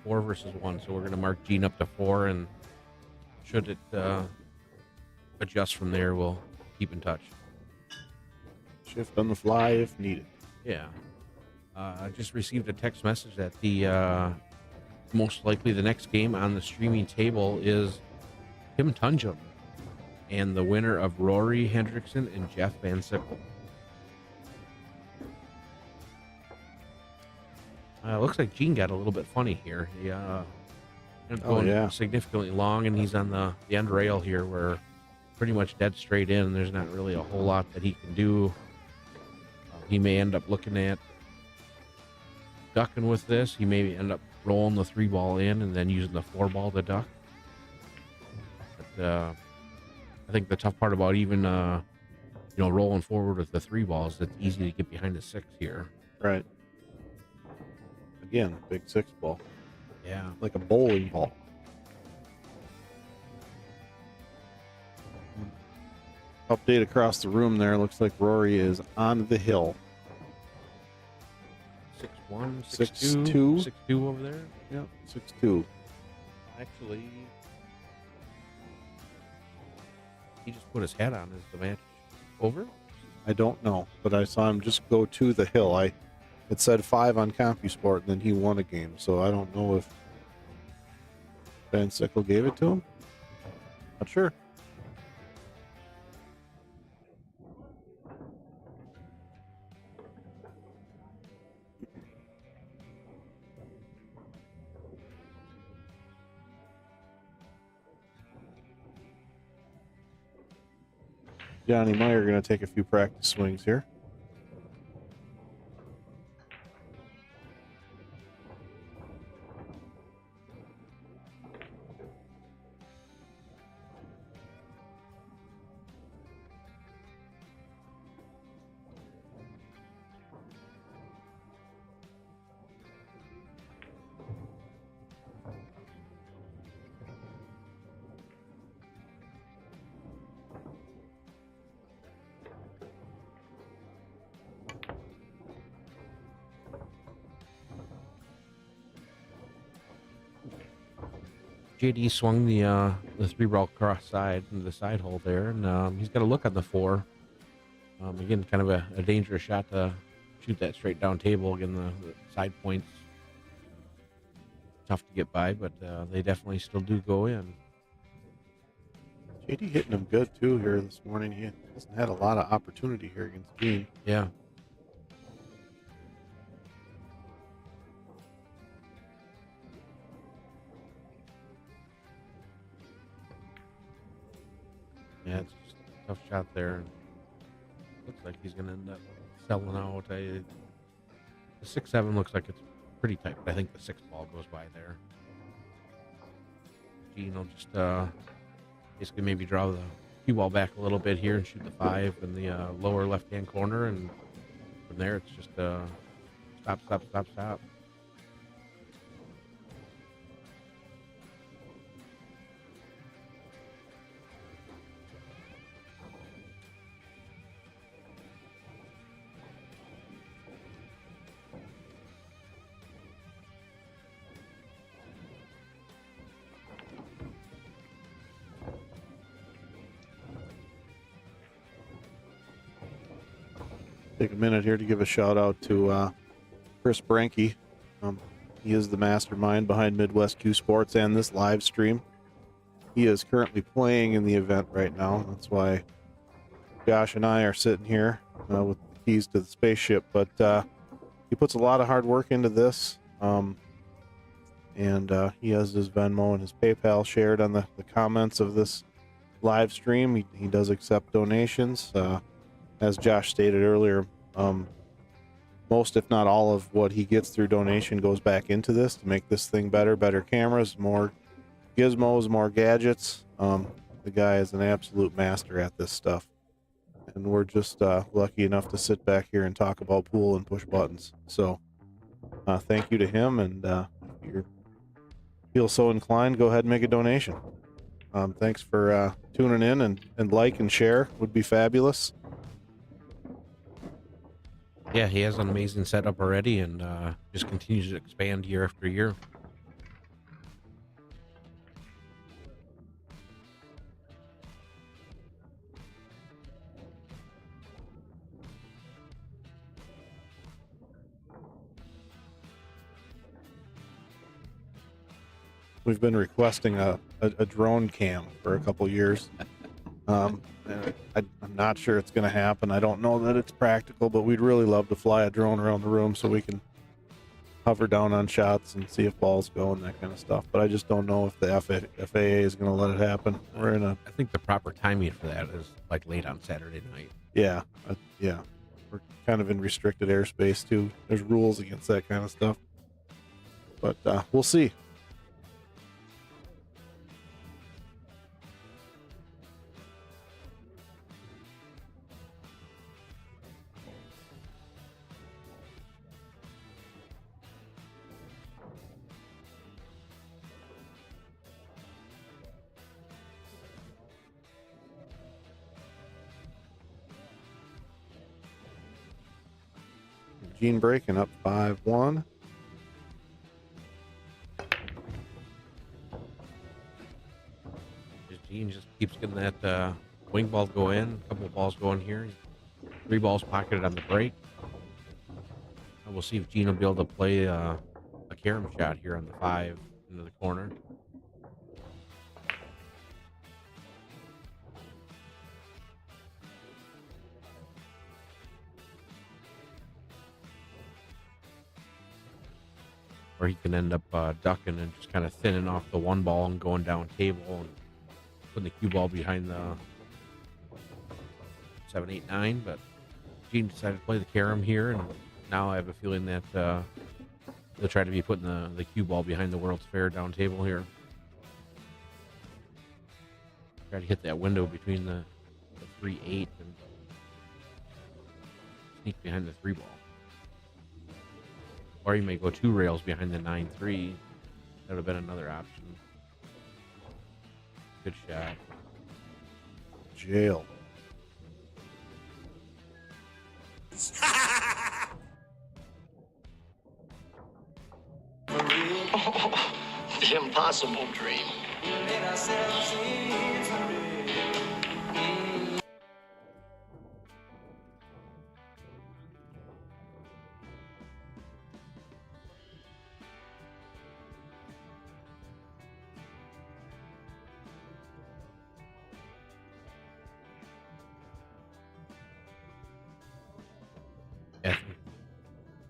4 versus 1, so we're going to mark Gene up to 4, and should it adjust from there, we'll keep in touch. shift on the fly if needed. Yeah. I just received a text message that the most likely the next game on the streaming table is Tim Tonjum and the winner of Rory Hendrickson and Jeff Van Sickle. Looks like Gene got a little bit funny here. He ended up going significantly long, and he's on the end rail here where pretty much dead straight in. There's not really a whole lot that he can do. He may end up looking at ducking with this. He may end up rolling the 3-ball in and then using the 4-ball to duck. But I think the tough part about even rolling forward with the 3-ball is it's easy to get behind the 6 here. Right. Again, big 6-ball. Yeah. Like a bowling ball. Update across the room there. Looks like Rory is on the hill. 6-1, 6-2. 6-2 over there. Yep, 6-2. Actually, he just put his hat on. Is the match over? I don't know, but I saw him just go to the hill. It said 5 on CompuSport, and then he won a game. So I don't know if Van Sickle gave it to him. Not sure. Johnny Meyer going to take a few practice swings here. JD swung the 3-ball cross side into the side hole there, and he's got a look on the 4. Again, kind of a dangerous shot to shoot that straight down table. Again, the side points tough to get by, but they definitely still do go in. JD hitting him good too here this morning. He hasn't had a lot of opportunity here against Dean. Yeah. Yeah, it's just a tough shot there. Looks like he's going to end up selling out. The 6-7 looks like it's pretty tight, but I think the 6-ball goes by there. Gene will just basically maybe draw the cue ball back a little bit here and shoot the 5 in the lower left-hand corner, and from there it's just stop, stop, stop, stop. Take a minute here to give a shout out to Chris Brenke. He is the mastermind behind Midwest Q Sports and this live stream. He is currently playing in the event right now. That's why Josh and I are sitting here with the keys to the spaceship. But he puts a lot of hard work into this. And he has his Venmo and his PayPal shared on the comments of this live stream. He does accept donations. As Josh stated earlier, most, if not all, of what he gets through donation goes back into this to make this thing better cameras, more gizmos, more gadgets. The guy is an absolute master at this stuff. And we're just lucky enough to sit back here and talk about pool and push buttons. So thank you to him. And if you feel so inclined, go ahead and make a donation. Thanks for tuning in, and like and share would be fabulous. Yeah, he has an amazing setup already, and just continues to expand year after year. We've been requesting a drone cam for a couple years. I'm not sure it's going to happen. I don't know that it's practical, but we'd really love to fly a drone around the room so we can hover down on shots and see if balls go and that kind of stuff. But I just don't know if the FAA is going to let it happen. We're in a I think the proper timing for that is like late on Saturday night. yeah. We're kind of in restricted airspace too. There's rules against that kind of stuff. But we'll see. Gene breaking up 5-1. Gene just keeps getting that wing ball go in, a couple of balls going here. 3 balls pocketed on the break. And we'll see if Gene will be able to play a carom shot here on the 5 into the corner. Or he can end up ducking and just kind of thinning off the 1 ball and going down table and putting the cue ball behind the 7, 8, 9. But Gene decided to play the carom here, and now I have a feeling that he'll try to be putting the cue ball behind the World's Fair down table here. Try to hit that window between the 3, 8 and sneak behind the 3 ball. Or you may go 2 rails behind the 9, 3. That would have been another option. Good shot. Jail. The impossible dream.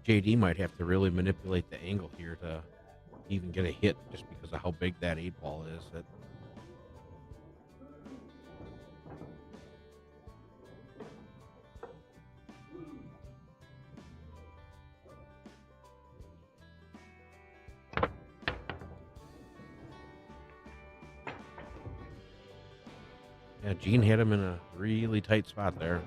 JD might have to really manipulate the angle here to even get a hit just because of how big that 8 ball is. Yeah, Gene hit him in a really tight spot there.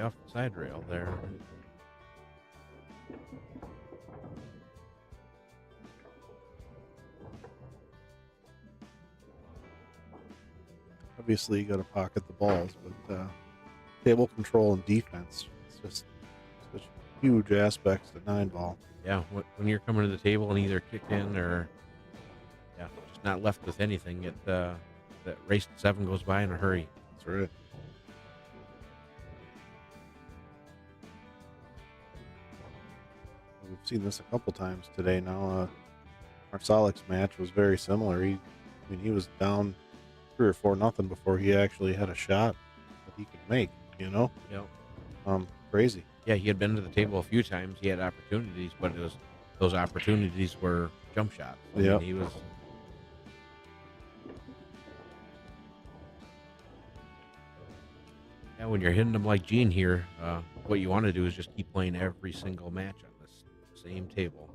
Off the side rail there. Obviously, you got to pocket the balls, but table control and defense, it's just such huge aspects to 9 ball. Yeah, when you're coming to the table and either kick in or just not left with anything, that race to 7 goes by in a hurry. That's right. We've seen this a couple times today now. Marsolek's match was very similar. He was down 3 or 4-0 before he actually had a shot that he could make, you know? Yep. Crazy. Yeah, he had been to the table a few times. He had opportunities, but those opportunities were jump shots. Yeah. He was. Yeah, when you're hitting them like Gene here, what you want to do is just keep playing every single match on this same table.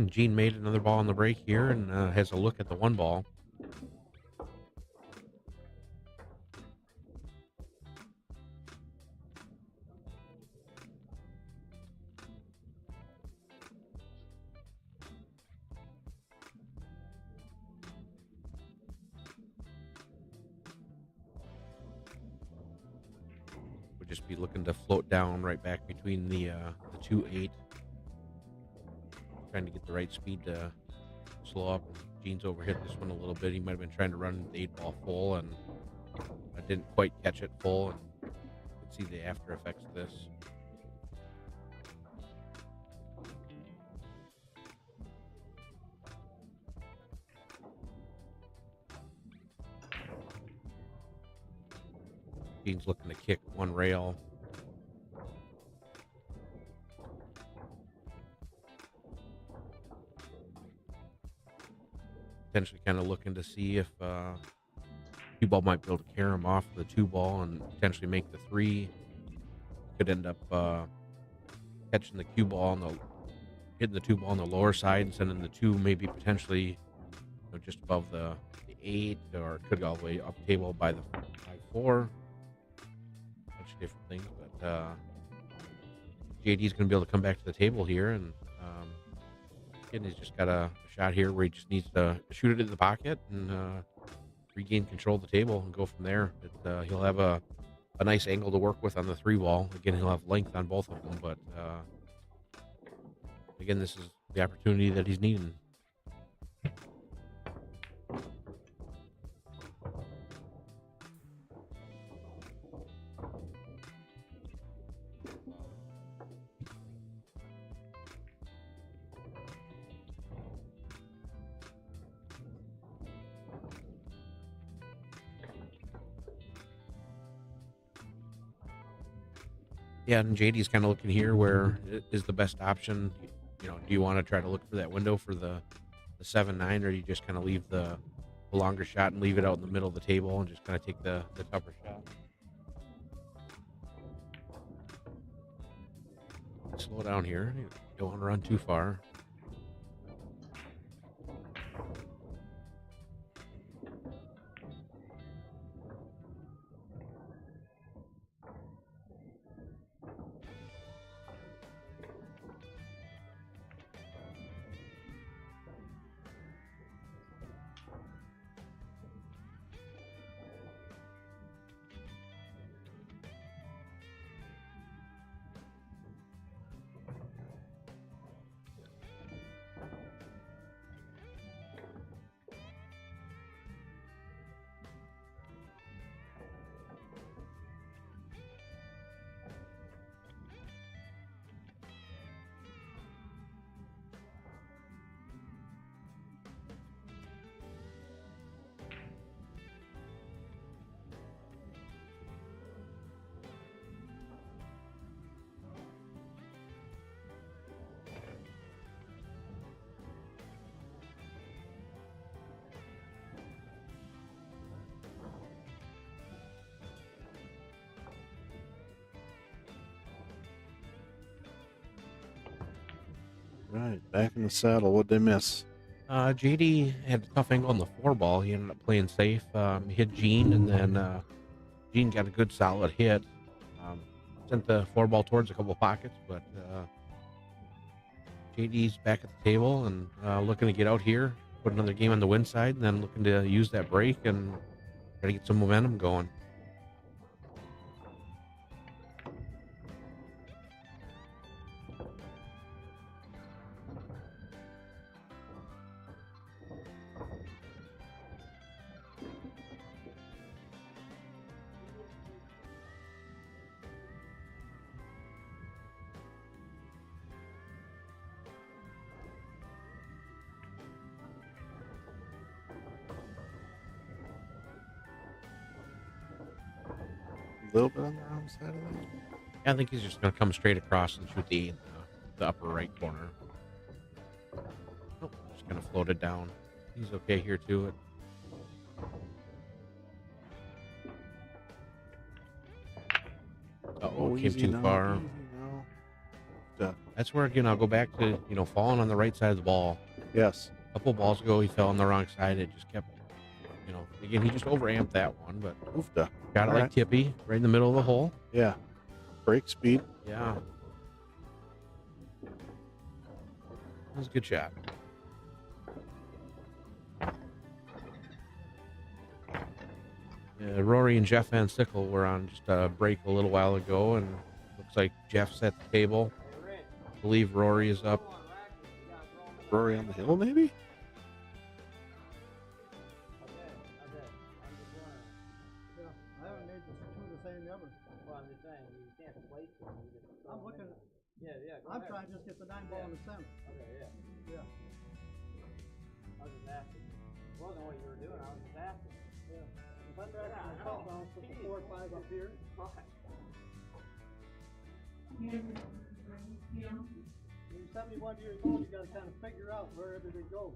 Gene made another ball on the break here and has a look at the one ball. Would just be looking to float down right back between the 2-8. Trying to get the right speed to slow up. Gene's overhit this one a little bit. He might have been trying to run the 8-ball full, and I didn't quite catch it full, and you can see the after effects of this. Gene's looking to kick one rail. Potentially kind of looking to see if cue ball might be able to carry him off the 2-ball and potentially make the 3. Could end up catching the cue ball and hitting the 2-ball on the lower side and sending the 2 maybe potentially just above the 8, or it could go all the way up table by the 5-4. Bunch of different things, but JD's going to be able to come back to the table here, and again, he's just got a shot here where he just needs to shoot it in the pocket and regain control of the table and go from there. He'll have a nice angle to work with on the 3-ball. Again, he'll have length on both of them, but again, this is the opportunity that he's needing. Yeah, and JD's kind of looking here where is the best option. Do you want to try to look for that window for the 7-9, or do you just kind of leave the longer shot and leave it out in the middle of the table and just kind of take the tougher shot? Slow down here. You don't want to run too far. Right, back in the saddle. What'd they miss? JD had a tough angle on the 4-ball. He ended up playing safe. He hit Gene, and then Gene got a good solid hit. Sent the 4-ball towards a couple pockets, but JD's back at the table and looking to get out here, put another game on the win side, and then looking to use that break and try to get some momentum going. A little bit on the wrong side of that. Yeah, I think he's just going to come straight across and shoot the upper right corner. Oh, just going to float it down. He's okay here too. It came too far. That's where, again, I'll go back to, falling on the right side of the ball. Yes. A couple balls ago, he fell on the wrong side. It just kept, again, he just overamped that one, but Oofda. got it All like right. Tippy, right in the middle of the hole. Yeah. Break speed. Yeah. That was a good shot. Rory and Jeff Van Sickle were on just a break a little while ago, and looks like Jeff's at the table. I believe Rory is up. Rory on the hill, maybe? I haven't made the two the same ever. Well, I'm just saying, you can't place them. I'm looking at, I'm trying to just get the 9 ball in the center. Okay, Yeah. I was just asking. It wasn't what you were doing, I was just asking. Yeah. If I'm back on the top down, put the 4 or 5 up here. When you're 71 years old, you gotta kind of figure out where everything goes.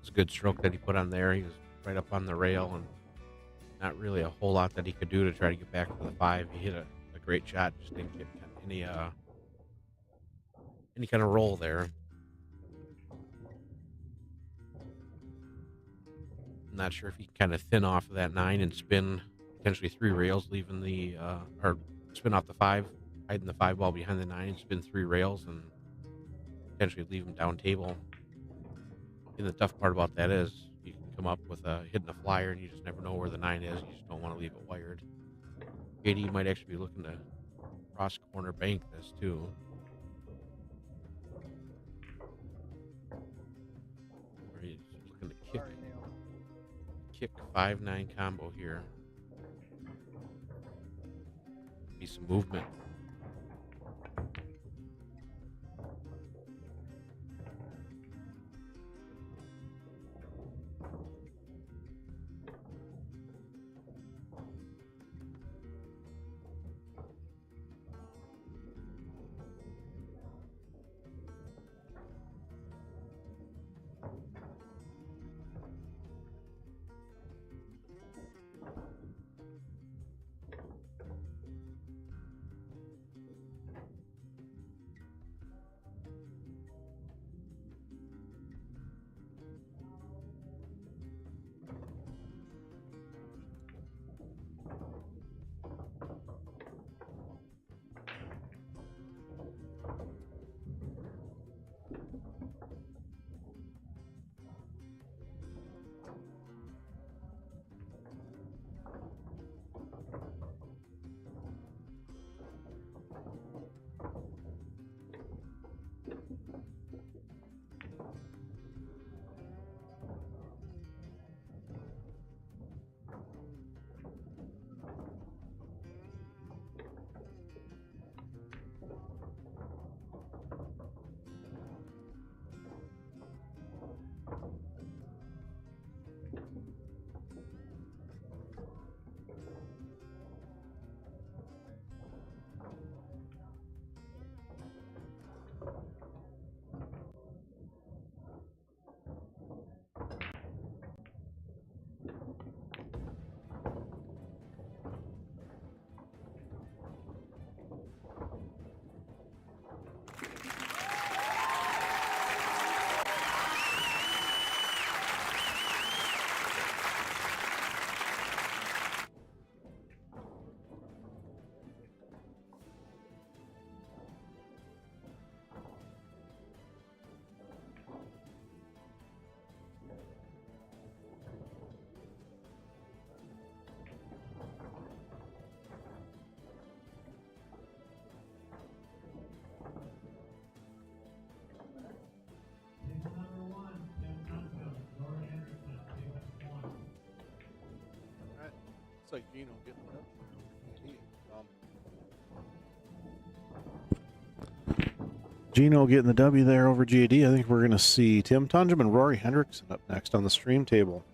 It's a good stroke that he put on there. He was right up on the rail, and not really a whole lot that he could do to try to get back to the 5. He hit a great shot, just didn't get any kind of roll there. I'm not sure if he can kind of thin off of that 9 and spin potentially 3 rails, leaving the or spin off the 5, hiding the 5 ball behind the 9, spin 3 rails, and potentially leave him down table. And the tough part about that is you can come up with hitting a flyer, and you just never know where the 9 is. You just don't want to leave it wired. JD might actually be looking to cross corner bank this too. Or he's looking to kick 5-9 combo here. Be some movement. Looks like Gino getting it. Gino getting the W there over GAD. I think we're going to see Tim Tonjum and Rory Hendrickson up next on the stream table.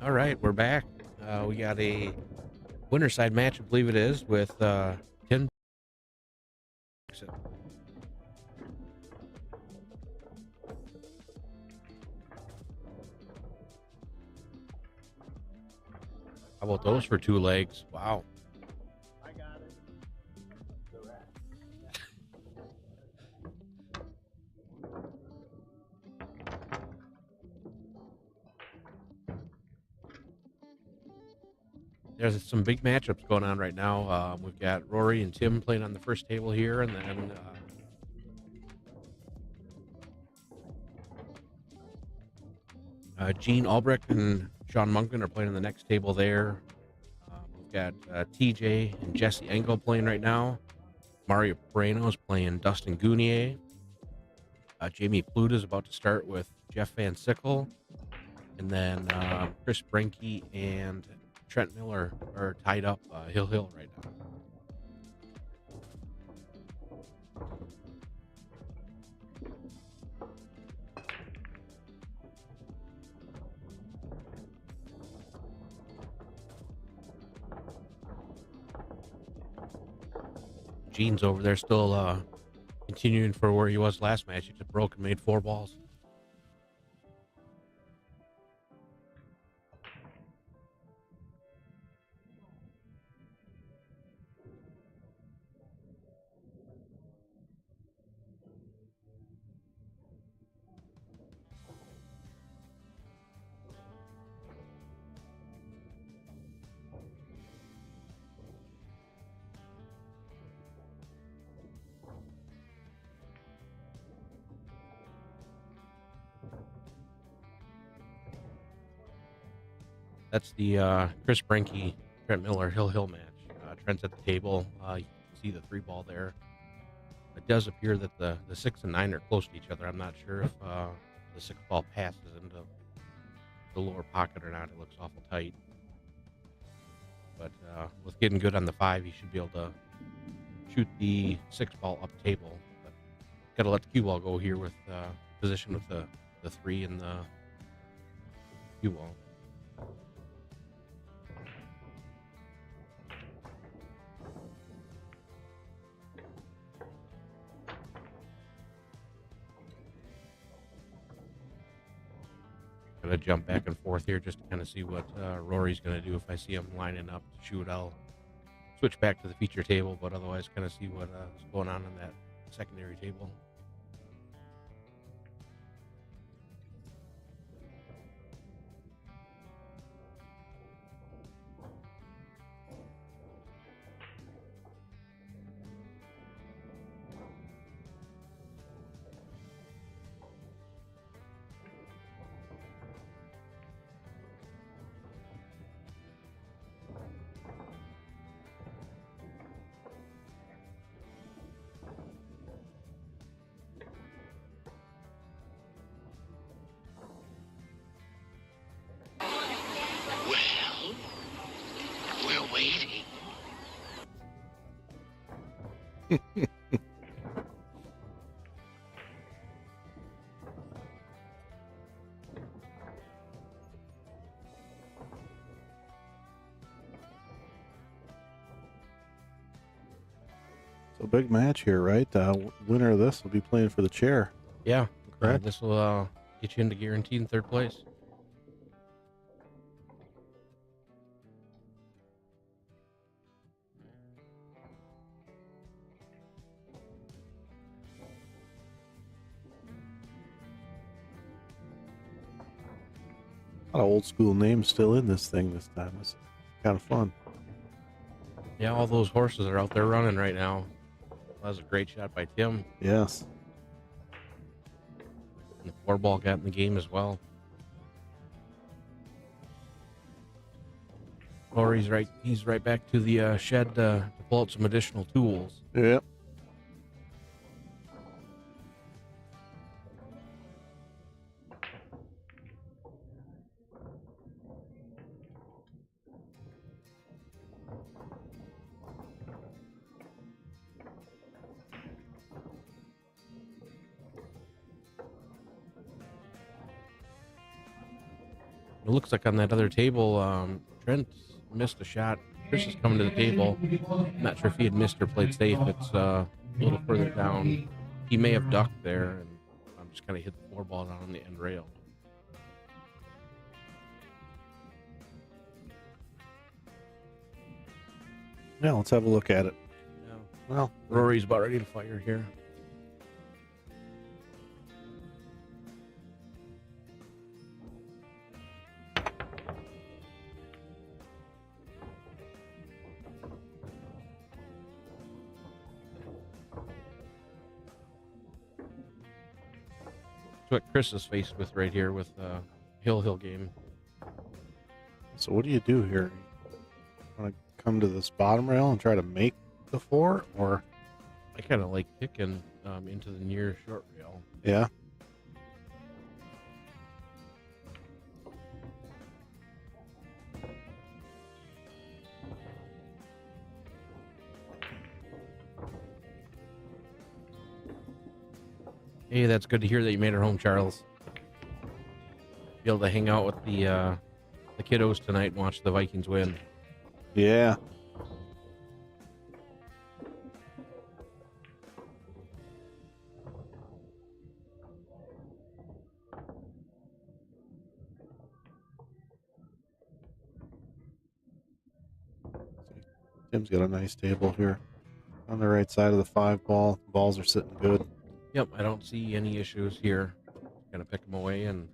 All right, we're back. We got a winner side match, I believe it is, with 10. How about those for 2 legs? Wow. there's some big matchups going on right now. We've got Rory and Tim playing on the first table here, and then Gene Albrecht and Sean Monkman are playing on the next table there. We've got TJ and Jesse Engel playing right now. Mario Moreno is playing Dustin Gunia. Jamie Pluta is about to start with Jeff Van Sickle. And then Chris Brenke and Trent Miller are tied up Hill right now. Gene's over there still continuing for where he was last match. He just broke and made 4 balls. That's the Chris Brenke, Trent Miller, Hill match. Trent's at the table. You can see the 3 ball there. It does appear that the 6 and 9 are close to each other. I'm not sure if the 6 ball passes into the lower pocket or not. It looks awful tight. But with getting good on the 5, he should be able to shoot the 6 ball up table. But got to let the cue ball go here with position with the 3 and the cue ball. Gonna jump back and forth here just to kind of see what Rory's gonna do. If I see him lining up to shoot, I'll switch back to the feature table, but otherwise kind of see what is going on in that secondary table. So big match here, right? Winner of this will be playing for the chair. Yeah, correct. This will get you into guaranteed in 3rd place. A lot of old school names still in this thing this time. It's kind of fun. Yeah, all those horses are out there running right now. That was a great shot by Tim. Yes. And the 4 ball got in the game as well. Rory's right. He's right back to the shed to pull out some additional tools. Yep. It looks like on that other table, Trent missed a shot. Kris is coming to the table. I'm not sure if he had missed or played safe. It's a little further down. He may have ducked there, and I'm just kind of hit the 4 ball down on the end rail. Yeah, let's have a look at it. Yeah. Well, Rory's about ready to fire here. what Kris is faced with right here with Hill game. So what do you do here? Want to come to this bottom rail and try to make the 4, or? I kind of like picking into the near short rail. Yeah. Hey, that's good to hear that you made it home, Charles. Be able to hang out with the kiddos tonight and watch the Vikings win. Yeah. Tim's got a nice table here on the right side of the 5 ball. The balls are sitting good. Yep, I don't see any issues here. Gonna pick them away and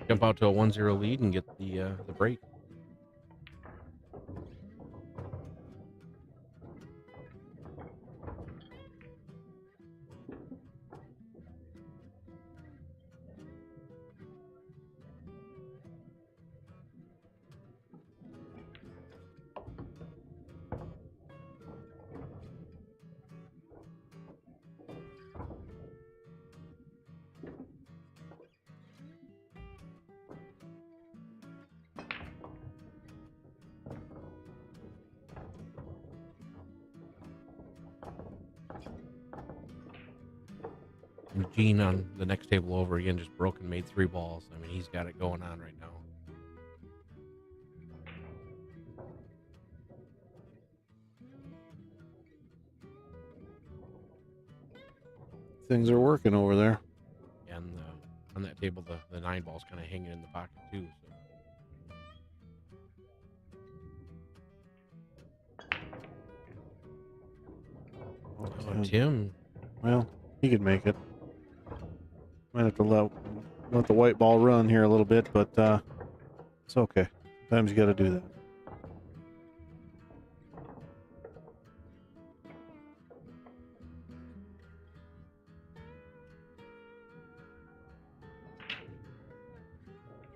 jump out to a 1-0 lead and get the break. Gene on the next table over again just broke and made 3 balls. I mean, he's got it going on right now. Things are working over there. And on that table, the 9 ball's kind of hanging in the pocket too. So. Oh, Tim. Well, he could make it. Might have to let the white ball run here a little bit, but it's okay. Sometimes you got to do that.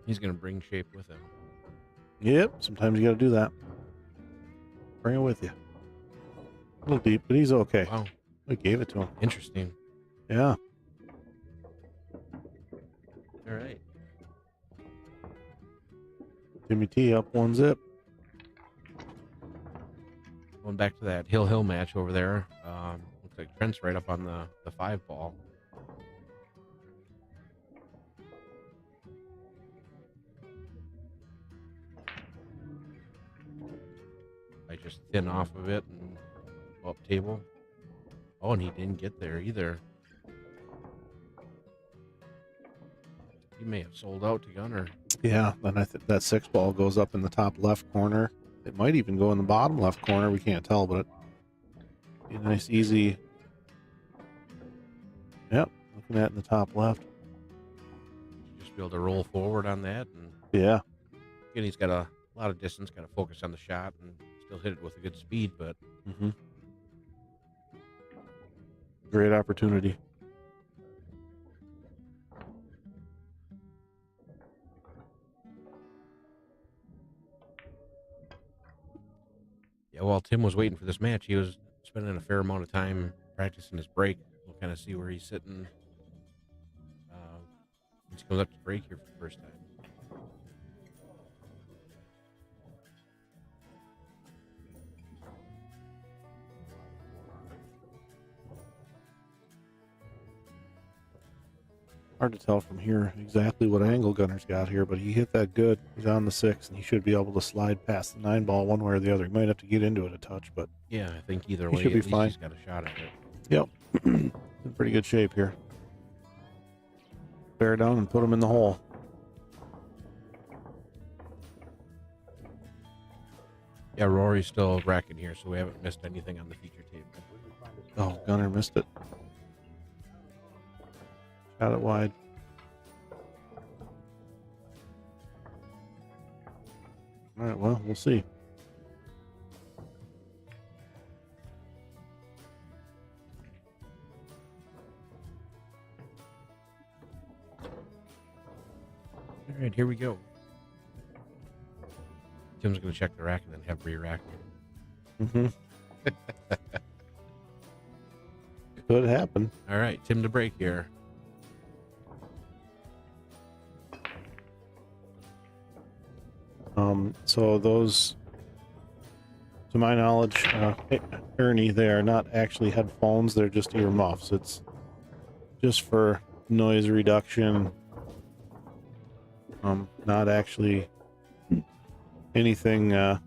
He's going to bring shape with him. Yep, sometimes you got to do that. Bring it with you. A little deep, but he's okay. Wow. We gave it to him. Interesting. Yeah. All right. Timmy T up 1-0. Going back to that Hill match over there. Looks like Trent's right up on the 5 ball. I just thin off of it and go up table. Oh, and he didn't get there either. He may have sold out to Gunner. Yeah, and I think that 6 ball goes up in the top left corner. It might even go in the bottom left corner. We can't tell, but a nice, easy. Yep, looking at in the top left. Just be able to roll forward on that. And yeah. Again, he's got a lot of distance, got to focus on the shot and still hit it with a good speed, but. Mm-hmm. Great opportunity. Yeah, while Tim was waiting for this match, he was spending a fair amount of time practicing his break. We'll kind of see where he's sitting. He comes up to break here for the first time. Hard to tell from here exactly what angle Gunner's got here, but he hit that good. He's on the 6, and he should be able to slide past the 9 ball one way or the other. He might have to get into it a touch, but yeah, I think either he way, should be at least fine. He's got a shot at it. Yep, in pretty good shape here. Bear down and put him in the hole. Yeah, Rory's still racking here, so we haven't missed anything on the feature tape. Oh, Gunner missed it. Shot it wide. All right, well, we'll see. All right, here we go. Tim's going to check the rack and then have re-rack. Mm-hmm. Could happen. All right, Tim to break here. So those, to my knowledge, Ernie, they are not actually headphones. They're just earmuffs. It's just for noise reduction. Not actually anything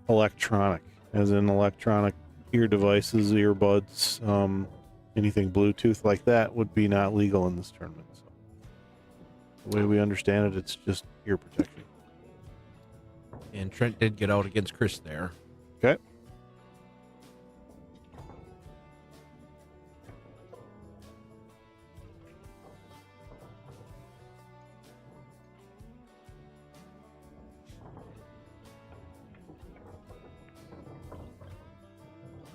electronic, as in electronic ear devices, earbuds, anything Bluetooth like that would be not legal in this tournament. So the way we understand it, it's just ear protection. And Trent did get out against Kris there. Okay.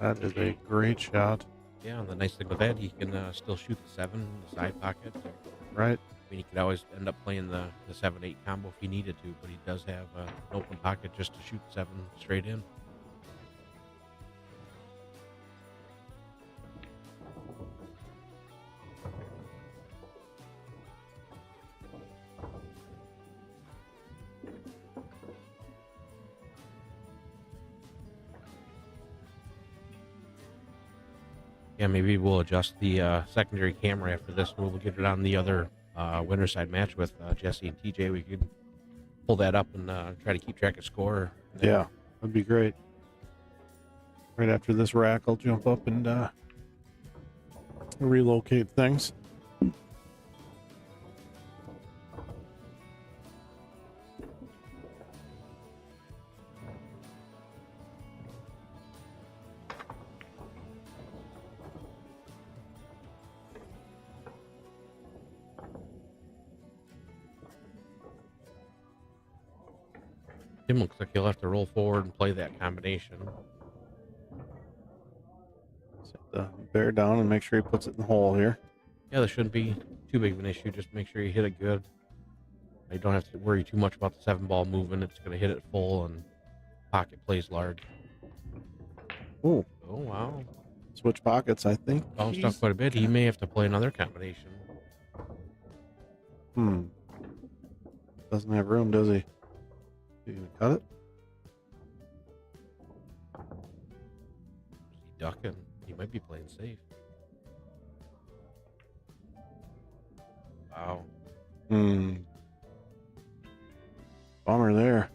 That is a great shot. Yeah, and the nice thing with that, he can still shoot the 7 in the side pocket. Right. I mean, he could always end up playing the 7-8 combo if he needed to, but he does have an open pocket just to shoot 7 straight in. Yeah, maybe we'll adjust the secondary camera after this. We'll get it on the other winner side match with Jesse and TJ. We could pull that up and try to keep track of score. Yeah, that'd be great. Right after this rack, I'll jump up and relocate things. Tim looks like he'll have to roll forward and play that combination. Set the bear down and make sure he puts it in the hole here. Yeah, that shouldn't be too big of an issue. Just make sure you hit it good. You don't have to worry too much about the 7 ball moving. It's going to hit it full and pocket plays large. Ooh. Oh, wow. Switch pockets, I think. Bounced off quite a bit. He may have to play another combination. Doesn't have room, does he? You gonna cut it? Is he ducking? He might be playing safe. Wow. Bummer there.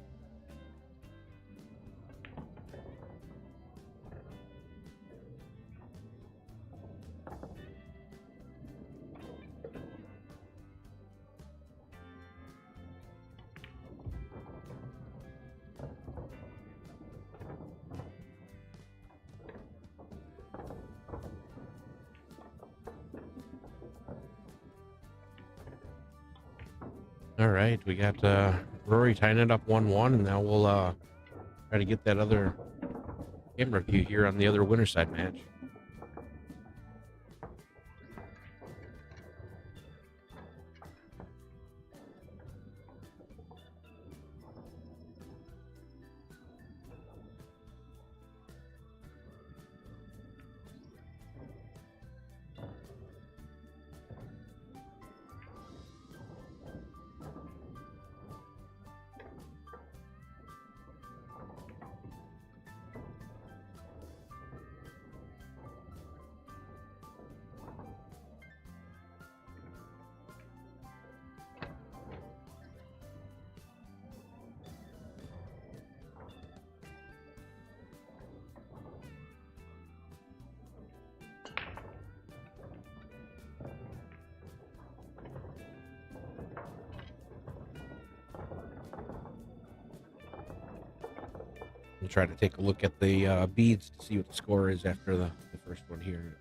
All right, we got Rory tying it up 1-1, and now we'll try to get that other camera view here on the other winner side match. We'll try to take a look at the beads to see what the score is after the first one here.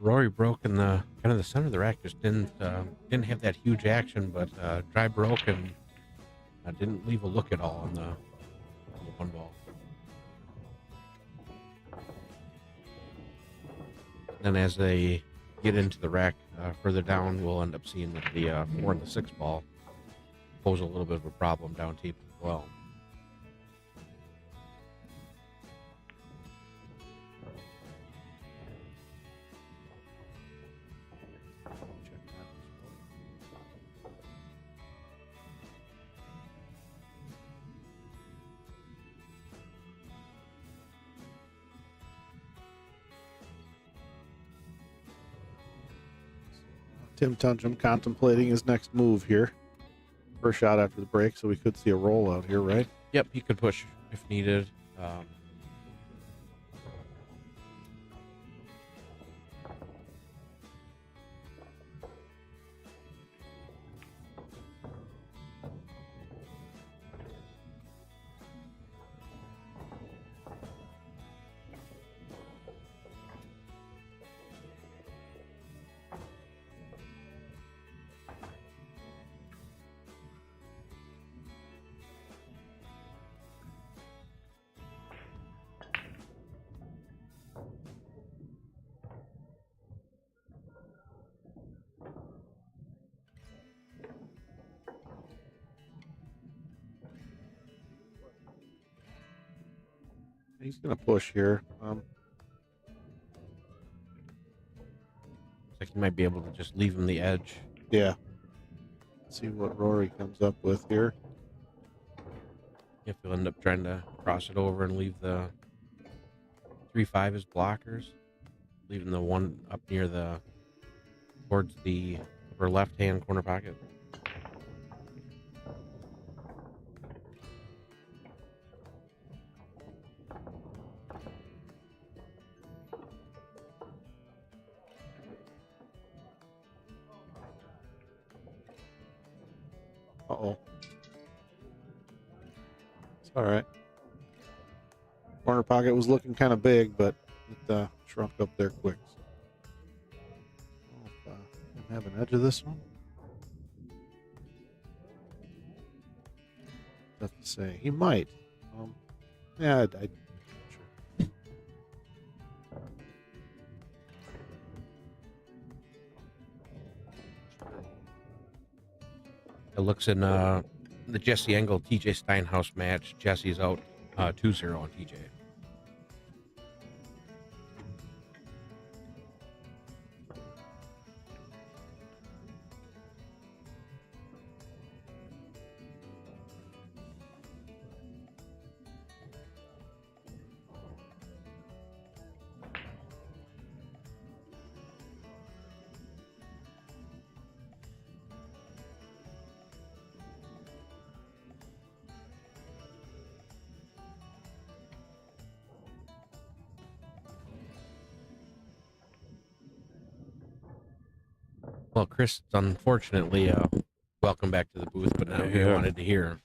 Rory broke in the kind of the center of the rack. Just didn't have that huge action, but dry broke and didn't leave a look at all on the one ball. Then as they get into the rack further down, we'll end up seeing that the 4 and the 6 ball pose a little bit of a problem down tape as well. Tim Tonjum contemplating his next move here. First shot after the break, so we could see a rollout here, right? Yep, he could push if needed. He's going to push here. Looks like he might be able to just leave him the edge. Yeah. Let's see what Rory comes up with here. If he'll end up trying to cross it over and leave the 3-5 as blockers, leaving the one up near the towards the upper left hand corner pocket. Uh-oh. It's all right. Corner pocket was looking kind of big, but it shrunk up there quick. So, can have an edge of this one. Tough to say. He might. Yeah, I sure. It looks in the Jesse Engel TJ Steinhaus match. Jesse's out 2-0 on TJ. Well, Kris, unfortunately, welcome back to the booth, but now we wanted to hear.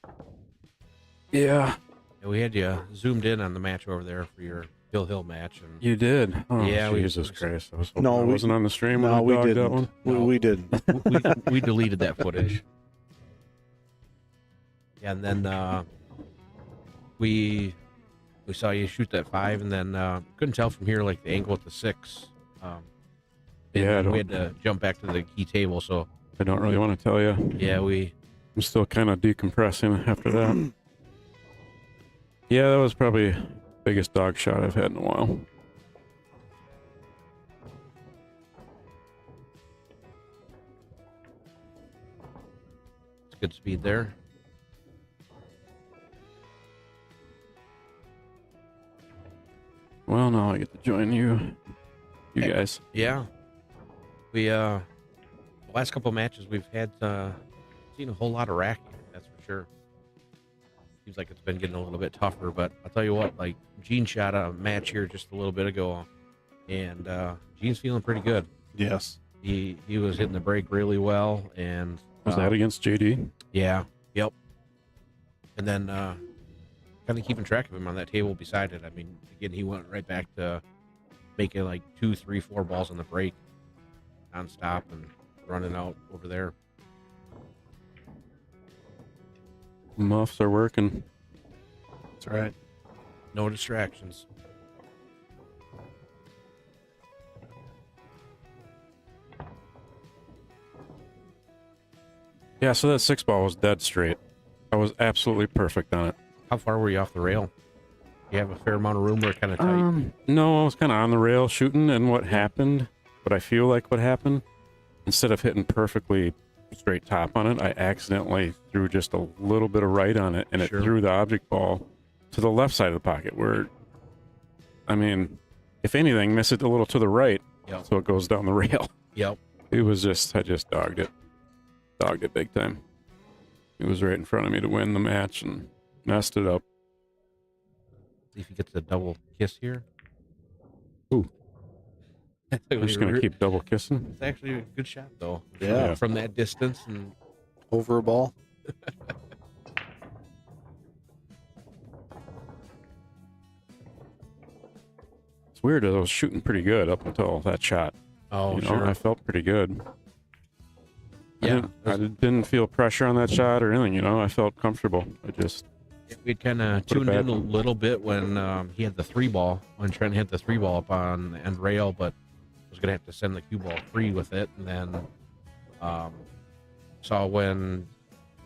Yeah. We had you zoomed in on the match over there for your Hill match. And you did? Oh, yeah, Jesus Christ. I was hoping I wasn't on the stream. No, we didn't. That one. We didn't. we deleted that footage. Yeah, and then we saw you shoot that 5, and then couldn't tell from here, like, the angle at the 6. Yeah, we had to jump back to the key table, so I don't really want to tell you. Yeah, I'm still kind of decompressing after that. Yeah, that was probably the biggest dog shot I've had in a while. It's good speed there. Well, now I get to join you guys. Yeah. We the last couple of matches we've had seen a whole lot of racking, that's for sure. Seems like it's been getting a little bit tougher, but I'll tell you what, like, Gene shot a match here just a little bit ago, and Gene's feeling pretty good. Yes. He was hitting the brake really well, and was that against JD? Yeah. Yep. And then kind of keeping track of him on that table beside it. I mean, again, he went right back to making like 2, 3, 4 balls on the break. nonstop and running out over there. Muffs are working. That's right. No distractions. Yeah, so that 6-ball was dead straight. I was absolutely perfect on it. How far were you off the rail? You have a fair amount of room where kind of tight. No, I was kind of on the rail shooting, and what happened, what I feel like what happened, instead of hitting perfectly straight top on it, I accidentally threw just a little bit of right on it, and it threw the object ball to the left side of the pocket, where, I mean, if anything, miss it a little to the right, so it goes down the rail. Yep. It was just, I just dogged it. Dogged it big time. It was right in front of me to win the match and messed it up. See if he gets a double kiss here. Ooh. I'm just going to keep double kissing. It's actually a good shot, though. Yeah. From that distance. And over a ball. It's weird. I was shooting pretty good up until that shot. Oh, you know, sure. I felt pretty good. Yeah. I didn't feel pressure on that shot or anything, you know. I felt comfortable. I just... We'd kind of tuned in a little bit when he had the 3-ball, when Trent hit the 3-ball up on the end rail, but was going to have to send the cue ball free with it. And then saw when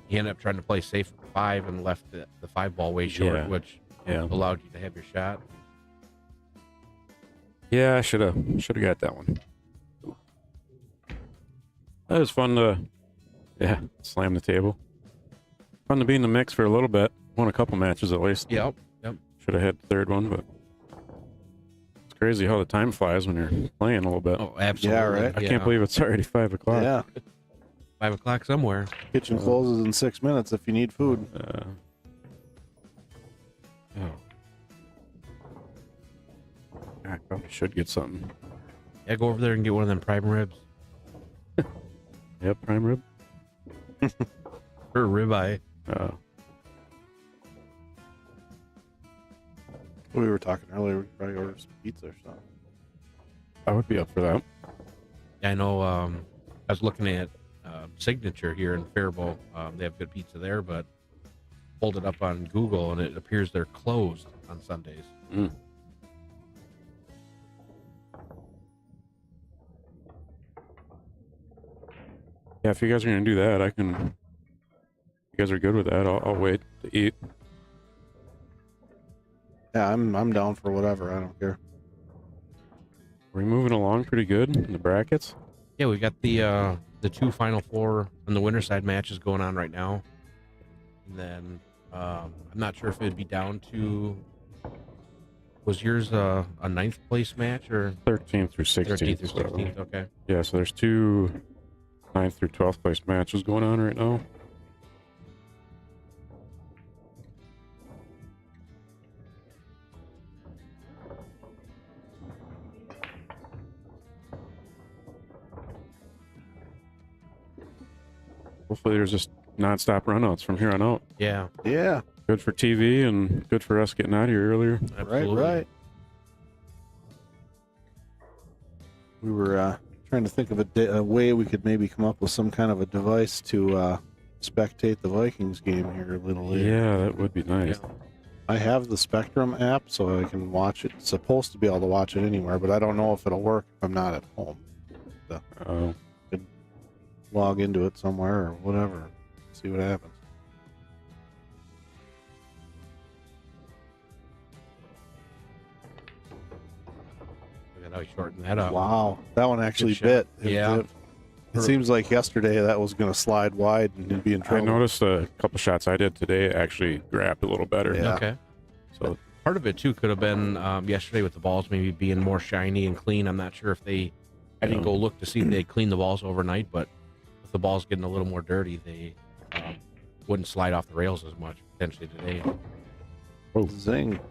he ended up trying to play safe at 5 and left the 5-ball way short, which allowed you to have your shot. Yeah, I should have got that one. That was fun to, slam the table. Fun to be in the mix for a little bit. Won a couple matches at least. Yep. Should have had the third one, but it's crazy how the time flies when you're playing a little bit. Oh, absolutely. Yeah, right. I can't believe it's already 5 o'clock. Yeah. 5 o'clock somewhere. Kitchen closes in 6 minutes if you need food. I probably should get something. Yeah, go over there and get one of them prime ribs. Yep, prime rib. Or ribeye. We were talking earlier, we could probably order some pizza or something. I would be up for that. I know I was looking at Signature here in Faribault. They have good pizza there, but pulled it up on Google, and it appears they're closed on Sundays. Yeah, if you guys are going to do that, if you guys are good with that, I'll wait to eat. Yeah, I'm down for whatever. I don't care. Are we moving along pretty good in the brackets? Yeah, we got the 2 Final Four on the winter side matches going on right now. And then I'm not sure if it'd be down to... Was yours a 9th place match or 13th through 16th? 13th through 16th, okay. Yeah, so there's 2 9th through 12th place matches going on right now. Hopefully there's just non-stop runouts from here on out. Yeah. Yeah. Good for TV and good for us getting out of here earlier. Absolutely. Right. We were trying to think of a way we could maybe come up with some kind of a device to spectate the Vikings game here a little later. Yeah, that would be nice. Yeah. I have the Spectrum app, so I can watch it. It's supposed to be able to watch it anywhere, but I don't know if it'll work if I'm not at home. So, could log into it somewhere or whatever, see what happens. Look at how he shortened that up. Wow, that one actually bit. It seems like yesterday that was going to slide wide and it'd be in trouble. I noticed a couple shots I did today actually grabbed a little better. Yeah. Okay. So part of it too could have been yesterday with the balls maybe being more shiny and clean. I'm not sure if I didn't go look to see if they cleaned the balls overnight, but with the balls getting a little more dirty, they wouldn't slide off the rails as much potentially today. Oh, zing.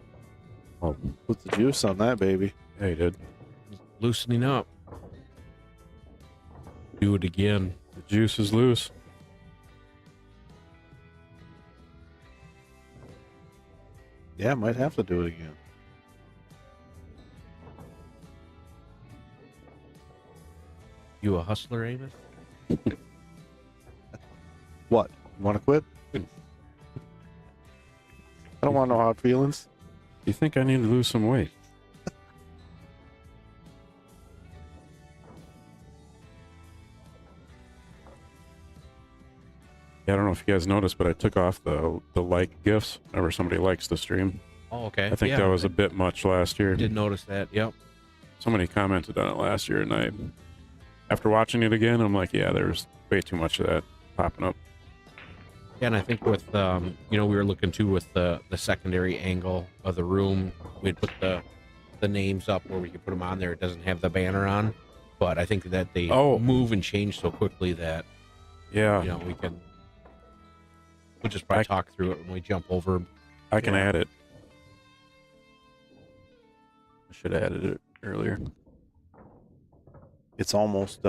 Oh, put the juice on that baby. Yeah, he did. Loosening up. Do it again. The juice is loose. Yeah, might have to do it again. You a hustler, Amos? What? You want to quit? I don't want no hard feelings. You think I need to lose some weight? Yeah, I don't know if you guys noticed, but I took off the like gifts whenever somebody likes the stream. Oh, okay. I think that was a bit much last year. Did notice that. Yep. Somebody commented on it last year, and after watching it again, I'm like, yeah, there's way too much of that popping up. Yeah, and I think with we were looking too with the secondary angle of the room. We'd put the names up where we could put them on there. It doesn't have the banner on, but I think that they move and change so quickly that we'll just probably talk through it when we jump over. I can add it. I should have added it earlier. It's almost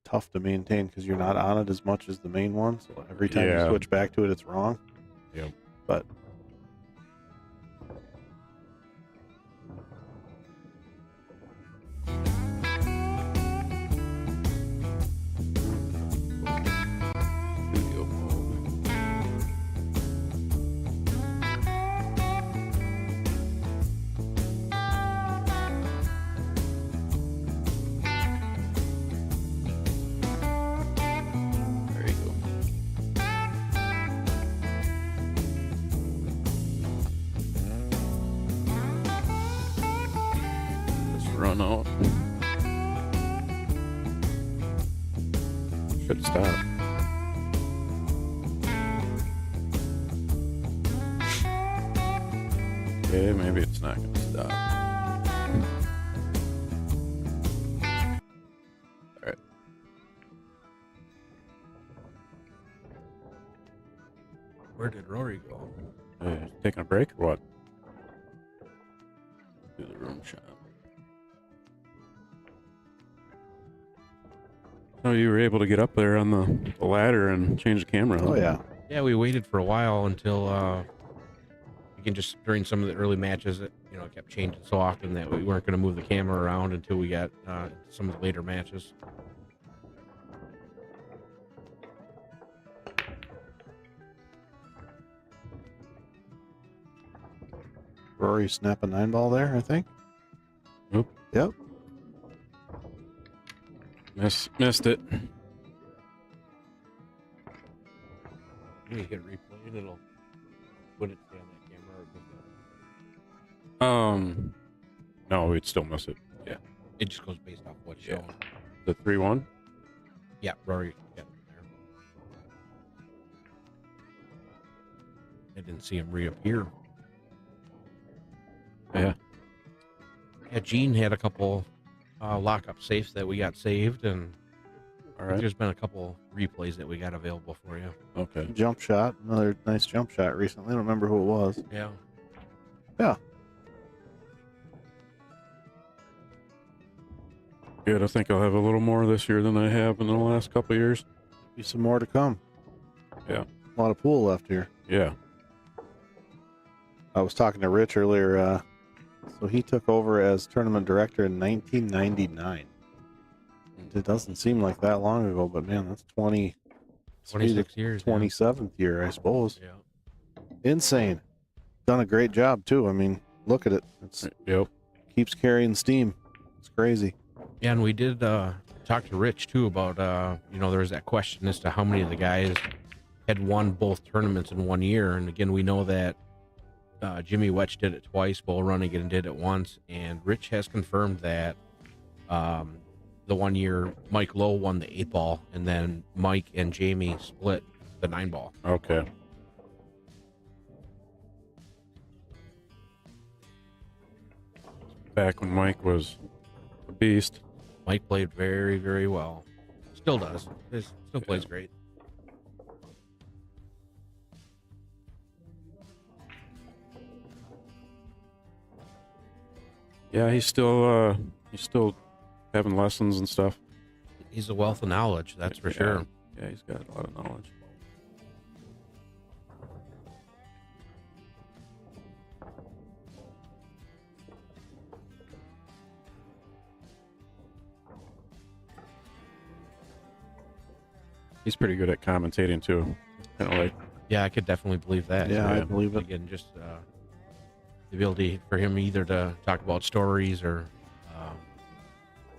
tough to maintain because you're not on it as much as the main one. So every time you switch back to it, it's wrong. Yep. But run out. Should stop. Okay, maybe it's not going to stop. All right. Where did Rory go? Taking a break or what? Do the room shot. Oh, you were able to get up there on the ladder and change the camera. Huh? Oh, yeah. Yeah, we waited for a while until we can just during some of the early matches, it kept changing so often that we weren't going to move the camera around until we got some of the later matches. Rory snap a 9-ball there, I think. Oop. Yep. Missed it. You can replay it. It'll put it on that camera. No, we'd still miss it. Yeah. It just goes based off what's showing. The 3-1? Yeah, Rory got there. I didn't see him reappear. Yeah. Yeah, Gene had a couple lockup safes that we got saved, and all right. There's been a couple replays that we got available for you. Okay. Jump shot. Another nice jump shot recently. I don't remember who it was. Yeah. Yeah. Good. I think I'll have a little more this year than I have in the last couple of years. Be some more to come. Yeah. A lot of pool left here. Yeah. I was talking to Rich earlier. So he took over as tournament director in 1999. It doesn't seem like that long ago, but man, that's 26 years. 27th year, I suppose. Yeah. Insane. Done a great job too. I mean, look at it. It's keeps carrying steam. It's crazy. Yeah, and we did talk to Rich too about there was that question as to how many of the guys had won both tournaments in 1 year, and again we know that Jimmy Wetch did it twice, Bull Runnigan did it once, and Rich has confirmed that the 1 year Mike Lowe won the 8-ball, and then Mike and Jamie split the 9-ball. Okay. Back when Mike was a beast. Mike played very, very well. Still does. Still plays great. Yeah, he's still having lessons and stuff. He's a wealth of knowledge, that's for sure. Yeah, he's got a lot of knowledge. He's pretty good at commentating too. Kind of like, Yeah, I could definitely believe that. Yeah, I believe it. Again, just the ability for him either to talk about stories or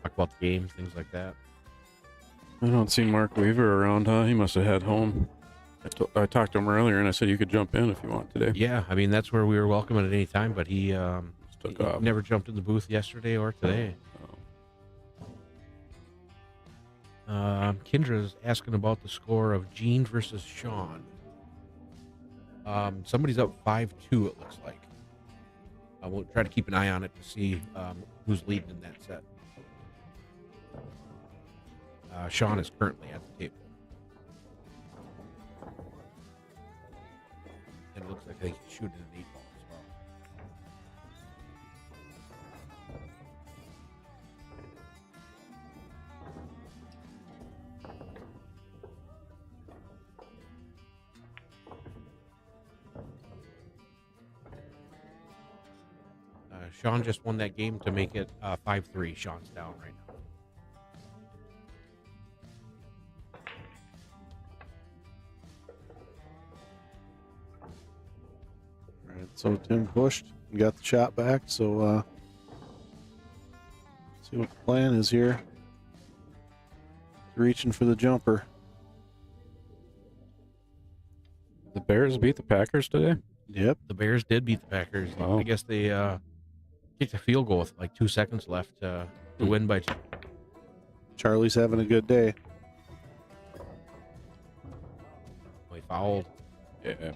talk about the game, things like that. I don't see Mark Weaver around, huh? He must have had home. I talked to him earlier, and I said you could jump in if you want today. Yeah, I mean, that's where we were welcome at any time, but he took he off. never jumped in the booth yesterday or today. Kendra's asking about the score of Gene versus Sean. Somebody's up 5-2, it looks like. We'll try to keep an eye on it to see who's leading in that set. Sean is currently at the table. And it looks like he's shooting an 8 ball as well. Sean just won that game to make it 5-3. Sean's down right now. All right, so Tim pushed and got the shot back. So see what the plan is here. Reaching for the jumper. The Bears beat the Packers today? Yep. The Bears did beat the Packers. Wow. I guess they kicked a field goal with like 2 seconds left to win by 2. Charlie's having a good day. They fouled. Yeah.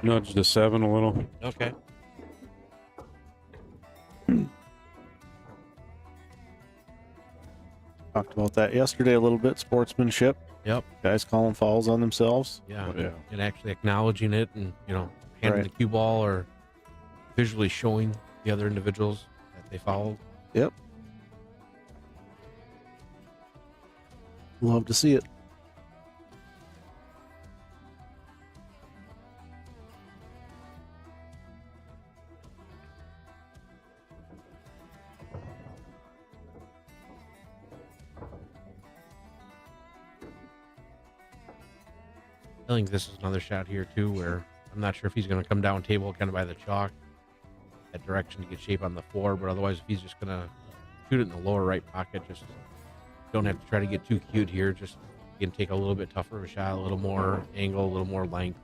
Nudged to 7 a little. Okay. Talked about that yesterday a little bit. Sportsmanship. Yep. Guys calling fouls on themselves. Yeah. Oh, yeah. And actually acknowledging it and, handing the cue ball or visually showing the other individuals that they fouled. Yep. Love to see it. I think this is another shot here too where I'm not sure if he's going to come down table kind of by the chalk, that direction to get shape on the floor, but otherwise if he's just going to shoot it in the lower right pocket, just don't have to try to get too cute here. Just again, take a little bit tougher of a shot, a little more angle, a little more length.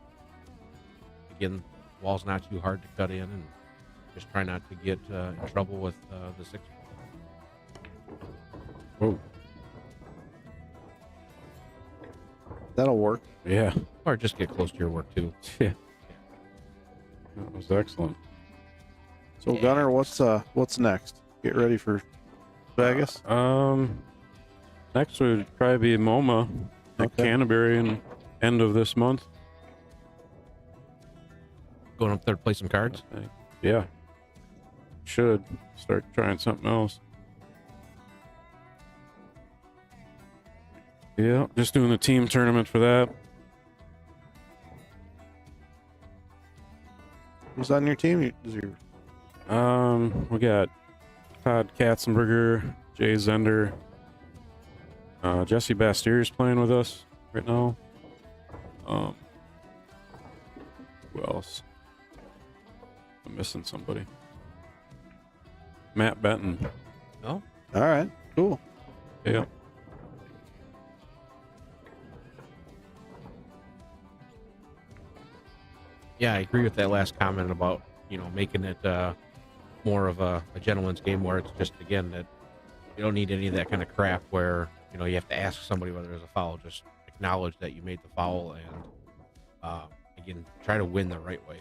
Again, wall's not too hard to cut in, and just try not to get in trouble with the 6 ball. Whoa. That'll work. Yeah. Or just get close to your work too. Yeah. That was excellent. So Gunner, what's next? Get ready for Vegas. Next would probably be MoMA at Canterbury in end of this month. Going up there to play some cards? Yeah. Should start trying something else. Yeah, just doing the team tournament for that. Who's on your team? We got Todd Katzenberger, Jay Zender, Jesse Bastier's playing with us right now. Who else? I'm missing somebody. Matt Benton. Oh, all right, cool. Yeah. Yeah, I agree with that last comment about, making it more of a gentleman's game where it's just, again, that you don't need any of that kind of crap where, you have to ask somebody whether there's a foul. Just acknowledge that you made the foul and, again, try to win the right way.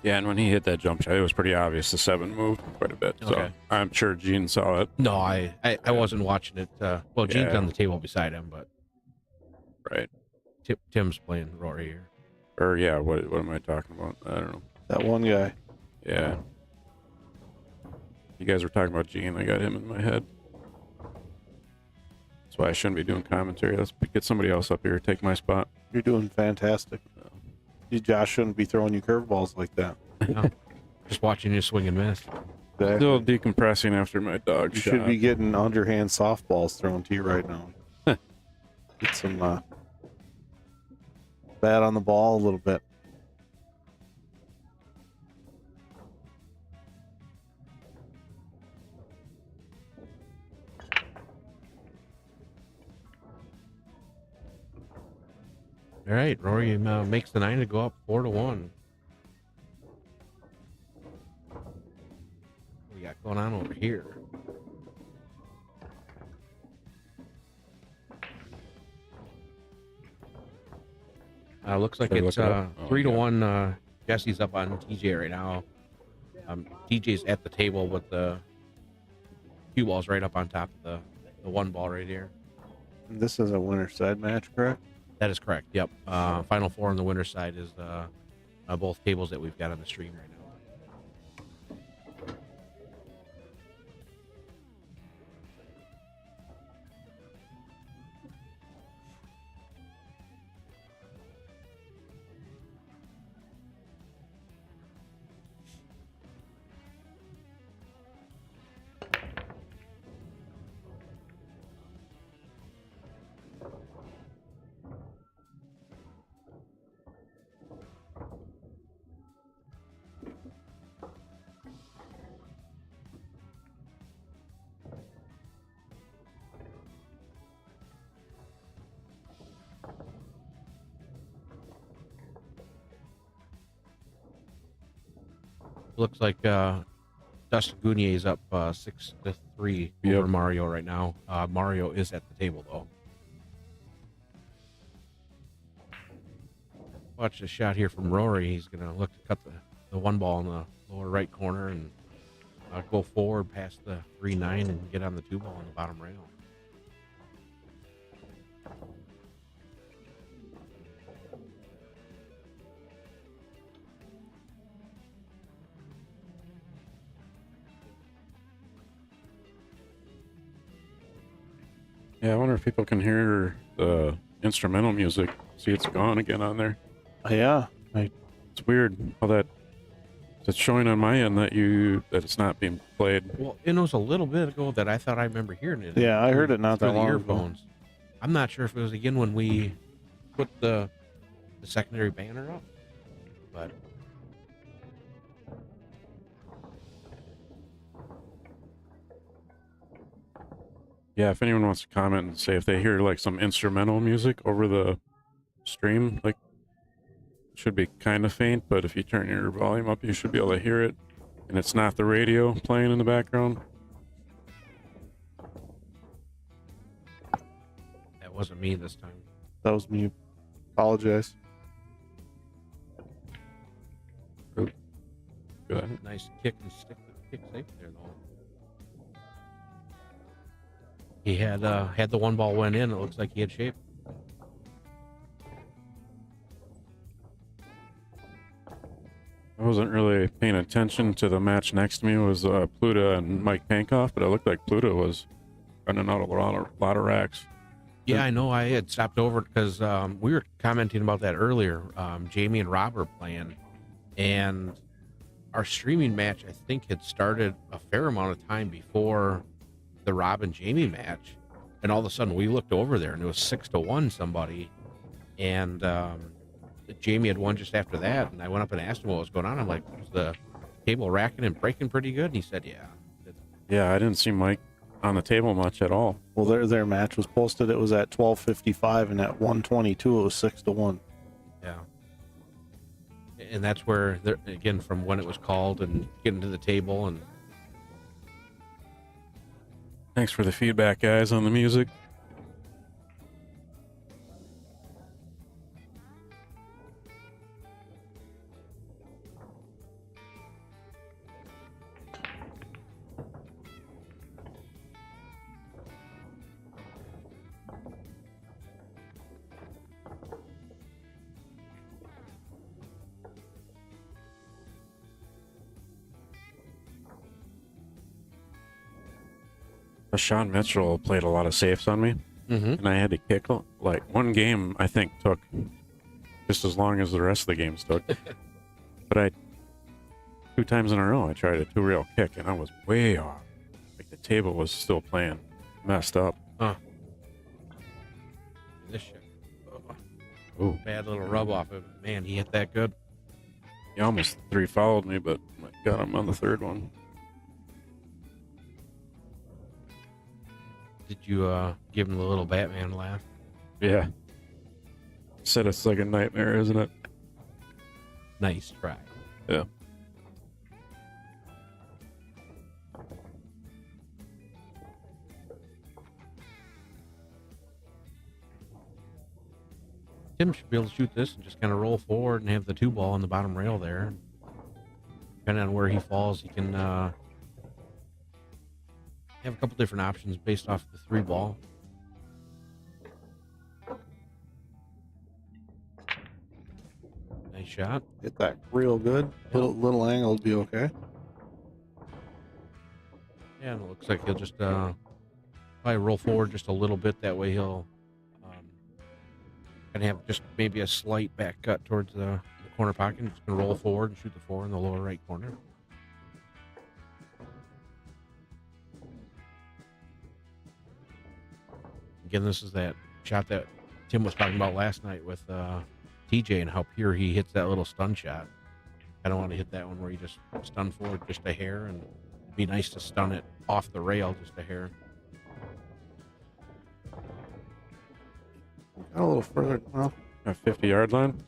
Yeah, and when he hit that jump shot, it was pretty obvious the 7 moved quite a bit. So Okay. I'm sure Gene saw it. No, I wasn't watching it. Well, Gene's Yeah. on the table beside him, but Right. Tim's playing Rory here. Or yeah, what am I talking about? I don't know. That one guy. Yeah. You guys were talking about Gene. I got him in my head. That's why I shouldn't be doing commentary. Let's get somebody else up here. Take my spot. You're doing fantastic. Josh shouldn't be throwing you curveballs like that. No, just watching you swing and miss. Exactly. Still decompressing after my dog You shot. should be getting underhand softballs thrown to you right now. Get some bat on the ball a little bit. All right, Rory makes the 9 to go up 4-1. What we got going on over here? Looks like it's 3-1. Jesse's up on TJ right now. TJ's at the table with the cue balls right up on top of the one ball right here. And this is a winner side match, correct? That is correct. Yep. Final four on the winner's side is both tables that we've got on the stream right now. Looks like Dustin Gunia is up 6-3 over Mario right now. Mario is at the table though. Watch the shot here from Rory. He's gonna look to cut the one ball in the lower right corner and go forward past the 3-9 and get on the 2 ball on the bottom rail. Yeah, I wonder if people can hear the instrumental music. See, it's gone again on there. Yeah, it's weird how it's showing on my end that it's not being played. Well, it was a little bit ago that I thought I remember hearing it. Yeah, I heard it not that long ago. Earphones. I'm not sure if it was again when we put the secondary banner up, but. Yeah, if anyone wants to comment and say if they hear like some instrumental music over the stream, like it should be kind of faint, but if you turn your volume up, you should be able to hear it. And it's not the radio playing in the background. That wasn't me this time. That was me. Apologize. Good. Nice kick and stick safe there though. He had the one ball went in. It looks like he had shape. I wasn't really paying attention to the match next to me. It was Pluta and Mike Pankoff, but it looked like Pluta was running out a lot of racks. Yeah, I know. I had stopped over because we were commenting about that earlier. Jamie and Rob were playing, and our streaming match, I think, had started a fair amount of time before the Rob and Jamie match, and all of a sudden we looked over there and it was 6-1 somebody, and Jamie had won just after that, and I went up and asked him what was going on. I'm like, was the table racking and breaking pretty good? And he said, yeah, I didn't see Mike on the table much at all. Well, their match was posted. It was at 12:55, and at 1:22 it was 6-1. Yeah, and that's where again from when it was called and getting to the table. And thanks for the feedback, guys, on the music. Sean Mitchell played a lot of safes on me. and I had to kick like one game. I think took just as long as the rest of the games took. But 2 times in a row, I tried a 2-rail kick, and I was way off. Like the table was still playing, messed up. Huh. This shit. Ooh. Bad little rub off of it. Man, he hit that good. He almost 3-fouled me, but I got him on the 3rd one. Did you give him the little Batman laugh? Yeah. Said it's like a nightmare, isn't it? Nice try. Yeah. Tim should be able to shoot this and just kind of roll forward and have the 2-ball on the bottom rail there. Depending on where he falls, he can have a couple different options based off the 3-ball. Nice shot. Hit that real good. Little angle will be okay. Yeah, and it looks like he'll just probably roll forward just a little bit. That way he'll kind of have just maybe a slight back cut towards the corner pocket. He's going to roll forward and shoot the 4 in the lower right corner. Again, this is that shot that Tim was talking about last night with TJ and how pure he hits that little stun shot. I don't want to hit that one where you just stun forward just a hair, and it'd be nice to stun it off the rail just a hair. Got a little further. Well, a 50-yard line.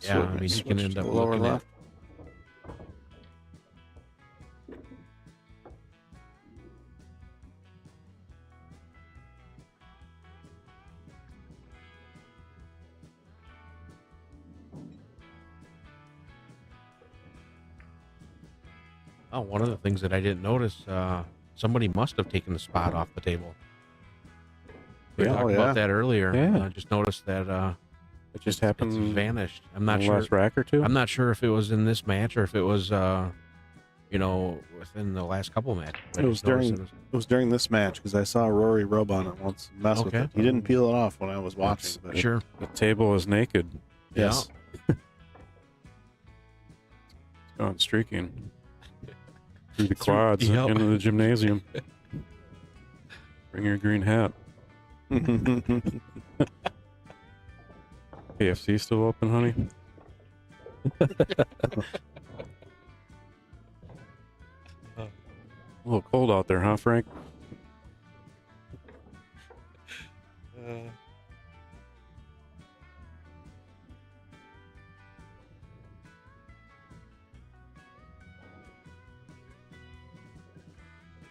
Yeah, So I mean, he can end up lower looking left. Oh, one of the things that I didn't notice, somebody must have taken the spot off the table. We talked about that earlier. Yeah. I just noticed that it just happened. It's vanished. I'm not in the sure. last rack or two? I'm not sure if it was in this match or if it was, within the last couple matches. It was during this match because I saw Rory rub on it once, mess with it. He didn't peel it off when I was watching. But Sure. The table is naked. Yes. It's gone streaking through the quads into the gymnasium. Bring your green hat. KFC still open, honey? A little cold out there, huh, Frank?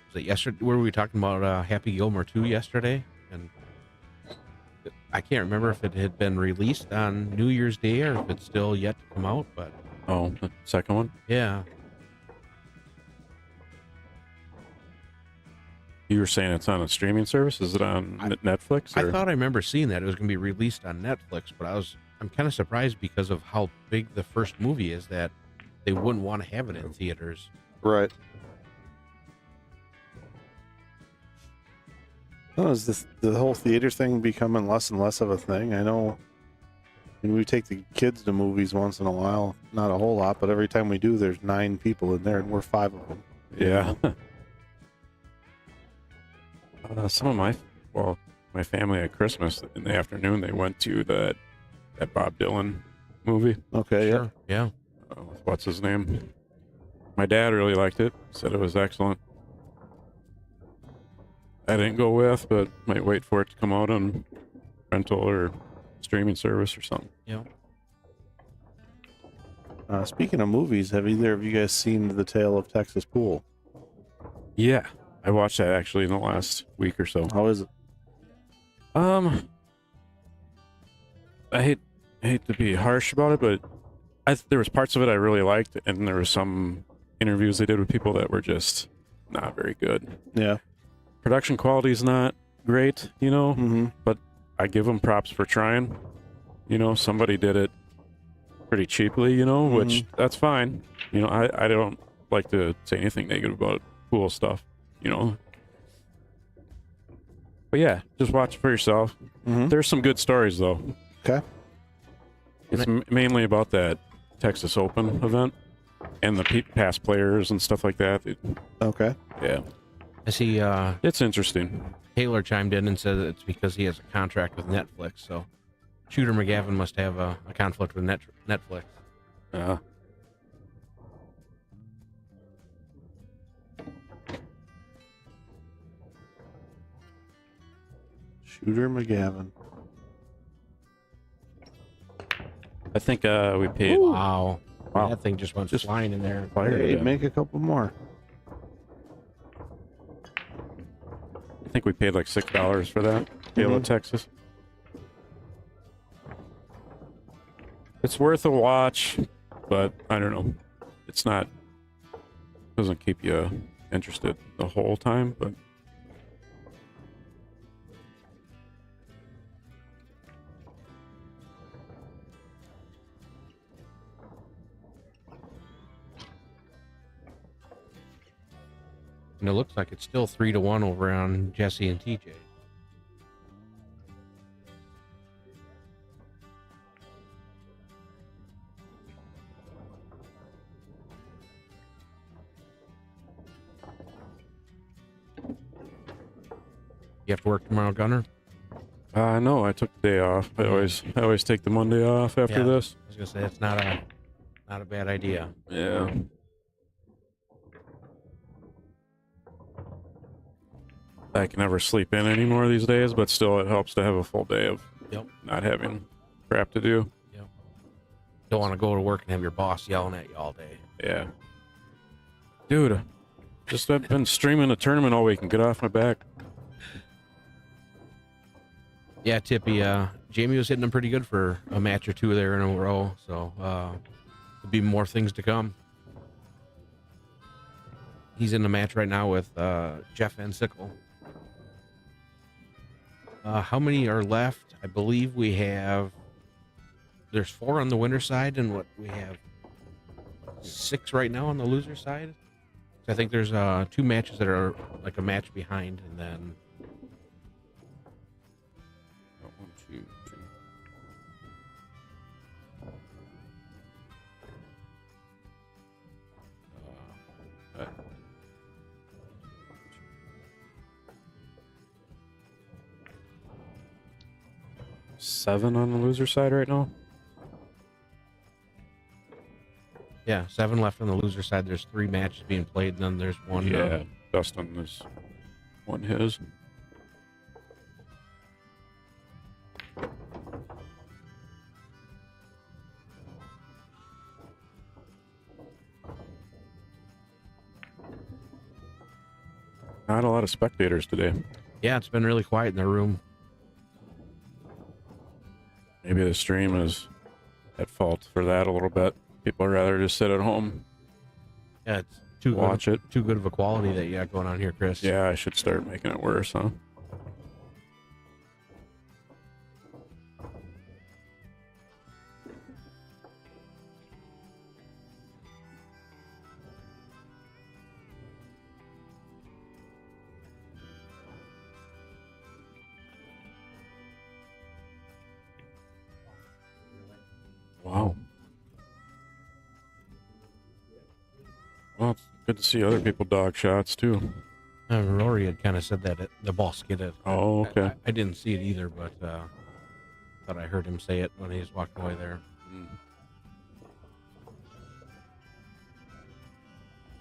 Was it yesterday? Were we talking about Happy Gilmore 2 yesterday? And I can't remember if it had been released on New Year's Day or if it's still yet to come out. But oh, the second one? Yeah. You were saying it's on a streaming service? Is it on Netflix? Or? I thought I remember seeing that it was going to be released on Netflix, but I'm kind of surprised because of how big the first movie is that they wouldn't want to have it in theaters. Right. Oh, is the whole theater thing becoming less and less of a thing? I know. I mean, we take the kids to movies once in a while. Not a whole lot, but every time we do, there's 9 people in there, and we're 5 of them. Yeah. Some of my family at Christmas in the afternoon, they went to that Bob Dylan movie. Okay, Sure. Yeah. What's his name? My dad really liked it. Said it was excellent. I didn't go with, but might wait for it to come out on rental or streaming service or something. Yeah. Speaking of movies, have either of you guys seen The Tale of Texas Pool? Yeah, I watched that actually in the last week or so. How is it? I hate to be harsh about it, but there was parts of it I really liked, and there were some interviews they did with people that were just not very good. Yeah. Production quality is not great, but I give them props for trying. Somebody did it pretty cheaply, which that's fine. I don't like to say anything negative about cool stuff, But yeah, just watch it for yourself. Mhm. There's some good stories though. Okay. It's mainly about that Texas Open event and the past players and stuff like that. Okay. Yeah. I see It's interesting. Taylor chimed in and said it's because he has a contract with Netflix. So Shooter McGavin must have a conflict with Netflix. Yeah. Shooter McGavin. I think we paid. Wow. Wow. That thing just went flying in there. Hey, make a couple more. I think we paid like $6 for that. Gala, Texas. It's worth a watch, but I don't know. It's not. Doesn't keep you interested the whole time, but. And it looks like it's still 3-1 over on Jesse and TJ. You have to work tomorrow, Gunner? No, I took the day off. I always take the Monday off after this. I was gonna say it's not a bad idea. Yeah. I can never sleep in anymore these days, but still it helps to have a full day of not having crap to do. Yep. Don't want to go to work and have your boss yelling at you all day. Yeah. Dude, I've been streaming a tournament all week and get off my back. Yeah, Tippy, Jamie was hitting them pretty good for a match or two there in a row, so there'll be more things to come. He's in the match right now with Jeff Van Sickle. How many are left? I believe there's 4 on the winner side, and we have 6 right now on the loser side. I think there's 2 matches that are like a match behind, and then 1, 2, 3. 7 on the loser side right now. yeah, 7 left on the loser side. There's 3 matches being played, and then there's one. Yeah, Dustin has won his. Not a lot of spectators today. Yeah, it's been really quiet in the room. Maybe the stream is at fault for that a little bit. People would rather just sit at home. Yeah, it's too good of a quality that you got going on here, Chris. Yeah, I should start making it worse, huh? Wow. Well, it's good to see other people dog shots too. Rory had kind of said that the ball skidded. Oh, okay. I didn't see it either, but thought I heard him say it when he was walking away there.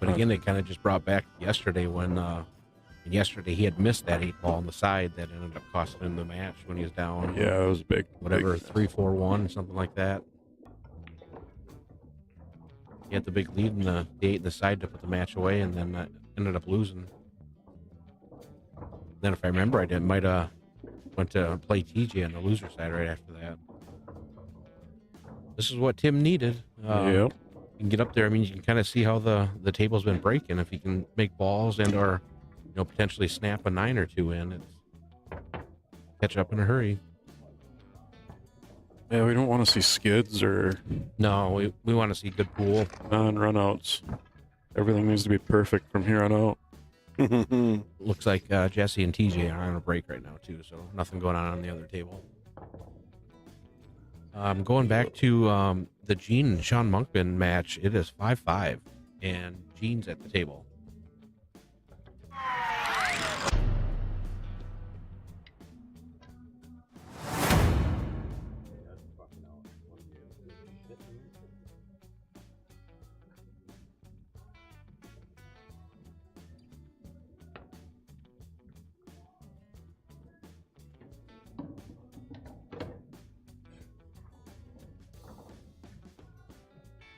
But again, it kind of just brought back yesterday when yesterday he had missed that 8 ball on the side that ended up costing him the match when he was down. Yeah, it was big. Whatever, big. 3-4-1, something like that. He had the big lead in the 8 in the side to put the match away, and then ended up losing. Then, if I remember right, it might have went to play TJ on the loser side right after that. This is what Tim needed. Yep. You can get up there. I mean, you can kind of see how the table's been breaking. If you can make balls and or potentially snap a 9 or 2 in, it's catch up in a hurry. Yeah, we don't want to see skids or no. We want to see good pool, non-runouts. Everything needs to be perfect from here on out. Looks like Jesse and TJ are on a break right now too, so nothing going on the other table. Going back to the Gene and Sean Monkman match, it is 5-5, and Gene's at the table.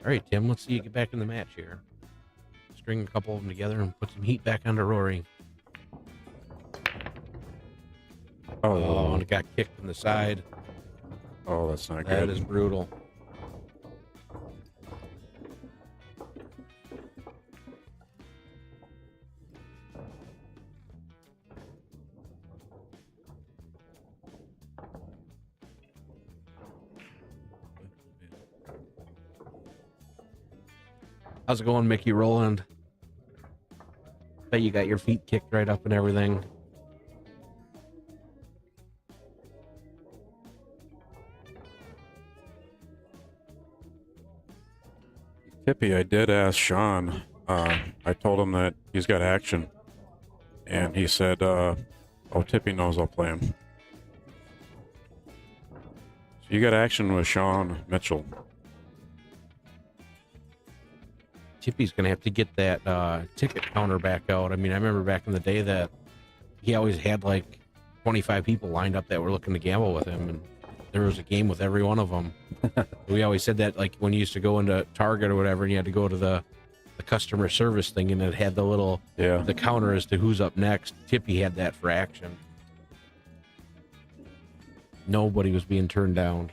All right, Tim, let's see you get back in the match here. String a couple of them together and put some heat back onto Rory. Oh, and it got kicked in the side. Oh, that's not good. That is brutal. How's it going, Mickey Roland? Bet you got your feet kicked right up and everything. Tippy, I did ask Sean. I told him that he's got action. And he said, oh, Tippy knows I'll play him. So you got action with Sean Mitchell. Tippy's going to have to get that ticket counter back out. I mean, I remember back in the day that he always had like 25 people lined up that were looking to gamble with him, and there was a game with every one of them. We always said that, like, when you used to go into Target or whatever, and you had to go to the customer service thing, and it had the little the counter as to who's up next. Tippy had that for action. Nobody was being turned down.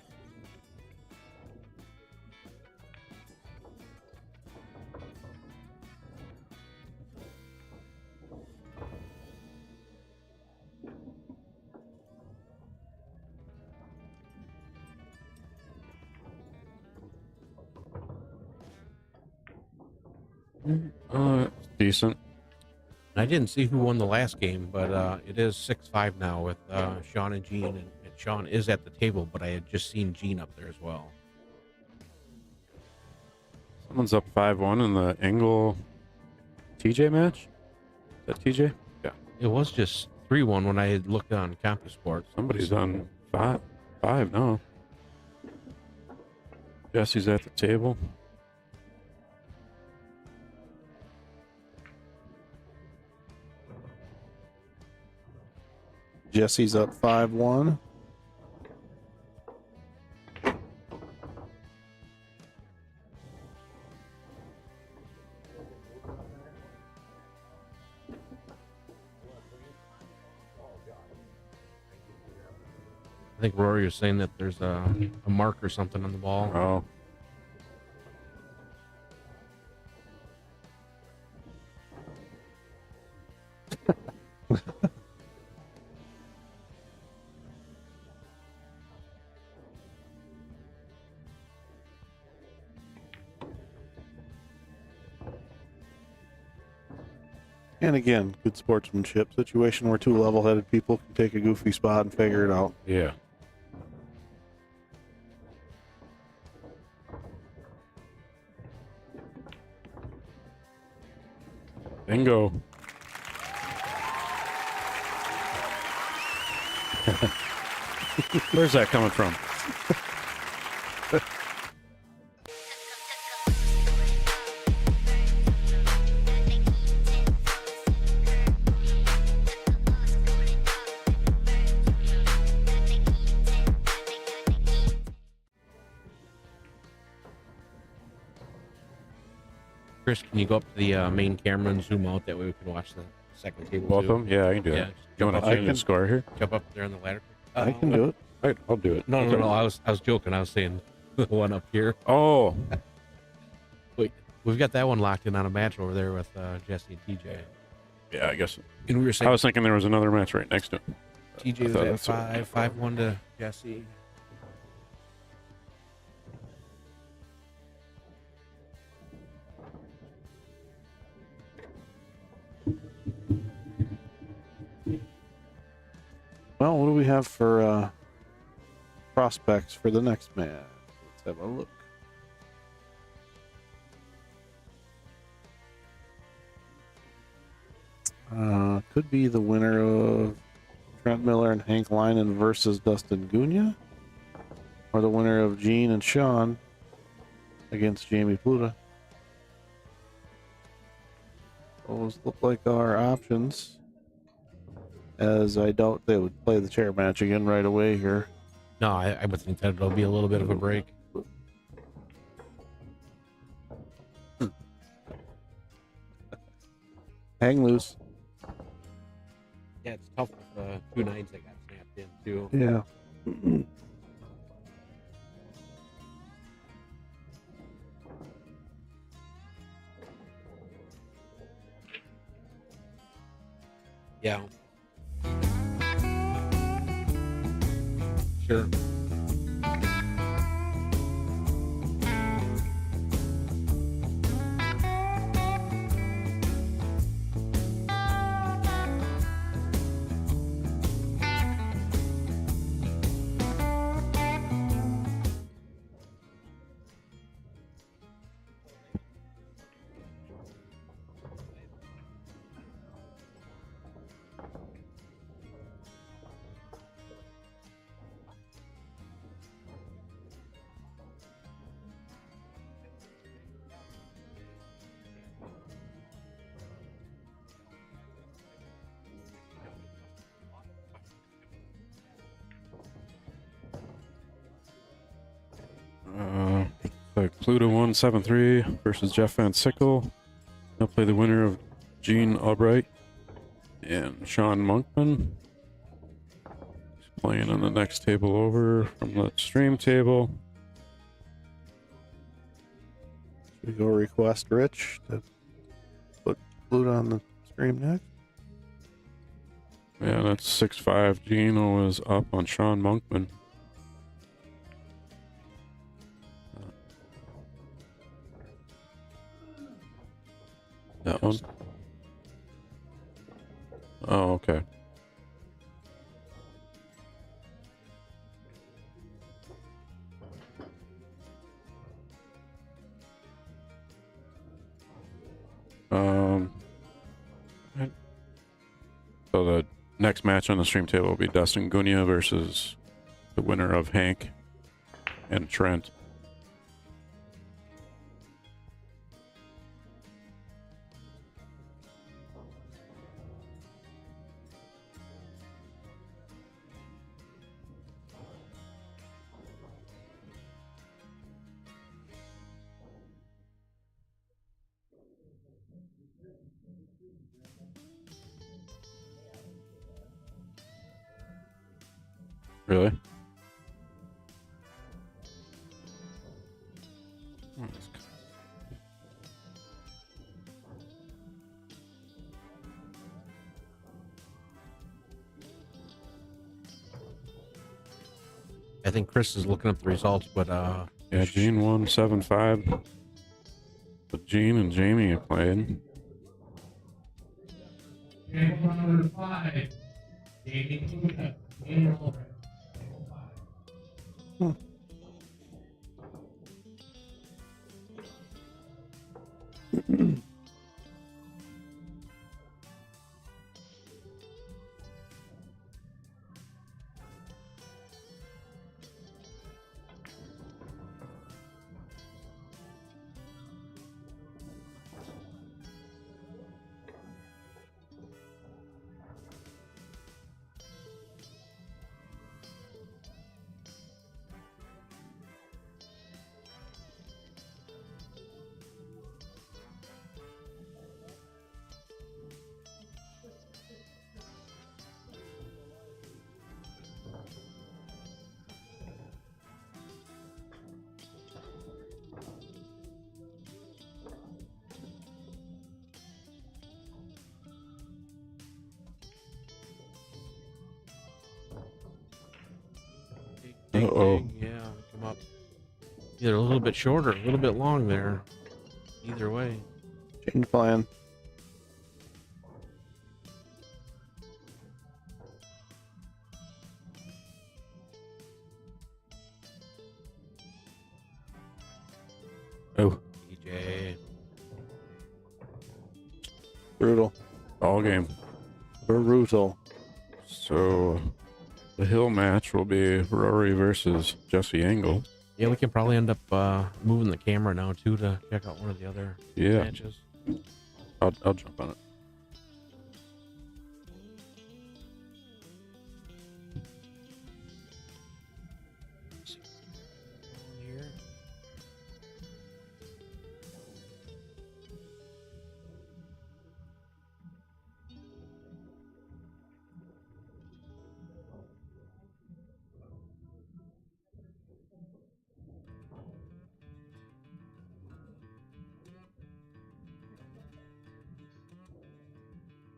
Decent. I didn't see who won the last game, but it is 6-5 now with Sean and Gene, and Sean is at the table, but I had just seen Gene up there as well. Someone's up 5-1 in the Engel TJ match. Is that TJ? Yeah. It was just 3-1 when I had looked on CompuSport. Somebody's on 5 now. Jesse's at the table. Jesse's up 5-1. I think Rory was saying that there's a mark or something on the ball. Oh. And again, good sportsmanship situation where two level-headed people can take a goofy spot and figure it out. Yeah. Bingo. Where's that coming from? Chris, can you go up to the main camera and zoom out? That way we can watch the second table. Both of too. them? Yeah, I can do that. You want to change the score here? Jump up there on the ladder. I can do it. All right, I'll do it. No, I was joking. I was saying the one up here. Oh. Wait, we've got that one locked in on a match over there with Jesse and TJ. Yeah, I guess. And we were saying I was thinking there was another match right next to him. TJ was at 5-1 to Jesse. Well, what do we have for prospects for the next match? Let's have a look. Could be the winner of Trent Miller and Hank Leinen versus Dustin Gunia, or the winner of Gene and Sean against Jamie Pluta. Those look like our options, as I doubt they would play the chair match again right away here. No, I would think that it'll be a little bit of a break. Hang loose. Yeah, it's tough with 2 nights that got snapped in, too. Yeah. Yeah. Sure. Like Pluta 173 versus Jeff Van Sickle. They'll play the winner of Gene Albrecht and Sean Monkman. He's playing on the next table over from the stream table. Should we go request Rich to put Pluta on the stream next? Yeah, that's 6-5. Gino is up on Sean Monkman. That one? Oh, okay. So the next match on the stream table will be Dustin Gunia versus the winner of Hank and Trent. Really? I think Kris is looking up the results, but yeah, Gene won 7-5. But Gene and Jamie are playing. Number 5, Jamie. Uh-oh. Yeah, come up. Either a little bit shorter, a little bit long there. Either way. Change plan. Brutal. All game. Brutal. So the hill match will be Rory versus Jesse Engel. Yeah, we can probably end up moving the camera now too to check out one of the other matches. I'll jump on it.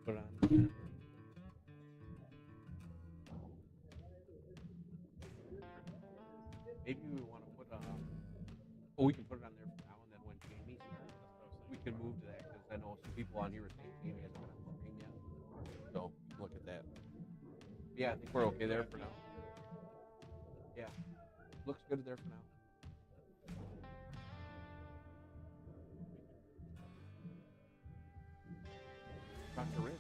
Put on. Maybe we want to put we can put it on there for now, and then when Jamie's here, we can move to that because I know some people on here are saying Jamie hasn't been on screen yet. So look at that. Yeah, I think we're okay there for now. Yeah, looks good there for now. Dr. Rick.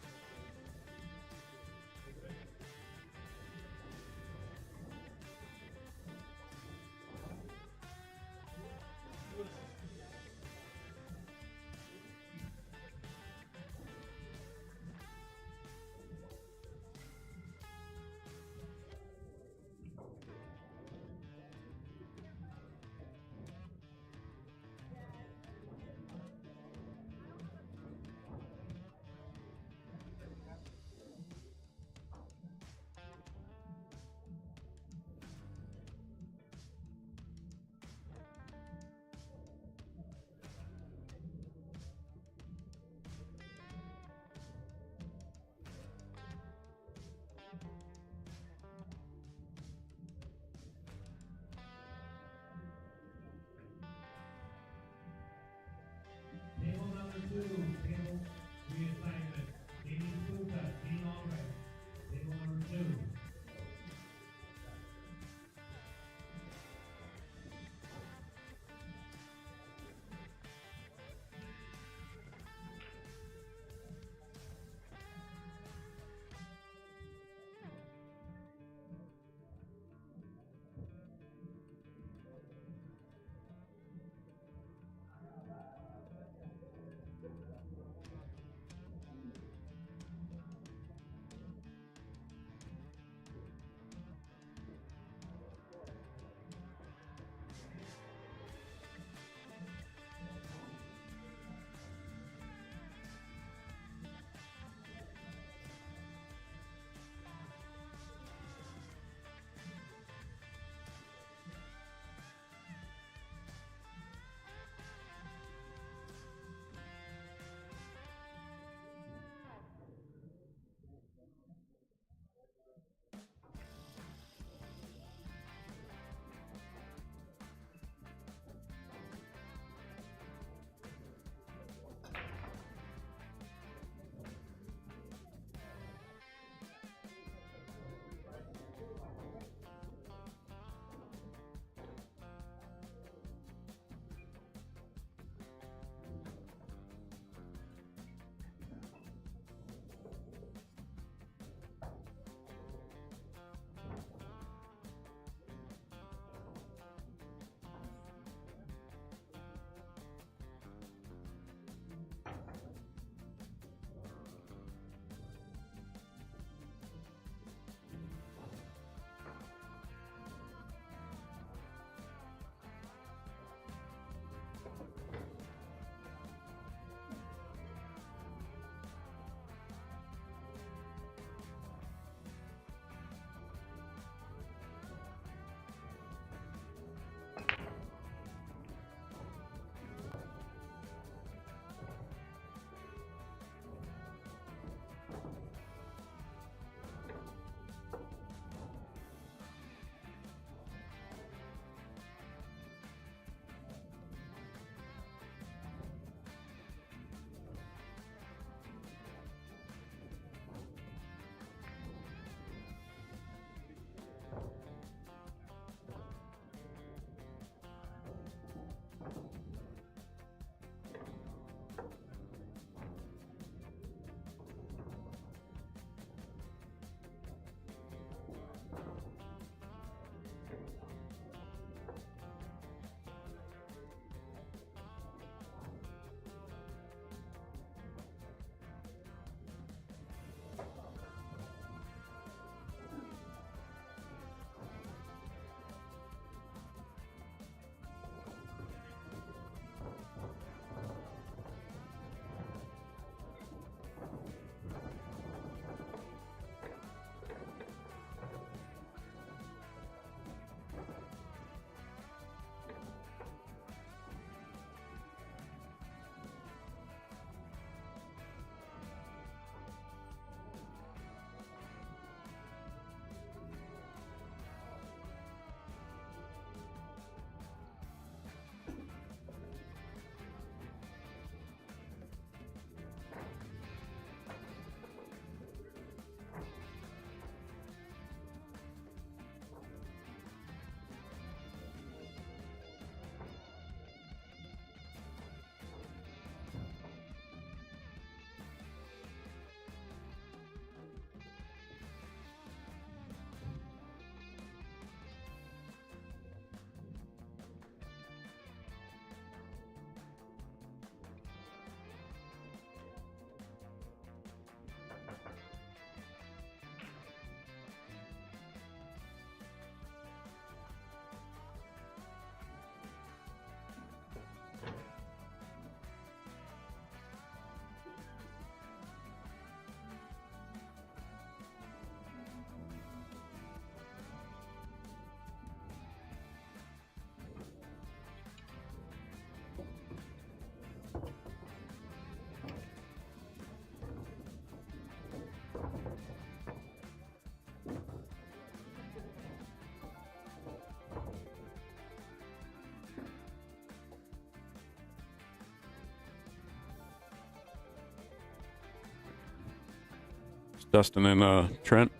Dustin and Trent.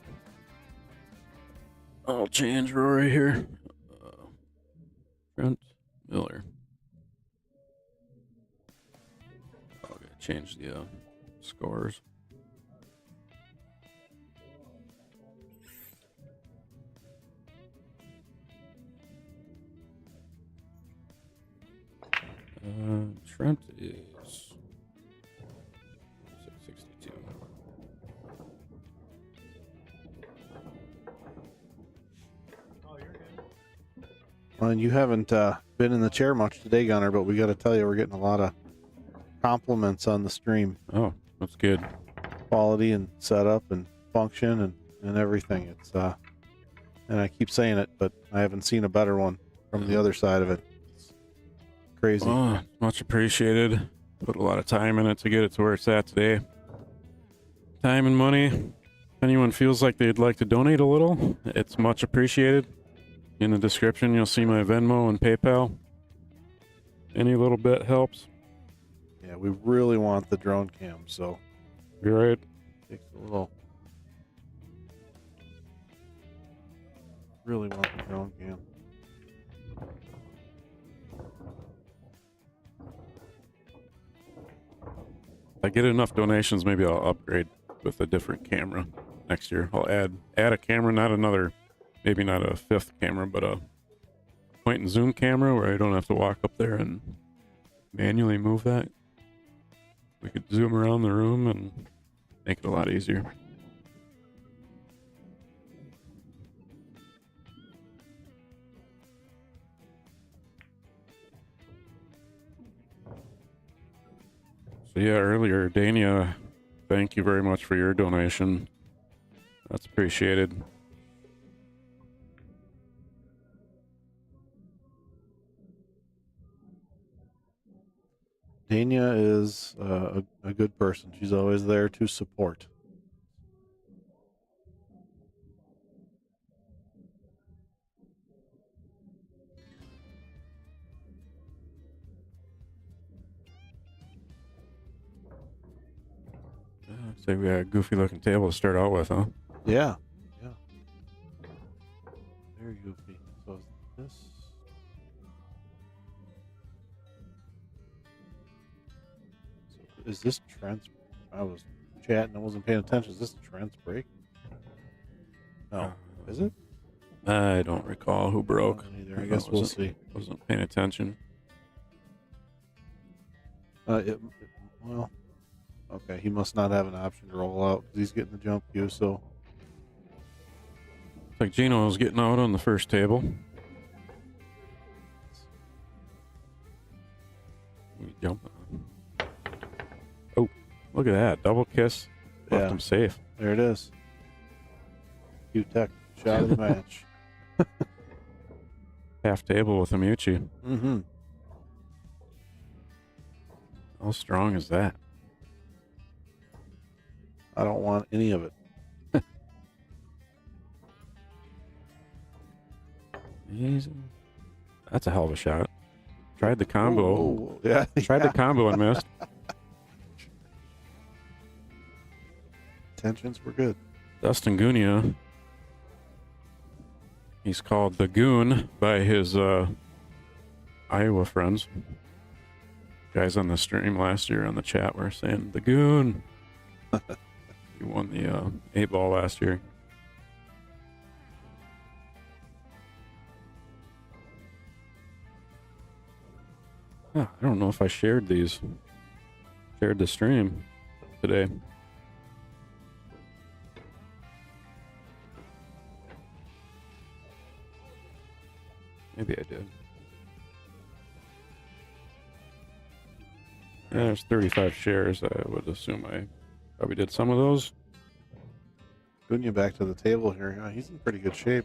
I'll change Rory here. Trent Miller. I'll change the scores. Trent is 662. Well, and you haven't been in the chair much today, Gunner, but we got to tell you, we're getting a lot of compliments on the stream. Oh, that's good. Quality and setup and function and everything. It's and I keep saying it, but I haven't seen a better one from the other side of it. It's crazy. Oh, much appreciated. Put a lot of time in it to get it to where it's at today. Time and money. If anyone feels like they'd like to donate a little, it's much appreciated. In the description, you'll see my Venmo and PayPal. Any little bit helps. Yeah, we really want the drone cam, so you're right. Takes a little. Really want the drone cam. If I get enough donations, maybe I'll upgrade with a different camera next year. I'll add a camera, not another, maybe not a fifth camera, but a point and zoom camera where I don't have to walk up there and manually move that. We could zoom around the room and make it a lot easier. So yeah, earlier, Dania, thank you very much for your donation. That's appreciated. Dania is a good person. She's always there to support. Say we got a goofy looking table to start out with, huh? Yeah. Yeah. Very goofy. So is this. Is this Trent's? I was chatting. I wasn't paying attention. Is this Trent's break? No. Is it? I don't recall who broke. Either. I guess we'll see. Wasn't paying attention. Well, okay. He must not have an option to roll out because he's getting the jump queue. So, looks like Gino was getting out on the first table. We jump. Oh, look at that double kiss. Left him safe. There it is. Q-Tech shot of the match. Half table with a Mucci. Mm-hmm. How strong is that? I don't want any of it. That's a hell of a shot. Tried the combo. Oh, yeah. Tried the combo and missed. Tensions were good. Dustin Gunia. He's called the Goon by his Iowa friends. Guys on the stream last year on the chat were saying the Goon. He won the 8-ball last year. I don't know if I shared the stream today. Maybe I did. Yeah, there's 35 shares. I would assume I probably did some of those. Gunia back to the table here. He's in pretty good shape.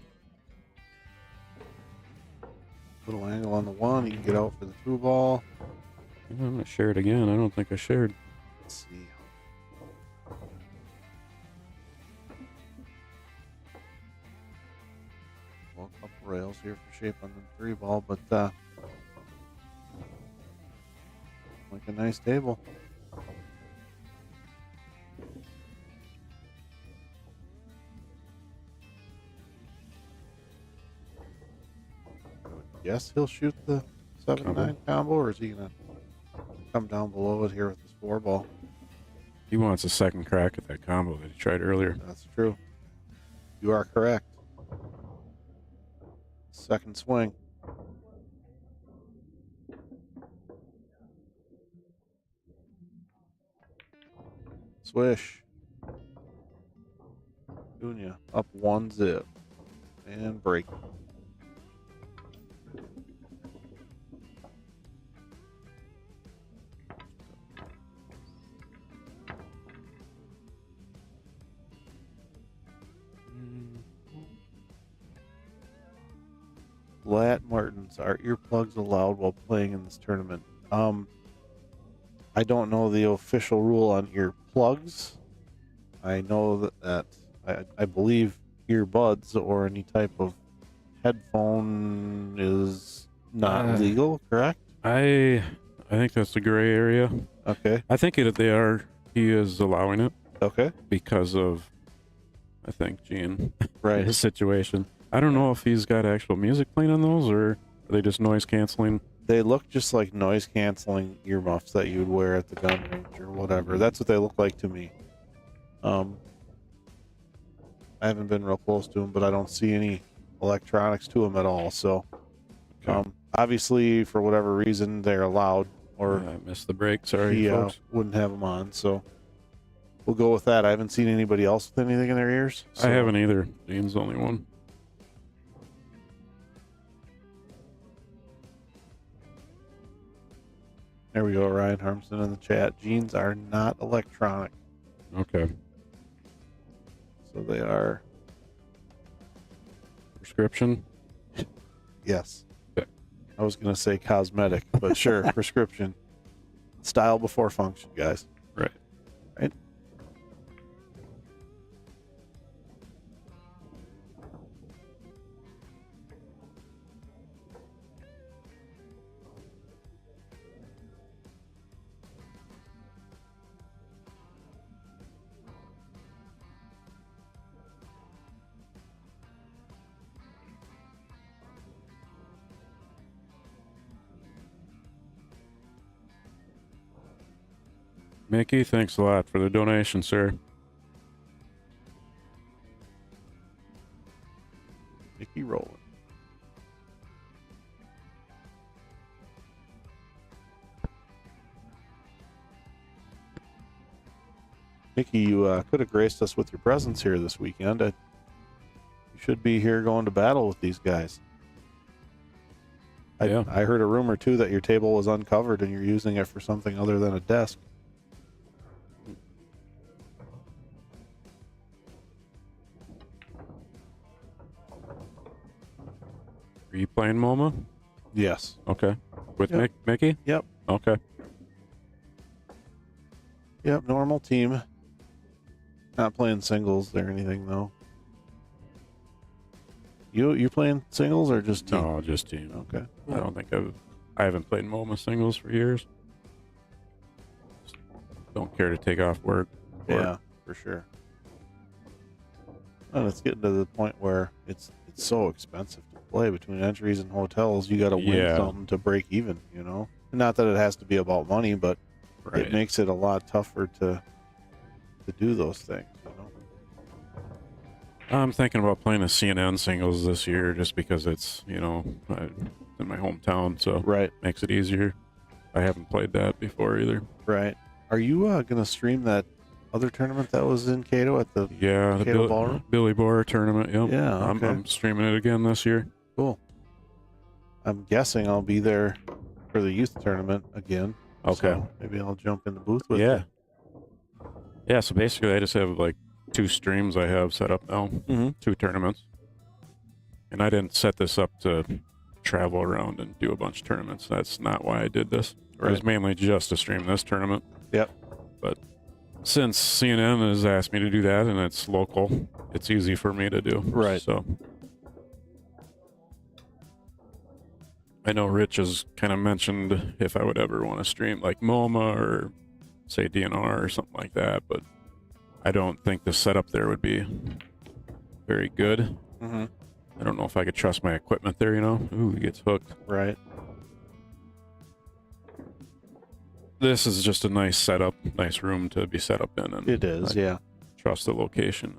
Little angle on the one. He can get out for the 2-ball. I'm going to share it again. I don't think I shared. Let's see. Well, a couple rails here for shape on the 3-ball, but like a nice table. guess he'll shoot the 7-9 combo, or is he gonna come down below it here with his 4-ball? He wants a second crack at that combo that he tried earlier. That's true. You are correct. Second swing. Swish. Gunia up 1 zip. And break. Lat Martins, are earplugs allowed while playing in this tournament? I don't know the official rule on earplugs. I know that I believe earbuds or any type of headphone is not legal, correct? I think that's the gray area. Okay. I think he is allowing it. Okay. Because of, I think, Gene. Right. His situation. I don't know if he's got actual music playing on those, or are they just noise canceling? They look just like noise canceling earmuffs that you would wear at the gun range or whatever. That's what they look like to me. I haven't been real close to them, but I don't see any electronics to them at all. So, obviously, for whatever reason, they're allowed. Or I missed the break. Sorry, he folks. wouldn't have them on. So we'll go with that. I haven't seen anybody else with anything in their ears. So. I haven't either. Gene's the only one. There we go, Ryan Harmson in the chat. Jeans are not electronic. Okay. So they are prescription? Yes. Okay. I was going to say cosmetic, but sure, prescription. Style before function, guys. Right. Right? Mickey, thanks a lot for the donation, sir. Mickey rolling. Mickey, you could have graced us with your presence here this weekend. You should be here going to battle with these guys. I heard a rumor, too, that your table was uncovered and you're using it for something other than a desk. Are you playing MoMA? Yes. Okay. With Mickey? Yep. Okay. Yep, normal team. Not playing singles or anything, though. You playing singles or just team? No, just team. Okay. I don't think I haven't played MoMA singles for years. Just don't care to take off work. Yeah, for sure. And it's getting to the point where it's so expensive to play between entries and hotels. You got to win something to break even, you know? Not that it has to be about money, but it makes it a lot tougher to do those things, you know? I'm thinking about playing a CNN singles this year just because it's, you know, in my hometown, so makes it easier. I haven't played that before either. Right. Are you going to stream that other tournament that was in Cato at the Cato Ballroom? Billy Bohr tournament, yep. Yeah, okay. I'm streaming it again this year. Cool. I'm guessing I'll be there for the youth tournament again. Okay. So maybe I'll jump in the booth with you. Yeah, so basically I just have like 2 streams I have set up now. 2 tournaments. And I didn't set this up to travel around and do a bunch of tournaments. That's not why I did this. It was mainly just to stream this tournament. Yep. But since CNN has asked me to do that and it's local, it's easy for me to do. Right. So I know Rich has kind of mentioned if I would ever want to stream like MoMA or say DNR or something like that, but I don't think the setup there would be very good. I don't know if I could trust my equipment there, you know? Ooh, he gets hooked. Right. This is just a nice setup, nice room to be set up in. And It is, yeah. Trust the location.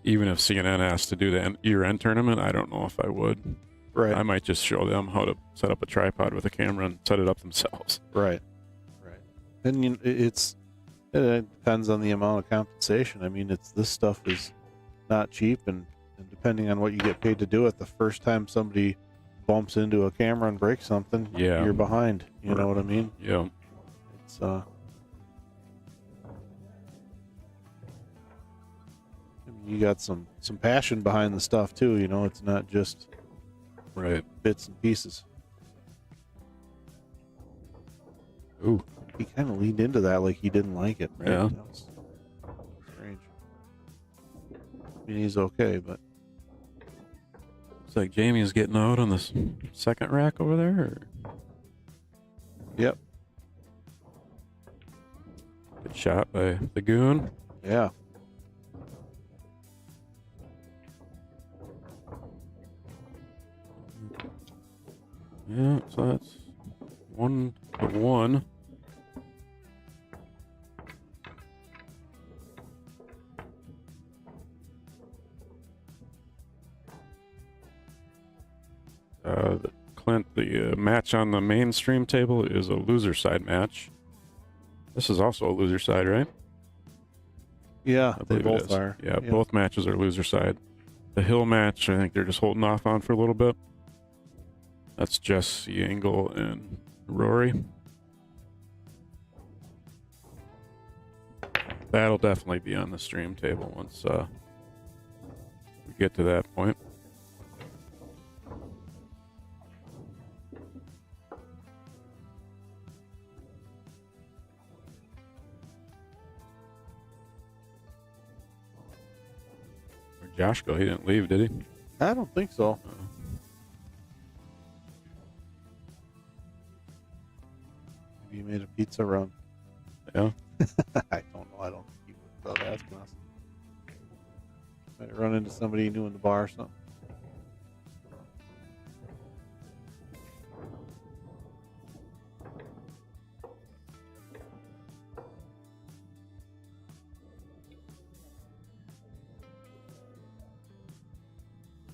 Even if CNN asks to do the year-end tournament, I don't know if I would. Right. I might just show them how to set up a tripod with a camera and set it up themselves. Right. Right. And it depends on the amount of compensation. I mean, this stuff is not cheap, and depending on what you get paid to do it, the first time somebody bumps into a camera and breaks something, you're behind. You know what I mean? Yeah. It's you got some passion behind the stuff too. You know, it's not just bits and pieces. Ooh, he kind of leaned into that like he didn't like it. Right? Yeah, you know, it's strange. I mean, he's okay, but looks like Jamie's getting out on this second rack over there. Or... Yep. Good shot by the goon. Yeah. Yeah, so that's 1-1. Clint, the match on the mainstream table is a loser side match. This is also a loser side, right? Yeah, I they believe both it is. are. Yeah, both matches are loser side. The hill match, I think they're just holding off on for a little bit. That's Jesse, Engel, and Rory. That'll definitely be on the stream table once we get to that point. Where'd Josh go? He didn't leave, did he? I don't think so. You made a pizza run. Yeah. I don't know. I don't keep without asking us. Might run into somebody new in the bar or something.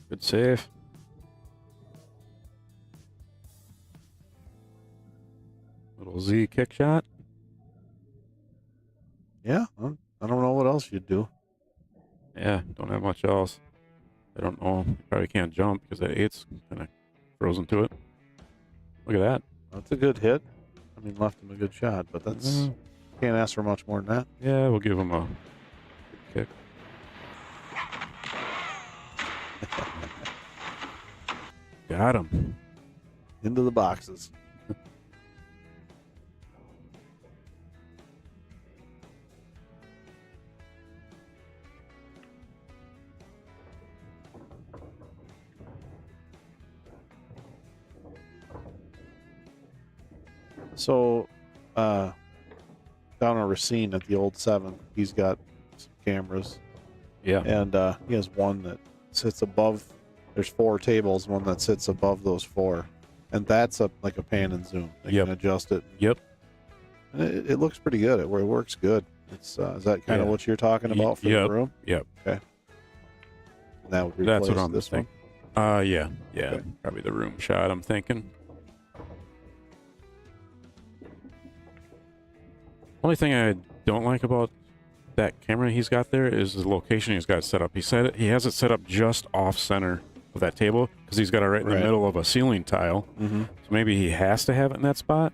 Good save. Little Z kick shot. Yeah, I don't know what else you'd do. Yeah, don't have much else. I don't know. You probably can't jump because that 8's kind of frozen to it. Look at that. That's a good hit. I mean, left him a good shot, but that's can't ask for much more than that. Yeah, we'll give him a kick. Got him. Into the boxes. So, down on Racine at the old 7, he's got some cameras. Yeah. And he has one that sits above, there's 4 tables, one that sits above those 4. And that's like a pan and zoom. They can adjust it. Yep. And it looks pretty good. It works good. It's is that kind of what you're talking about for the room? Yep. Okay. And that would replace That's what I'm this thinking. one? Yeah. Okay. Probably the room shot, I'm thinking. Only thing I don't like about that camera he's got there is the location he's got it set up. He has it set up just off center of that table because he's got it right in the middle of a ceiling tile. Mm-hmm. So maybe he has to have it in that spot.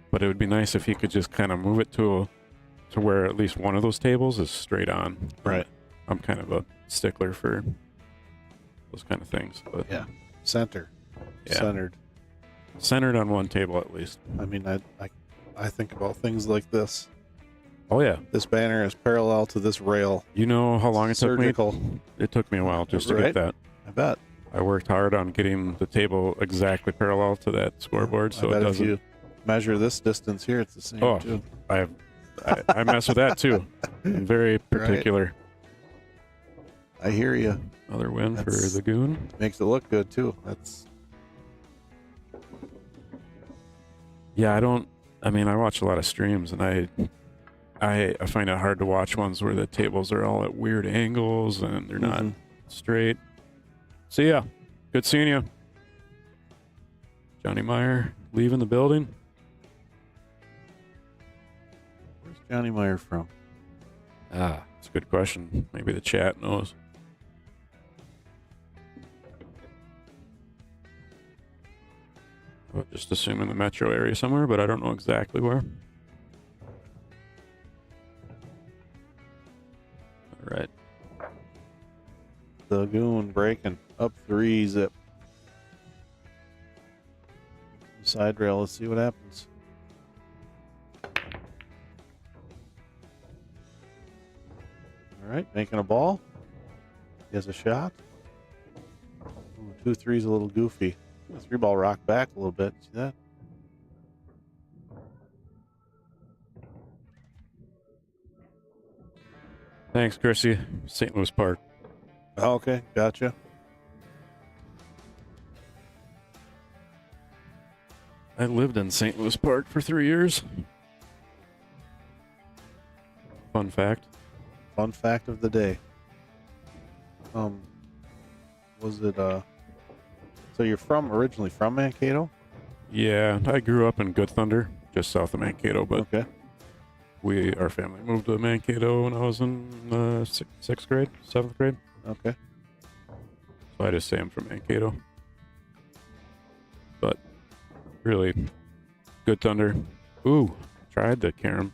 But it would be nice if he could just kind of move it to where at least one of those tables is straight on. Right. I'm kind of a stickler for those kind of things. But yeah, centered on one table at least. I mean, I think about things like this. Oh yeah, this banner is parallel to this rail. You know how long it took me? It took me a while just to get that. I bet. I worked hard on getting the table exactly parallel to that scoreboard, so it doesn't. If you measure this distance here, it's the same too. I mess with that too. I'm very particular. I hear you. Another win for That's- the Goon. Makes it look good too. That's Yeah, I watch a lot of streams, and I find it hard to watch ones where the tables are all at weird angles and they're not straight. So yeah, good seeing you. Johnny Meyer leaving the building. Where's Johnny Meyer from? It's a good question. Maybe the chat knows. I'll just assume in the metro area somewhere, but I don't know exactly where. All right. The Goon breaking up 3-zip. Side rail. Let's see what happens. All right, making a ball. He has a shot. Ooh, 2-3's a little goofy. The 3-ball rocked back a little bit. See that? Thanks, Chrissy. St. Louis Park. Oh, okay, gotcha. I lived in St. Louis Park for 3 years. Fun fact. Fun fact of the day. Was it so you're originally from Mankato? Yeah, I grew up in Good Thunder, just south of Mankato, but okay. Our family moved to Mankato when I was in sixth grade, 7th grade. Okay. So I just say I'm from Mankato. But really, Good Thunder. Ooh, tried the carom.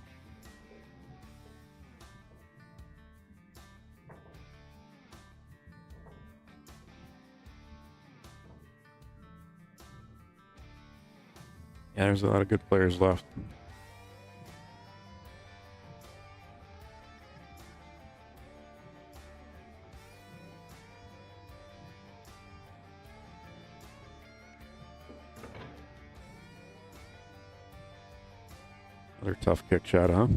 Yeah, there's a lot of good players left. Another tough kick shot, huh?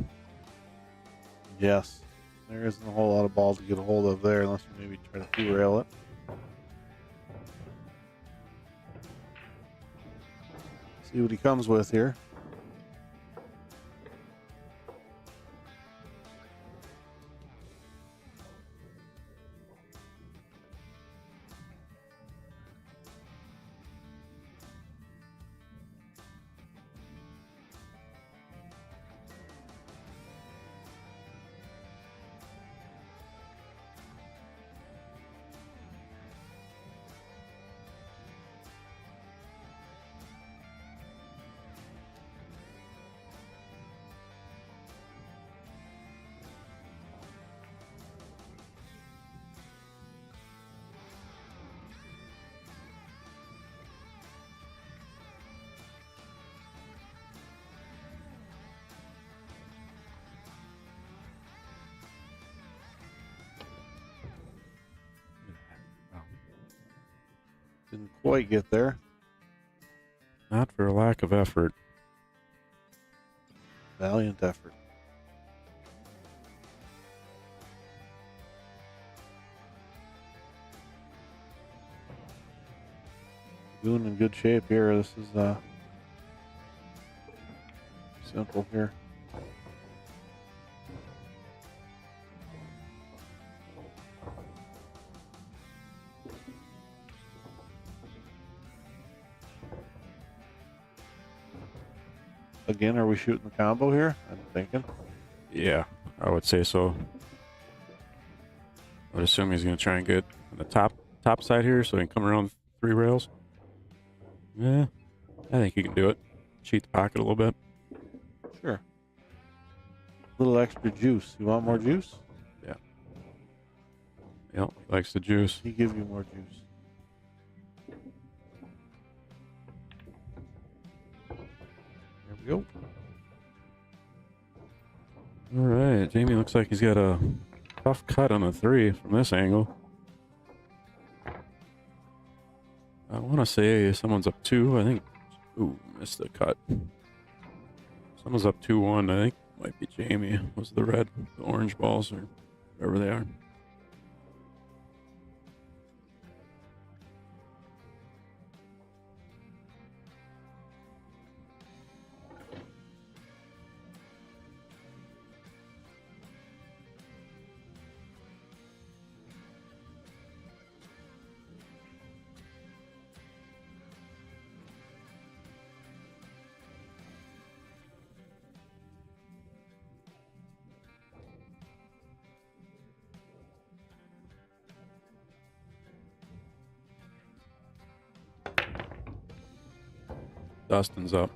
Yes. There isn't a whole lot of ball to get a hold of there unless you maybe try to derail it. See what he comes with here. Didn't quite get there. Not for a lack of effort. Valiant effort. Goon in good shape here. This is simple here. Again, are we shooting the combo here? I'm thinking. Yeah, I would say so. I would assume he's going to try and get on the top side here so he can come around 3 rails. Yeah, I think he can do it. Cheat the pocket a little bit. Sure. A little extra juice. You want more juice? Yeah. Yep, he likes the juice. He gives you more juice. There we go. All right, Jamie looks like he's got a tough cut on the 3 from this angle. I want to say someone's up 2. I think. Ooh, missed the cut. Someone's up 2-1. I think might be Jamie. Was the orange balls, or wherever they are. Dustin's up.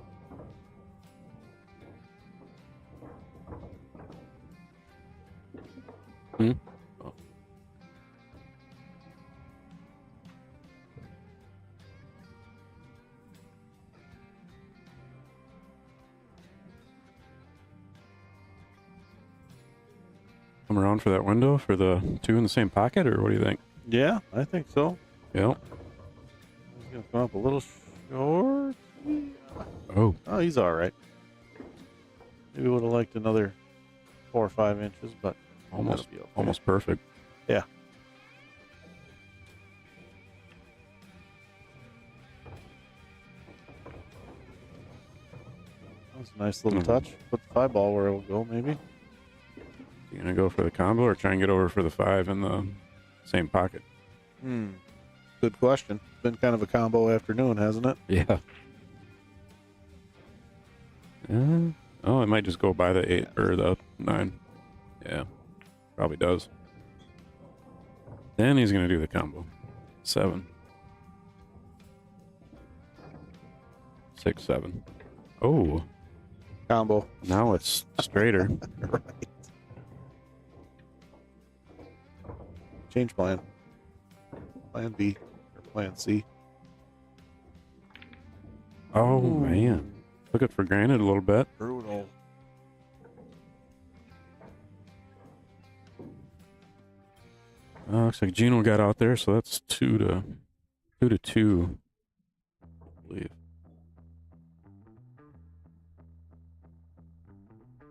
Hmm? Oh. Come around for that window for the two in the same pocket, or what do you think? Yeah, I think so. Yep. He's going to come up a little short. Oh. Oh, he's all right. Maybe would have liked another 4 or 5 inches, but Almost, that'll be okay. almost perfect. Yeah. That's a nice little touch. Put the 5 ball where it will go, maybe. You gonna go for the combo or try and get over for the 5 in the same pocket? Good question. Been kind of a combo afternoon, hasn't it? Yeah. Oh, it might just go by the 8 or the 9. Yeah, probably does. Then he's gonna do the combo. 7, 6, 7. Oh, Combo. now it's straighter. Right. Change plan. Plan B or plan C. Oh man, took it for granted a little bit. Brutal. Looks like Gino got out there, so that's 2 to 2, I believe.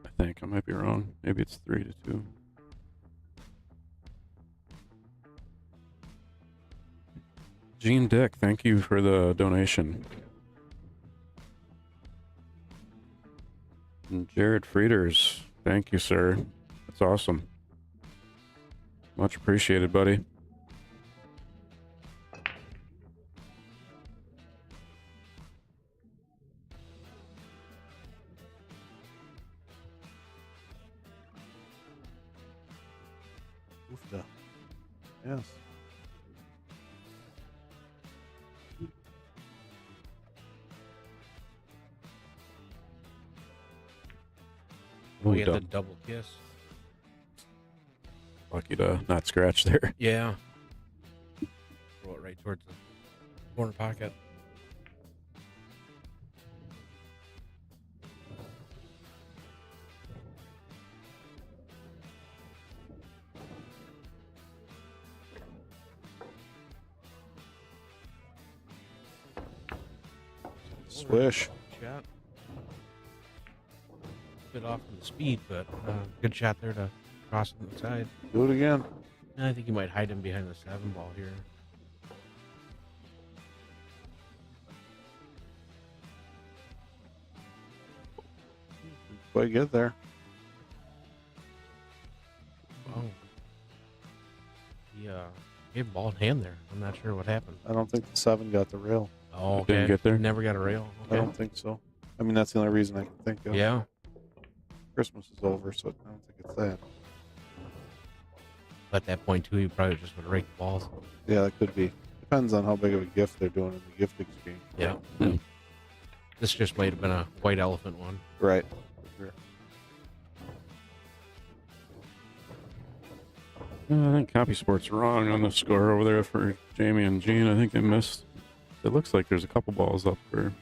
I think I might be wrong. Maybe it's 3 to 2. Gene Dick, thank you for the donation. And Jared Frieders, thank you, sir. That's awesome. Much appreciated, buddy. Oofda. Yes. We had the double kiss. Lucky to not scratch there. Yeah. Throw it right towards the corner pocket. Swish. Shot. Bit off from the speed, but good shot there to cross on the side. Do it again. And I think you might hide him behind the 7 ball here. Quite get there. Oh. He gave ball in hand there. I'm not sure what happened. I don't think the 7 got the rail. Oh, It didn't get there? Never got a rail. I don't think so. I mean, that's the only reason I can think of. Yeah. Christmas is over, so I don't think it's that. At that point, too, he probably just would have raked the balls. Yeah, that could be. Depends on how big of a gift they're doing in the gift exchange. Yeah. This just might have been a white elephant one. Right. For sure. I think Copy Sport's wrong on the score over there for Jamie and Gene. I think they missed. It looks like there's a couple balls up for.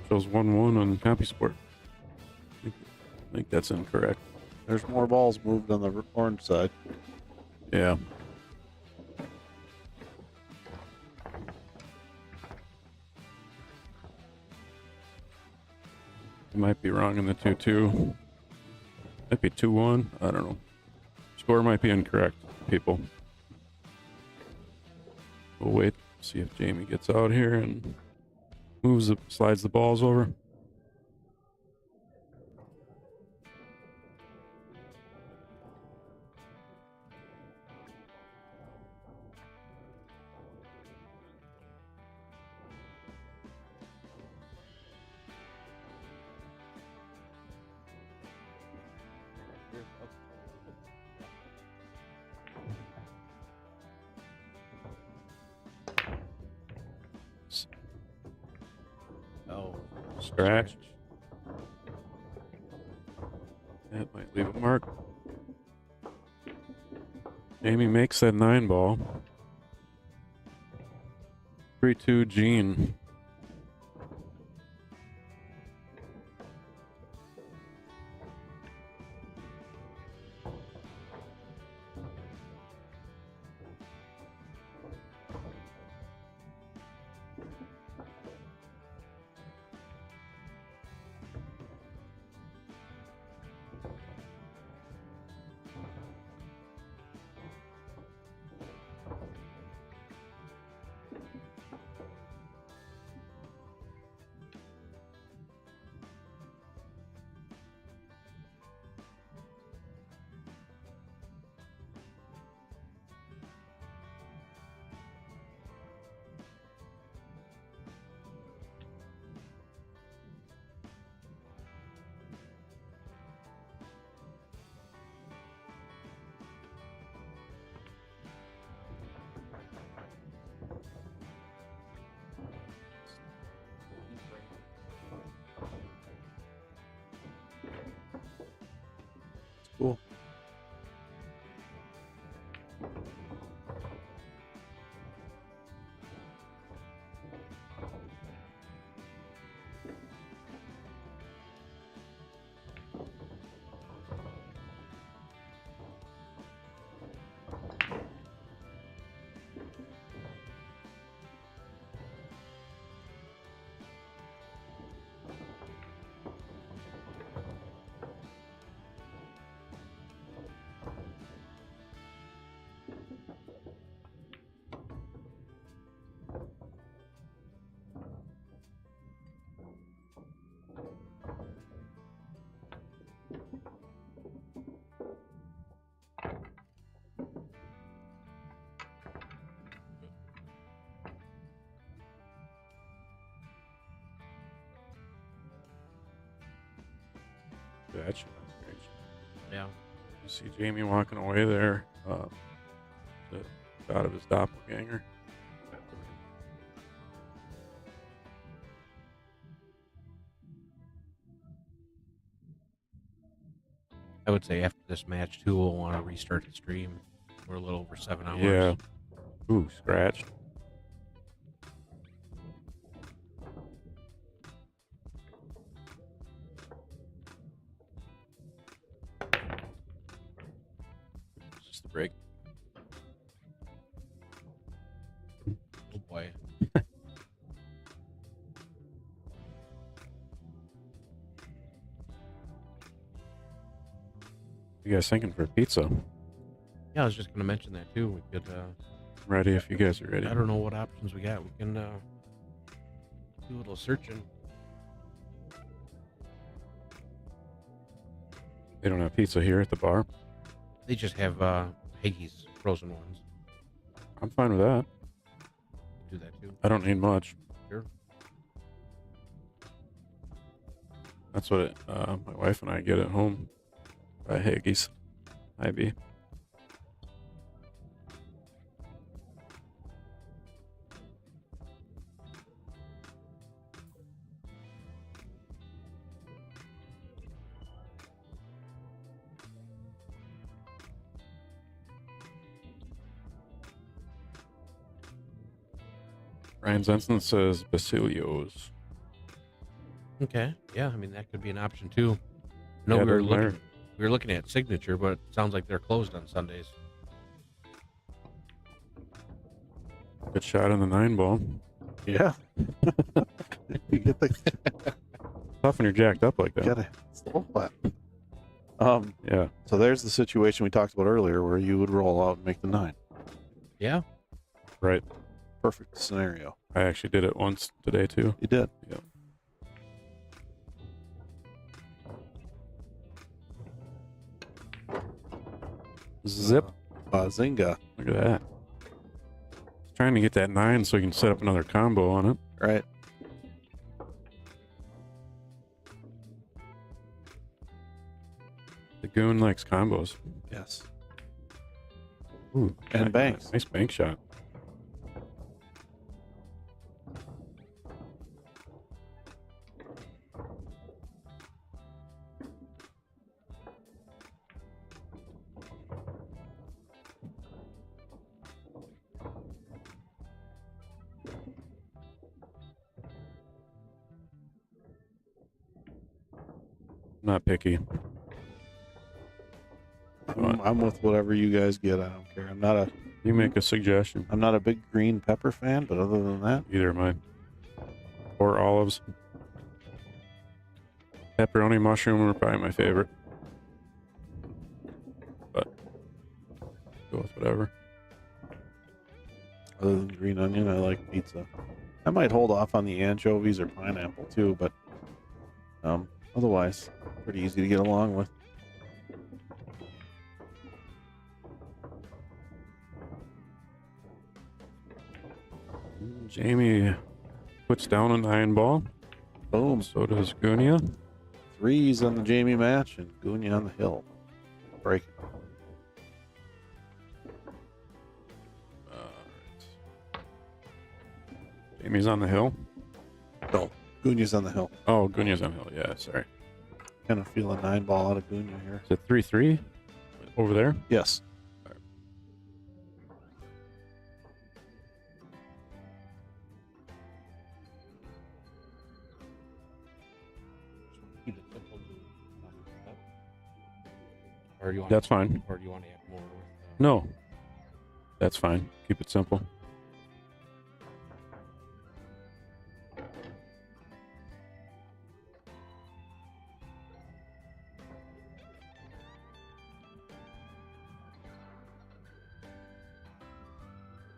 Shows 1-1 on Copy Sport. I think that's incorrect. There's more balls moved on the orange side. Yeah. I might be wrong in the 2-2. Might be 2-1. I don't know. Score might be incorrect, people. We'll wait, see if Jamie gets out here and slides the balls over. Scratch. That might leave a mark. Jamie makes that 9 ball. 3-2 Gene. Cool. That's strange. Yeah. You see Jamie walking away there. The shot of his doppelganger. I would say after this match, too, we'll want to restart the stream. We're a little over 7 hours. Yeah. Ooh, scratched. Just the break. Oh, boy. You guys thinking for pizza? Yeah, I was just going to mention that, too. We could... Ready if you guys are ready. I don't know what options we got. We can do a little searching. They don't have pizza here at the bar. They just have Haggis, frozen ones. I'm fine with that. Do that, too. I don't need much. Sure. That's what my wife and I get at home. By Haggis. IB. Ryan Zenson says Basilio's. Okay. Yeah, I mean, that could be an option, too. No, Yeah, we doesn't matter. were looking at Signature, but it sounds like they're closed on Sundays. Good shot on the 9 ball. Yeah. You get the Tough when you're jacked up like that. gotta slow clap. Yeah. So there's the situation we talked about earlier where you would roll out and make the 9. Yeah. Right. Perfect scenario. I actually did it once today, too. You did. Yep. Zip. Bazinga. Look at that. Trying to get that 9 so you can set up another combo on it. Right. The goon likes combos. Yes. Ooh, And banks. Nice bank shot. not picky. I'm with whatever you guys get. I don't care. You make a suggestion. I'm not a big green pepper fan, but other than that, Either am I. Or olives. Pepperoni mushroom are probably my favorite. But go with whatever. other than green onion, I like pizza. I might hold off on the anchovies or pineapple too, but otherwise, pretty easy to get along with. Jamie puts down a 9-ball. Boom. So does Gunia. 3s on the Jamie match and Gunia on the hill. Break. Jamie's on the hill. No, Gunia's on the hill. Oh, Gunia's on the hill. Yeah, sorry. Kind of feel a 9-ball out of Gunia here. Is it 3-3 over there? Yes. Keep it simple. Or do you want? That's fine. Or do you want to add more? No, that's fine. Keep it simple.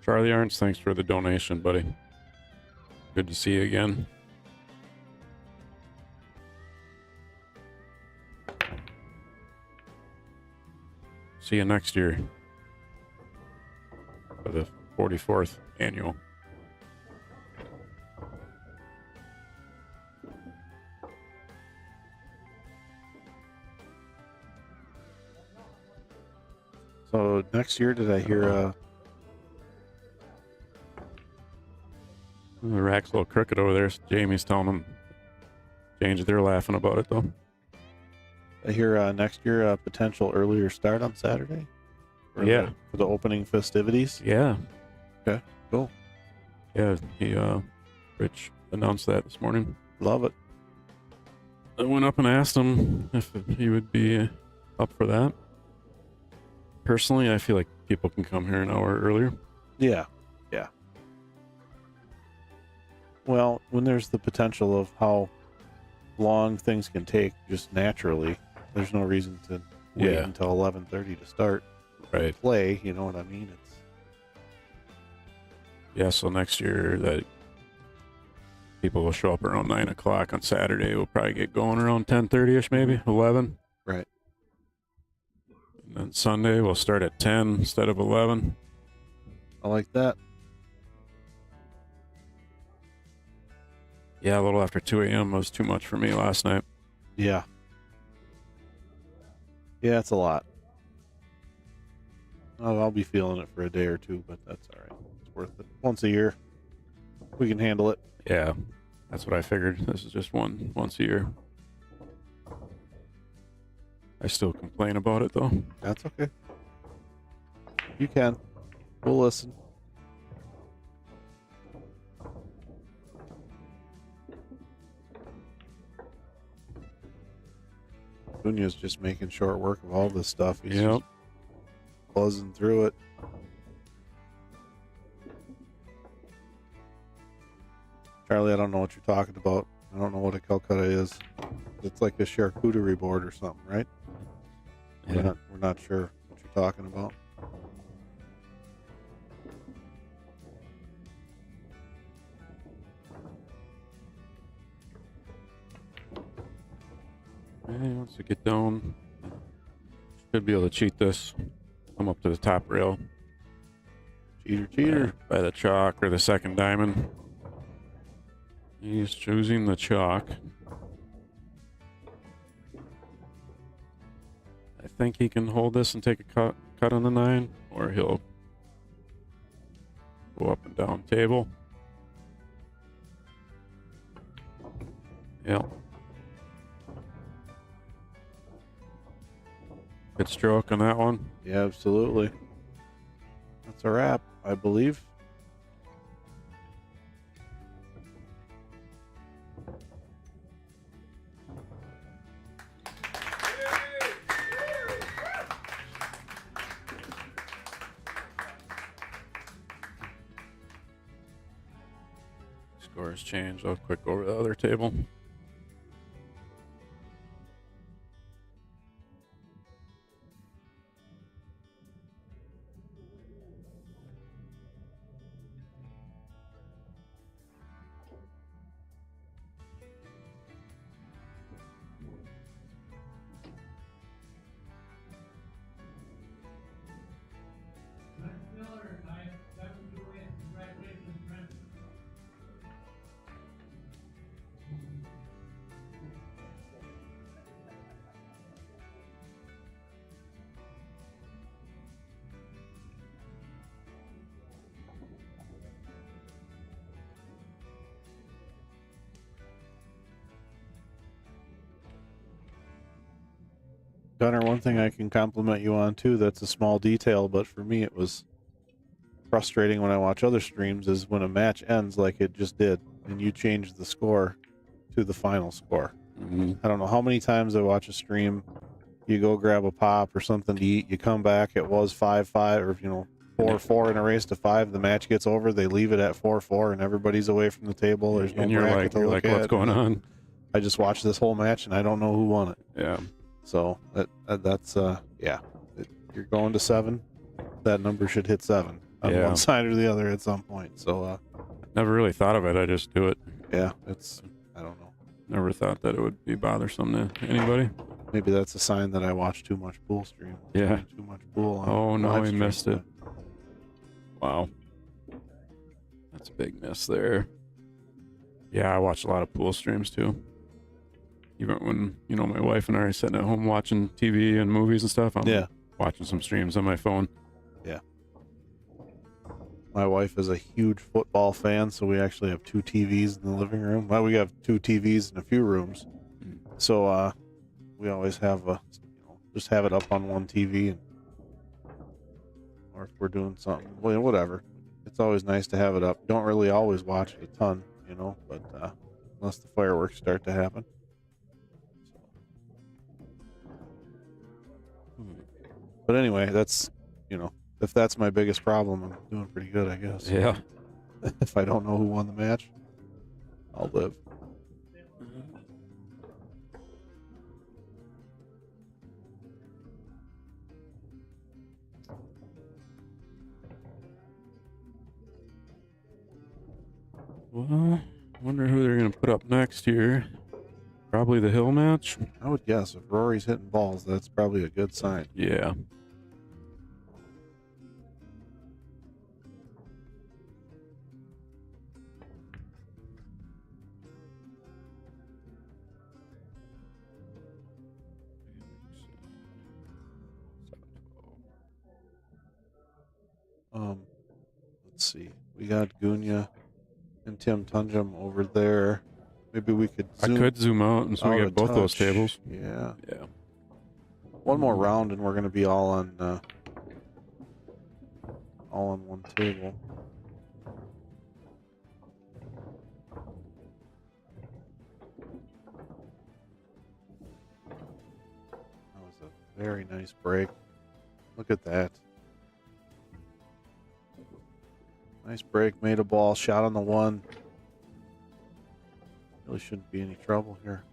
Charlie Arns, thanks for the donation, buddy. Good to see you again. See you next year for the 44th annual. So next year, did I hear The rack's a little crooked over there. Jamie's telling them change. They're laughing about it though. I hear next year a potential earlier start on Saturday? Yeah. For the opening festivities? Yeah. Okay, cool. Yeah, Rich announced that this morning. Love it. I went up and asked him if he would be up for that. Personally, I feel like people can come here an hour earlier. Yeah, yeah. Well, when there's the potential of how long things can take just naturally, there's no reason to wait until 11:30 to start play. You know what I mean? It's so next year that people will show up around 9 o'clock on Saturday. We'll probably get going around 10:30ish, maybe 11. Right. And then Sunday we'll start at 10 instead of 11. I like that. Yeah, a little after 2 a.m. was too much for me last night. Yeah. Yeah, it's a lot. I'll be feeling it for a day or two, but that's all right. It's worth it. Once a year, we can handle it. Yeah, that's what I figured. This is just once a year. I still complain about it, though. That's okay. You can. We'll listen. Gunia's just making short work of all this stuff. He's just buzzing through it. Charlie, I don't know what you're talking about. I don't know what a Calcutta is. It's like a charcuterie board or something, right? Yeah. We're not sure what you're talking about. Once we get down, should be able to cheat this. Come up to the top rail. Cheater. By the chalk or the second diamond. He's choosing the chalk. I think he can hold this and take a cut on the 9, or he'll go up and down table. Yep. Good stroke on that one. Yeah, absolutely. That's a wrap, I believe. Scores changed. I'll quick go over the other table. Gunnar, one thing I can compliment you on too, that's a small detail, but for me it was frustrating when I watch other streams, is when a match ends like it just did and you change the score to the final score. I don't know how many times I watch a stream, you go grab a pop or something to eat, you come back, it was 5-5 or 4-4 in a race to 5, the match gets over, they leave it at 4-4 and everybody's away from the table. There's no and you're bracket to look at. what's going on? I just watched this whole match and I don't know who won it. Yeah. So that's you're going to 7. That number should hit 7 on one side or the other at some point. So never really thought of it. I just do it. Yeah, I don't know. Never thought that it would be bothersome to anybody. Maybe that's a sign that I watch too much pool stream. Yeah. Too much pool. Oh no, live we stream. missed it. Wow. That's a big miss there. Yeah, I watch a lot of pool streams too. Even when, my wife and I are sitting at home watching TV and movies and stuff, I'm watching some streams on my phone. Yeah. My wife is a huge football fan, so we actually have 2 TVs in the living room. Well, we have 2 TVs in a few rooms. So we always have just have it up on one TV, or if we're doing something, whatever. It's always nice to have it up. Don't really always watch it a ton, but unless the fireworks start to happen. But anyway, that's, if that's my biggest problem, I'm doing pretty good, I guess. Yeah. If I don't know who won the match, I'll live. Well, I wonder who they're going to put up next here. Probably the hill match. I would guess if Rory's hitting balls, that's probably a good sign. Yeah. Let's see. We got Gunia and Tim Tonjum over there. Maybe we could zoom. I could zoom out and so we get both those tables. Yeah. Yeah. One more round and we're going to be all on one table. That was a very nice break. Look at that. Nice break, made a ball, shot on the 1. Really shouldn't be any trouble here.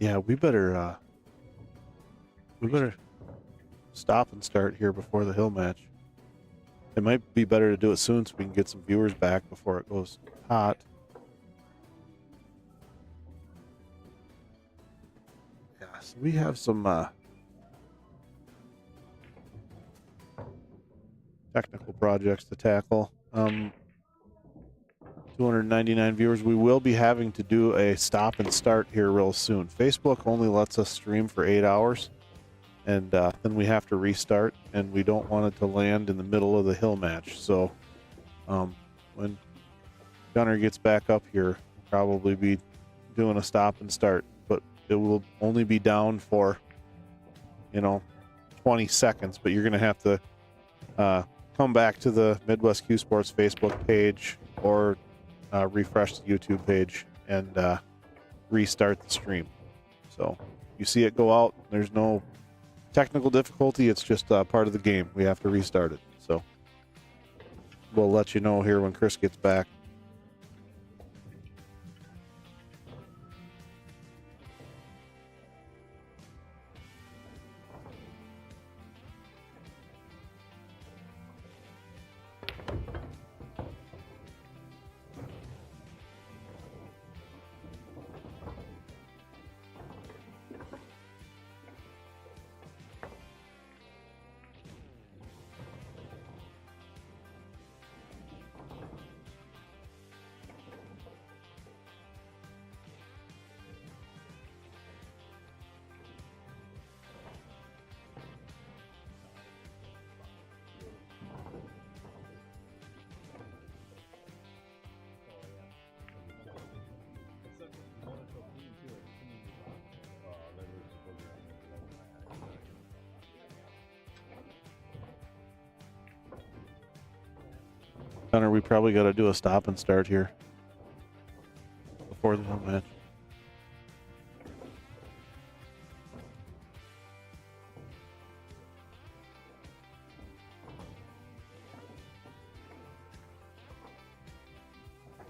Yeah, we better stop and start here before the hill match. It might be better to do it soon so we can get some viewers back before it goes hot. So we have some technical projects to tackle. 299 viewers. We will be having to do a stop and start here real soon. Facebook only lets us stream for 8 hours, and then we have to restart, and we don't want it to land in the middle of the hill match. So when Gunner gets back up here, we'll probably be doing a stop and start, but it will only be down for 20 seconds, but you're going to have to come back to the Midwest Q Sports Facebook page or refresh the YouTube page and restart the stream. So you see it go out. There's no technical difficulty. It's just part of the game. We have to restart it. So we'll let you know here when Kris gets back. Connor, we probably got to do a stop and start here before the home match.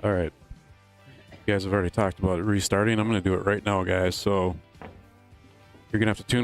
All right. You guys have already talked about it restarting. I'm going to do it right now, guys. So you're going to have to tune